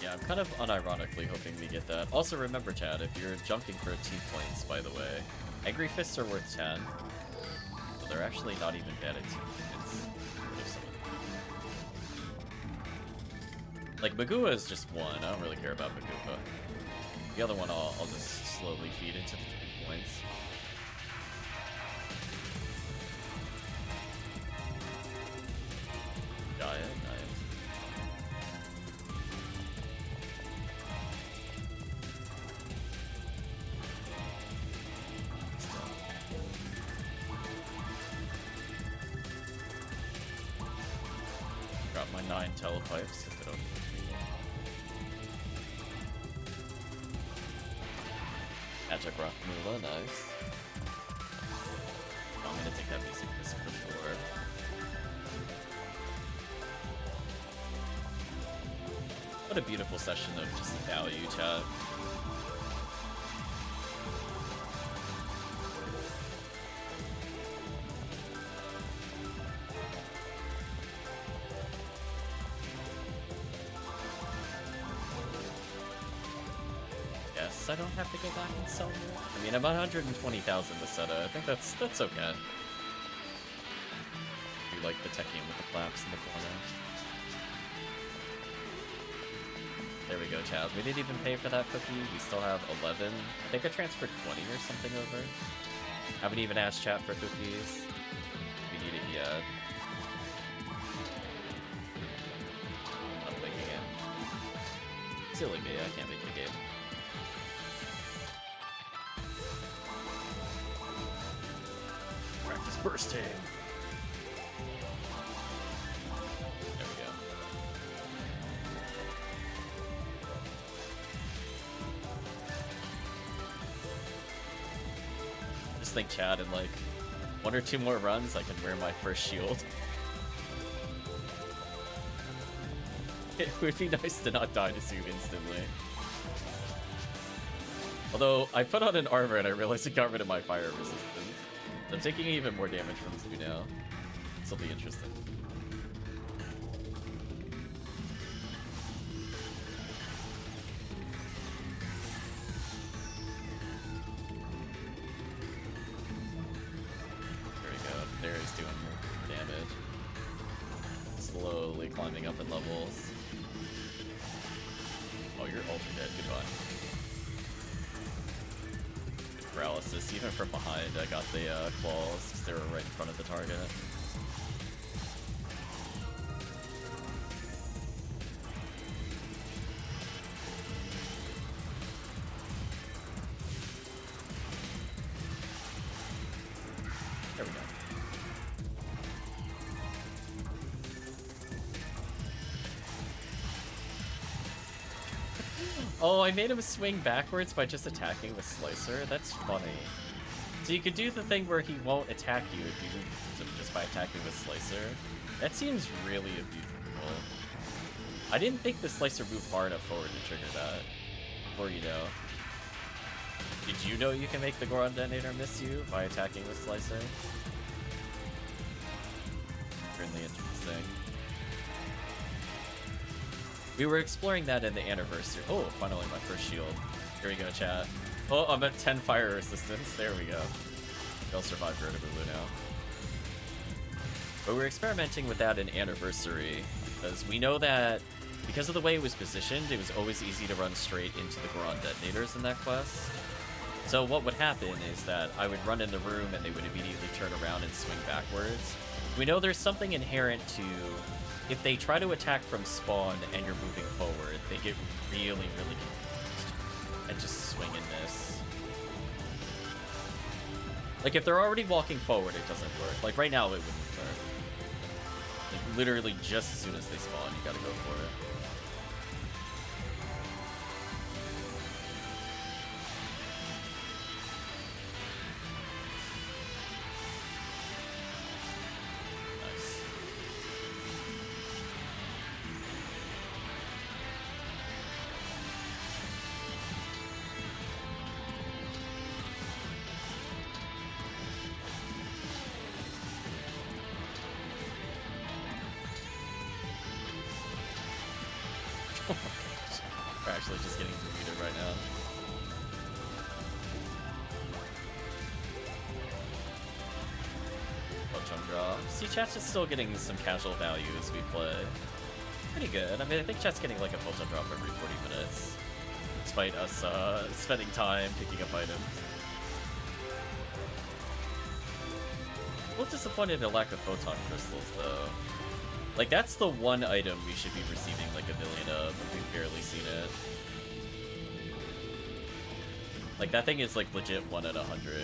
Yeah, I'm kind of unironically hoping we get that. Also remember, Chad, if you're junking for 2 points, by the way, Angry Fists are worth 10. So they're actually not even bad at 2 points. Like, Magua is just 1. I don't really care about Magua. The other one I'll just slowly feed into the 2 points. Giant, nice. Got my 9 telepipes if it don't. Magic Rock Mula, nice. I'm gonna take that basic risk for sure. What a beautiful session of just value, chat. I don't have to go back and sell more. I mean, I'm 120,000 with Seta. I think that's okay. You like the Tekkium with the claps in the corner. There we go, Chad. We didn't even pay for that cookie. We still have 11. I think I transferred 20 or something over. Haven't even asked chat for cookies. We need it yet. Not making it. Silly me, I can't make the game. Practice bursting. There we go. Just think, Chad, in like 1 or 2 more runs, I can wear my first shield. It would be nice to not die to Zoom instantly. Although, I put on an armor and I realized it got rid of my fire resistance. I'm taking even more damage from Zoo now. This will be interesting. There we go. There he's doing more damage. Slowly climbing up in levels. Oh, you're ultra dead. Goodbye. Paralysis, even from behind. I got the claws because they were right in front of the target. There we go. Oh, I made him swing backwards by just attacking with Slicer. That's funny. So you could do the thing where he won't attack you if you move him just by attacking with Slicer. That seems really abusable. I didn't think the Slicer moved far enough forward to trigger that. Or you know. Did you know you can make the Goron Detonator miss you by attacking with Slicer? Certainly interesting. We were exploring that in the anniversary. Oh, finally my first shield. Here we go, chat. Oh, I'm at 10 fire resistance. There we go. They'll survive Vertibulu now. But we're experimenting with that in anniversary because we know that because of the way it was positioned, it was always easy to run straight into the Goron Detonators in that quest. So what would happen is that I would run in the room and they would immediately turn around and swing backwards. We know there's something inherent to if they try to attack from spawn and you're moving forward, they get really, really confused and just swing and miss. Like if they're already walking forward, it doesn't work. Like right now, it wouldn't work. Like, literally just as soon as they spawn, you gotta go for it. Nice. We're actually just getting deleted right now. Photon draw. See, chat's just still getting some casual value as we play. Pretty good. I mean, I think chat's getting like a photon drop every 40 minutes. Despite us spending time picking up items. A little disappointed in the lack of photon crystals, though. Like, that's the one item we should be receiving like a million of, and we've barely seen it. Like, that thing is like legit 1 out of 100.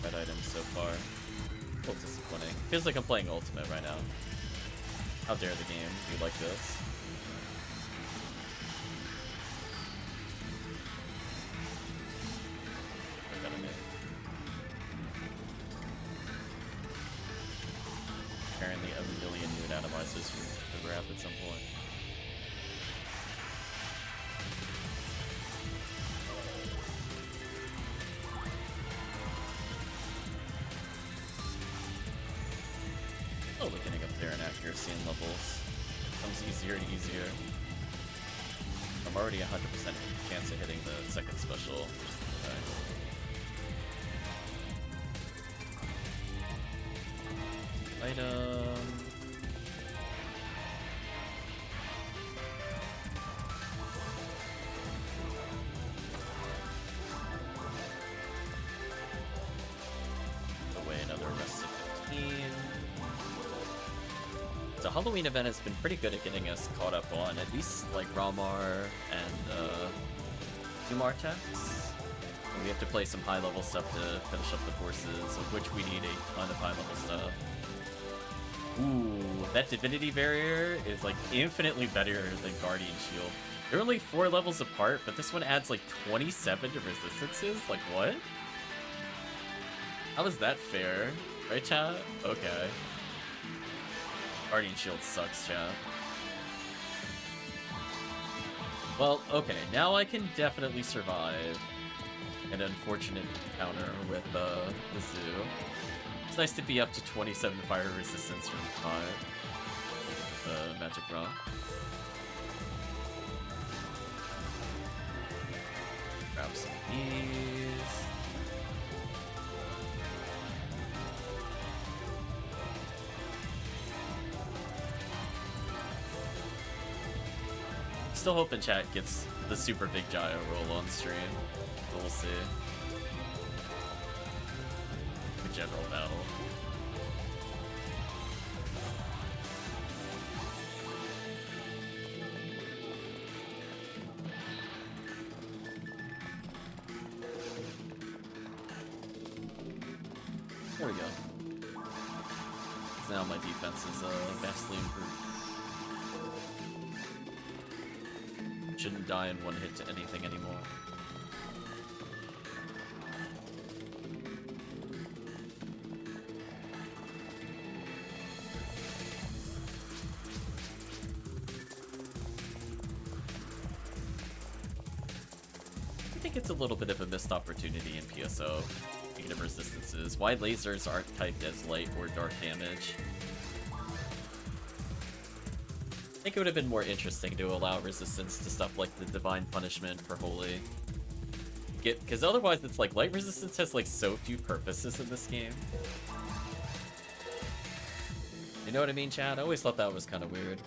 Red items so far. A little disappointing. Feels like I'm playing Ultimate right now. How dare the game be like this? I got a nade. Apparently a million new atomizers to grab at some point. Slowly getting up there in accuracy and levels. Becomes easier and easier. I'm already 100% chance of hitting the second special. Okay. Item. Away another rest of 15. The Halloween event has been pretty good at getting us caught up on at least like Ramar and Kumar techs. And we have to play some high level stuff to finish up the forces, of which we need a ton of high level stuff. Ooh, that Divinity Barrier is like infinitely better than Guardian Shield. They're only 4 levels apart, but this one adds like 27 to resistances? Like what? How is that fair? Right, chat? Okay. Guardian Shield sucks, chat. Well, okay, now I can definitely survive an unfortunate encounter with the zoo. It's nice to be up to 27 fire resistance from 5. Magic Rock. Grab some of these. Still hoping chat gets the super big gyro roll on stream. But we'll see. The general battle. There we go. So now my defense is vastly improved. Shouldn't die in one hit to anything anymore. I think it's a little bit of a missed opportunity in PSO. Speaking of resistances, why lasers aren't typed as light or dark damage? think it would have been more interesting to allow resistance to stuff like the Divine Punishment for Holy. Because otherwise it's like light resistance has like so few purposes in this game. You know what I mean, Chad? I always thought that was kind of weird.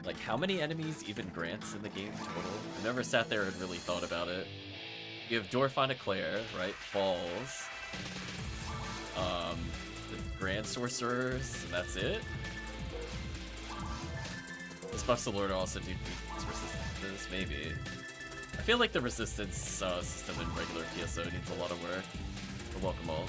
Like, how many enemies even grants in the game total? I never sat there and really thought about it. You have Dorfine Eclair, right? Falls. The Grand Sorcerers, and that's it? This buffs the Lord also do resistance to this, maybe. I feel like the resistance system in regular PSO needs a lot of work. But welcome all.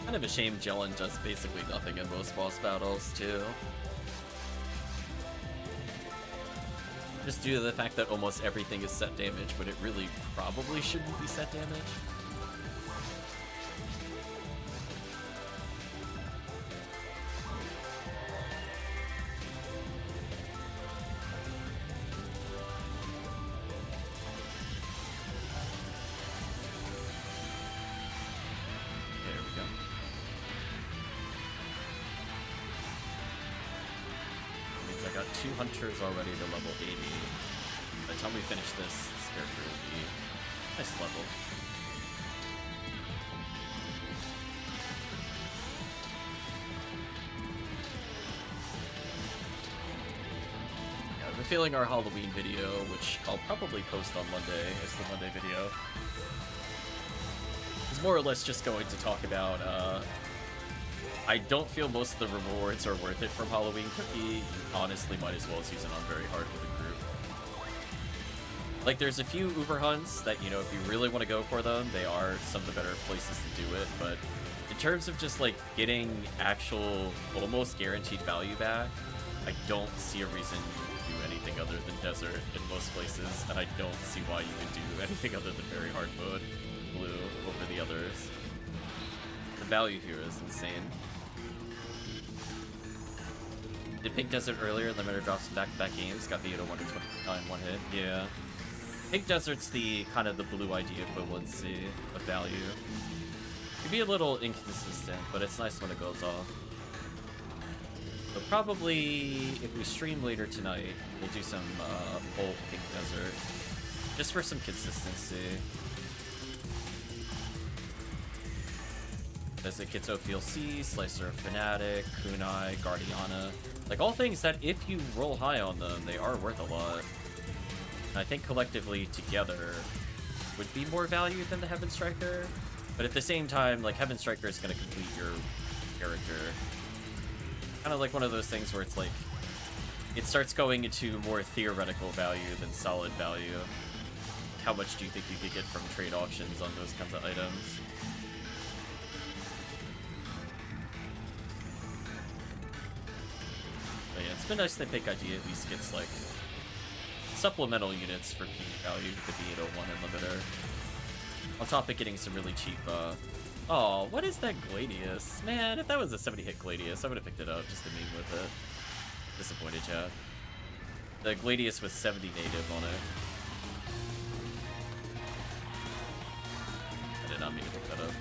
Kind of a shame Jellin does basically nothing in most boss battles, too. Just due to the fact that almost everything is set damage, but it really probably shouldn't be set damage. There we go. Means I got 2 hunters already to level 80. By the time we finish this character will be a nice level. Yeah, I have a feeling our Halloween video, which I'll probably post on Monday as the Monday video, is more or less just going to talk about, I don't feel most of the rewards are worth it from Halloween Cookie. You honestly might as well use it on very hard with a group. Like, there's a few Uber hunts that, you know, if you really want to go for them, they are some of the better places to do it, but in terms of just, like, getting actual, almost guaranteed value back, I don't see a reason you would do anything other than Desert in most places, and I don't see why you would do anything other than very hard mode, Blue, over the others. The value here is insane. Did Pink Desert earlier, limiter drops in back-to-back games, got the 801 to 29 one hit, yeah. Pink Desert's the kind of the blue ID equivalency of value. It can be a little inconsistent, but it's nice when it goes off. So probably, if we stream later tonight, we'll do some old Pink Desert, just for some consistency. Desert Kitso C, Slicer Fanatic, Kunai, Guardiana. Like, all things that if you roll high on them, they are worth a lot. And I think collectively together would be more value than the Heaven Striker. But at the same time, like, Heaven Striker is going to complete your character. Kind of like one of those things where it's like, it starts going into more theoretical value than solid value. How much do you think you could get from trade auctions on those kinds of items? But yeah, it's been nice that Big Idea at least gets, like, supplemental units for P value with the 801 and limiter. On top of getting some really cheap, oh, what is that Gladius? Man, if that was a 70-hit Gladius, I would have picked it up just to meme with it. Disappointed, chat. The Gladius with 70 native on it. I did not mean to pick that up.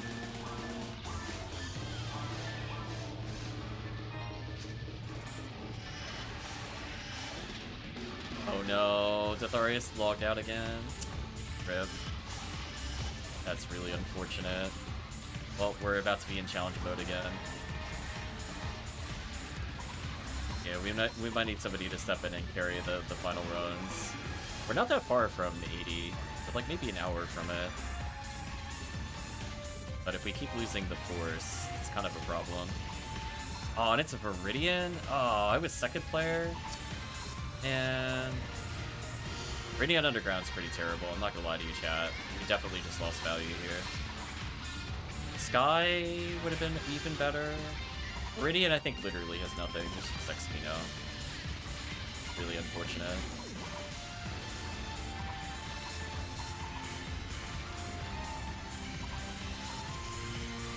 Oh no, Deatharius logged out again. Rip. That's really unfortunate. Well, we're about to be in challenge mode again. Yeah, we might need somebody to step in and carry the final runs. We're not that far from 80, but like maybe an hour from it. But if we keep losing the force, it's kind of a problem. Oh, and it's a Viridian? Oh, I was second player. And Viridian Underground's pretty terrible, I'm not gonna lie to you, chat. We definitely just lost value here. Sky would have been even better. Viridian, I think, literally has nothing. It's just XP now. Really unfortunate.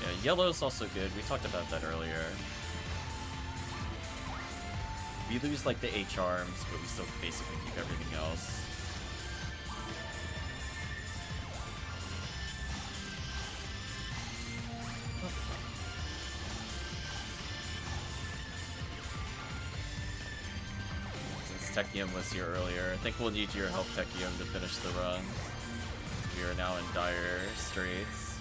Yeah, Yellow's also good. We talked about that earlier. We lose like the H-arms, but we still basically keep everything else. Tekkium was here earlier. I think we'll need your help, Tekkium, to finish the run. We are now in dire straits.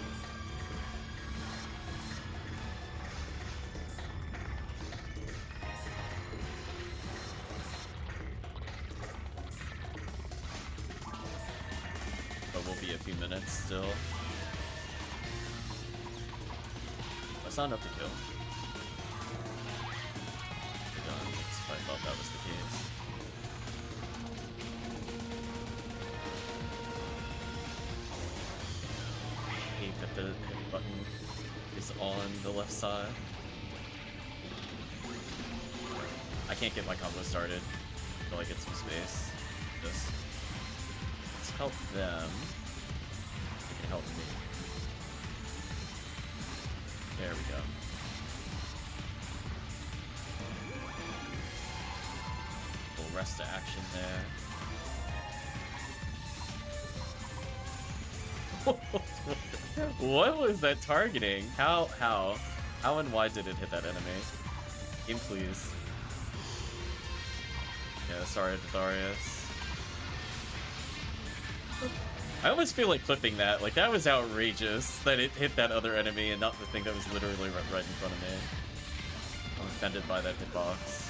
But we'll be a few minutes still. That's not enough to kill. We're done. I thought that was the case. That the button is on the left side. I can't get my combo started until I get some space. Let's help them. They can help me. There we go. Little rest to action there. What was that targeting? How and why did it hit that enemy? Game, please. Yeah, sorry, Darius. I almost feel like clipping that. Like, that was outrageous that it hit that other enemy and not the thing that was literally right in front of me. I'm offended by that hitbox.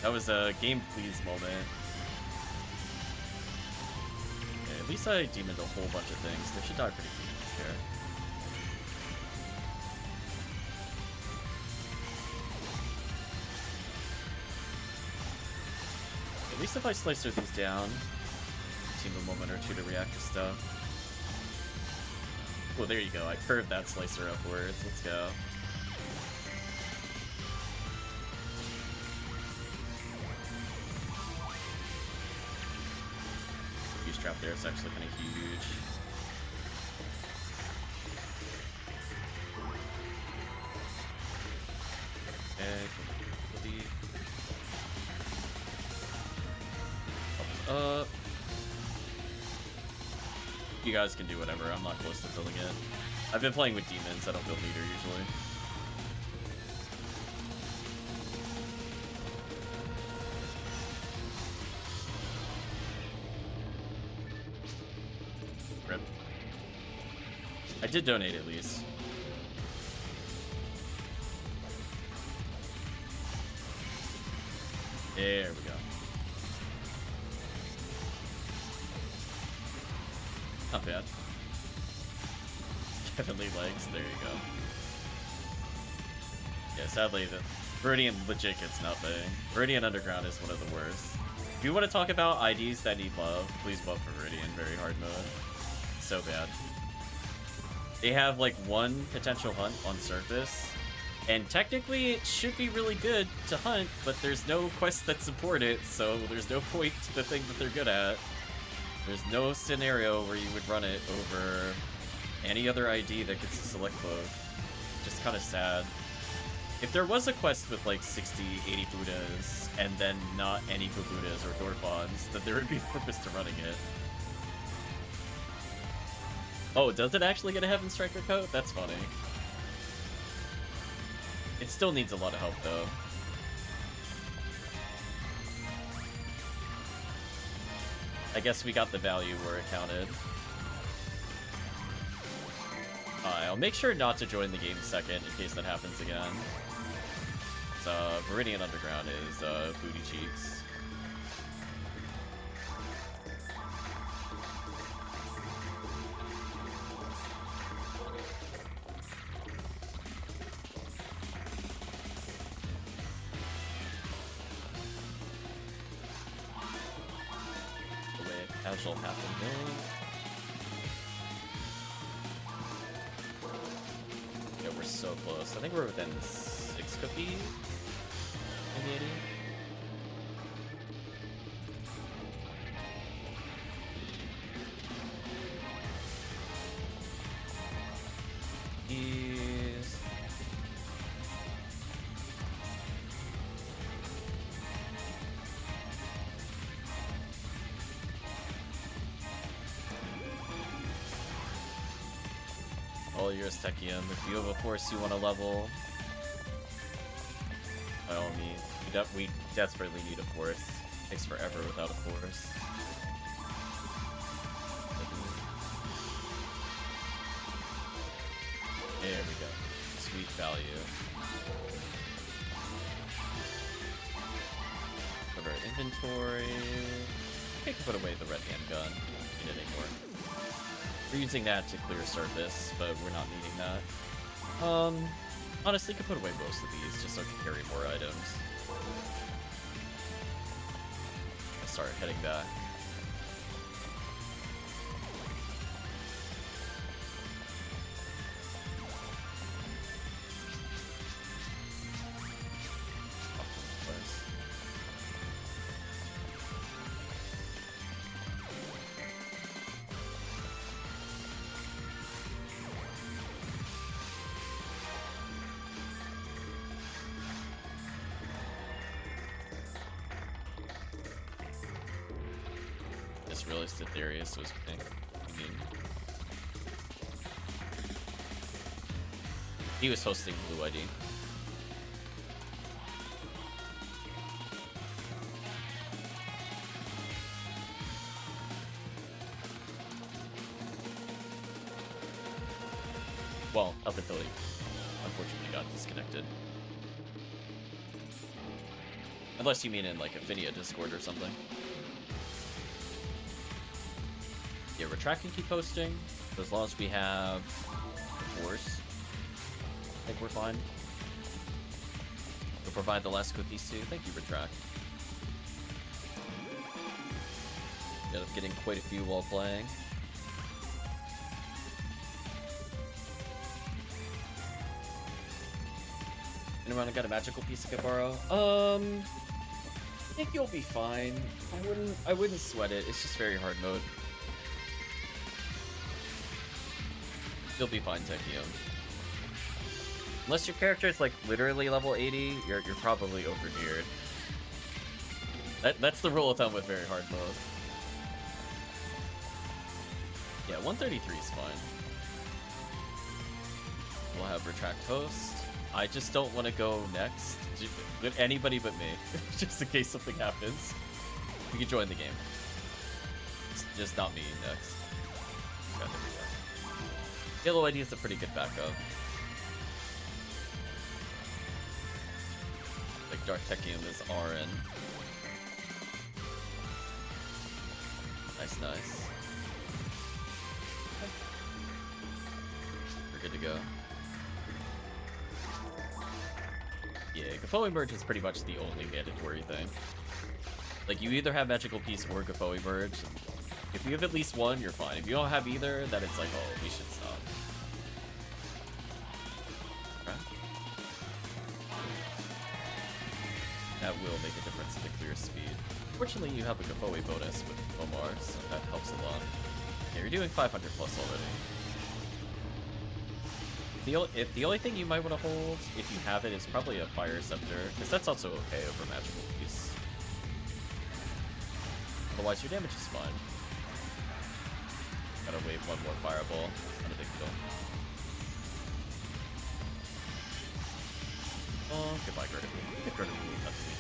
That was a game, please moment. At least I demoned a whole bunch of things. They should die pretty quick here. At least if I slicer these down, team a moment or two to react to stuff. Well, there you go. I curved that slicer upwards. Let's go. Trap there, it's actually kind of huge. Okay, you guys can do whatever. I'm not close to filling it. I've been playing with demons. I don't build meter usually. I did donate at least. There we go. Not bad. Heavenly legs, there you go. Yeah, sadly, the Viridian legit gets nothing. Viridian Underground is one of the worst. If you want to talk about IDs that need love, please buff Viridian very hard mode. It's so bad. They have like one potential hunt on surface, and technically it should be really good to hunt, but there's no quests that support it, so there's no point to the thing that they're good at. There's no scenario where you would run it over any other ID that gets a select cloak. Just kind of sad. If there was a quest with like 60, 80 Buddhas, and then not any Buddhas or Dorfons, then there would be a purpose to running it. Oh, does it actually get a Heaven Striker coat? That's funny. It still needs a lot of help, though. I guess we got the value where it counted. I'll make sure not to join the game second in case that happens again. So, Viridian Underground is booty cheeks. Casual happening. Yeah, we're so close. I think we're within 6 cookies. Maybe 80. these. All yours, Tekkium. If you have a force you want to level, by all means, we desperately need a force. Takes forever without a force. There we go. Sweet value. Cover our inventory. I can put away the red handgun. Don't need it anymore. We're using that to clear surface, but we're not needing that. Honestly, could put away most of these just so I can carry more items. I start heading back. Realized that Darius was pink. I mean, he was hosting Blue ID. Well, up until he unfortunately got disconnected. Unless you mean in like Ephinea Discord or something. Yeah, Retract can keep posting, but as long as we have the force, I think we're fine. We'll provide the last cookies too. Thank you, Retract. Ended up getting quite a few while playing. Anyone got a magical piece I could borrow? I think you'll be fine. I wouldn't sweat it. It's just very hard mode. You'll be fine, Tekkium. Unless your character is like literally level 80, you're probably overgeared. That's the rule of thumb with very hard mode. Yeah, 133 is fine. We'll have Retract Host. I just don't want to go next with anybody but me, just in case something happens. You can join the game. It's just not me next. Yeah, there we go. Yellow ID is a pretty good backup. Like Dark Tekkium is RN. Nice, nice. Okay. We're good to go. Yeah, Gaffoe Merge is pretty much the only mandatory thing. Like, you either have Magical Piece or Gaffoe Merge. If you have at least one, you're fine. If you don't have either, then it's like, oh, we should stop. Okay. That will make a difference in the clear speed. Fortunately, you have a Gaffoe bonus with Omar, so that helps a lot. Okay, you're doing 500 plus already. If the only thing you might want to hold, if you have it, is probably a Fire Scepter, because that's also okay over Magical Piece. Otherwise, your damage is fine. Gotta wave one more Fireball. It's not a big deal. Oh, goodbye, Vertical. Get Vertical, that's me.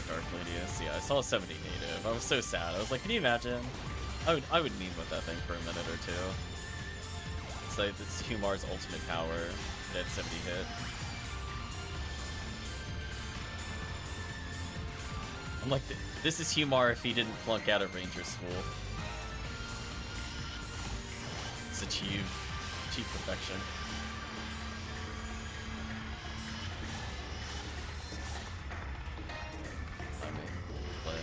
Dark Ladius. Yeah, I saw a 70 native. I was so sad. I was like, can you imagine? I would meme with that thing for a minute or two. It's like, it's Humar's ultimate power. Dead 70 hit. I'm like, this is Humar if he didn't flunk out of Ranger School. It's achieve perfection. I mean, play.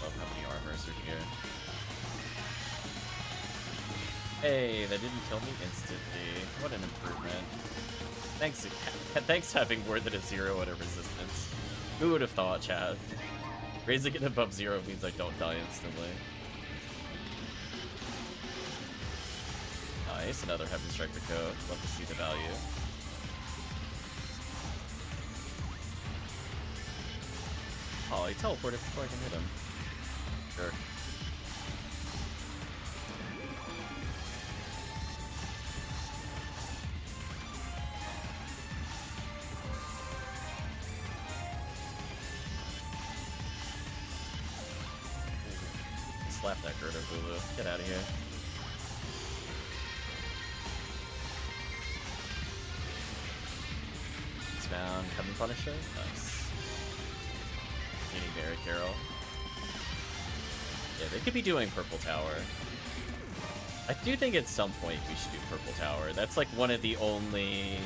Love how many armors are here. Hey, that didn't kill me instantly. What an improvement. Thanks having more than a 0 and a resistance. Who would have thought, chat? Raising it above 0 means I don't die instantly. Nice, another Heaven Striker code. Love to see the value. Oh, he teleported before I can hit him. Sure. Slap that Gerda Bulu. Get out of here. It's found Heaven Punisher. Nice. Getting Barry Carol. Yeah, they could be doing Purple Tower. I do think at some point we should do Purple Tower. That's like one of the only...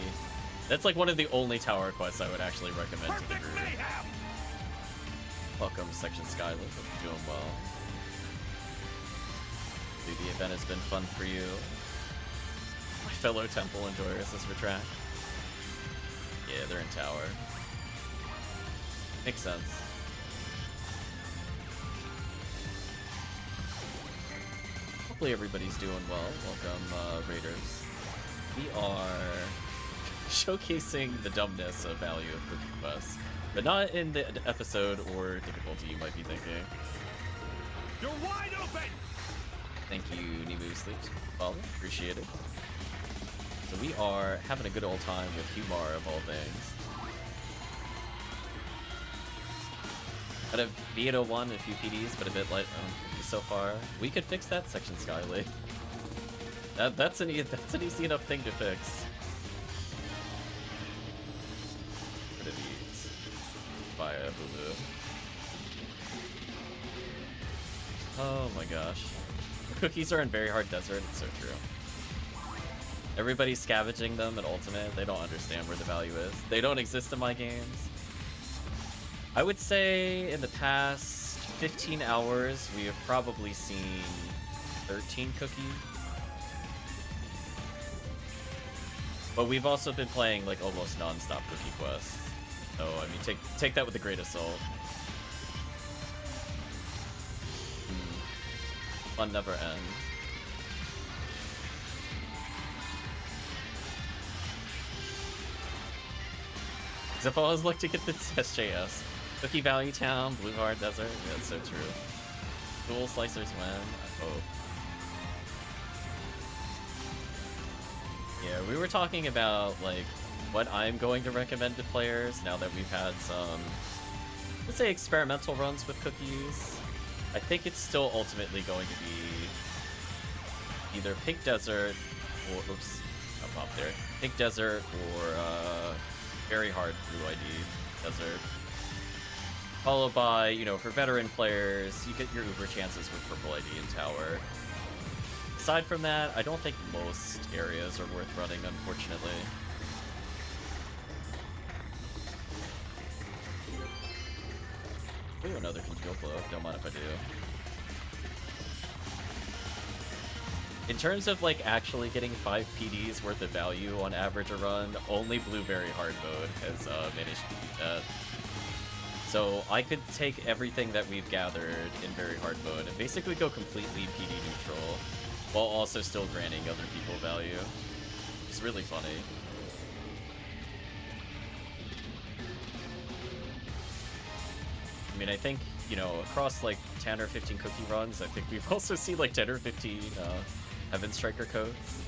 That's like one of the only tower quests I would actually recommend to the group. Welcome, Section Skyler. Hope you're doing well. Dude, the event has been fun for you. My fellow temple enjoyers, let's retract. Yeah, they're in tower. Makes sense. Hopefully everybody's doing well. Welcome, Raiders. We are showcasing the dumbness of value of Cookie Quest, but not in the episode or difficulty you might be thinking. You're wide open! Thank you, Nimu Sleeps. Well, appreciate it. So we are having a good old time with Humar of all things. Out of V801 and a few PDs, but a bit light so far. We could fix that section, Skyly. That's an easy enough thing to fix. What are these? Via Hulu. Oh my gosh. Cookies are in very hard desert, it's so true. Everybody's scavenging them at Ultimate, they don't understand where the value is. They don't exist in my games. I would say in the past 15 hours, we have probably seen 13 cookies. But we've also been playing like almost non-stop cookie quests. So I mean, take that with a grain of salt. Fun never ends. If I always look to get this SJS. Cookie Valley Town, Blue Hard Desert, yeah, that's so true. Dual Slicers win, I hope. Yeah, we were talking about like what I'm going to recommend to players now that we've had some, let's say, experimental runs with cookies. I think it's still ultimately going to be either Pink Desert or, oops, I popped there. Pink Desert or very hard Blue ID Desert. Followed by, you know, for veteran players, you get your Uber chances with Purple ID and Tower. Aside from that, I don't think most areas are worth running, unfortunately. Ooh, another congeal blow. Don't mind if I do. In terms of like actually getting 5 PDs worth of value on average a run, only Blueberry Hard Mode has managed to beat that. So I could take everything that we've gathered in Very Hard Mode and basically go completely PD neutral, while also still granting other people value. It's really funny. I mean, I think, you know, across like 10 or 15 cookie runs, I think we've also seen like 10 or 15 Heaven Striker codes,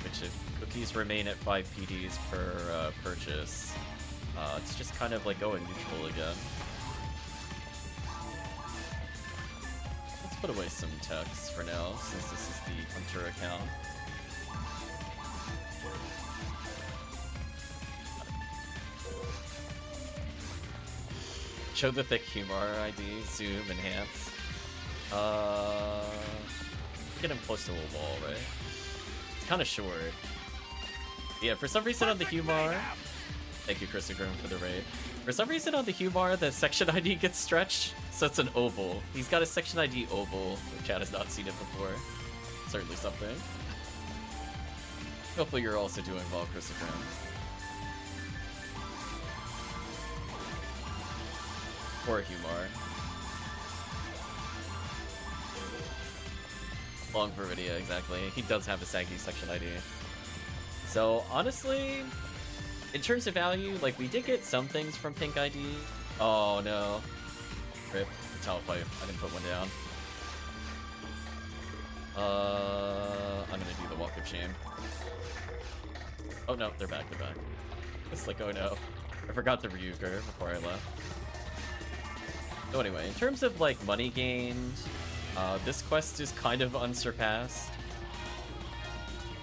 which if cookies remain at 5 PDs per purchase, it's just kind of like going neutral again. Let's put away some text for now, since this is the Hunter account. Show the thick humor ID, zoom, enhance. Get him close to a wall, right? It's kind of short. Yeah, for some reason on the humor. Thank you, Christopher, for the raid. For some reason on the humor, the section ID gets stretched, so it's an oval. He's got a section ID oval. The chat has not seen it before. Certainly something. Hopefully you're also doing well, Christopher. Poor humor. Long for video, exactly. He does have a saggy section ID. So, honestly, in terms of value, like, we did get some things from Pink ID. Oh, no. Rip. The towel pipe. I didn't put one down. I'm gonna do the walk of shame. Oh, no. They're back. They're back. It's like, oh, no. I forgot the Ryuger before I left. So anyway, in terms of, like, money gained, this quest is kind of unsurpassed.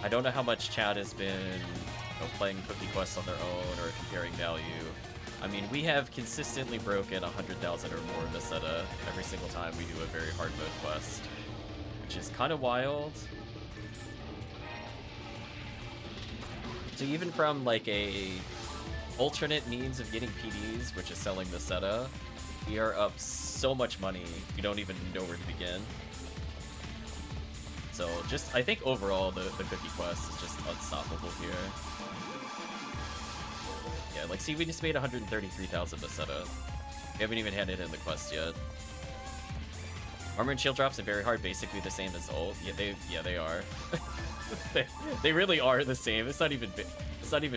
I don't know how much chat has been, you know, playing cookie quests on their own or comparing value. I mean, we have consistently broken 100,000 or more of Meseta every single time we do a very hard mode quest, which is kind of wild. So even from, like, a alternate means of getting PDs, which is selling Meseta, we are up so much money, we don't even know where to begin. So just, I think overall, the cookie quest is just unstoppable here. Yeah, like, see, we just made 133,000 Meseta. We haven't even had it in the quest yet. Armor and shield drops are very hard, basically the same as ult. Yeah, they are. they really are the same. It's not even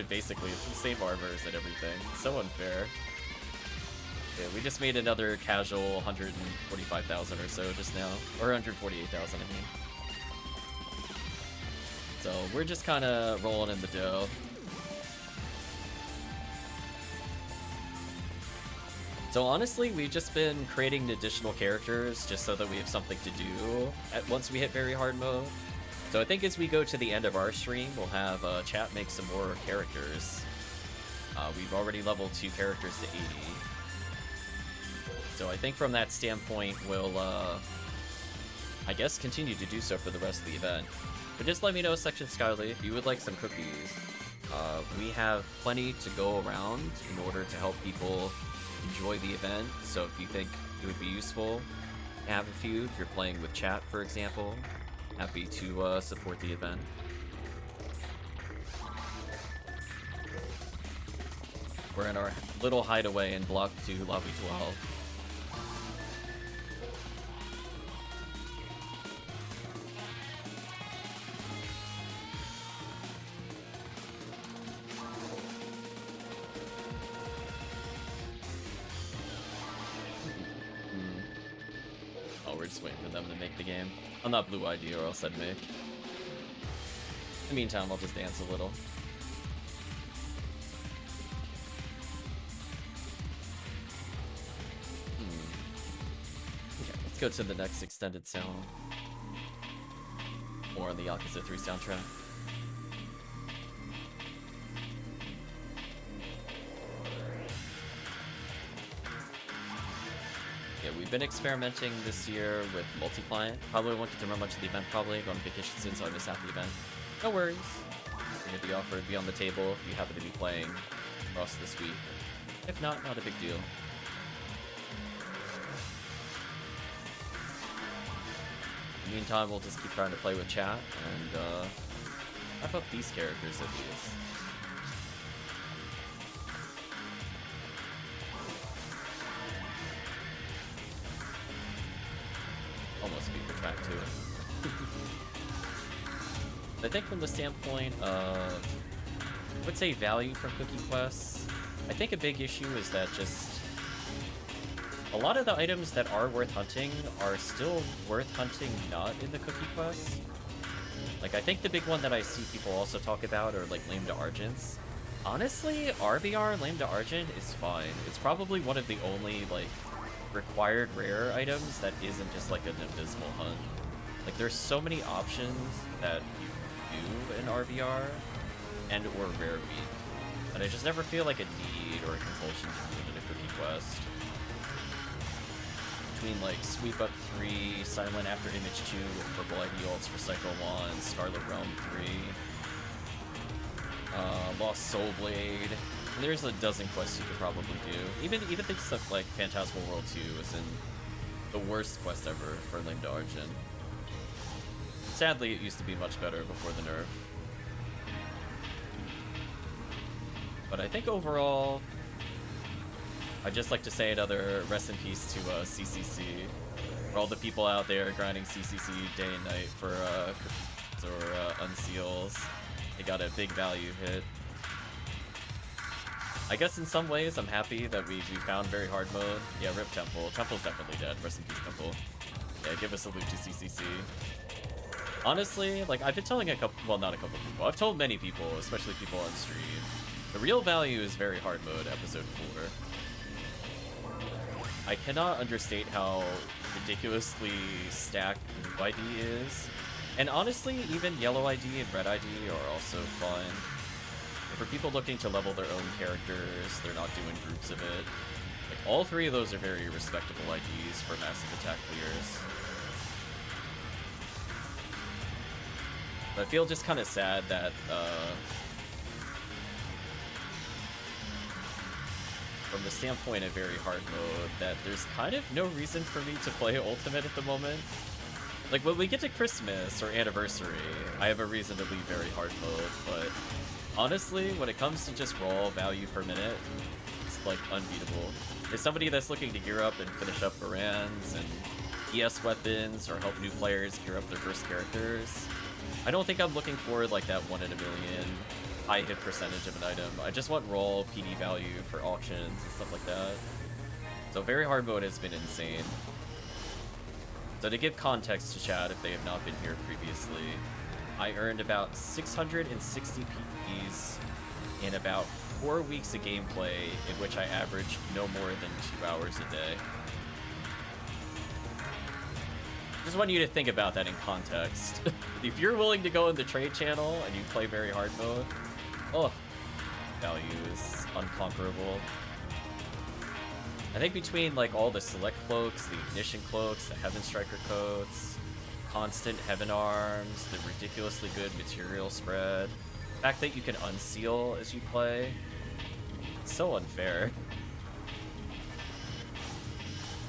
basically, it's the same armors and everything. It's so unfair. Yeah, we just made another casual 145,000 or so just now. Or 148,000, I mean. So we're just kind of rolling in the dough. So honestly, we've just been creating additional characters just so that we have something to do once we hit very hard mode. So I think as we go to the end of our stream, we'll have chat make some more characters. We've already leveled 2 characters to 80. So I think from that standpoint, we'll, I guess, continue to do so for the rest of the event. But just let me know, Section Skyly, if you would like some cookies. We have plenty to go around in order to help people enjoy the event. So if you think it would be useful to have a few, if you're playing with chat, for example, happy to support the event. We're in our little hideaway in Block 2, Lobby 12. Oh, we're just waiting for them to make the game. I'm not blue ID or else I'd make. In the meantime, I'll just dance a little. Okay, let's go to the next extended sound. More on the Yakuza 3 soundtrack. Yeah, we've been experimenting this year with multi-client. Probably won't get to run much of the event, probably. Going on vacation soon, so I miss half the event. No worries. Going to be offered, be on the table if you happen to be playing across this week. If not, not a big deal. In the meantime, we'll just keep trying to play with chat and wrap up these characters at least. Almost beat the track too. I think from the standpoint of, I would say, value from cookie quests, I think a big issue is that just a lot of the items that are worth hunting are still worth hunting not in the cookie quests. Like, I think the big one that I see people also talk about are like Lame to Argents. Honestly, RBR Lame to Argent is fine. It's probably one of the only like required rare items that isn't just like an abysmal hunt. Like there's so many options that you do in RBR and or rare week, and I just never feel like a need or a compulsion to do it in a cookie quest. Between like Sweep Up 3, Silent After Image 2 with Purple ID ults for Cycle 1, Scarlet Realm 3, Lost Soul Blade. There's a dozen quests you could probably do. Even things like Phantasmal World 2 isn't the worst quest ever for Lame to Argent. Sadly, it used to be much better before the nerf. But I think overall, I'd just like to say another rest in peace to CCC. For all the people out there grinding CCC day and night for cookies or unseals. They got a big value hit. I guess in some ways I'm happy that we found very hard mode. Yeah, rip Temple. Temple's definitely dead. Rest in peace, Temple. Yeah, give us a loot to CCC. Honestly, like I've been telling a couple, well not a couple people, I've told many people, especially people on stream, the real value is very hard mode episode 4. I cannot understate how ridiculously stacked blue ID is. And honestly, even yellow ID and red ID are also fun. For people looking to level their own characters, they're not doing groups of it. Like, all three of those are very respectable IDs for massive attack clears. But I feel just kind of sad that, from the standpoint of very hard mode, that there's kind of no reason for me to play Ultimate at the moment. Like, when we get to Christmas or Anniversary, I have a reason to leave very hard mode, but honestly, when it comes to just raw value per minute, it's like unbeatable. As somebody that's looking to gear up and finish up Barans and ES weapons or help new players gear up their first characters, I don't think I'm looking for like that 1 in a million high hit percentage of an item. I just want raw PD value for auctions and stuff like that. So very hard mode has been insane. So to give context to chat, if they have not been here previously, I earned about 660 PPs in about 4 weeks of gameplay, in which I averaged no more than 2 hours a day. Just want you to think about that in context. If you're willing to go in the trade channel and you play very hard mode, oh, value is unconquerable. I think between like all the select cloaks, the ignition cloaks, the Heaven Striker coats, constant Heaven Arms, the ridiculously good material spread, the fact that you can unseal as you play, it's so unfair.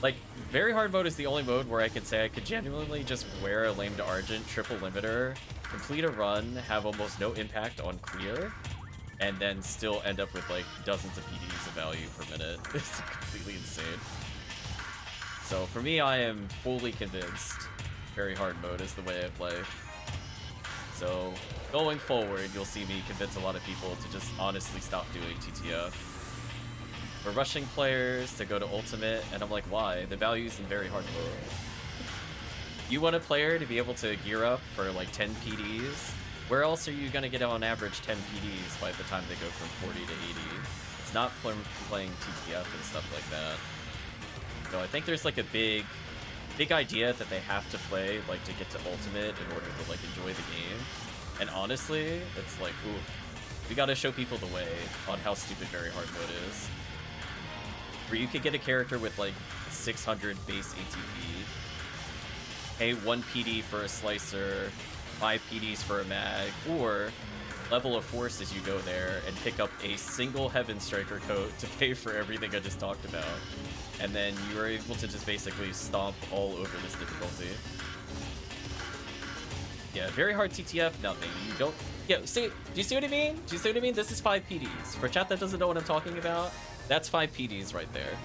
Like, very hard mode is the only mode where I can say I could genuinely just wear a Lame to Argent triple limiter, complete a run, have almost no impact on clear, and then still end up with like dozens of PDs of value per minute. It's completely insane. So for me, I am fully convinced very hard mode is the way I play. So going forward, you'll see me convince a lot of people to just honestly stop doing TTF. We're rushing players to go to Ultimate, and I'm like, why? The value's in very hard mode. You want a player to be able to gear up for like 10 PDs? Where else are you going to get on average 10 PDs by the time they go from 40 to 80? It's not playing TTF and stuff like that. So I think there's like a big idea that they have to play like to get to Ultimate in order to like enjoy the game. And honestly, it's like, ooh, we got to show people the way on how stupid very hard mode is. Where you could get a character with like 600 base ATP, pay 1 PD for a slicer, 5 PDs for a mag, or level of force as you go there and pick up a single Heaven Striker coat to pay for everything I just talked about. And then you are able to just basically stomp all over this difficulty. Yeah, very hard TTF, nothing. You don't... Yeah, see, do you see what I mean? Do you see what I mean? This is 5 PDs. For chat that doesn't know what I'm talking about, that's 5 PDs right there.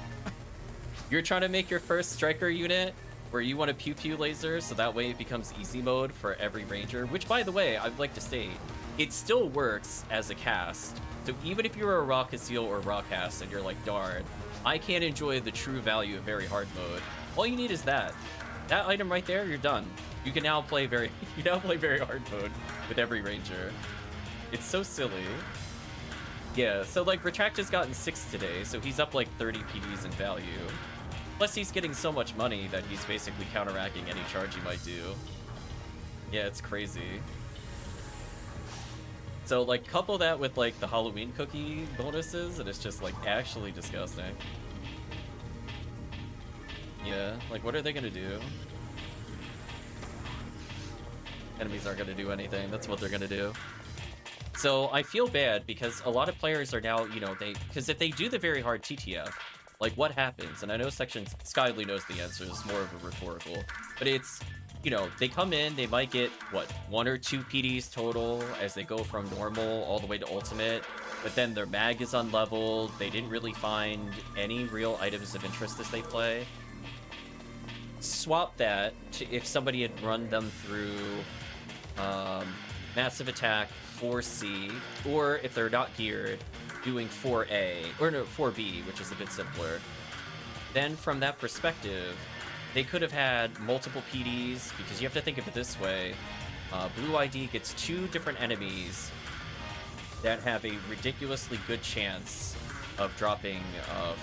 You're trying to make your first striker unit where you want a pew-pew laser, so that way it becomes easy mode for every ranger, which, by the way, I'd like to state, it still works as a cast. So even if you're a raw Casil or raw cast and you're like, darn, I can't enjoy the true value of very hard mode, all you need is that. That item right there, you're done. You can now play very hard mode with every ranger. It's so silly. Yeah, so like Retract has gotten 6 today, so he's up like 30 PDs in value. Plus, he's getting so much money that he's basically counteracting any charge he might do. Yeah, it's crazy. So, like, couple that with, like, the Halloween cookie bonuses, and it's just, like, actually disgusting. Yeah, like, what are they gonna do? Enemies aren't gonna do anything. That's what they're gonna do. So, I feel bad because a lot of players are now, you know, because if they do the very hard TTF, like, what happens? And I know Section Skyly knows the answer. It's more of a rhetorical. But it's, you know, they come in, they might get, what, 1 or 2 PDs total as they go from normal all the way to ultimate. But then their mag is unleveled. They didn't really find any real items of interest as they play. Swap that to if somebody had run them through Massive Attack 4C, or if they're not geared, doing 4A, or no, 4B, which is a bit simpler. Then from that perspective, they could have had multiple PDs, because you have to think of it this way. Blue ID gets 2 different enemies that have a ridiculously good chance of dropping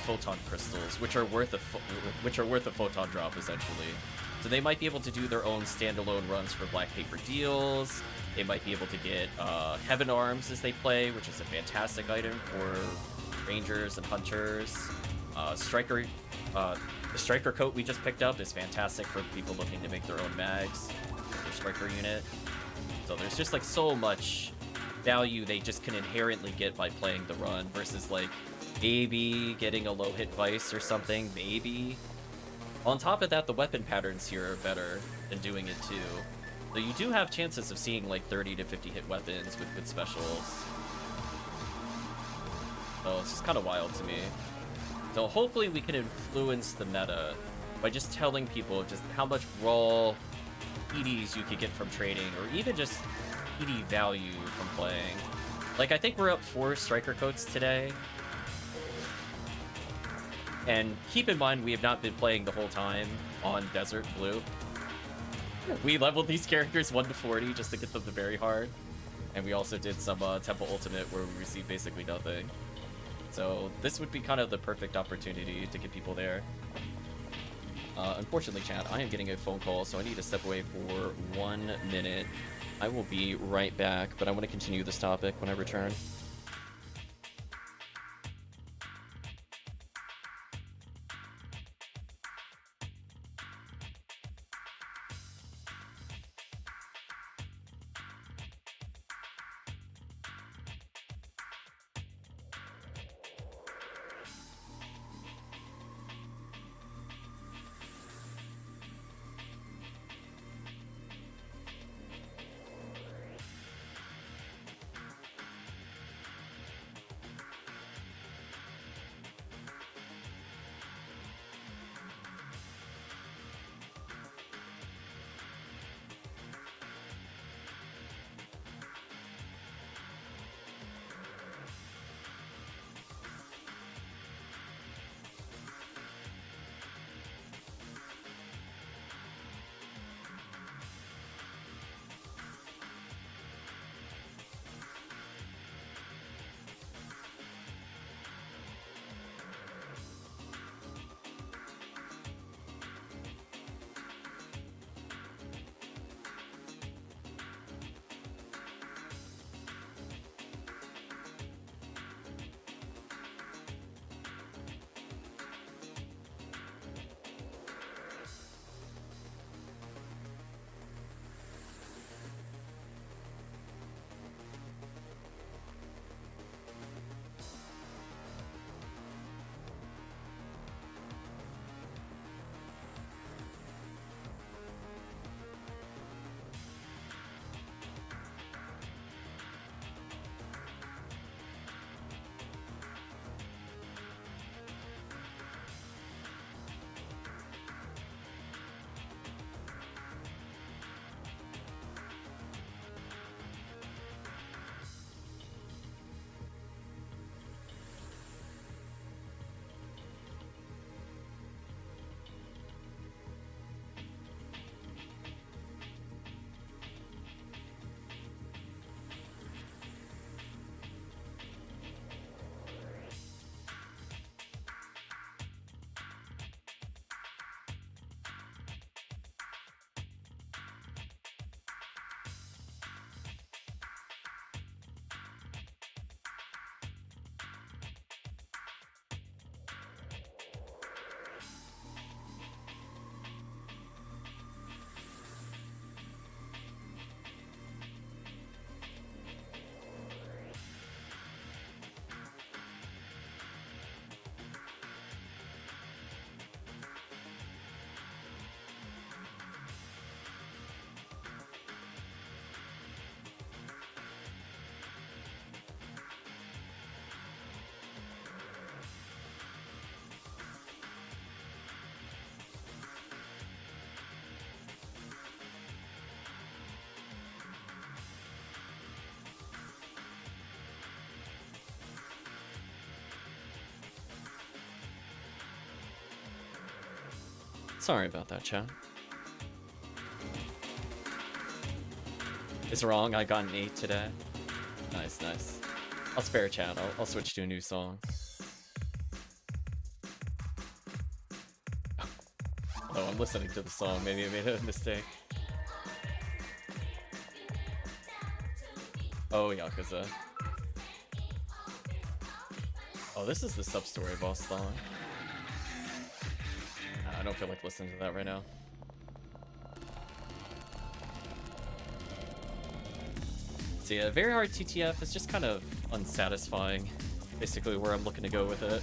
photon crystals, which are worth a photon drop, essentially. So they might be able to do their own standalone runs for black paper deals. They might be able to get Heaven Arms as they play, which is a fantastic item for Rangers and Hunters. Striker, the Striker coat we just picked up is fantastic for people looking to make their own mags for their Striker unit. So there's just like so much value they just can inherently get by playing the run versus like maybe getting a low hit Vice or something, maybe. On top of that, the weapon patterns here are better than doing it too. So you do have chances of seeing like 30 to 50 hit weapons with good specials. So it's just kind of wild to me. So hopefully we can influence the meta by just telling people just how much raw PDs you could get from trading, or even just PD value from playing. Like, I think we're up 4 Striker coats today. And keep in mind, we have not been playing the whole time on Desert Blue. We leveled these characters 1 to 40 just to get them to very hard. And we also did some Temple Ultimate where we received basically nothing. So this would be kind of the perfect opportunity to get people there. Unfortunately, chat, I am getting a phone call, so I need to step away for 1 minute. I will be right back, but I want to continue this topic when I return. Sorry about that, chat. It's wrong, I got an 8 today. Nice, nice. I'll spare chat, I'll switch to a new song. Oh, I'm listening to the song, maybe I made a mistake. Oh, Yakuza. Oh, this is the sub-story boss song. I don't feel like listening to that right now. So yeah, very hard TTF is just kind of unsatisfying. Basically where I'm looking to go with it.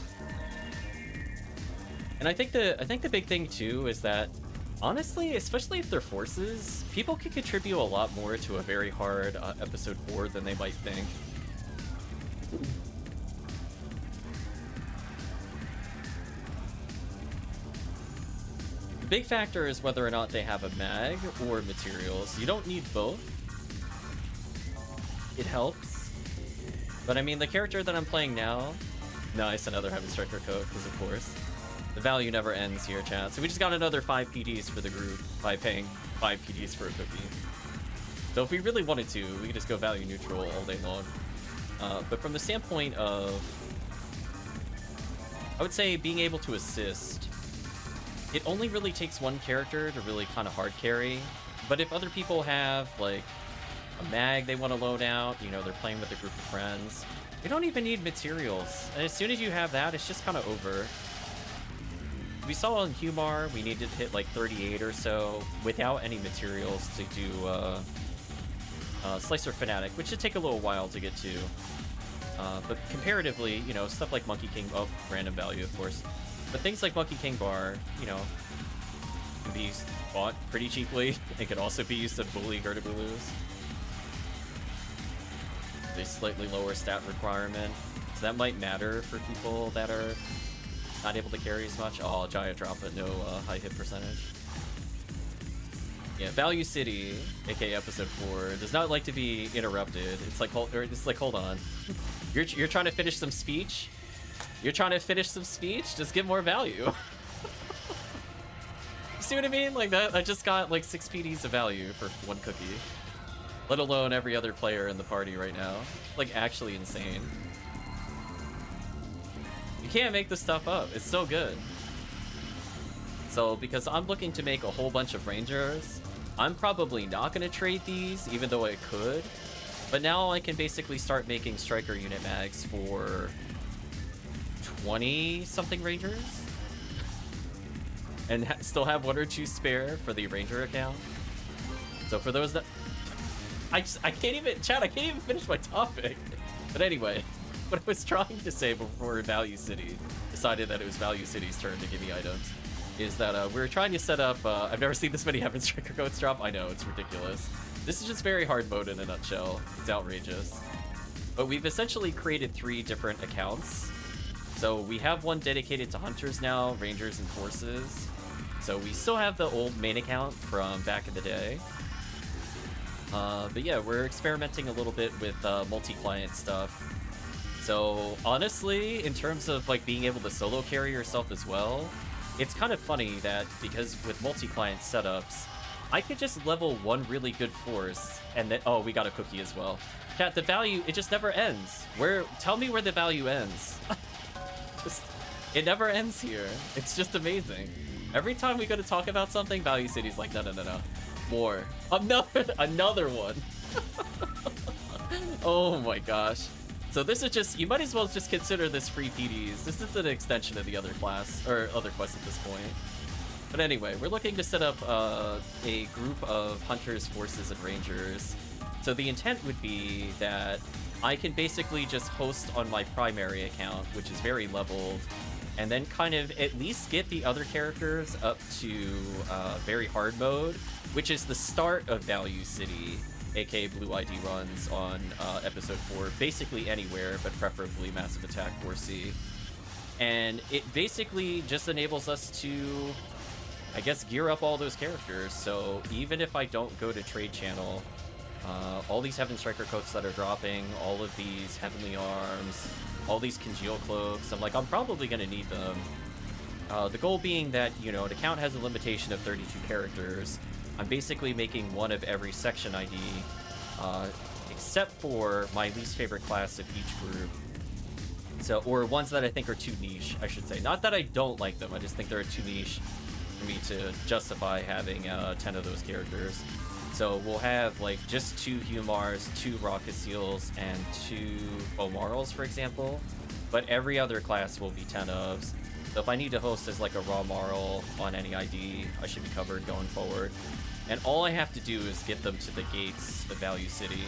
And I think the big thing too is that honestly, especially if they're forces, people can contribute a lot more to a very hard episode 4 than they might think. The big factor is whether or not they have a mag or materials. You don't need both. It helps. But I mean, the character that I'm playing now... Nice, another Heaven Striker code, because of course. The value never ends here, chat. So we just got another 5 PDs for the group by paying 5 PDs for a cookie. So if we really wanted to, we could just go value neutral all day long. But from the standpoint of... I would say being able to assist, it only really takes one character to really kind of hard carry. But if other people have, like, a mag they want to load out, you know, they're playing with a group of friends, you don't even need materials. And as soon as you have that, it's just kind of over. We saw on Humar, we needed to hit like 38 or so without any materials to do Slicer Fanatic, which should take a little while to get to. But comparatively, you know, stuff like Monkey King, oh, random value, of course. But things like Monkey King Bar, you know, can be bought pretty cheaply. It can also be used to bully Gertibulus. A slightly lower stat requirement, so that might matter for people that are not able to carry as much. Oh, giant drop, but no high hit percentage. Yeah, Value City, aka Episode 4, does not like to be interrupted. It's like, hold on. You're trying to finish some speech? You're trying to finish some speech? Just get more value. You see what I mean? Like that, I just got like 6 PDs of value for one cookie. Let alone every other player in the party right now. Like, actually insane. You can't make this stuff up. It's so good. So, because I'm looking to make a whole bunch of Rangers, I'm probably not going to trade these, even though I could. But now I can basically start making Striker unit mags for 20-something Rangers. And still have 1 or 2 spare for the Ranger account. So for those that... I can't even, chat, I can't even finish my topic. But anyway, what I was trying to say before Value City decided that it was Value City's turn to give me items is that we were trying to set up, I've never seen this many Heaven Striker codes drop. I know, it's ridiculous. This is just very hard mode in a nutshell. It's outrageous. But we've essentially created 3 different accounts. So we have one dedicated to Hunters now, Rangers, and Forces. So we still have the old main account from back in the day. But yeah, we're experimenting a little bit with multi-client stuff. So honestly, in terms of like being able to solo carry yourself as well, it's kind of funny that because with multi-client setups, I could just level 1 really good force and then, oh, we got a cookie as well. Chat, the value, it just never ends. Tell me where the value ends. It never ends here. It's just amazing. Every time we go to talk about something, Value City's like, no. More. Another one. Oh my gosh. So this is just, you might as well just consider this free PDs. This is an extension of the other class, or other quests at this point. But anyway, we're looking to set up a group of Hunters, Forces, and Rangers. So the intent would be that I can basically just host on my primary account, which is very leveled, and then kind of at least get the other characters up to very hard mode, which is the start of Value City, aka Blue ID runs on Episode 4, basically anywhere, but preferably Massive Attack 4C. And it basically just enables us to, I guess, gear up all those characters. So even if I don't go to Trade Channel, all these Heaven Striker coats that are dropping, all of these Heavenly Arms, all these Congeal Cloaks, I'm probably going to need them. The goal being that, you know, an account has a limitation of 32 characters. I'm basically making one of every section ID, except for my least favorite class of each group. So, or ones that I think are too niche, I should say. Not that I don't like them, I just think they're too niche for me to justify having 10 of those characters. So we'll have like just 2 Humars, 2 Rocket Seals, and 2 Omarls, for example. But every other class will be 10 ofs. So if I need to host as like a raw Marl on any ID, I should be covered going forward. And all I have to do is get them to the gates of Value City.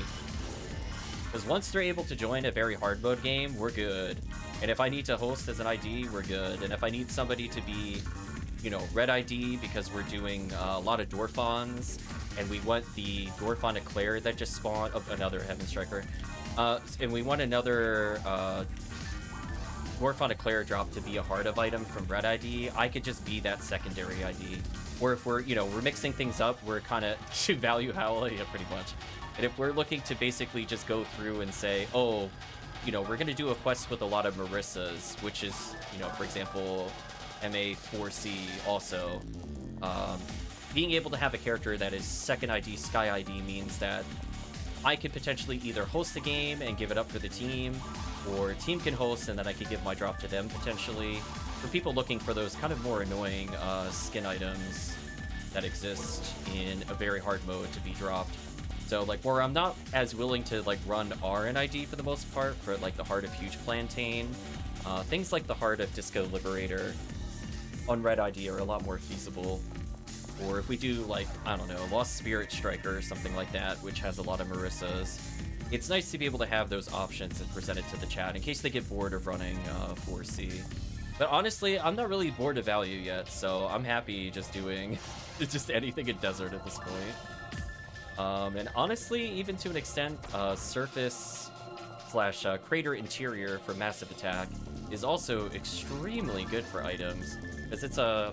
Because once they're able to join a very hard mode game, we're good. And if I need to host as an ID, we're good. And if I need somebody to be, you know, red ID because we're doing a lot of Dwarfons, and we want the Dwarfon Eclair that just spawned, oh, another Heaven Striker. And we want another Dwarfon Eclair drop to be a Heart of item from red ID, I could just be that secondary ID. Or if we're, you know, we're mixing things up, we're kind of to value howl, yeah, pretty much. And if we're looking to basically just go through and say, oh, you know, we're going to do a quest with a lot of Marissas, which is, you know, for example, MA4C also. Being able to have a character that is second ID, Sky ID, means that I could potentially either host the game and give it up for the team, or team can host and then I could give my drop to them potentially. For people looking for those kind of more annoying skin items that exist in a very hard mode to be dropped. So like where I'm not as willing to like run RNID for the most part for like the Heart of Huge Plantain, things like the Heart of Disco Liberator on red ID are a lot more feasible. Or if we do like, I don't know, Lost Spirit Striker or something like that, which has a lot of Marissas, it's nice to be able to have those options and present it to the chat in case they get bored of running 4C. But honestly, I'm not really bored of value yet, so I'm happy just doing just anything in Desert at this point. And honestly, even to an extent, Surface / Crater Interior for Massive Attack is also extremely good for items, because it's a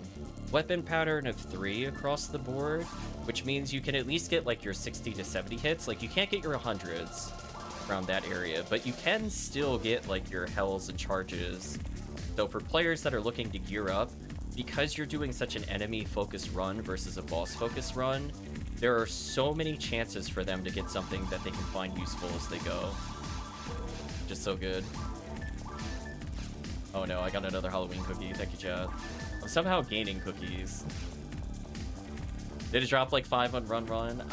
weapon pattern of 3 across the board, which means you can at least get like your 60 to 70 hits. Like you can't get your 100s around that area, but you can still get like your hells and charges. So for players that are looking to gear up, because you're doing such an enemy-focused run versus a boss-focused run, there are so many chances for them to get something that they can find useful as they go. Just so good. Oh no, I got another Halloween cookie. Thank you, chat. I'm somehow gaining cookies. Did it drop like 5 on Run?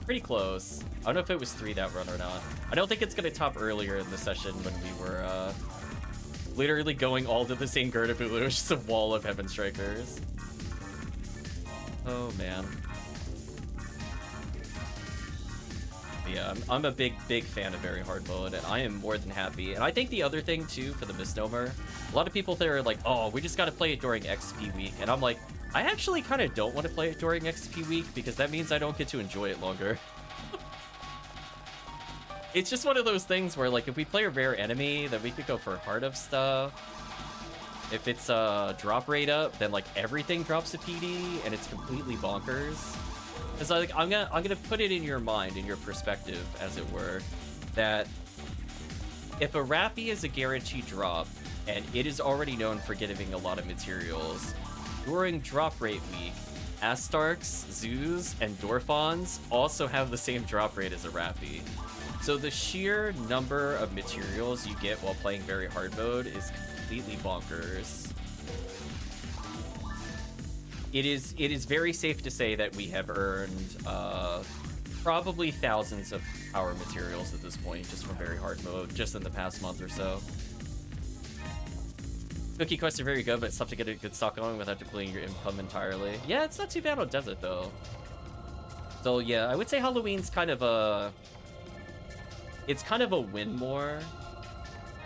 Pretty close. I don't know if it was 3 that run or not. I don't think it's gonna top earlier in the session when we were literally going all to the same Girdabulu. It was just a wall of Heaven Strikers. Oh man. Yeah, I'm a big fan of very hard mode, and I am more than happy. And I think the other thing too for the misnomer, a lot of people there are like, oh, we just got to play it during XP week, and I'm like, I actually kind of don't want to play it during XP week because that means I don't get to enjoy it longer. It's just one of those things where like if we play a rare enemy, then we could go for heart of stuff. If it's a drop rate up, then like everything drops a PD, and it's completely bonkers. Because like I'm gonna put it in your mind, in your perspective, as it were, that if a Rappy is a guaranteed drop, and it is already known for giving a lot of materials, during drop rate week, Astarks, Zoos, and Dwarfons also have the same drop rate as a Rappy. So the sheer number of materials you get while playing very hard mode is completely bonkers. It is very safe to say that we have earned probably thousands of power materials at this point, just from very hard mode, just in the past month or so. Cookie quests are very good, but it's tough to get a good stock going without depleting your income entirely. Yeah, it's not too bad on Desert though. So yeah, I would say Halloween's kind of a... It's kind of a win more.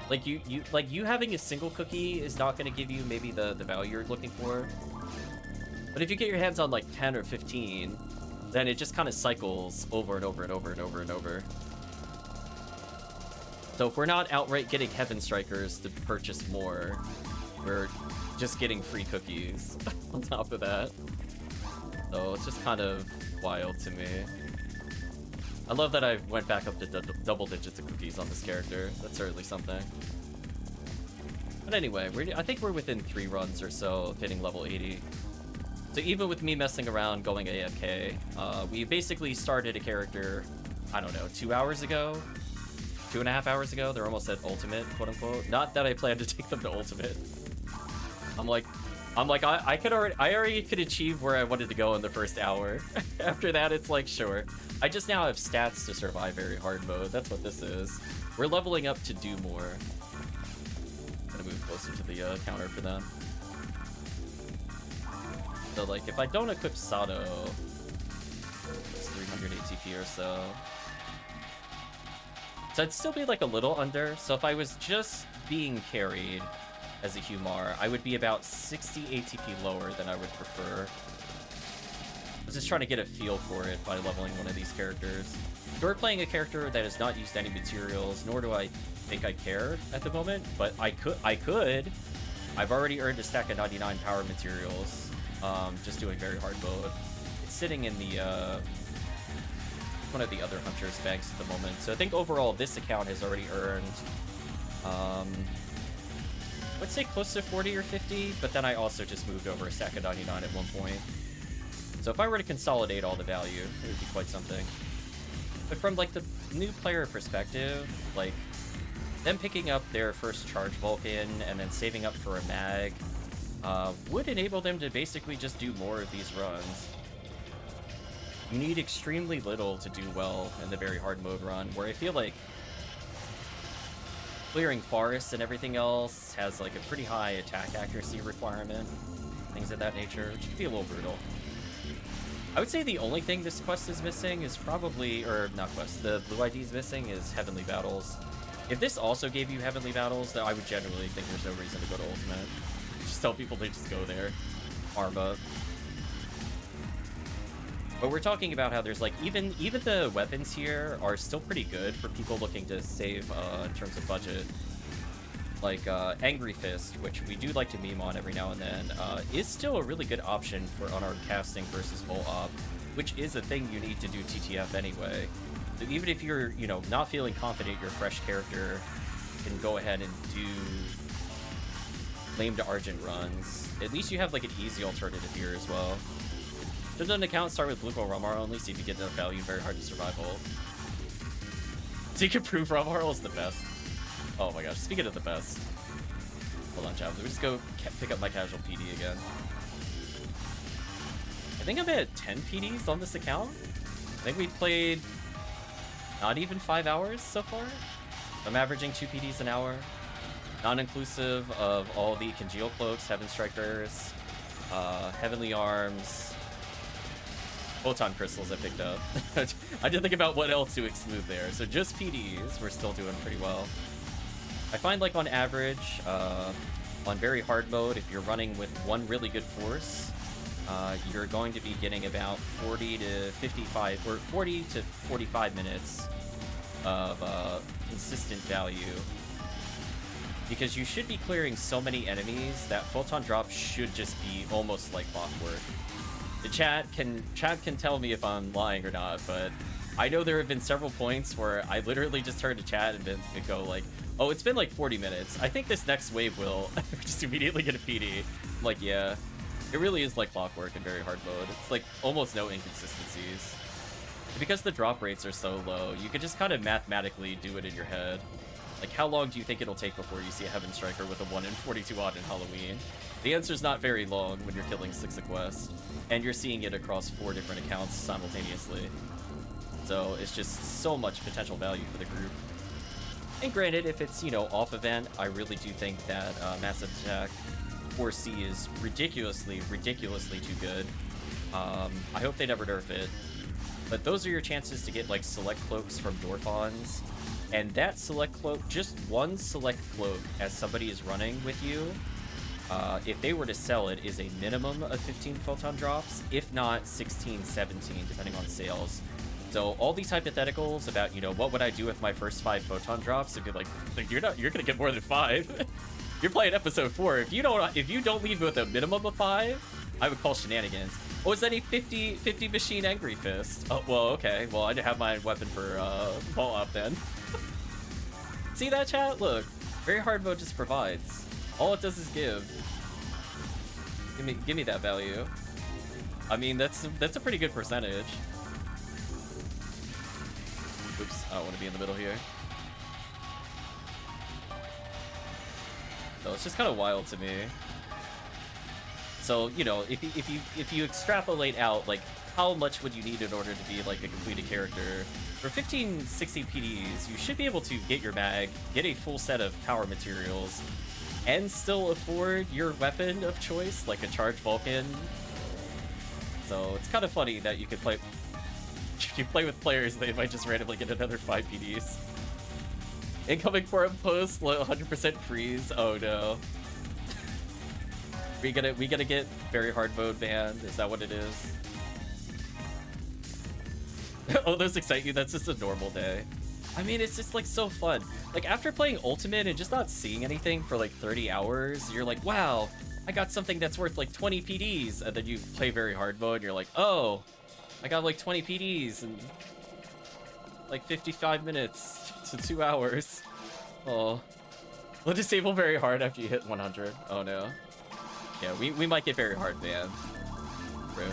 Like you having a single cookie is not going to give you maybe the value you're looking for. But if you get your hands on like 10 or 15, then it just kind of cycles over and over and over and over and over. So if we're not outright getting Heaven Strikers to purchase more, we're just getting free cookies on top of that. So it's just kind of wild to me. I love that I went back up to double digits of cookies on this character. That's certainly something. But anyway, I think we're within 3 runs or so of hitting level 80. So even with me messing around going AFK, we basically started a character, I don't know, 2 hours ago? 2.5 hours ago? They're almost at ultimate, quote unquote. Not that I plan to take them to ultimate. I already could achieve where I wanted to go in the first hour. After that, it's like, sure. I just now have stats to survive very hard mode. That's what this is. We're leveling up to do more. Gonna move closer to the counter for them. So, like, if I don't equip Sato, it's 300 ATP or so. So I'd still be, like, a little under. So if I was just being carried as a Humar, I would be about 60 ATP lower than I would prefer. I was just trying to get a feel for it by leveling one of these characters. So we're playing a character that has not used any materials, nor do I think I care at the moment, but I could. I've already earned a stack of 99 power materials, just doing very hard mode. It's sitting in the, one of the other Hunter's banks at the moment. So I think overall this account has already earned, let's say close to 40 or 50, but then I also just moved over a stack of 99 at one point. So if I were to consolidate all the value, it would be quite something. But from like the new player perspective, like them picking up their first charge Vulcan and then saving up for a mag would enable them to basically just do more of these runs. You need extremely little to do well in the very hard mode run, where I feel like clearing forests and everything else has like a pretty high attack accuracy requirement, things of that nature, which could be a little brutal. I would say the only thing this quest is missing is probably, or not quest, the blue ID is missing is Heavenly Battles. If this also gave you Heavenly Battles, then I would genuinely think there's no reason to go to Ultimate. Just tell people to just go there. Arm up. But we're talking about how there's like, even the weapons here are still pretty good for people looking to save in terms of budget. Like Angry Fist, which we do like to meme on every now and then, is still a really good option for unarmed casting versus full op, which is a thing you need to do TTF anyway. So even if you're, you know, not feeling confident your fresh character can go ahead and do Flame to Argent runs, at least you have like an easy alternative here as well. Should an account start with Blue Gold Ramar only, see if you get enough value, very hard to survive ult. So you can prove Ramar is the best. Oh my gosh, speaking of the best. Hold on, chat. Let me just go pick up my casual PD again. I think I'm at 10 PDs on this account. I think we played not even 5 hours so far. I'm averaging 2 PDs an hour. Non-inclusive of all the Congeal Cloaks, Heaven Strikers, Heavenly Arms, Photon Crystals I picked up. I didn't think about what else to exclude there. So just PDs, we're still doing pretty well. I find like on average, on very hard mode, if you're running with one really good force, you're going to be getting about 40 to 55 or 40 to 45 minutes of consistent value. Because you should be clearing so many enemies that photon drop should just be almost like clockwork. The chat can tell me if I'm lying or not, but I know there have been several points where I literally just turned to chat and go like, oh, it's been like 40 minutes. I think this next wave will just immediately get a PD. I'm like, yeah, it really is like clockwork in very hard mode. It's like almost no inconsistencies. Because the drop rates are so low, you can just kind of mathematically do it in your head. Like, how long do you think it'll take before you see a Heaven Striker with a 1 in 42 odd in Halloween? The answer's not very long when you're killing 6 a quest, and you're seeing it across 4 different accounts simultaneously. So it's just so much potential value for the group. And granted, if it's, you know, off event, I really do think that Massive Attack 4C is ridiculously too good. I hope they never nerf it. But those are your chances to get, like, select cloaks from Dorphons. And that select cloak, just one select cloak as somebody is running with you, if they were to sell it, is a minimum of 15 photon drops, if not 16, 17, depending on sales. So all these hypotheticals about, you know, what would I do with my first 5 photon drops? If you're like you're gonna get more than 5. You're playing episode 4. If you don't leave with a minimum of 5, I would call shenanigans. Oh, is that a 50 machine Angry Fist? Oh, well, okay. Well, I have my weapon for Fallout then. See that, chat? Look, very hard mode just provides. All it does is give. Give me that value. I mean, that's a pretty good percentage. Oops, I don't want to be in the middle here. So it's just kind of wild to me. So, you know, if you extrapolate out, like, how much would you need in order to be, like, a completed character? For 15, 16 PDs, you should be able to get your mag, get a full set of power materials, and still afford your weapon of choice, like a charged Vulcan. So it's kind of funny that you could play... you play with players, they might just randomly get another 5 PDs. Incoming forum post, 100% freeze. Oh no. We gonna get very hard mode banned? Is that what it is? Oh, those excite you? That's just a normal day. I mean, it's just like so fun. Like after playing Ultimate and just not seeing anything for like 30 hours, you're like, wow, I got something that's worth like 20 PDs. And then you play very hard mode and you're like, oh, I got like 20 PDs and like 55 minutes to 2 hours. Oh, we'll disable very hard after you hit 100. Oh no. Yeah, we might get very hard banned. Rude.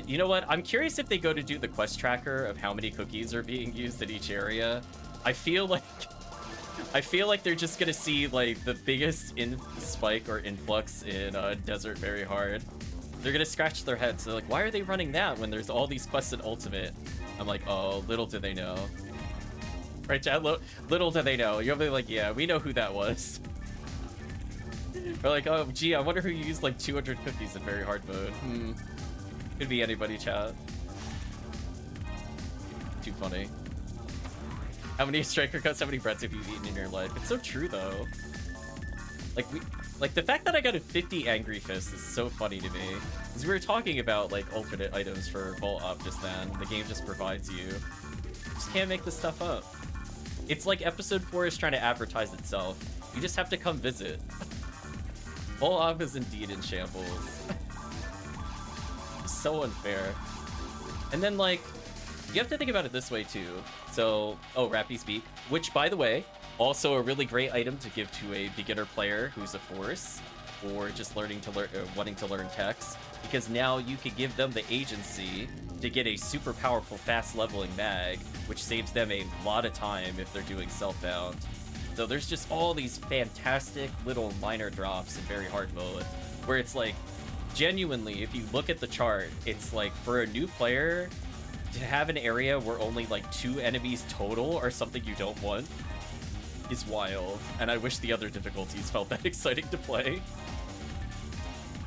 You know what? I'm curious if they go to do the quest tracker of how many cookies are being used in each area. I feel like they're just gonna see like the biggest spike or influx in Desert very hard. They're gonna scratch their heads. They're like, why are they running that when there's all these quests in Ultimate? I'm like, oh, little do they know. Right, Chad? Little do they know. You'll be like, yeah, we know who that was. Or like, oh, gee, I wonder who used like 200 cookies in very hard mode. Could be anybody, chat. Too funny. How many striker cuts, how many breads have you eaten in your life? It's so true, though. Like the fact that I got a 50 Angry Fist is so funny to me. Because we were talking about, like, alternate items for Vault Up just then. The game just provides you. You just can't make this stuff up. It's like Episode 4 is trying to advertise itself. You just have to come visit. Vault Up is indeed in shambles. So unfair. And then, like, you have to think about it this way too. So, oh, Rappy Speak, which, by the way, also a really great item to give to a beginner player who's a force or just wanting to learn techs, because now you could give them the agency to get a super powerful fast leveling mag, which saves them a lot of time if they're doing self-bound. So there's just all these fantastic little minor drops in very hard mode where it's like, genuinely, if you look at the chart, it's like for a new player to have an area where only like 2 enemies total are something you don't want is wild. And I wish the other difficulties felt that exciting to play.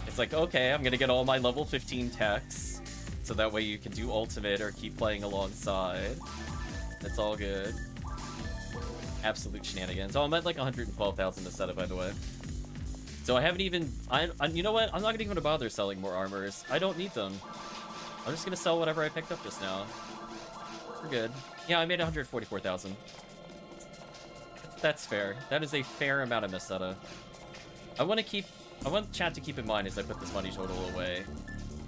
It's like, okay, I'm gonna get all my level 15 techs, so that way you can do ultimate or keep playing alongside. It's all good. Absolute shenanigans. Oh, I'm at like 112,000 to set it, by the way. So I haven't even, you know what? I'm not even gonna bother selling more armors. I don't need them. I'm just gonna sell whatever I picked up just now. We're good. Yeah, I made 144,000. That's fair. That is a fair amount of Meseta. I want chat to keep in mind as I put this money total away.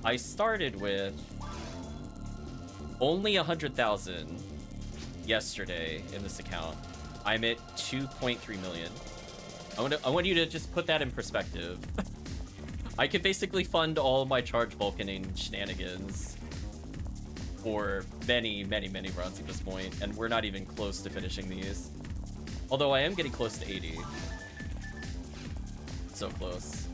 I started with only 100,000 yesterday in this account. I'm at 2.3 million. I want you to just put that in perspective. I could basically fund all my charge Vulcaning shenanigans for many, many, many runs at this point, and we're not even close to finishing these. Although I am getting close to 80. So close.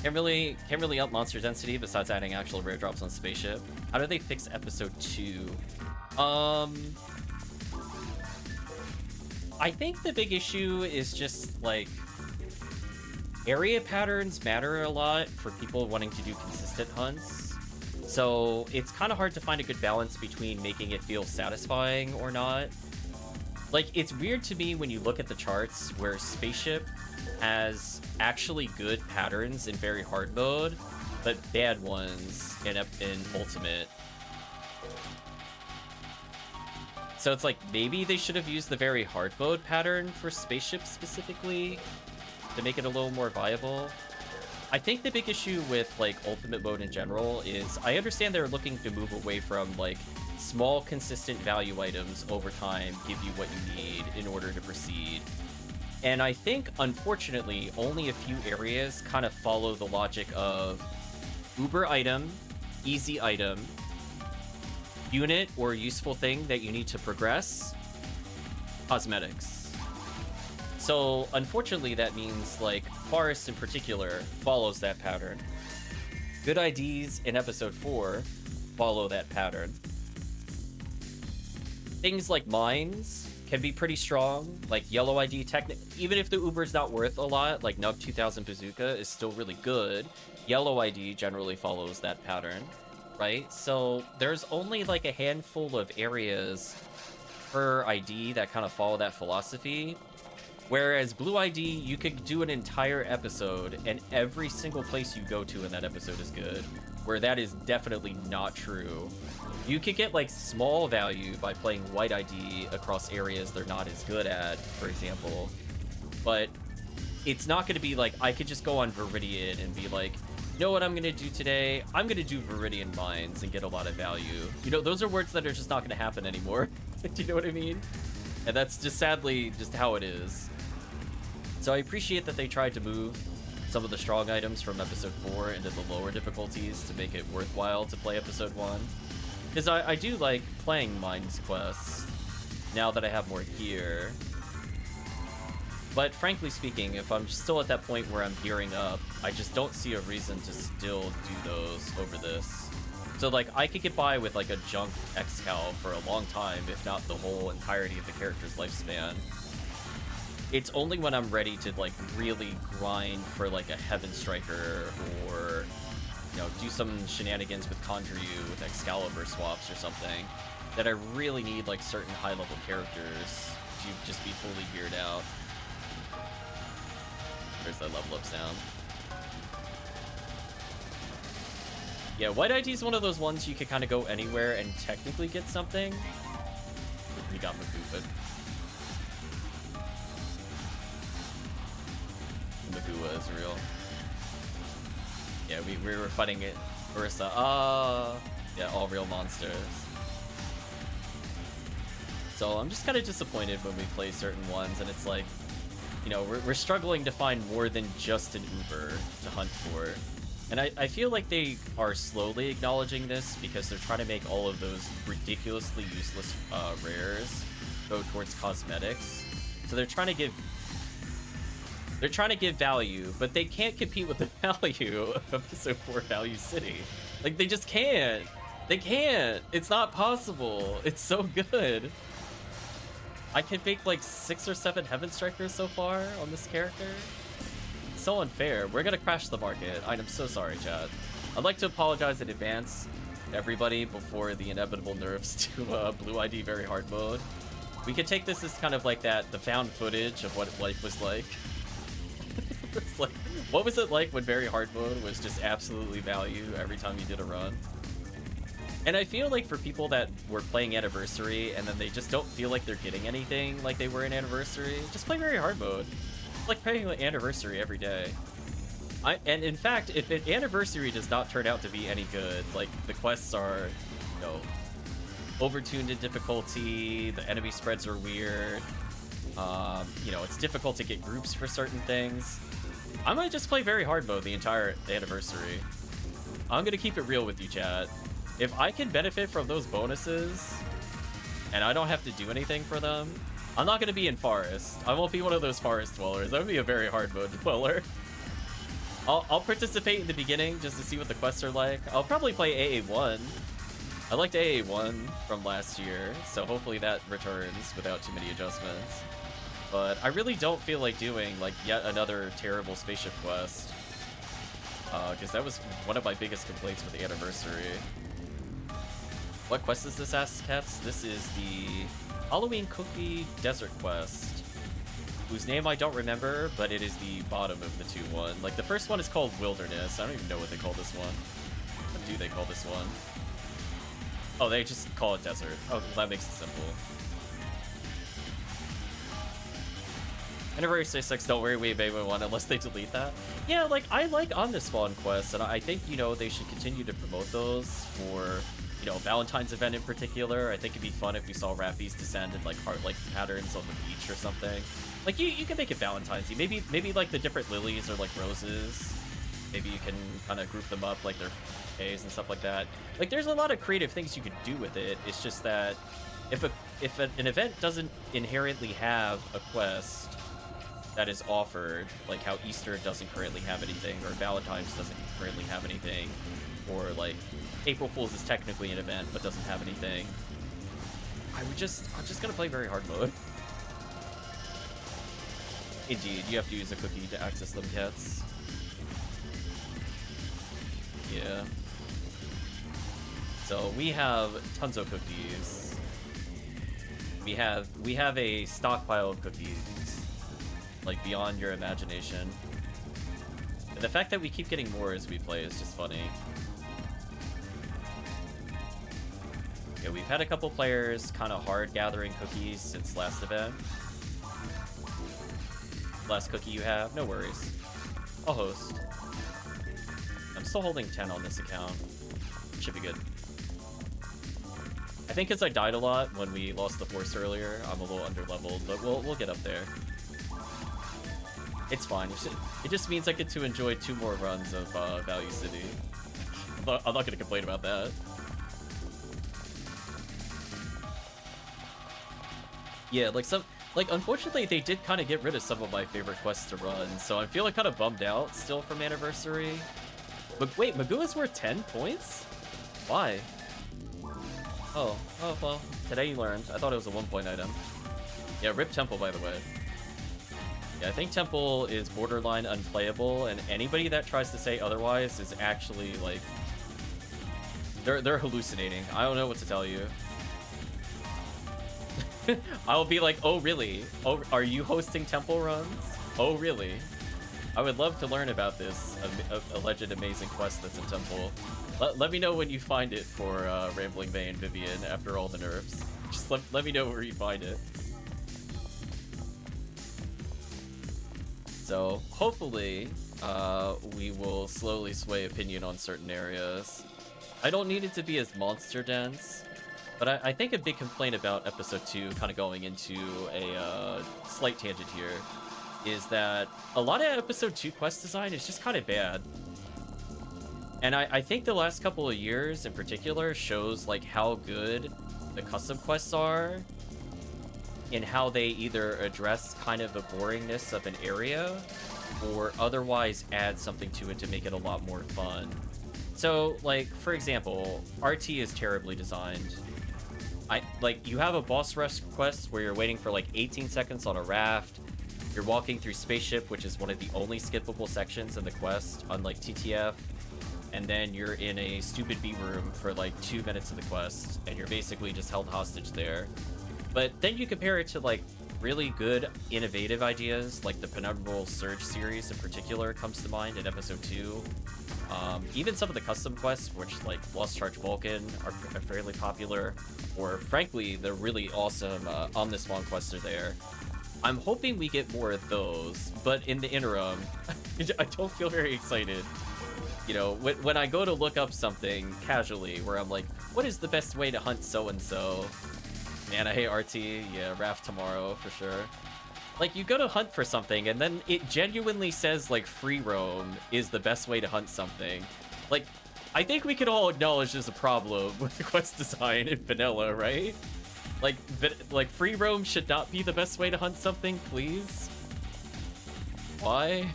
Can't really up monster density besides adding actual rare drops on spaceship. How do they fix episode 2? I think the big issue is just, like, area patterns matter a lot for people wanting to do consistent hunts. So it's kind of hard to find a good balance between making it feel satisfying or not. Like, it's weird to me when you look at the charts where Spaceship has actually good patterns in very hard mode, but bad ones in Ultimate. So it's like, maybe they should have used the very hard mode pattern for Spaceship specifically to make it a little more viable. I think the big issue with like ultimate mode in general is I understand they're looking to move away from like small consistent value items over time give you what you need in order to proceed. And I think unfortunately only a few areas kind of follow the logic of uber item, easy item, unit or useful thing that you need to progress, cosmetics. So unfortunately that means like Forest in particular follows that pattern. Good IDs in episode 4 follow that pattern. Things like mines can be pretty strong, like yellow ID even if the Uber's not worth a lot, like Nug 2000 Bazooka is still really good. Yellow ID generally follows that pattern, right? So there's only like a handful of areas per ID that kind of follow that philosophy. Whereas Blue ID, you could do an entire episode, and every single place you go to in that episode is good. Where that is definitely not true. You could get, like, small value by playing White ID across areas they're not as good at, for example. But it's not going to be like, I could just go on Viridian and be like, you know what I'm going to do today? I'm going to do Viridian Mines and get a lot of value. You know, those are words that are just not going to happen anymore. Do you know what I mean? And that's just sadly just how it is. So I appreciate that they tried to move some of the strong items from episode 4 into the lower difficulties to make it worthwhile to play episode 1. Because I do like playing Mines quests now that I have more gear. But frankly speaking, if I'm still at that point where I'm gearing up, I just don't see a reason to still do those over this. So like I could get by with like a junk Excal for a long time, if not the whole entirety of the character's lifespan. It's only when I'm ready to like really grind for like a Heaven Striker or, you know, do some shenanigans with Conjure-U with Excalibur swaps or something that I really need like certain high level characters to just be fully geared out. There's that level up sound. Yeah, White ID is one of those ones you can kind of go anywhere and technically get something. We got Magoo, but Magoo is real. Yeah, we were fighting it. Orisa. Yeah, all real monsters. So I'm just kind of disappointed when we play certain ones, and it's like, you know, we're struggling to find more than just an Uber to hunt for. And I feel like they are slowly acknowledging this because they're trying to make all of those ridiculously useless rares go towards cosmetics. So they're trying to give value, but they can't compete with the value of episode 4 Value City. Like, they just can't. They can't. It's not possible. It's so good. I can make like 6 or 7 Heaven Strikers so far on this character. It's so unfair. We're gonna crash the market. I'm so sorry, chat. I'd like to apologize in advance to everybody before the inevitable nerfs to Blue ID Very Hard mode. We could take this as kind of like the found footage of what life was like. It's like, what was it like when Very Hard mode was just absolutely value every time you did a run? And I feel like for people that were playing Anniversary and then they just don't feel like they're getting anything like they were in Anniversary, just play Very Hard mode. It's like playing Anniversary every day. And in fact, if Anniversary does not turn out to be any good, like the quests are, you know, overtuned in difficulty, the enemy spreads are weird, you know, it's difficult to get groups for certain things, I might just play Very Hard mode the entire Anniversary. I'm gonna keep it real with you, chat. If I can benefit from those bonuses, and I don't have to do anything for them, I'm not gonna be in Forest. I won't be one of those Forest dwellers. I would be a Very Hard mode dweller. I'll participate in the beginning just to see what the quests are like. I'll probably play AA1. I liked AA1 from last year, so hopefully that returns without too many adjustments. But I really don't feel like doing like yet another terrible spaceship quest, because that was one of my biggest complaints with the Anniversary. What quest is this, Ask Cats? This is the Halloween Cookie Desert quest, whose name I don't remember, but it is the bottom of the 2-1. Like, the first one is called Wilderness. I don't even know what they call this one. What do they call this one? Oh, they just call it Desert. Oh, that makes it simple. Anniversary 6, don't worry, we maybe one unless they delete that. Yeah, like, I like on the spawn quests, and I think, you know, they should continue to promote those for, you know, Valentine's event in particular. I think it'd be fun if we saw Rappies descend in, like, heart-like patterns on the beach or something. Like, you can make it Valentine's-y. Maybe, like, the different lilies or, like, roses. Maybe you can kind of group them up, like, their A's and stuff like that. Like, there's a lot of creative things you could do with it. It's just that if an event doesn't inherently have a quest that is offered, like how Easter doesn't currently have anything, or Valentine's doesn't currently have anything, or like April Fool's is technically an event but doesn't have anything, I'm just gonna play very hard mode. Indeed, you have to use a cookie to access them cats. Yeah. So we have tons of cookies. We have a stockpile of cookies, like beyond your imagination. And the fact that we keep getting more as we play is just funny. Yeah, we've had a couple players kind of hard gathering cookies since last event. Last cookie you have? No worries. I'll host. I'm still holding 10 on this account. Should be good. I think because I died a lot when we lost the force earlier, I'm a little underleveled, but we'll get up there. It's fine. It just means I get to enjoy 2 more runs of Value City. I'm not gonna complain about that. Yeah, like unfortunately they did kind of get rid of some of my favorite quests to run, so I feel like kind of bummed out still from Anniversary. But wait, Magoo is worth 10 points? Why? Oh, well, today you learned. I thought it was a 1-point item. Yeah, rip Temple, by the way. Yeah, I think Temple is borderline unplayable, and anybody that tries to say otherwise is actually, like... They're hallucinating. I don't know what to tell you. I'll be like, oh, really? Oh, are you hosting Temple runs? Oh, really? I would love to learn about this alleged amazing quest that's in Temple. Let me know when you find it for Rambling Bay and Vivian after all the nerfs. Just let me know where you find it. So, hopefully, we will slowly sway opinion on certain areas. I don't need it to be as monster dense, but I think a big complaint about Episode 2, kind of going into a slight tangent here, is that a lot of Episode 2 quest design is just kind of bad. And I think the last couple of years in particular shows like how good the custom quests are in how they either address kind of the boringness of an area or otherwise add something to it to make it a lot more fun. So, like, for example, RT is terribly designed. You have a boss rush quest where you're waiting for like 18 seconds on a raft. You're walking through Spaceship, which is one of the only skippable sections in the quest, unlike TTF. And then you're in a stupid bee room for like 2 minutes of the quest, and you're basically just held hostage there. But then you compare it to like really good, innovative ideas, like the Penumbral Surge series in particular comes to mind in Episode 2. Even some of the custom quests, which like Lost Charge Vulcan are fairly popular, or frankly, the really awesome Omnispawn quests are there. I'm hoping we get more of those, but in the interim, I don't feel very excited. You know, when I go to look up something casually, where I'm like, what is the best way to hunt so-and-so? Man, I hate RT. Yeah, Raft tomorrow, for sure. Like, you go to hunt for something, and then it genuinely says, like, free roam is the best way to hunt something. Like, I think we can all acknowledge there's a problem with the quest design in vanilla, right? Like, free roam should not be the best way to hunt something, please? Why?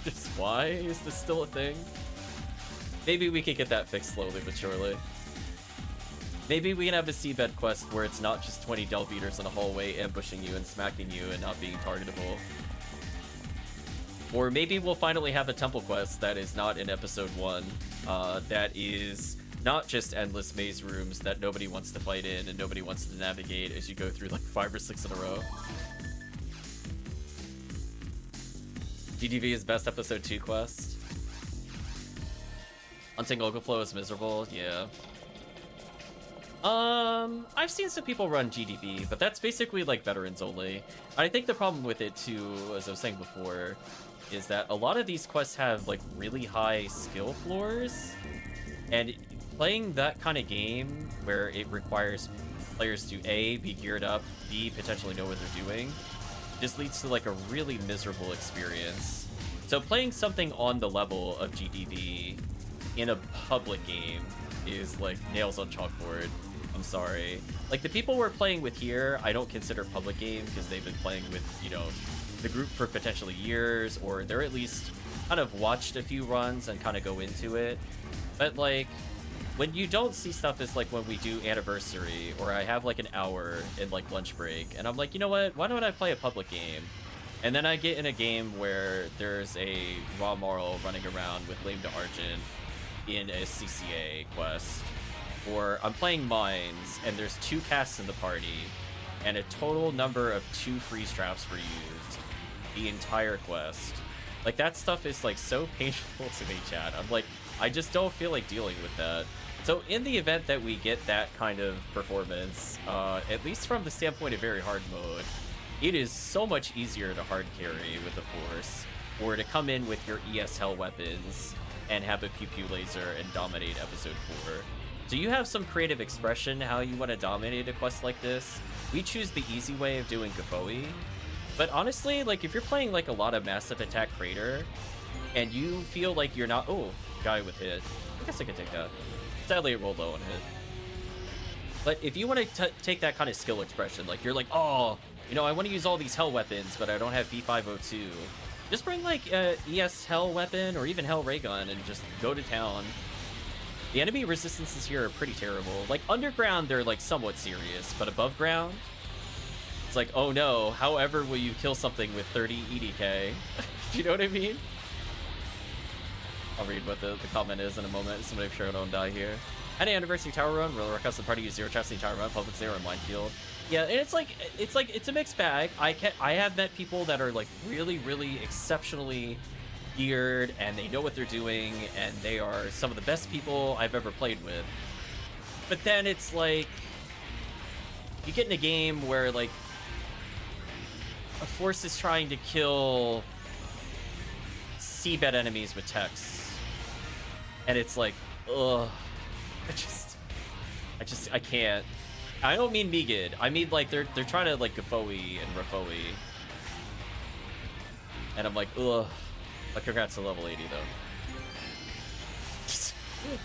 Just why is this still a thing? Maybe we could get that fixed slowly but surely. Maybe we can have a seabed quest where it's not just 20 Del Beaters in a hallway ambushing you and smacking you and not being targetable. Or maybe we'll finally have a temple quest that is not in Episode 1, that is not just endless maze rooms that nobody wants to fight in and nobody wants to navigate as you go through like 5 or 6 in a row. GDV is best Episode 2 quest. Hunting Ogoflow is miserable, yeah. I've seen some people run GDB, but that's basically like veterans only. I think the problem with it too, as I was saying before, is that a lot of these quests have like really high skill floors, and playing that kind of game where it requires players to A, be geared up, B, potentially know what they're doing, just leads to like a really miserable experience. So playing something on the level of GDB in a public game is like nails on chalkboard. I'm sorry. Like the people we're playing with here, I don't consider public game because they've been playing with, you know, the group for potentially years, or they're at least kind of watched a few runs and kind of go into it. But like when you don't see stuff is like when we do anniversary, or I have like an hour in like lunch break, and I'm like, you know what? Why don't I play a public game? And then I get in a game where there's a raw moral running around with Lame to Argent in a CCA quest, or I'm playing Mines and there's 2 casts in the party and a total number of 2 freeze traps were used the entire quest. Like that stuff is like so painful to me, chat. I'm like, I just don't feel like dealing with that. So in the event that we get that kind of performance, at least from the standpoint of very hard mode, it is so much easier to hard carry with the Force, or to come in with your ES Hell weapons and have a pew pew laser and dominate episode 4. Do you have some creative expression how you want to dominate a quest like this? We choose the easy way of doing Gafoi, but honestly, like if you're playing like a lot of Massive Attack Crater and you feel like you're not, oh, guy with hit, I guess I could take that. Sadly it rolled low on hit. But if you want to take that kind of skill expression, like you're like, oh, you know, I want to use all these Hell weapons, but I don't have V502. Just bring like a ES Hell weapon or even Hell Ray Gun and just go to town. The enemy resistances here are pretty terrible. Like underground, they're like somewhat serious, but above ground, it's like, oh no, however will you kill something with 30 EDK? Do you know what I mean? I'll read what the comment is in a moment. Somebody sure I don't die here. Any anniversary tower run, roller request the party use 0 traps the entire run, public 0 and minefield. Yeah, and it's a mixed bag. I have met people that are like really exceptionally geared and they know what they're doing and they are some of the best people I've ever played with. But then it's like you get in a game where like a force is trying to kill seabed enemies with techs, and it's like, ugh, I can't. I don't mean Megid. I mean like they're trying to like Gafoi and Rafoi, and I'm like, ugh. But congrats to level 80 though.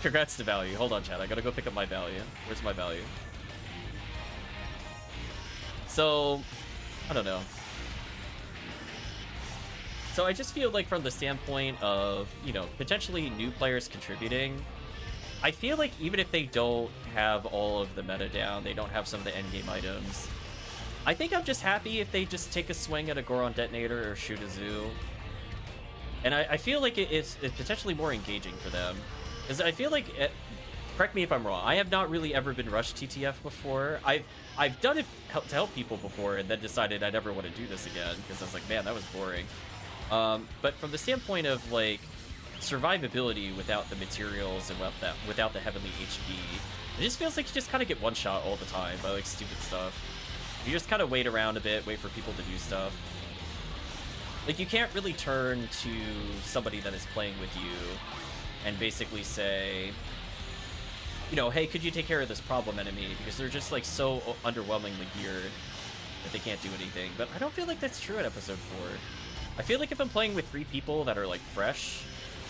Congrats to value. Hold on, chat. I gotta go pick up my value. Where's my value? So, I don't know. So I just feel like from the standpoint of, you know, potentially new players contributing, I feel like even if they don't have all of the meta down, they don't have some of the endgame items, I think I'm just happy if they just take a swing at a Goron Detonator or shoot a Zoo. And I feel like it's potentially more engaging for them. Because I feel like, correct me if I'm wrong, I have not really ever been rushed TTF before. I've done it to help people before and then decided I never want to do this again because I was like, man, that was boring. But from the standpoint of like survivability without the materials and without the heavenly HP, it just feels like you just kind of get one shot all the time by like stupid stuff. You just kind of wait around a bit, wait for people to do stuff. Like, you can't really turn to somebody that is playing with you and basically say, you know, hey, could you take care of this problem enemy? Because they're just, like, so underwhelmingly geared that they can't do anything. But I don't feel like that's true at episode 4. I feel like if I'm playing with 3 people that are, like, fresh,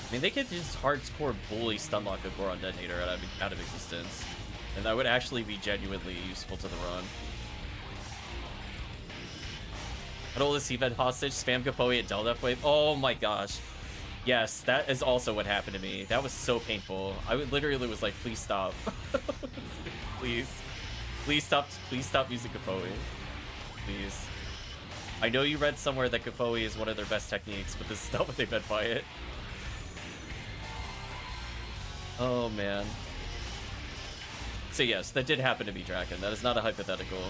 I mean, they could just hardcore bully stunlock a Goron Detonator out of existence. And that would actually be genuinely useful to the run. I'd hold the seabed hostage, spam Gafoi at Del Death Wave. Oh my gosh. Yes, that is also what happened to me. That was so painful. I literally was like, please stop. Please. Please stop using Gafoi. Please. I know you read somewhere that Gafoi is one of their best techniques, but this is not what they meant by it. Oh man. So yes, that did happen to me, Draken. That is not a hypothetical.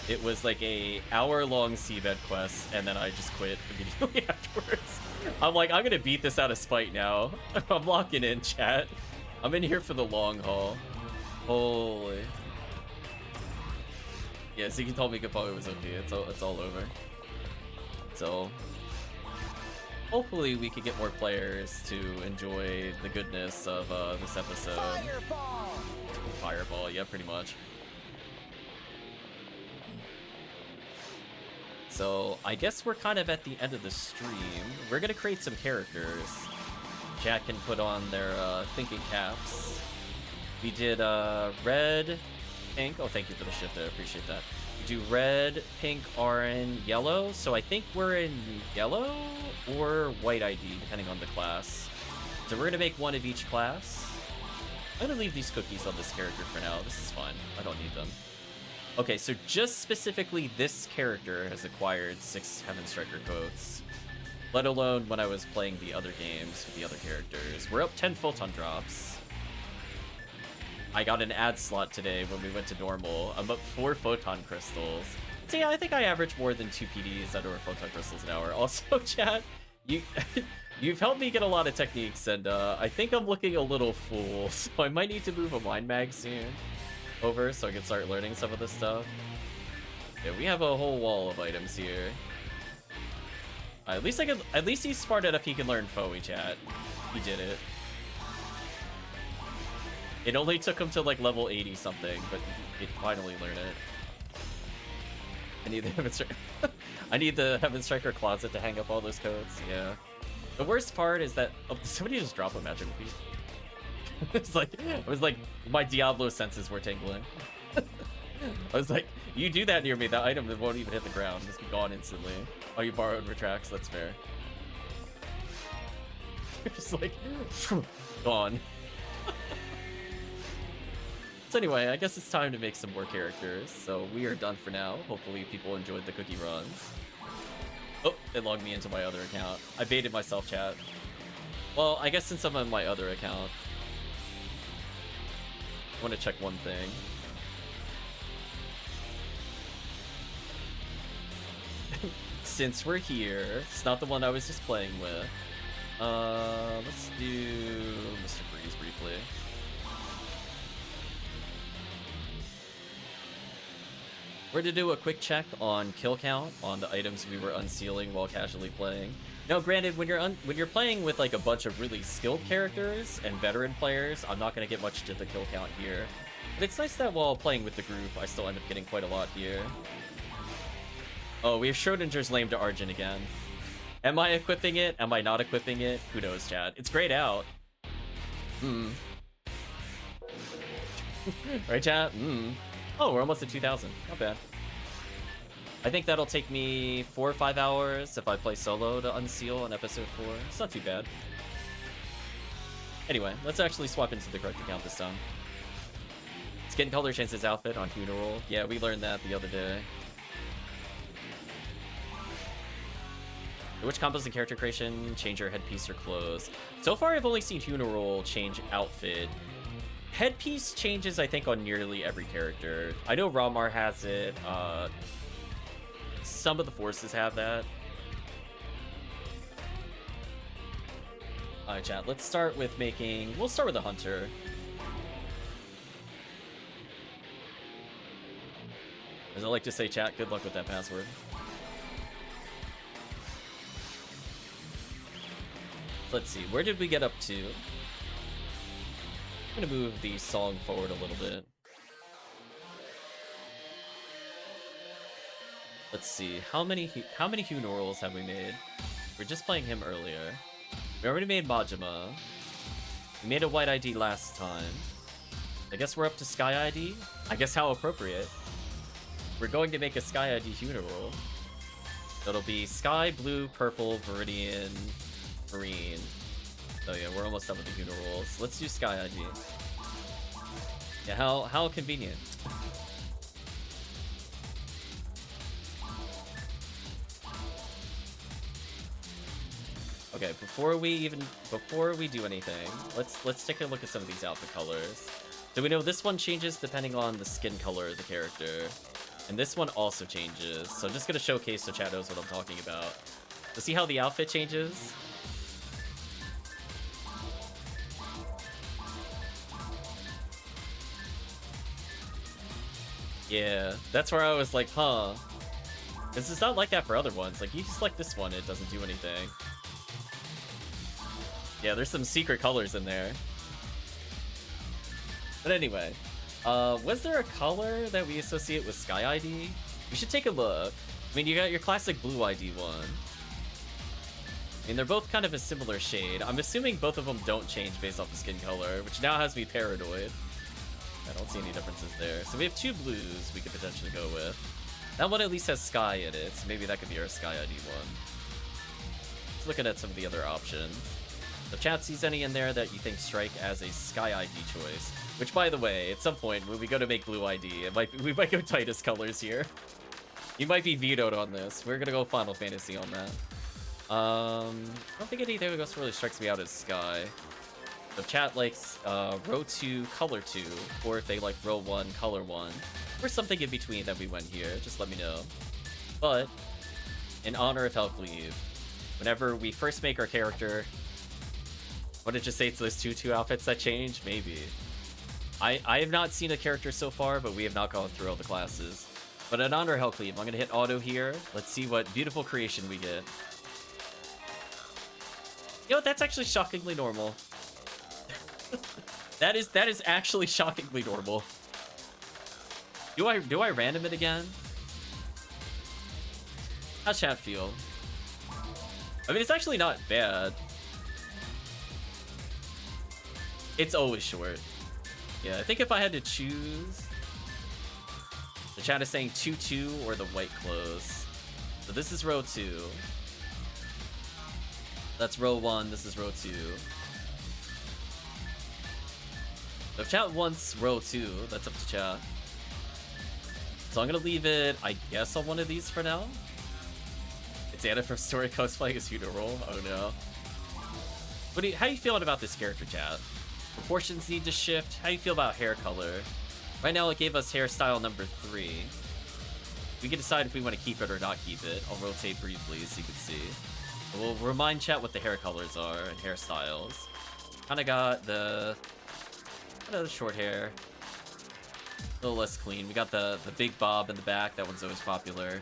It was like a hour-long seabed quest, and then I just quit immediately afterwards. I'm like, I'm gonna beat this out of spite now. I'm locking in, chat. I'm in here for the long haul. Holy. Yeah, so you told me Capoe was okay. It's all over. So hopefully we can get more players to enjoy the goodness of this episode. Fireball, yeah, pretty much. So I guess we're kind of at the end of the stream. We're gonna create some characters. Jack can put on their thinking caps. We did red, pink. Oh, thank you for the shift there. Appreciate that. We do red, pink, orange, yellow. So I think we're in yellow or white ID, depending on the class. So we're gonna make one of each class. I'm gonna leave these cookies on this character for now. This is fun. I don't need them. Okay, so just specifically this character has acquired 6 Heaven Striker quotes. Let alone when I was playing the other games with the other characters. We're up 10 photon drops. I got an ad slot today when we went to normal. I'm up 4 photon crystals. So yeah, I think I average more than 2 PDs that are photon crystals an hour. Also, chat, you've helped me get a lot of techniques, and I think I'm looking a little full, so I might need to move a mind mag soon over so I can start learning some of this stuff. Yeah, we have a whole wall of items here. At least he's smart enough he can learn Foe, chat. He did it. It only took him to like level 80 something, but he finally learned it. I need the Heaven Striker. I need the Heaven Striker closet to hang up all those codes. Yeah. The worst part is that somebody just dropped a magical piece. It's like, I was like, my Diablo senses were tingling. I was like, you do that near me, that item that won't even hit the ground, just be gone instantly. Oh, you borrowed retracts, that's fair. Just like, gone. So anyway, I guess it's time to make some more characters. So we are done for now. Hopefully people enjoyed the cookie runs. Oh, it logged me into my other account. I baited myself, chat. Well, I guess since I'm on my other account, I want to check one thing. Since we're here, it's not the one I was just playing with. Let's do Mr. Breeze briefly. We're to do a quick check on kill count on the items we were unsealing while casually playing. Now, granted, when you're playing with like a bunch of really skilled characters and veteran players, I'm not going to get much to the kill count here. But it's nice that while playing with the group, I still end up getting quite a lot here. Oh, we have Schrodinger's Lame to Argent again. Am I equipping it? Am I not equipping it? Who knows, chat? It's grayed out. Right, chat? Oh, we're almost at 2,000. Not bad. I think that'll take me 4 or 5 hours if I play solo to unseal on episode 4. It's not too bad. Anyway, let's actually swap into the correct account this time. Skin color changes outfit on funeral. Yeah, we learned that the other day. Which combos in character creation change your headpiece or clothes? So far, I've only seen funeral change outfit. Headpiece changes, I think, on nearly every character. I know Ramar has it. Some of the forces have that. Alright, chat. Let's start with making... We'll start with a hunter. As I like to say, chat, good luck with that password. Let's see. Where did we get up to? I'm gonna move the song forward a little bit. Let's see, how many funerals have we made? We were just playing him earlier. We already made Majima. We made a white ID last time. I guess we're up to Sky ID? I guess how appropriate. We're going to make a Sky ID funeral. That'll be Sky, Blue, Purple, Viridian, Green. So yeah, we're almost done with the funerals. Let's do Sky ID. Yeah, how convenient. Okay, before we do anything, let's take a look at some of these outfit colors. So we know this one changes depending on the skin color of the character, and this one also changes. So I'm just gonna showcase so chat knows what I'm talking about. So see how the outfit changes? Yeah, that's where I was like, huh. Because it's not like that for other ones. Like, you select this one, it doesn't do anything. Yeah, there's some secret colors in there. But anyway, was there a color that we associate with Sky ID? We should take a look. I mean, you got your classic blue ID one. I mean, they're both kind of a similar shade. I'm assuming both of them don't change based off the skin color, which now has me paranoid. I don't see any differences there. So we have two blues we could potentially go with. That one at least has Sky in it, so maybe that could be our Sky ID one. Let's look at some of the other options. If chat sees any in there that you think strike as a Sky ID choice, which, by the way, at some point when we go to make blue ID, we might go Titus colors here. You might be vetoed on this. We're gonna go Final Fantasy on that. I don't think anything else really strikes me out as Sky. If chat likes row 2, color 2, or if they like row 1, color 1, or something in between that we went here, just let me know. But, in honor of HellCleave, whenever we first make our character, what did it just say to those two outfits that change? Maybe. I have not seen a character so far, but we have not gone through all the classes. But in honor of HellCleave, I'm gonna hit auto here. Let's see what beautiful creation we get. You know what? That's actually shockingly normal. that is actually shockingly normal. Do I random it again? How's chat feel? I mean, it's actually not bad. It's always short. Yeah, I think if I had to choose, the chat is saying 2-2 or the white clothes. So this is row 2. That's row 1, this is row 2. So if chat wants row 2, that's up to chat. So I'm gonna leave it, I guess, on one of these for now. It's Anna from Story cosplaying as funeral. Oh no. How are you feeling about this character, chat? Proportions need to shift. How do you feel about hair color? Right now it gave us hairstyle number 3. We can decide if we want to keep it or not keep it. I'll rotate briefly so you can see. We'll remind chat what the hair colors are and hairstyles. Kinda got the short hair. A little less clean. We got the big bob in the back. That one's always popular.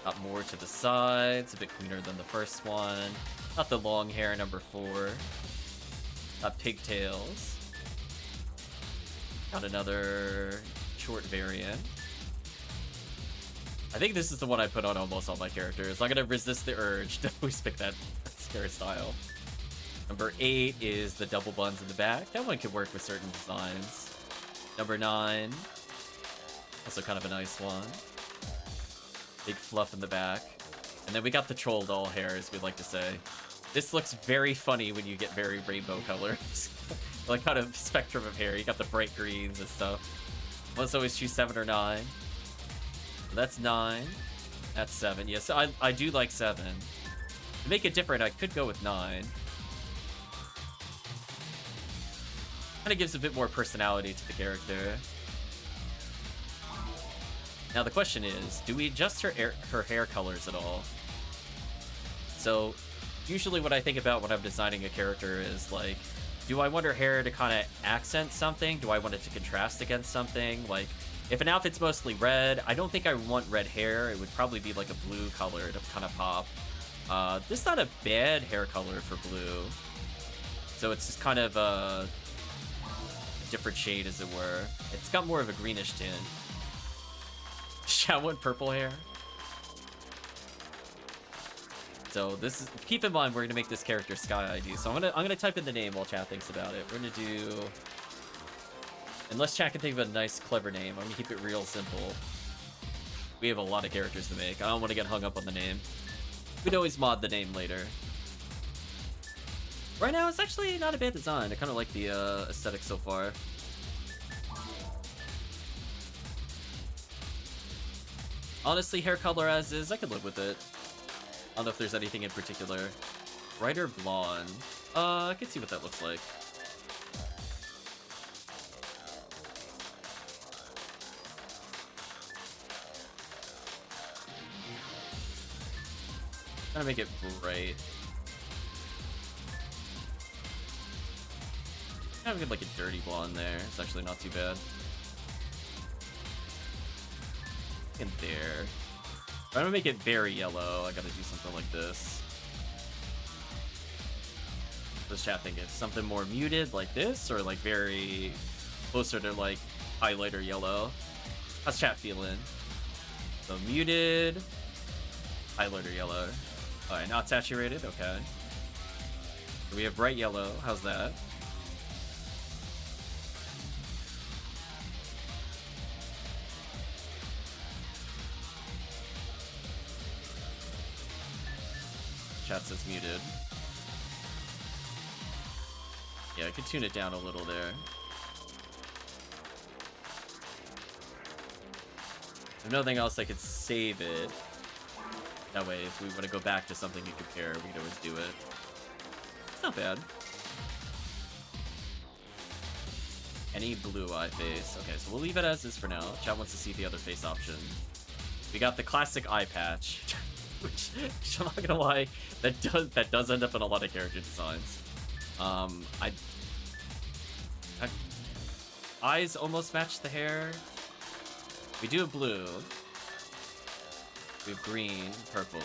Got more to the sides. A bit cleaner than the first one. Got the long hair, number 4. Got pigtails. Got another short variant. I think this is the one I put on almost all my characters. I'm gonna resist the urge to always pick that hairstyle. Number 8 is the double buns in the back. That one could work with certain designs. Number 9. Also kind of a nice one. Big fluff in the back. And then we got the troll doll hair, as we like to say. This looks very funny when you get very rainbow colors. Like kind of spectrum of hair. You got the bright greens and stuff. Let's always choose 7 or 9. That's 9. That's 7. Yes, I do like 7. To make it different, I could go with 9. Kind of gives a bit more personality to the character. Now the question is, do we adjust her hair colors at all? So, usually what I think about when I'm designing a character is like, do I want her hair to kind of accent something? Do I want it to contrast against something? Like, if an outfit's mostly red, I don't think I want red hair. It would probably be like a blue color to kind of pop. This is not a bad hair color for blue. So it's just kind of a different shade, as it were. It's got more of a greenish tint. Shao went purple hair. So this is, keep in mind we're gonna make this character Sky ID. So I'm gonna type in the name while chat thinks about it. We're gonna do, unless chat can think of a nice clever name, I'm gonna keep it real simple. We have a lot of characters to make. I don't want to get hung up on the name. We'd always mod the name later. Right now it's actually not a bad design. I kind of like the aesthetic so far. Honestly, hair color as is, I could live with it. I don't know if there's anything in particular. Brighter blonde. I can see what that looks like. Trying to make it bright. Kind of get like a dirty blonde there. It's actually not too bad. in there. If I'm gonna make it very yellow, I gotta do something like this. Does chat think it's something more muted like this, or like very closer to like highlighter yellow? How's chat feeling? So muted, highlighter yellow. Alright, not saturated, okay. So we have bright yellow, how's that? Chat says muted. Yeah, I could tune it down a little there. If nothing else, I could save it. That way, if we want to go back to something to compare, we could always do it. It's not bad. Any blue eye face. Okay, so we'll leave it as is for now. Chat wants to see the other face option. We got the classic eye patch, which I'm not gonna lie, that does end up in a lot of character designs. Eyes almost match the hair. We do have blue. We have green, purple.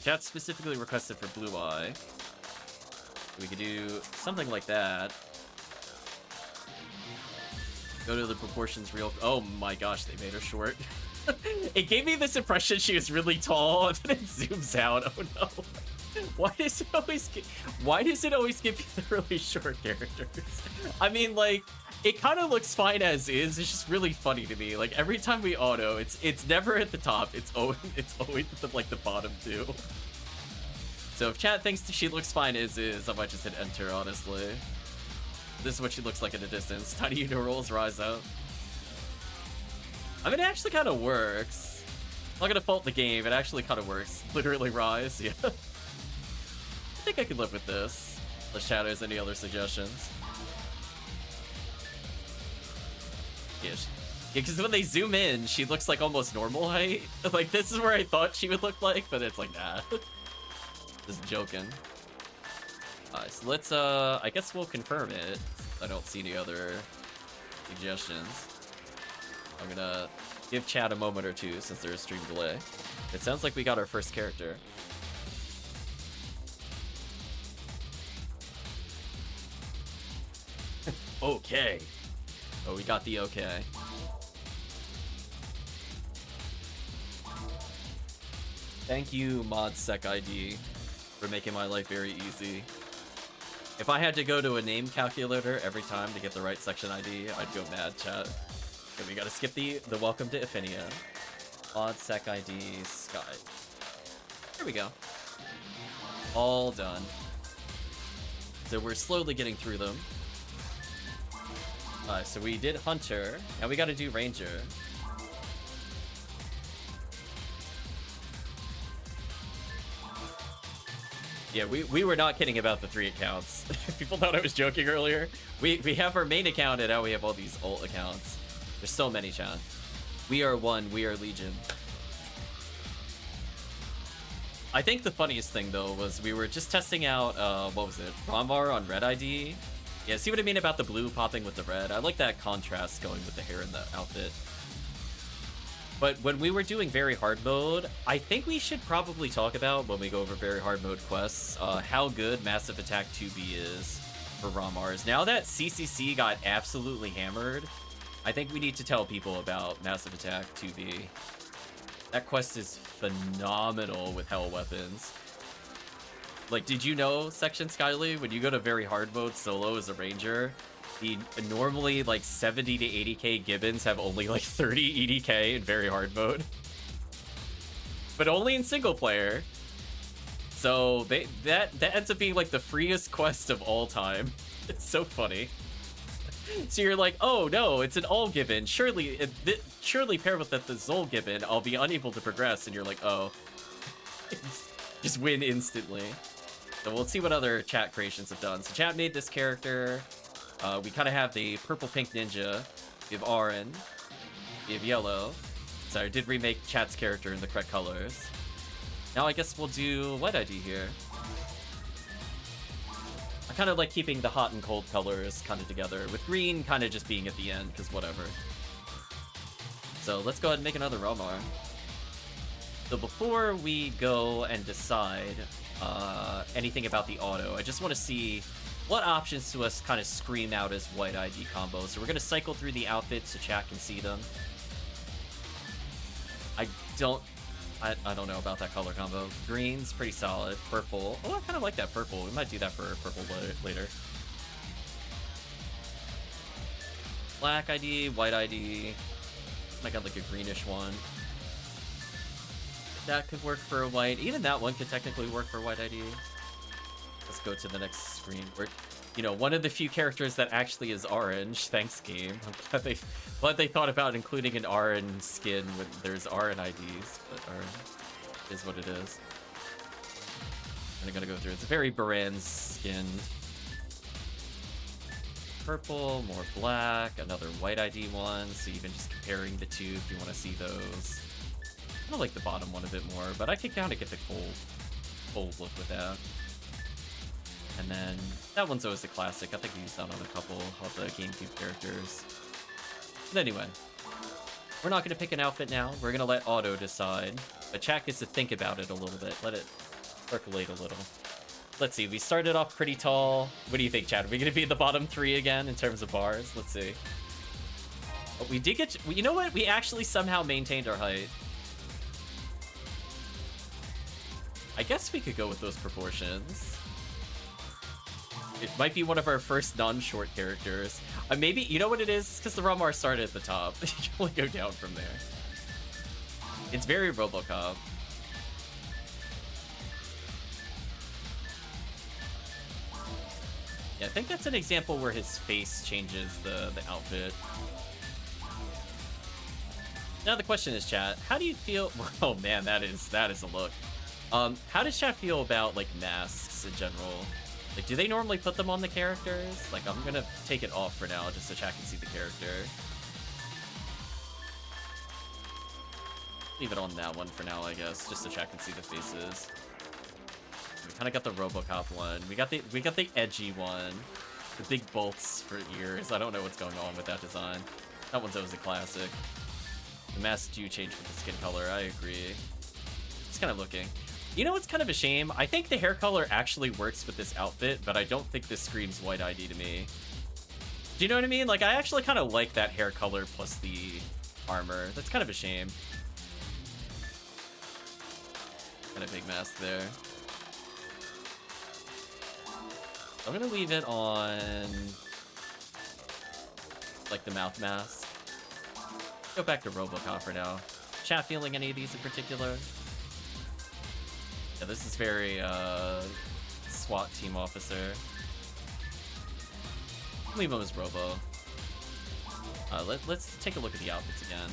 Chat specifically requested for blue eye. We could do something like that. Go to the proportions real. Oh my gosh, they made her short. It gave me this impression she was really tall, and then it zooms out. Oh no. Why does it always give you the really short characters? I mean, like, it kind of looks fine as is. It's just really funny to me. Like, every time we auto, it's never at the top. It's always at the, like, the bottom too. So if chat thinks she looks fine as is, I might just hit enter, honestly. This is what she looks like at a distance. Tiny neurals rise up. I mean, it actually kind of works. I'm not gonna fault the game. It actually kind of works. Literally rise, yeah. I think I could live with this. Unless chat has any other suggestions. Yeah, because when they zoom in, she looks like almost normal height. Like, this is where I thought she would look like, but it's like, nah. Just joking. Alright, so let's, I guess we'll confirm it. I don't see any other suggestions. I'm gonna give chat a moment or two since there's a stream delay. It sounds like we got our first character. Okay. Oh, we got the okay. Thank you, ModSecID, for making my life very easy. If I had to go to a name calculator every time to get the right section ID, I'd go mad, chat. Okay, we gotta skip the welcome to Ephinea. ModSecID Sky. Here we go. All done. So we're slowly getting through them. So we did Hunter, now we gotta do Ranger. Yeah, we were not kidding about the 3 accounts. People thought I was joking earlier. We have our main account and now we have all these alt accounts. There's so many, chat. We are one, we are legion. I think the funniest thing though was we were just testing out, what was it, Romvar on Red ID. Yeah, see what I mean about the blue popping with the red? I like that contrast going with the hair and the outfit. But when we were doing very hard mode, I think we should probably talk about, when we go over very hard mode quests, how good Massive Attack 2B is for Romars. Now that CCC got absolutely hammered, I think we need to tell people about Massive Attack 2B. That quest is phenomenal with Hell weapons. Like, did you know, Section Skyly, when you go to very hard mode solo as a ranger, the normally like 70 to 80k Gibbons have only like 30 EDK in very hard mode, but only in single player. So that ends up being like the freest quest of all time. It's so funny. So you're like, oh no, it's an all Gibbon. Surely paired with the Zol Gibbon, I'll be unable to progress. And you're like, oh, just win instantly. So we'll see what other chat creations have done. So chat made this character. We kind of have the purple-pink ninja. We have Auron. We have yellow. So I did remake chat's character in the correct colors. Now I guess we'll do White ID here. I kind of like keeping the hot and cold colors kind of together, with green kind of just being at the end, because whatever. So let's go ahead and make another Romar. So before we go and decide anything about the auto, I just want to see what options to us kind of scream out as white ID combos. So we're going to cycle through the outfits so chat can see them. I don't know about that color combo. Green's pretty solid. Purple. Oh, I kind of like that purple. We might do that for purple later. Black ID, white ID. I got like a greenish one. That could work for a white. Even that one could technically work for white ID. Let's go to the next screen. We're, you know, one of the few characters that actually is orange. Thanks, game. I'm glad they thought about including an RN skin when there's RN IDs, but RN is what it is. I'm gonna go through. It's very Baran's skinned. Purple, more black, another white ID one. So even just comparing the two, if you want to see those. I like the bottom one a bit more, but I can kind of get the cold look with that. And then that one's always a classic. I think we used that on a couple of the GameCube characters. But anyway, we're not going to pick an outfit now. We're going to let Auto decide. But chat gets to think about it a little bit. Let it percolate a little. Let's see. We started off pretty tall. What do you think, chat? Are we going to be in the bottom 3 again in terms of bars? Let's see. But we did get... You know what? We actually somehow maintained our height. I guess we could go with those proportions. It might be one of our first non-short characters. Maybe, you know what it is? Because the Romar started at the top. You can only go down from there. It's very RoboCop. Yeah, I think that's an example where his face changes the outfit. Now the question is, chat, how do you feel? Oh man, that is a look. How does chat feel about like masks in general? Like, do they normally put them on the characters? Like, I'm gonna take it off for now just so chat can see the character. Leave it on that one for now, I guess, just so chat can see the faces. We kind of got the RoboCop one. We got the edgy one. The big bolts for ears. I don't know what's going on with that design. That one's always a classic. The masks do change with the skin color. I agree. Just kind of looking. You know what's kind of a shame? I think the hair color actually works with this outfit, but I don't think this screams white ID to me. Do you know what I mean? Like, I actually kind of like that hair color plus the armor. That's kind of a shame. Kind of big mask there. I'm gonna leave it on like the mouth mask. Go back to RoboCop for now. Chat feeling any of these in particular? Yeah, this is very SWAT team officer. Leave him as Robo. Let's take a look at the outfits again.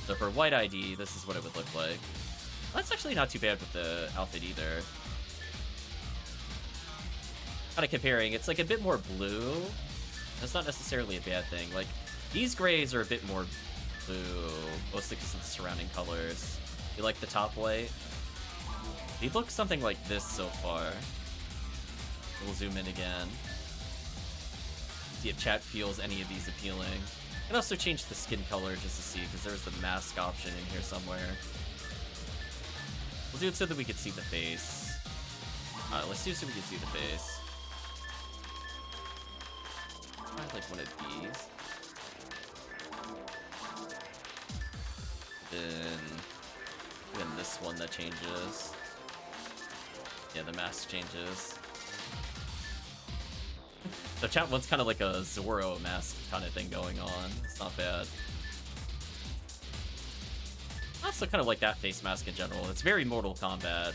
So for white ID, this is what it would look like. That's actually not too bad with the outfit either. Kind of comparing, it's like a bit more blue. That's not necessarily a bad thing. Like, these grays are a bit more blue, mostly because of the surrounding colors. You like the top white? They look something like this so far. We'll zoom in again. See if chat feels any of these appealing. And also change the skin color just to see, because there's the mask option in here somewhere. We'll do it so that we can see the face. Let's do it so we can see the face. I like one of these. Then this one that changes. Yeah, the mask changes. So chat one's kind of like a Zorro mask kind of thing going on. It's not bad. I also kind of like that face mask in general. It's very Mortal Kombat.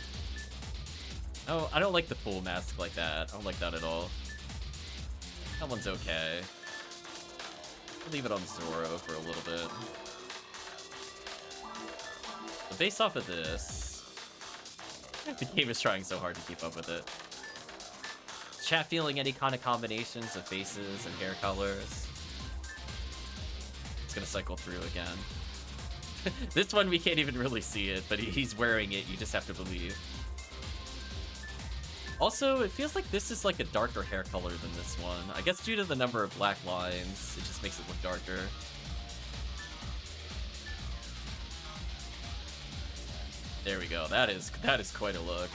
Oh, I don't like the full mask like that. I don't like that at all. That one's okay. I'll leave it on Zorro for a little bit. But based off of this, the game is trying so hard to keep up with it. Chat feeling any kind of combinations of faces and hair colors? It's gonna cycle through again. This one we can't even really see it, but he's wearing it, you just have to believe. Also, it feels like this is like a darker hair color than this one. I guess due to the number of black lines, it just makes it look darker. There we go. That is quite a look.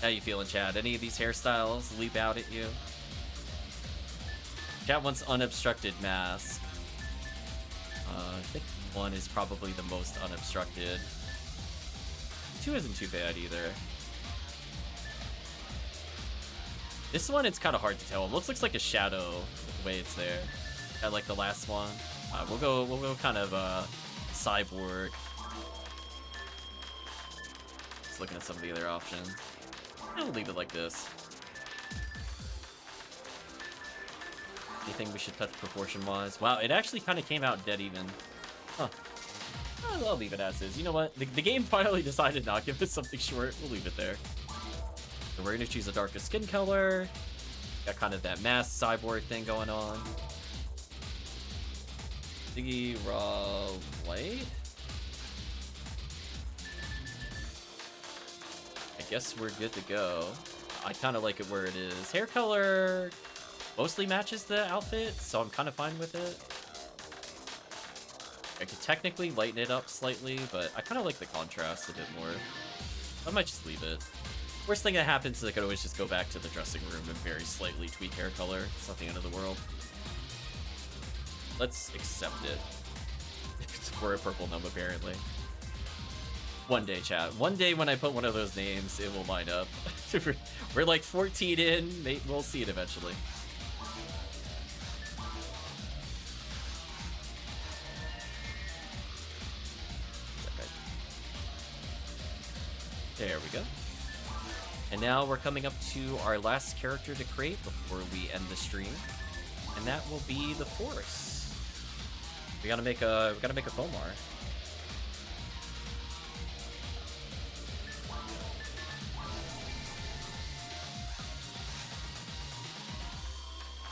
How you feeling, Chad? Any of these hairstyles leap out at you? Chad wants unobstructed mask. I think 1 is probably the most unobstructed. 2 isn't too bad either. This one, it's kind of hard to tell. It looks like a shadow the way it's there. I like the last one. We'll go kind of cyborg. Just looking at some of the other options. I'll leave it like this. Anything we should touch proportion-wise? Wow, it actually kind of came out dead even. Huh. I'll leave it as is. You know what? The game finally decided not to give us something short. We'll leave it there. So we're going to choose a darker skin color. Got kind of that masked cyborg thing going on. Tiggy raw white? I guess we're good to go. I kind of like it where it is. Hair color mostly matches the outfit, so I'm kind of fine with it. I could technically lighten it up slightly, but I kind of like the contrast a bit more. I might just leave it. Worst thing that happens is I could always just go back to the dressing room and very slightly tweak hair color. It's not the end of the world. Let's accept it. For a purple numb, apparently. One day, chat. One day when I put one of those names, it will line up. We're like 14 in. We'll see it eventually. There we go. And now we're coming up to our last character to create before we end the stream, and that will be the Force. We gotta make a Fomar.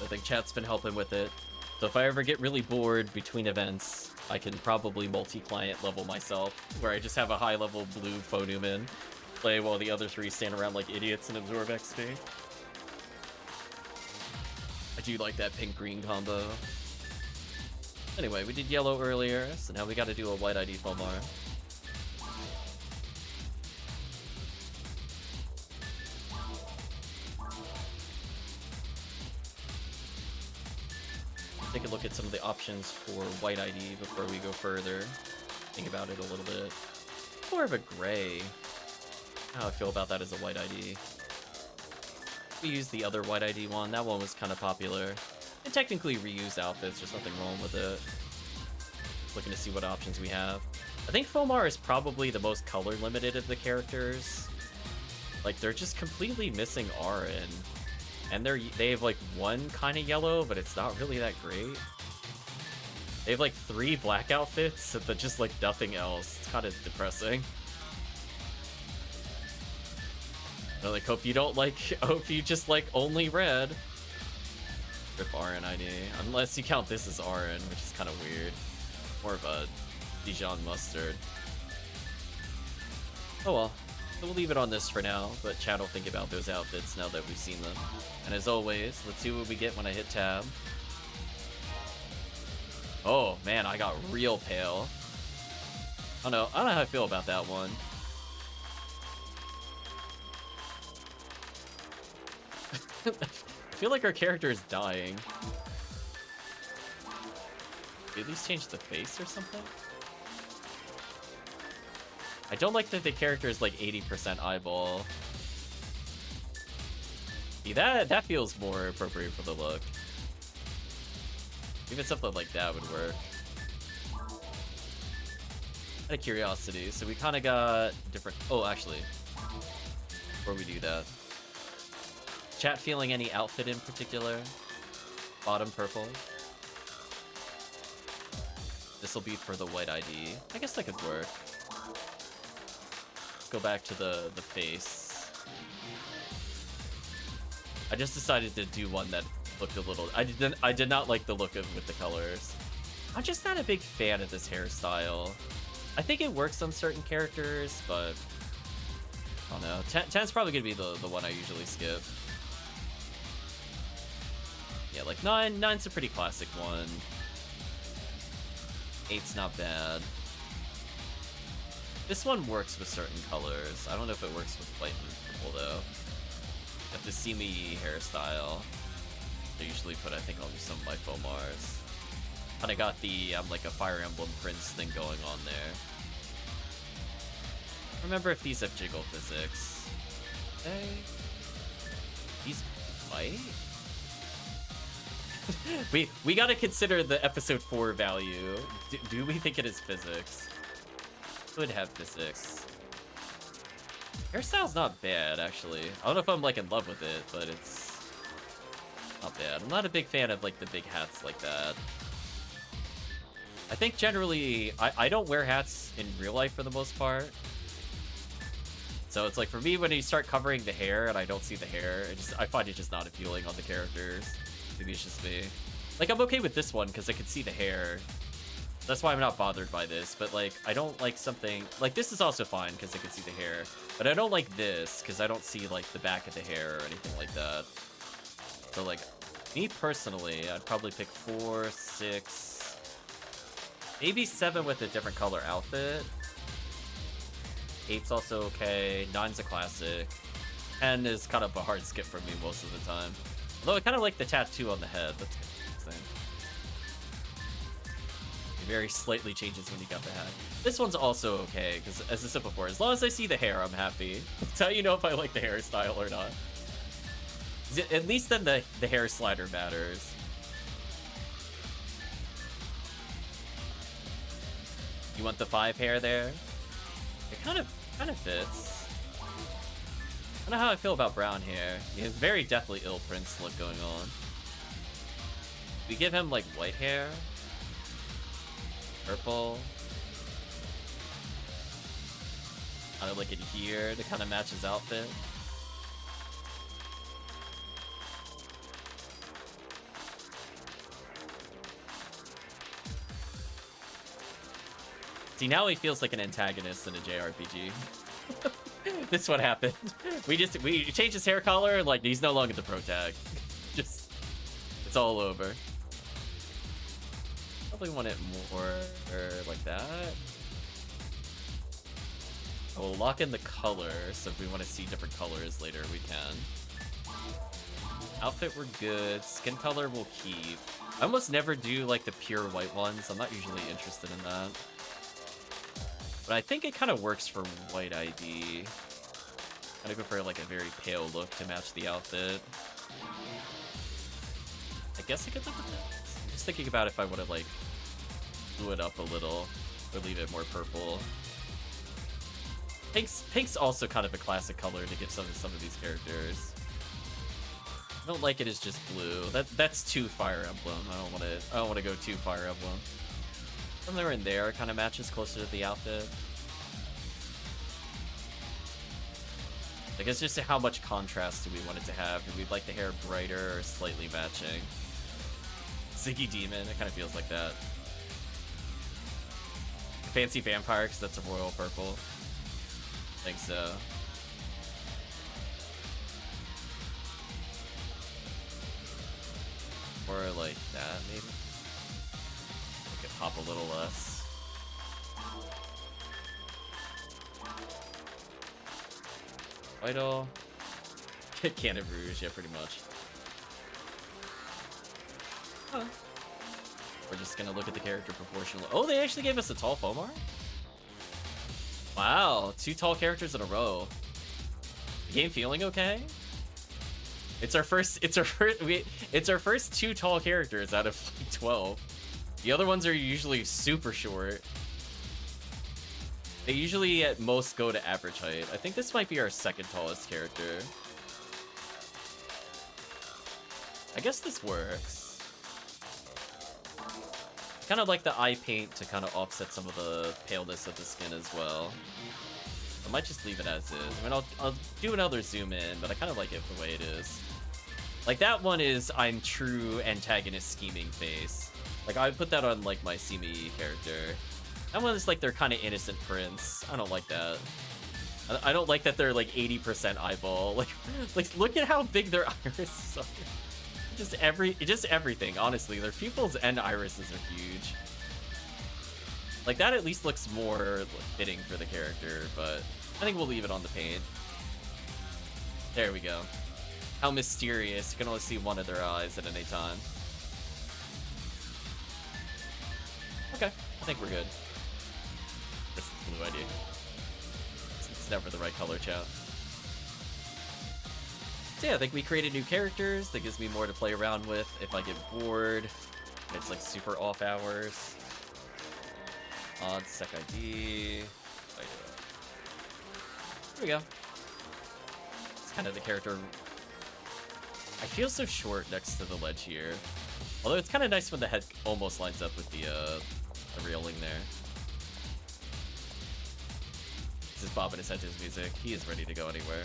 I think chat's been helping with it. So if I ever get really bored between events, I can probably multi-client level myself, where I just have a high-level blue Phonuman play while the other 3 stand around like idiots and absorb XP. I do like that pink-green combo. Anyway, we did yellow earlier, so now we gotta do a white ID Fomar. Take a look at some of the options for white ID before we go further. Think about it a little bit. More of a gray. How I feel about that as a white ID. We used the other white ID one. That one was kind of popular. And technically reused outfits, there's nothing wrong with it. Just looking to see what options we have. I think Fomar is probably the most color limited of the characters. Like, they're just completely missing Arin. And they have like one kind of yellow, but it's not really that great. They have like 3 black outfits, but just like nothing else. It's kind of depressing. I like, hope you don't like, hope you just like only red. Rip Arin ID, unless you count this as Arin, which is kind of weird. More of a Dijon mustard. Oh well. So we'll leave it on this for now, but chat will think about those outfits now that we've seen them. And as always, let's see what we get when I hit tab. Oh man, I got real pale. I don't know how I feel about that one. I feel like our character is dying. Did at least change the face or something? I don't like that the character is like 80% eyeball. See, that feels more appropriate for the look. Even something like that would work. Out of curiosity, so we kind of got different... Oh, actually, before we do that, chat feeling any outfit in particular? Bottom purple. This will be for the white ID. I guess that could work. Let's go back to the face. I just decided to do one that looked a little... I did not like the look of with the colors. I'm just not a big fan of this hairstyle. I think it works on certain characters, but I don't know. 10's probably gonna be the one I usually skip. Yeah, like 9's a pretty classic one. 8's not bad. This one works with certain colors. I don't know if it works with white and purple though. Got the See Me hairstyle. I usually put, I think, on some of my Fomars. Kind of got the like a Fire Emblem Prince thing going on there. Remember if these have jiggle physics? Okay. These might. we gotta consider the episode 4 value. Do we think it is physics? Could have physics. Hairstyle's not bad, actually. I don't know if I'm like in love with it, but it's not bad. I'm not a big fan of like the big hats like that. I think generally I don't wear hats in real life for the most part. So it's like for me when you start covering the hair and I don't see the hair, I find it just not appealing on the characters. Maybe it's just me. Like I'm okay with this one because I can see the hair. That's why I'm not bothered by this, but like I don't like something like this is also fine because I can see the hair, but I don't like this because I don't see like the back of the hair or anything like that. So like me personally, I'd probably pick 4, 6, maybe 7 with a different color outfit. 8's also okay. 9's a classic. 10 is kind of a hard skip for me most of the time. Although I kind of like the tattoo on the head. That's a good thing. Very slightly changes when you got the hat. This one's also okay, because as I said before, as long as I see the hair, I'm happy. That's how you know if I like the hairstyle or not. At least then the hair slider matters. You want the 5 hair there? It kind of fits. I don't know how I feel about brown hair. He has very Deathly Ill Prince look going on. We give him like white hair. Purple. Kind of like it here to kind of match his outfit. See, now he feels like an antagonist in a JRPG. This what happened. We changed his hair color and like he's no longer the pro tag. Just it's all over. Probably want it more like that. I will lock in the color, so if we want to see different colors later, we can. Outfit, we're good. Skin color, we'll keep. I almost never do like the pure white ones. I'm not usually interested in that. But I think it kind of works for white ID. I go for like a very pale look to match the outfit. I guess I could look at that. I'm just thinking about if I would have like blew it up a little or leave it more purple. Pink's also kind of a classic color to give some of these characters. I don't like it as just blue. That's too Fire Emblem. I don't want to go too Fire Emblem. Somewhere in there kind of matches closer to the outfit. I guess just how much contrast do we want it to have? Do we like the hair brighter or slightly matching? Ziggy Demon, it kind of feels like that. Fancy Vampire, because that's a royal purple. I think so. Or like that, maybe. Make it pop a little less. Vital. Cannon Rouge, yeah, pretty much. Huh. We're just gonna look at the character proportionally. Oh, they actually gave us a tall Fomar? Wow, 2 tall characters in a row. The game feeling okay? It's our first 2 tall characters out of like 12. The other ones are usually super short. They usually at most go to average height. I think this might be our 2nd tallest character. I guess this works. Kind of like the eye paint to kind of offset some of the paleness of the skin as well. I might just leave it as is. I mean, I'll do another zoom in, but I kind of like it the way it is. Like that one is I'm true antagonist scheming face. Like I would put that on like my See Me character. That one is like they're kind of innocent prince. I don't like that. I don't like that they're like 80% eyeball. Like look at how big their irises are. Just everything, honestly. Their pupils and irises are huge. Like, that at least looks more fitting for the character, but I think we'll leave it on the page. There we go. How mysterious. You can only see one of their eyes at any time. Okay, I think we're good. That's the blue ID. It's never the right color, chat. So yeah, I think we created new characters. That gives me more to play around with if I get bored. It's like super off hours. On sec ID. There we go. It's kind of the character. I feel so short next to the ledge here. Although it's kind of nice when the head almost lines up with the railing there. This is Bob and his Hedges music. He is ready to go anywhere.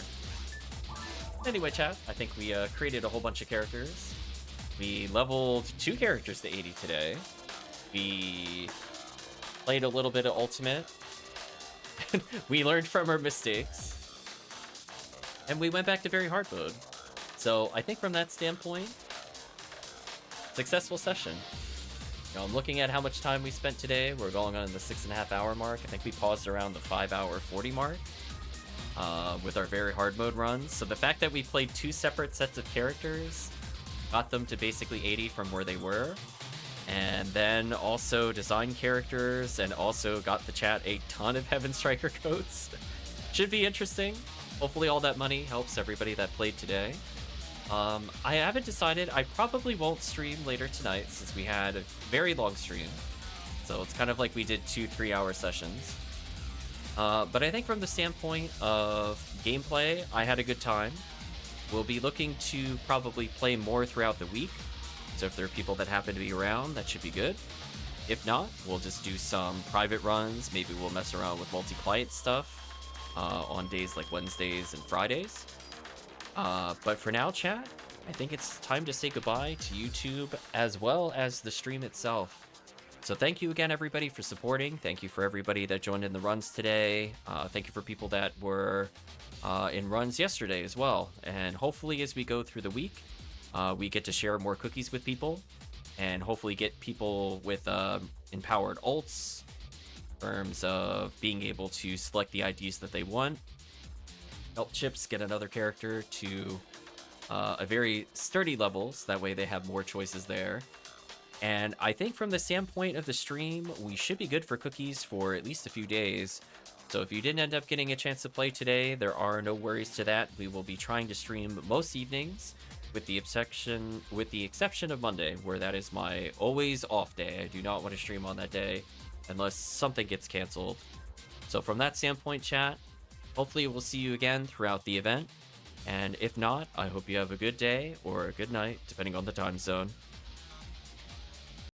Anyway, chat, I think we created a whole bunch of characters. We leveled 2 characters to 80 today. We played a little bit of Ultimate. We learned from our mistakes. And we went back to very hard mode. So I think from that standpoint, successful session. Now I'm looking at how much time we spent today. We're going on the 6.5 hour mark. I think we paused around the 5 hour 40 mark with our very hard mode runs. So the fact that we played 2 separate sets of characters got them to basically 80 from where they were. And then also designed characters and also got the chat a ton of Heaven Striker codes. Should be interesting. Hopefully all that money helps everybody that played today. I haven't decided. I probably won't stream later tonight since we had a very long stream. So it's kind of like we did 2-3 hour sessions. But I think from the standpoint of gameplay, I had a good time. We'll be looking to probably play more throughout the week. So if there are people that happen to be around, that should be good. If not, we'll just do some private runs. Maybe we'll mess around with multi-client stuff on days like Wednesdays and Fridays. But for now, chat, I think it's time to say goodbye to YouTube as well as the stream itself. So thank you again, everybody, for supporting. Thank you for everybody that joined in the runs today. Thank you for people that were in runs yesterday as well. And hopefully as we go through the week, we get to share more cookies with people and hopefully get people with empowered ults in terms of being able to select the IDs that they want. Help Chips get another character to a very sturdy level, so that way they have more choices there. And I think from the standpoint of the stream, we should be good for cookies for at least a few days. So if you didn't end up getting a chance to play today, there are no worries to that. We will be trying to stream most evenings, with the exception of Monday, where that is my always off day. I do not want to stream on that day unless something gets canceled. So from that standpoint, chat, hopefully we'll see you again throughout the event. And if not, I hope you have a good day or a good night, depending on the time zone.